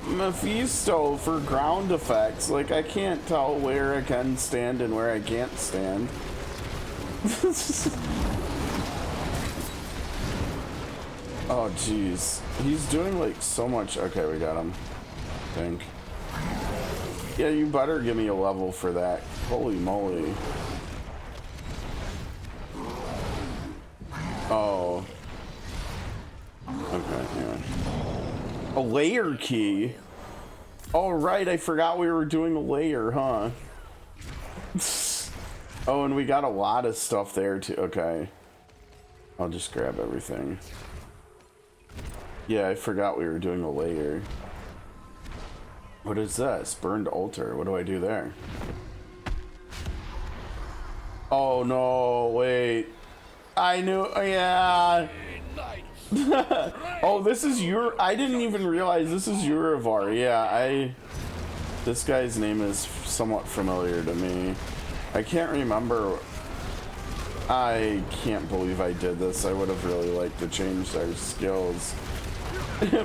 Mephisto for ground effects. Like, I can't tell where I can stand and where I can't stand. Oh, jeez. He's doing, like, so much. Okay, we got him. I think. Yeah, you better give me a level for that. Holy moly. Oh. Okay, yeah. A layer key? Oh, right, I forgot we were doing a layer, huh? Oh, and we got a lot of stuff there, too. Okay. I'll just grab everything. Yeah, I forgot we were doing a layer. What is this? Burned altar. What do I do there? Oh, no, wait. I knew, yeah. Oh, this is your, I didn't even realize this is Urivar. Yeah, this guy's name is somewhat familiar to me. I can't remember. I can't believe I did this. I would have really liked to change our skills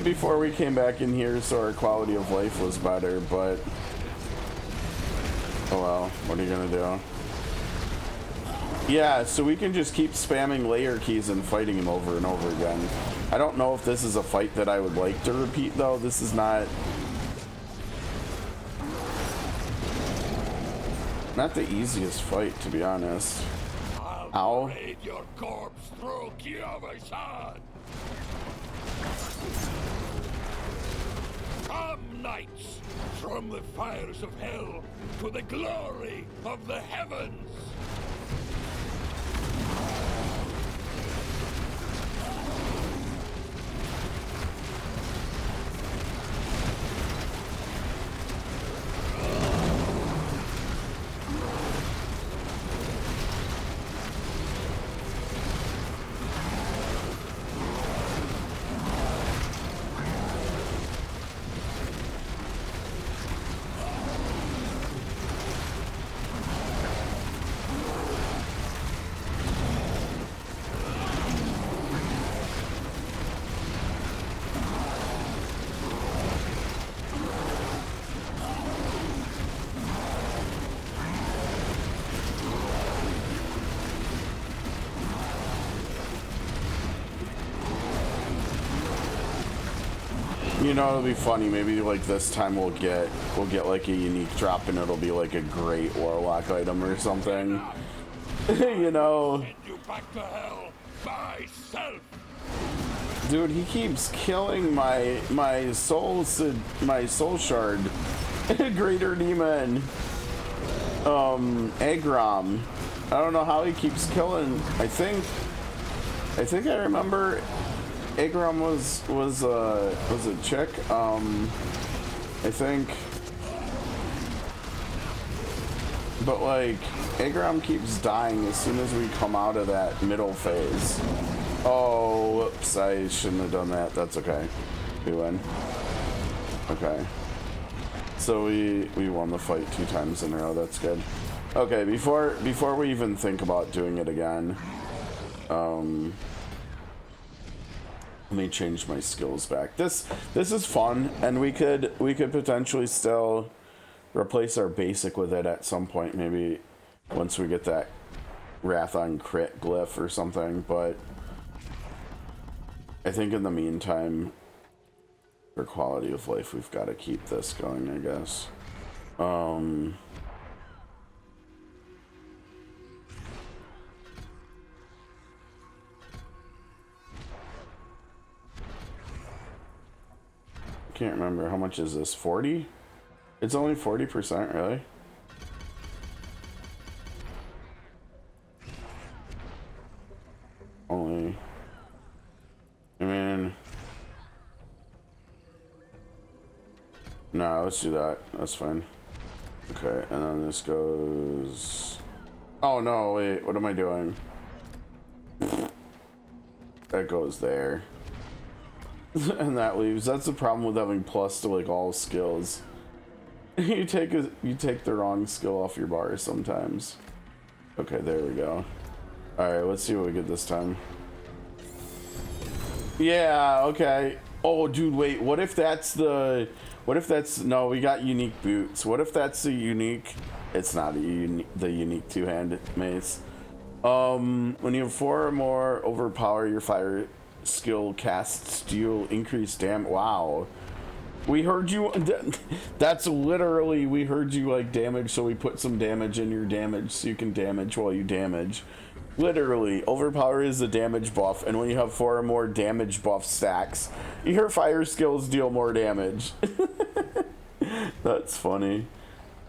before we came back in here so our quality of life was better, but oh well, what are you gonna do? Yeah, so we can just keep spamming layer keys and fighting him over and over again. I don't know if this is a fight that I would like to repeat, though. This is not the easiest fight, to be honest. Ow. Parade your corpse through Kiyama-san! Come, knights, from the fires of hell to the glory of the heavens! You know, it'll be funny. Maybe like this time we'll get like a unique drop, and it'll be like a great warlock item or something. You know. Dude, he keeps killing my soul shard. Greater demon. Agram. I don't know how he keeps killing. I think I remember Agram was a chick. I think. But like Agram keeps dying as soon as we come out of that middle phase. Oh, whoops, I shouldn't have done that. That's okay. We win. Okay. So we won the fight 2 times in a row. That's good. Okay, before we even think about doing it again, let me change my skills back. This is fun, and we could potentially still replace our basic with it at some point, maybe once we get that Wrath on Crit glyph or something, but I think in the meantime, for quality of life, we've got to keep this going, I guess. Can't remember how much is this. 40? It's only 40%, really? Only No, let's do that. That's fine. Okay, and then this goes... Oh no, wait, what am I doing? That goes there. And that leaves. That's the problem with having plus to like all skills. You take the wrong skill off your bar sometimes. Okay, there we go. Alright, let's see what we get this time. Yeah, okay. Oh dude, wait, what if that's the... What if that's... No, we got unique boots. What if that's the unique... It's not the unique two-handed mace. When you have 4 or more overpower your fire skill casts, deal increased damage. Wow. We heard you... That's literally... We heard you like damage, so we put some damage in your damage so you can damage while you damage. Literally, overpower is a damage buff, and when you have 4 or more damage buff stacks, your fire skills deal more damage. That's funny.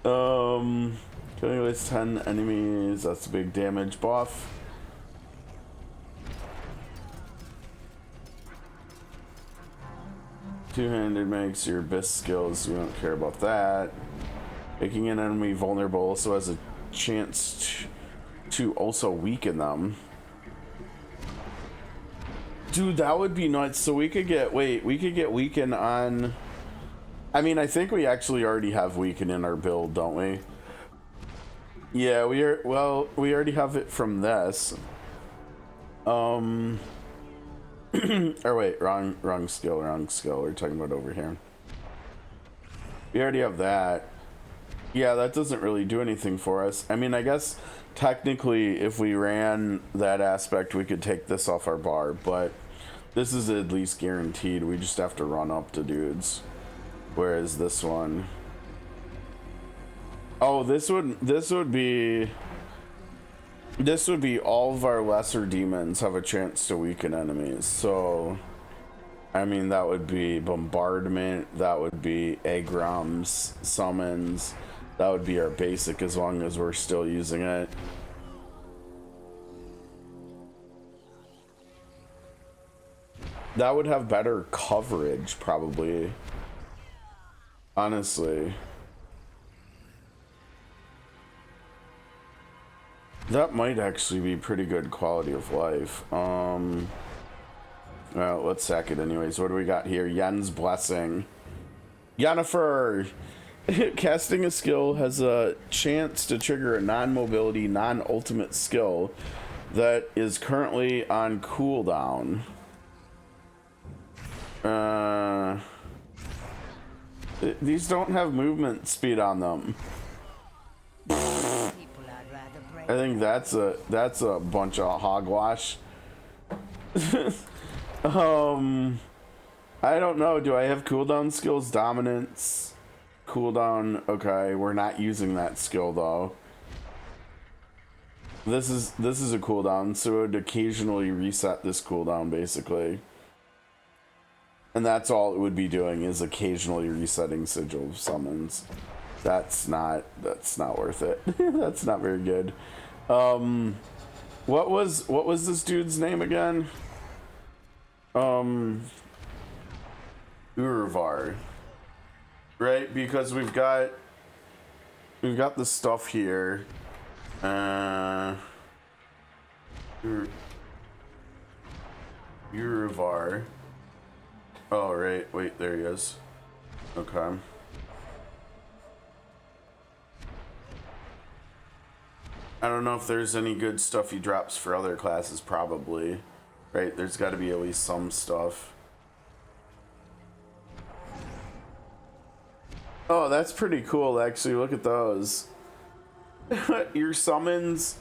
Killing at least 10 enemies, that's a big damage buff. Two-handed makes your best skills, we don't care about that. Making an enemy vulnerable also has a chance to also weaken them. Dude, that would be nuts. So we could get, wait, we could get weaken on... I mean, I think we actually already have weaken in our build, don't we? Yeah, we are. Well, we already have it from this. Or wait, wrong skill. We're talking about over here. We already have that. Yeah, that doesn't really do anything for us. I mean, I guess technically, if we ran that aspect, we could take this off our bar, but this is at least guaranteed. We just have to run up to dudes. Whereas this one... Oh, this would be all of our lesser demons have a chance to weaken enemies. So, I mean, that would be bombardment, that would be agroms, summons, that would be our basic as long as we're still using it. That would have better coverage, probably. Honestly. That might actually be pretty good quality of life. Well, let's sack it anyways. What do we got here? Yen's Blessing. Yennefer! Casting a skill has a chance to trigger a non-mobility, non-ultimate skill that is currently on cooldown. These don't have movement speed on them. I think that's a bunch of hogwash. I don't know. Do I have cooldown skills? Dominance, cooldown. Okay, we're not using that skill though. This is a cooldown, so it would occasionally reset this cooldown basically. And that's all it would be doing is occasionally resetting sigil summons. That's not worth it. That's not very good. What was this dude's name again? Uravar. Right? Because we've got the stuff here. Uravar. Oh, right. Wait, there he is. Okay. I don't know if there's any good stuff he drops for other classes, probably. Right? There's got to be at least some stuff. Oh, that's pretty cool, actually. Look at those. Your summons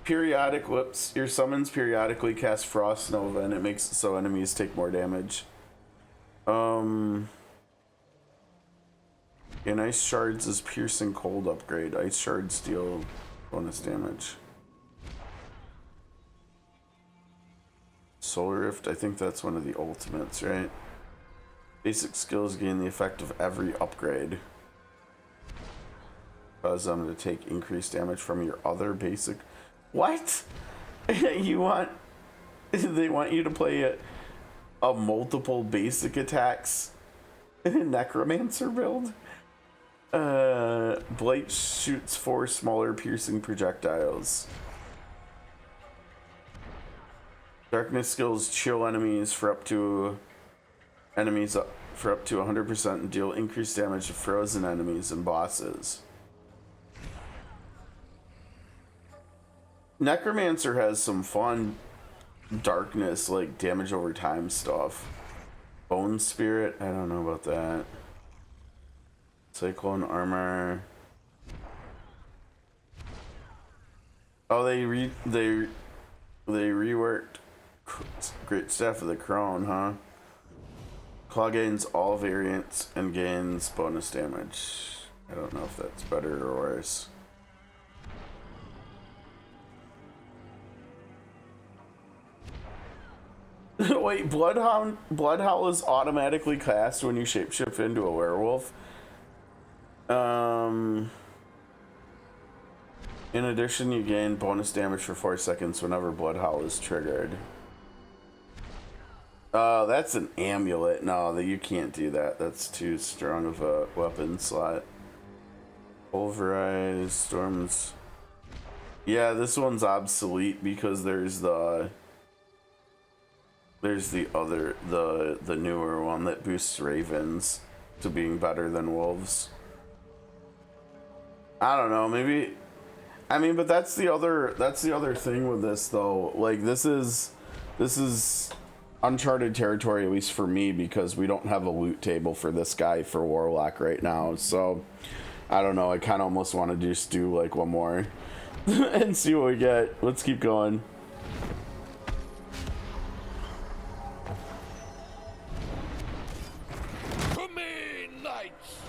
periodically cast Frost Nova, and it makes it so enemies take more damage. And Ice Shards is piercing cold upgrade. Ice Shards deal bonus damage. Solar Rift, I think that's one of the ultimates, right? Basic skills gain the effect of every upgrade. Cause them to take increased damage from your other basic. What? They want you to play a multiple basic attacks Necromancer build. Blight shoots 4 smaller piercing projectiles. Darkness skills chill enemies for up to 100% and deal increased damage to frozen enemies and bosses. Necromancer has some fun darkness, like damage over time stuff. Bone Spirit, I don't know about that. Cyclone Armor. Oh, they reworked Great Staff of the Crown, huh? Claw gains all variants and gains bonus damage. I don't know if that's better or worse. Wait, Bloodhowl is automatically cast when you shapeshift into a werewolf. In addition, you gain bonus damage for 4 seconds whenever Bloodhowl is triggered. That's an amulet. No, you can't do that. That's too strong of a weapon slot. Pulverize, Storms. Yeah, this one's obsolete because there's the newer one that boosts ravens to being better than wolves. I don't know, maybe. I mean, but that's the other thing with this though. Like this is uncharted territory, at least for me, because we don't have a loot table for this guy for Warlock right now. So I don't know. I kind of almost want to just do like one more and see what we get. Let's keep going. To me, knights,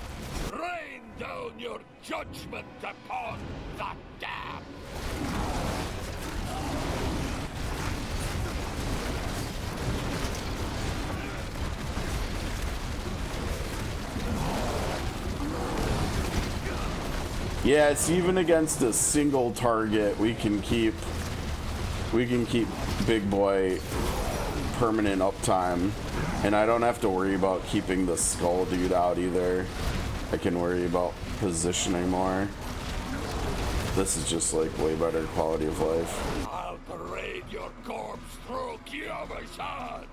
rain down your judgment upon the damned. Yes, even against a single target, we can keep Big Boy permanent uptime, and I don't have to worry about keeping the skull dude out either. I can worry about positioning more. This is just like way better quality of life. I'll parade your corpse through Kiyama-san.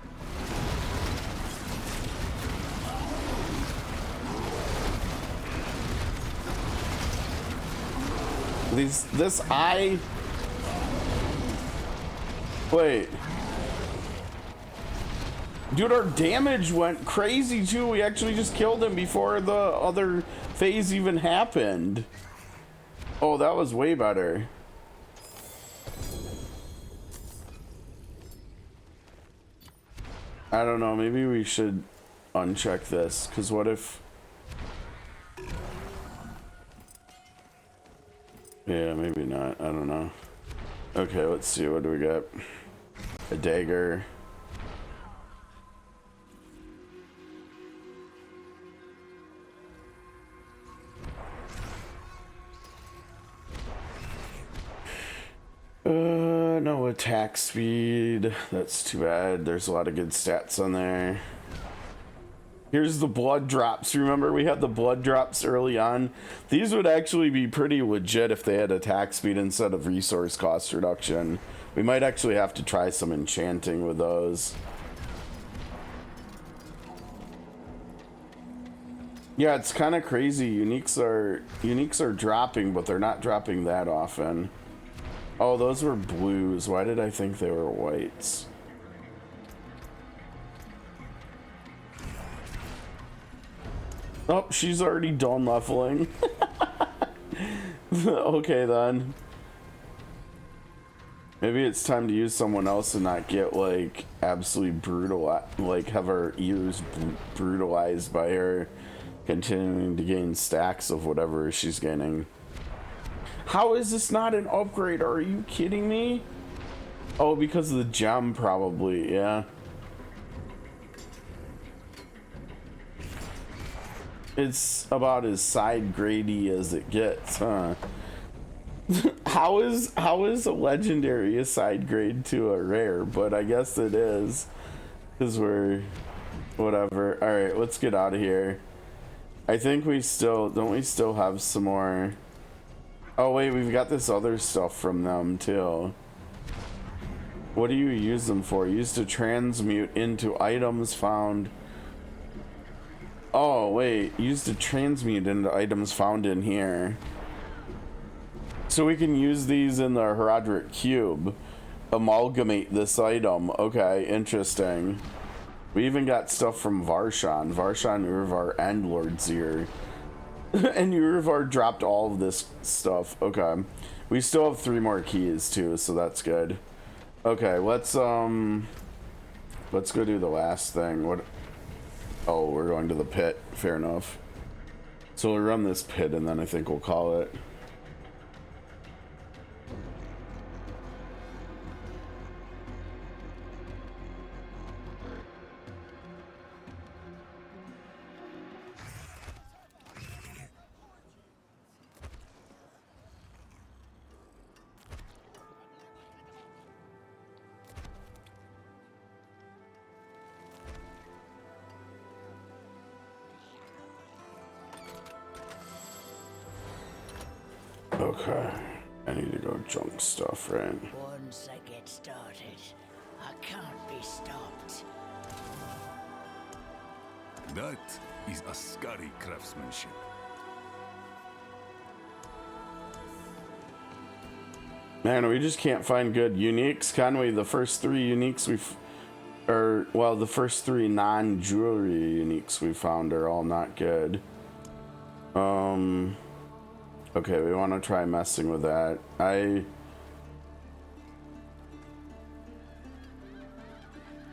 This eye. Wait. Dude, our damage went crazy too. We actually just killed him before the other phase even happened. Oh, that was way better. I don't know, maybe we should uncheck this, because what if... Yeah, maybe not. I don't know. Okay, let's see. What do we got? A dagger. No attack speed. That's too bad. There's a lot of good stats on there. Here's the blood drops. Remember, we had the blood drops early on. These would actually be pretty legit if they had attack speed instead of resource cost reduction. We might actually have to try some enchanting with those. Yeah, it's kind of crazy. Uniques are dropping, but they're not dropping that often. Oh, those were blues. Why did I think they were whites? Oh, she's already done leveling. Okay, then. Maybe it's time to use someone else and not get, like, absolutely brutal, like, have our ears brutalized by her continuing to gain stacks of whatever she's gaining. How is this not an upgrade? Are you kidding me? Oh, because of the gem, probably, yeah. It's about as side grady as it gets, huh? How is a legendary a side grade to a rare? But I guess it is, because we're Whatever. Alright, let's get out of here. I think we still... Don't we still have some more... Oh wait, we've got this other stuff from them too. What do you use them for? Used to transmute into items found... Oh wait, used to transmute into items found in here. So we can use these in the Jrpgs cube. Amalgamate this item. Okay, interesting. We even got stuff from Varshan, Urvar, and Lord Zir. And Urvar dropped all of this stuff. Okay. We still have 3 more keys too, so that's good. Okay, let's go do the last thing. What? Oh, we're going to the pit. Fair enough. So we'll run this pit and then I think we'll call it. Okay, I need to go junk stuff, right? Once I get started, I can't be stopped. That is a scary craftsmanship. Man, we just can't find good uniques, can we? The first 3 uniques the first 3 non-jewelry uniques we found are all not good. Okay, we want to try messing with that. I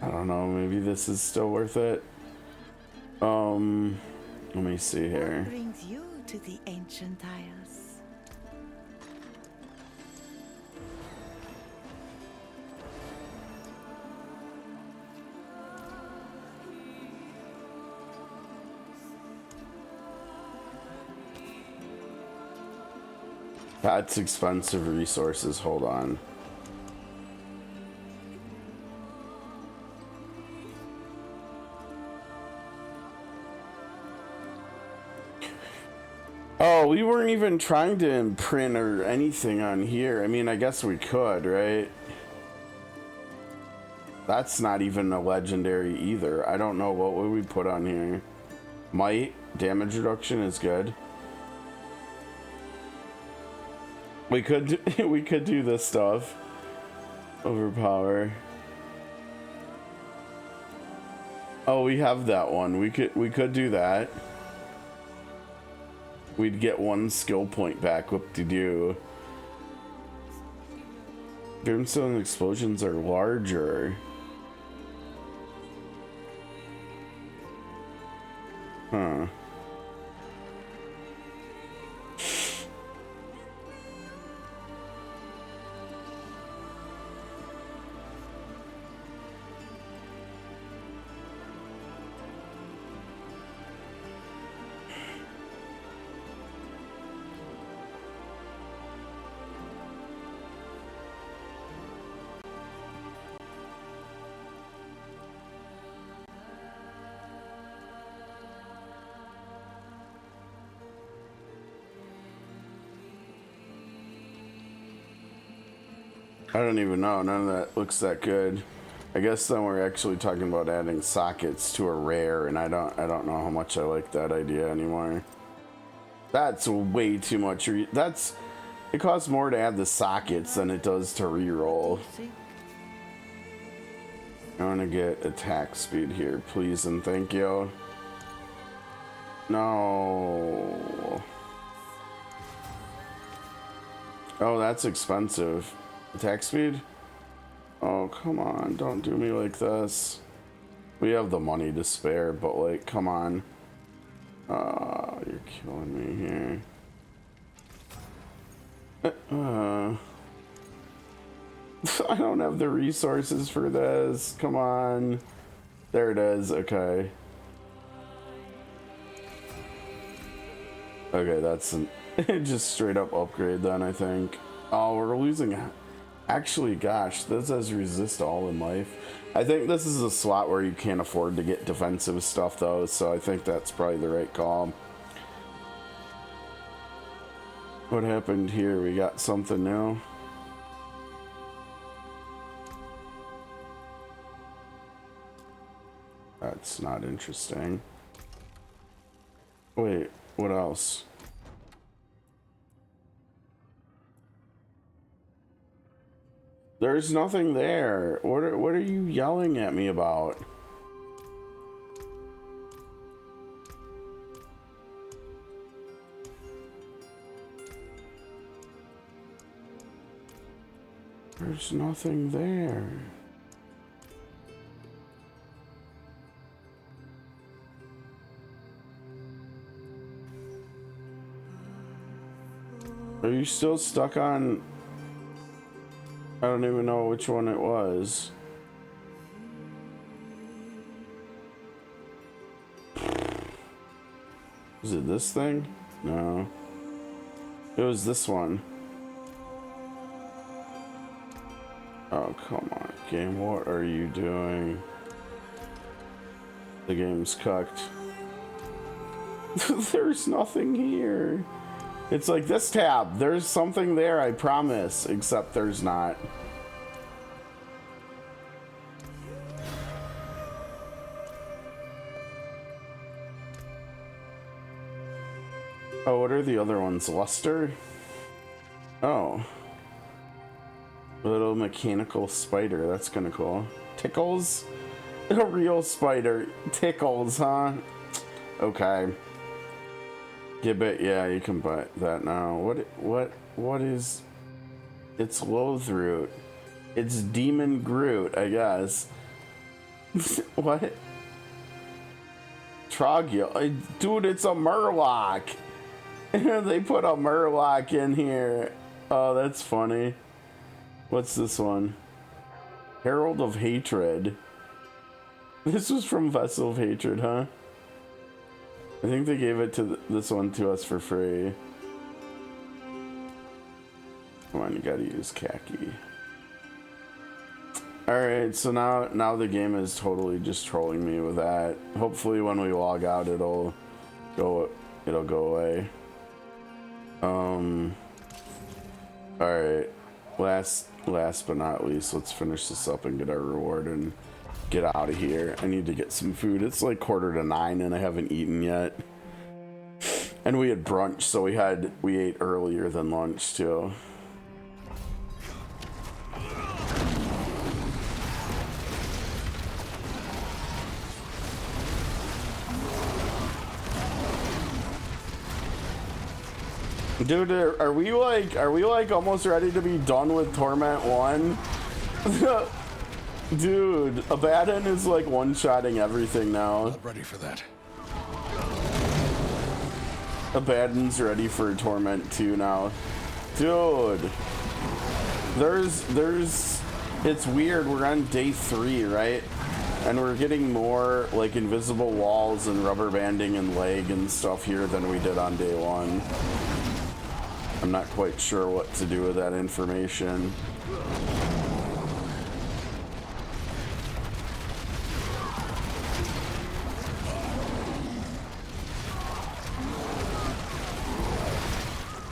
don't know, maybe this is still worth it. Let me see here. What brings you to the ancient isles? That's expensive resources, hold on. Oh, we weren't even trying to imprint or anything on here. I mean, I guess we could, right? That's not even a legendary either. I don't know, what would we put on here? Might, damage reduction is good. We could do this stuff. Overpower. Oh, we have that one. We could do that. We'd get 1 skill point back. What to do? Brimstone explosions are larger. Huh. I don't even know. None of that looks that good. I guess then we're actually talking about adding sockets to a rare, and I don't know how much I like that idea anymore. That's way too much. It costs more to add the sockets than it does to reroll. I want to get attack speed here, please and thank you. No. Oh, that's expensive. Attack speed? Oh, come on. Don't do me like this. We have the money to spare, but like, come on. You're killing me here. I don't have the resources for this. Come on. There it is. Okay. Okay, that's just straight up upgrade then, I think. Oh, we're losing Actually, gosh, this says resist all in life. I think this is a slot where you can't afford to get defensive stuff, though, so I think that's probably the right call. What happened here? We got something new. That's not interesting. Wait, what else? There's nothing there. What are you yelling at me about? There's nothing there. Are you still stuck on... I don't even know which one it was. Is it this thing? No. It was this one. Oh, come on, game. What are you doing? The game's cucked. There's nothing here. It's like this tab. There's something there, I promise. Except there's not. Oh, what are the other ones? Luster? Oh. A little mechanical spider. That's kind of cool. Tickles? A real spider. Tickles, huh? Okay. Gibbet, yeah, you can buy that now. What is... It's Loathroot. It's Demon Groot, I guess. What? Trogul. Dude, it's a Murloc. They put a Murloc in here. Oh, that's funny. What's this one? Herald of Hatred. This was from Vessel of Hatred, huh? I think they gave it to this one to us for free. Come on, you gotta use khaki. Alright, so now the game is totally just trolling me with that. Hopefully when we log out it'll go away. Alright. Last but not least, let's finish this up and get our reward and get out of here. I need to get some food. It's like 8:45 and I haven't eaten yet. And we had brunch, so we ate earlier than lunch too. Dude, are we like almost ready to be done with Torment 1? Dude, Abaddon is like one-shotting everything now. Not ready for that. Abaddon's ready for Torment 2 now. Dude. It's weird, we're on day 3, right? And we're getting more like invisible walls and rubber banding and lag and stuff here than we did on day 1. I'm not quite sure what to do with that information.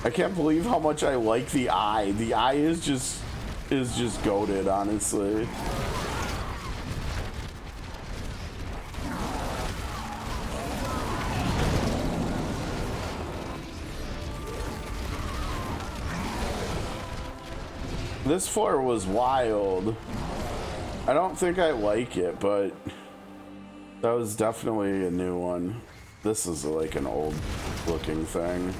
I can't believe how much I like the eye. The eye is just goated, honestly. This floor was wild. I don't think I like it, but that was definitely a new one. This is like an old looking thing.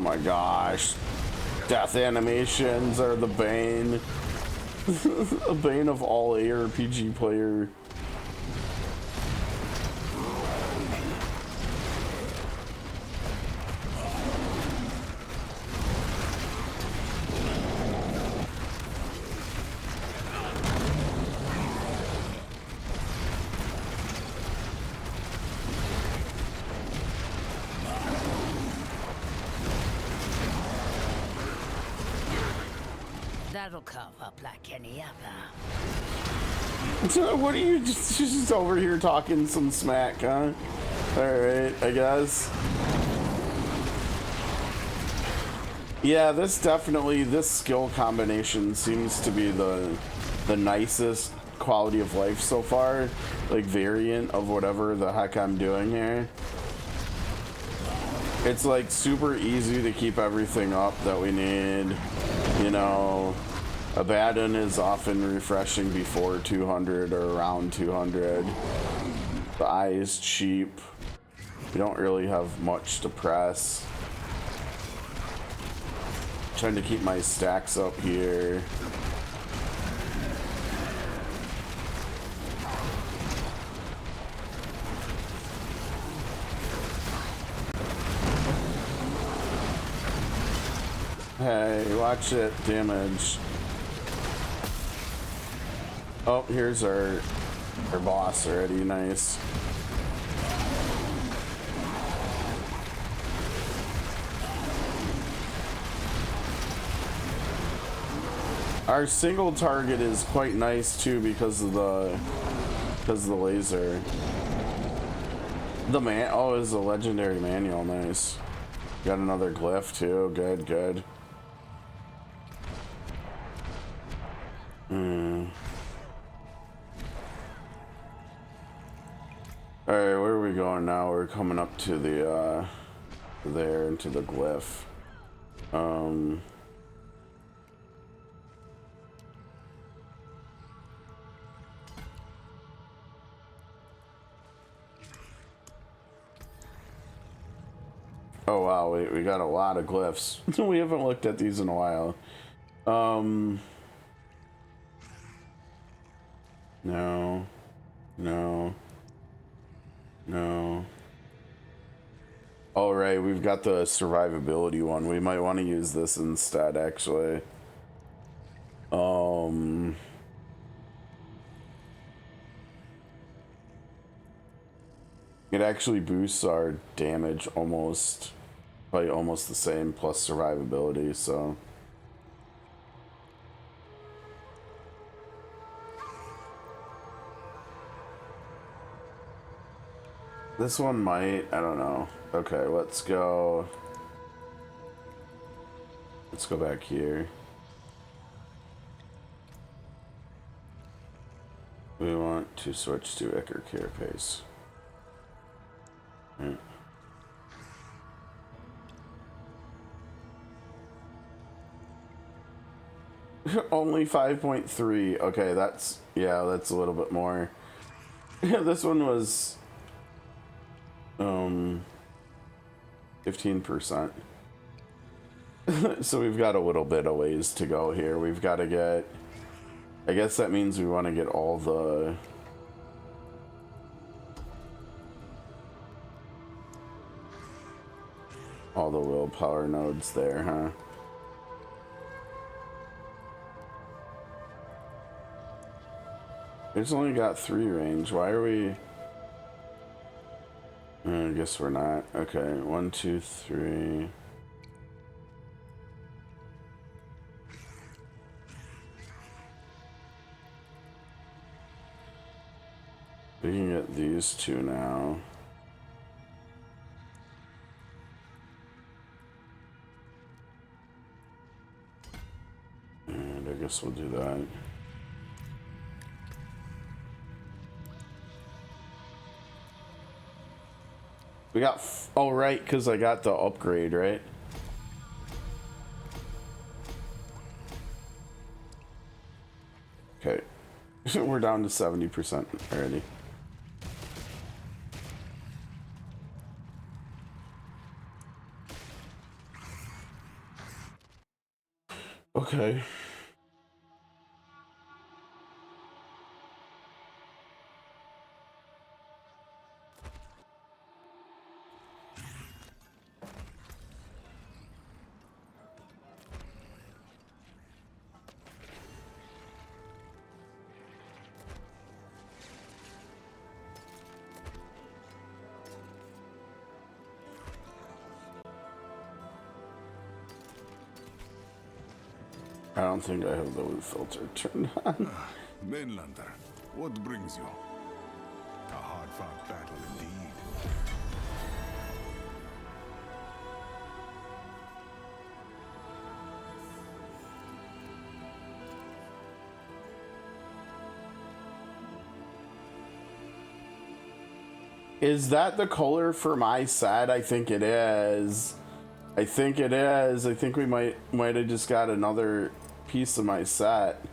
my gosh. Death animations are the bane. A bane of all ARPG player. That'll carve up like any other. So what are you just over here talking some smack, huh? Alright, I guess. Yeah, this skill combination seems to be the nicest quality of life so far. Like variant of whatever the heck I'm doing here. It's like super easy to keep everything up that we need. You know, Abaddon is often refreshing before 200 or around 200. The eye is cheap. We don't really have much to press. Trying to keep my stacks up here. Hey, watch it, damage. Oh, here's our boss already, nice. Our single target is quite nice too because of the laser. Oh, it's a legendary manual, nice. Got another glyph too, good, good. Alright, where are we going now? We're coming up to the, there, into the glyph. Oh wow, we got a lot of glyphs. We haven't looked at these in a while. No. No. No. All right, we've got the survivability one. We might want to use this instead, actually. It actually boosts our damage almost, probably almost the same, plus survivability, so. This one might, I don't know. Okay, let's go back here. We want to switch to Jrpgs. Right. Only 5.3. Okay, that's a little bit more. This one was 15%. So we've got a little bit of ways to go here. We've got to get, I guess that means we want to get all the willpower nodes there, huh? It's only got 3 range. Why are we? I guess we're not. Okay, 1, 2, 3. We can get these 2 now. And I guess we'll do that. We got, oh right, because I got the upgrade, right? Okay, we're down to 70% already. Okay. I don't think I have the loot filter turned on. Mainlander, what brings you? A hard-fought battle indeed. Is that the color for my set? I think it is. I think it is. I think we might have just got another piece of my set.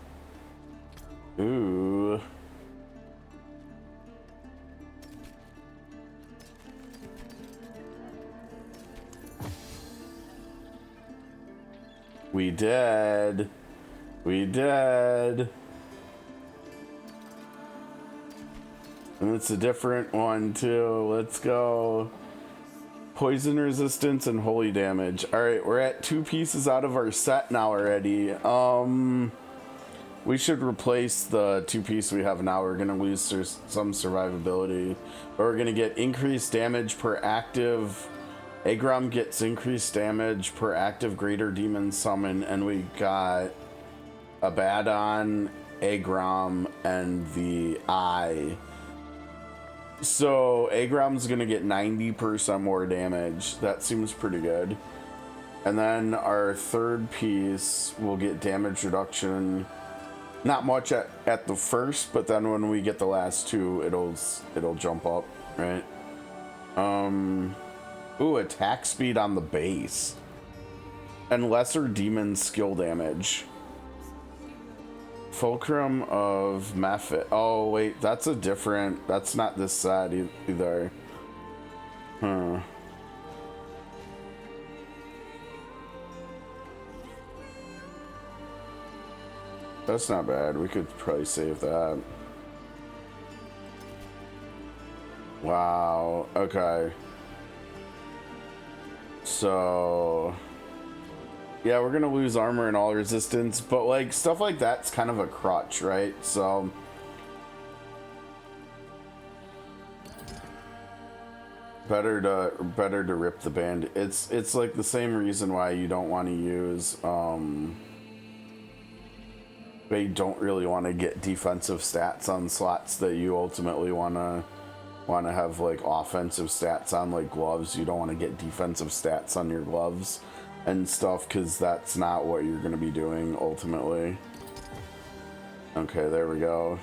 Ooh. We did. We did. And it's a different one too. Let's go. Poison resistance and holy damage. Alright, we're at 2 pieces out of our set now already. We should replace the 2 piece we have now. We're gonna lose some survivability. But we're gonna get increased damage per active. Agrom gets increased damage per active greater demon summon, and we got Abaddon, Agrom, and the Eye. So Agrom's gonna get 90% more damage. That seems pretty good. And then our 3rd piece will get damage reduction. Not much at the first, but then when we get the last 2, it'll jump up, right? Ooh, attack speed on the base. And lesser demon skill damage. Fulcrum of Mephit. Oh, wait, that's a different... That's not this set either. Huh. That's not bad. We could probably save that. Wow. Okay. So... yeah, we're gonna lose armor and all resistance, but like stuff like that's kind of a crutch, right? So better to rip the band. It's like the same reason why you don't want to use they don't really want to get defensive stats on slots that you ultimately want to have like offensive stats on, like gloves. You don't want to get defensive stats on your gloves and stuff, because that's not what you're going to be doing ultimately. Okay, there we go.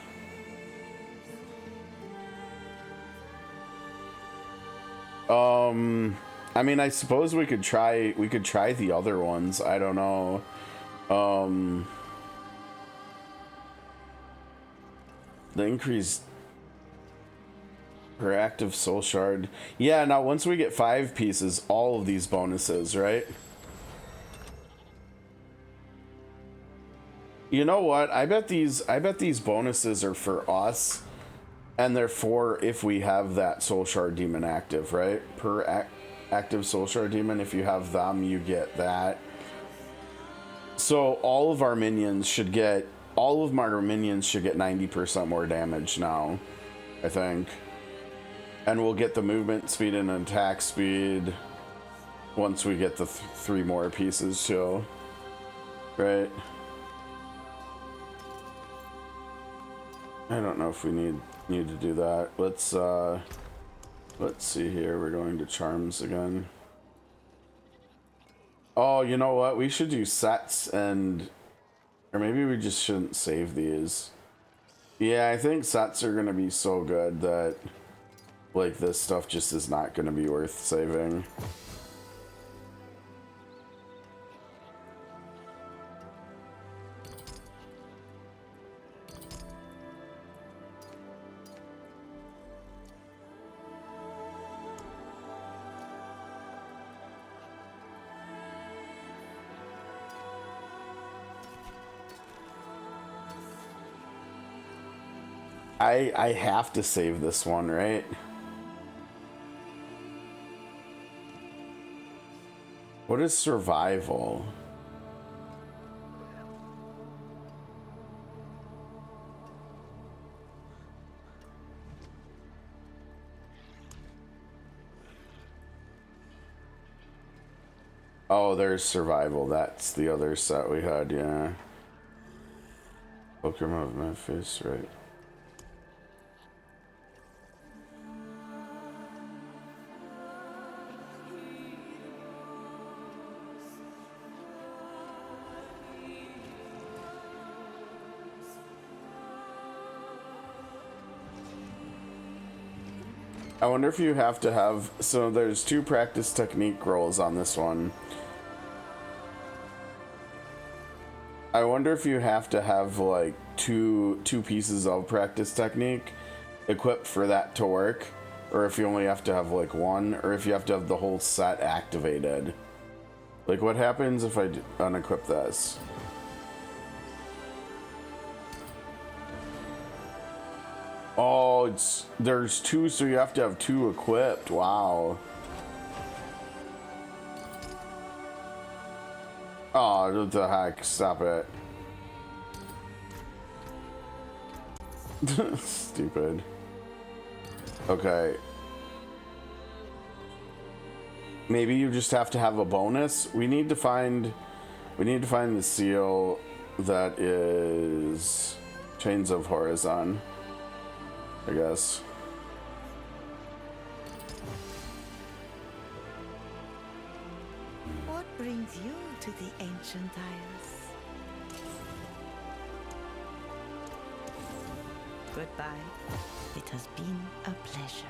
I mean, I suppose we could try the other ones. I don't know. The increased per active soul shard. Yeah, now once we get 5 pieces, all of these bonuses, right? You know what? I bet these bonuses are for us, and they're for if we have that soul shard demon active, right? Per active soul shard demon, if you have them, you get that. So all of our minions should get 90% more damage now, I think. And we'll get the movement speed and attack speed once we get the 3 more pieces too, right? I don't know if we need to do that. Let's see here. We're going to charms again. Oh, you know what? We should do sets, and or maybe we just shouldn't save these. Yeah, I think sets are gonna be so good that like this stuff just is not gonna be worth saving. I have to save this one, right? What is survival? Oh, there's survival. That's the other set we had, yeah. Pokemon of Memphis, right? I wonder if you have to have, so there's 2 practice technique rolls on this one. I wonder if you have to have like two pieces of practice technique equipped for that to work, or if you only have to have like one, or if you have to have the whole set activated. Like what happens if I unequip this? Oh, there's 2, so you have to have 2 equipped. Wow. Oh, what the heck? Stop it. Stupid. Okay. Maybe you just have to have a bonus. We need to find the seal that is Chains of Horizon, I guess. What brings you to the Ancient Isles? Goodbye. It has been a pleasure.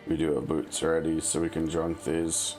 We do have boots already, so we can junk these.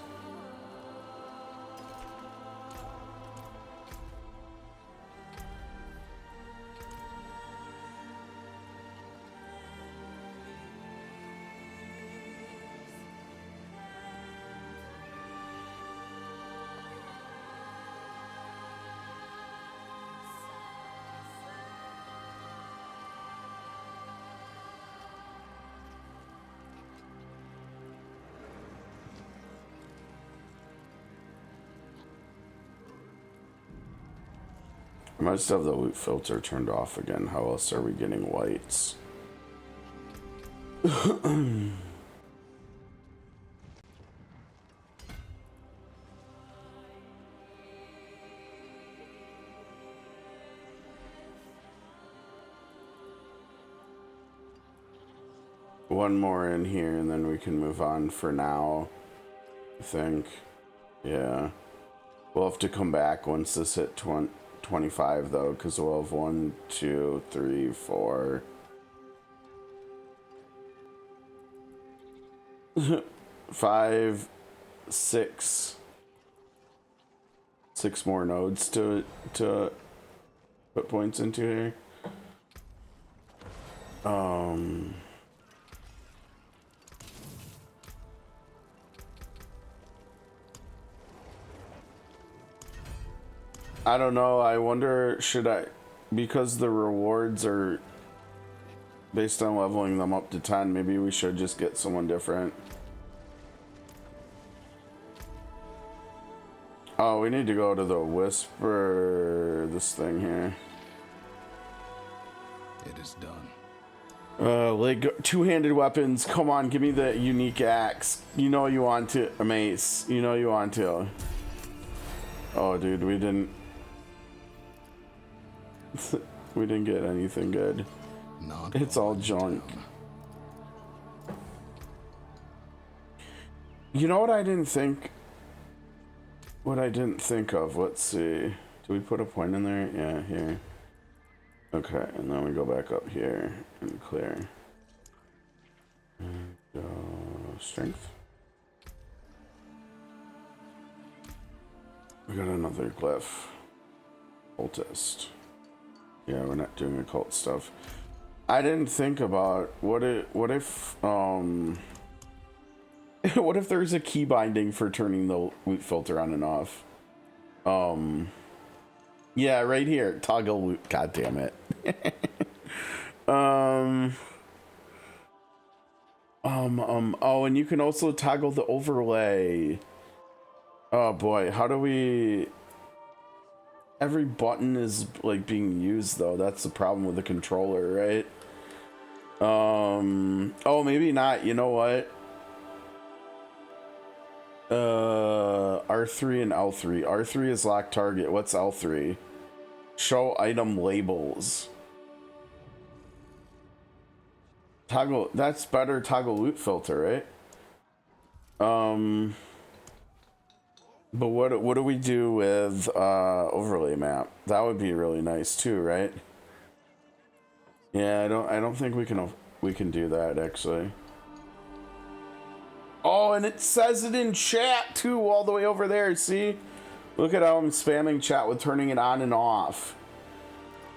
I might still have the loot filter turned off again. How else are we getting whites? One more in here and then we can move on for now, I think. Yeah. We'll have to come back once this hit 25 though, because we'll have 1, 2, 3, 4. 5, 6. 6 more nodes to put points into here. I don't know. I wonder, should I, because the rewards are based on leveling them up to 10, maybe we should just get someone different. Oh, we need to go to the Whisper, this thing here. It is done. Like two-handed weapons. Come on, give me the unique axe. You know you want to, a mace. You know you want to. Oh, dude, we didn't. We didn't get anything good. It's all junk. You know what I didn't think? What I didn't think of. Let's see. Do we put a point in there? Yeah, here. Okay, and then we go back up here and clear. And strength. We got another glyph. Cultist. Yeah, we're not doing occult stuff. I didn't think about what if what if there's a key binding for turning the loot filter on and off? Yeah, right here. Toggle loot. God damn it. Oh, and you can also toggle the overlay. Oh boy, how do we... Every button is like being used though. That's the problem with the controller, right? Oh, maybe not. You know what? R3 and L3. R3 is lock target. What's L3? Show item labels. Toggle, that's better. Toggle loot filter, right? But what do we do with overlay map? That would be really nice too, right? Yeah, I don't think we can do that actually. Oh, and it says it in chat too, all the way over there. See? Look at how I'm spamming chat with turning it on and off.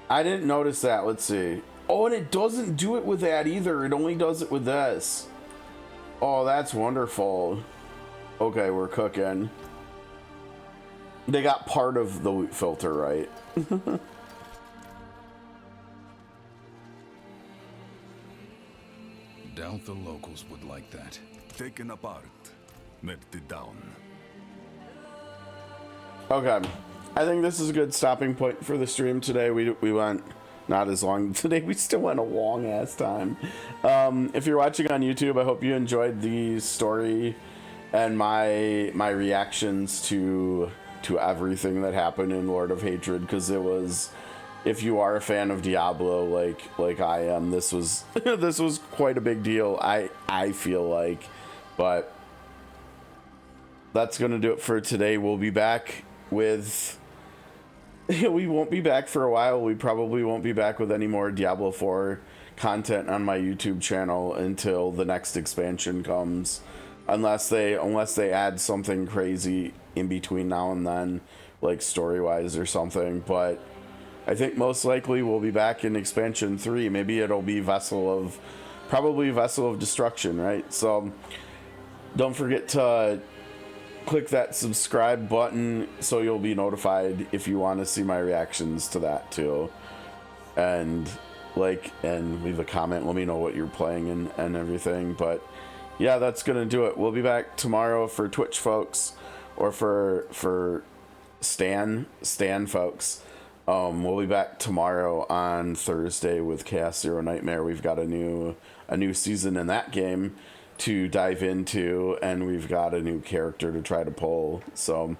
I didn't notice that. Let's see. Oh, and it doesn't do it with that either. It only does it with this. Oh, that's wonderful. Okay, we're cooking. They got part of the loot filter right. Doubt the locals would like that. Taken apart, melted down. Okay, I think this is a good stopping point for the stream today. We went not as long today. We still went a long ass time. If you're watching on YouTube, I hope you enjoyed the story and my reactions to everything that happened in Lord of Hatred, because it was, if you are a fan of Diablo like I am, this was this was quite a big deal. I feel like, but that's gonna do it for today. We'll be back with we won't be back for a while. We probably won't be back with any more Diablo 4 content on my YouTube channel until the next expansion comes, unless they add something crazy in between now and then, like story-wise or something. But I think most likely we'll be back in expansion 3. Maybe it'll be probably Vessel of Destruction, right? So don't forget to click that subscribe button so you'll be notified if you want to see my reactions to that too. And leave a comment, let me know what you're playing and everything. But yeah, that's gonna do it. We'll be back tomorrow for Twitch folks, or for Stan folks. We'll be back tomorrow on Thursday with Chaos Zero Nightmare. We've got a new season in that game to dive into, and we've got a new character to try to pull. So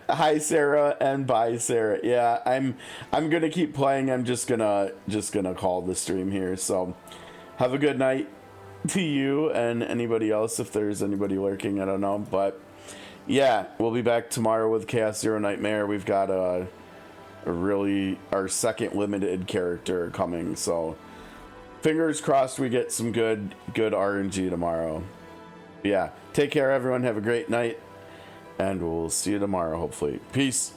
hi Sarah, and bye Sarah. Yeah, I'm gonna keep playing. I'm just gonna call the stream here. So have a good night to you and anybody else, if there's anybody lurking, I don't know. But yeah, we'll be back tomorrow with Chaos Zero Nightmare. We've got our second limited character coming, so fingers crossed we get some good RNG tomorrow. But yeah, take care everyone, have a great night, and we'll see you tomorrow hopefully. Peace.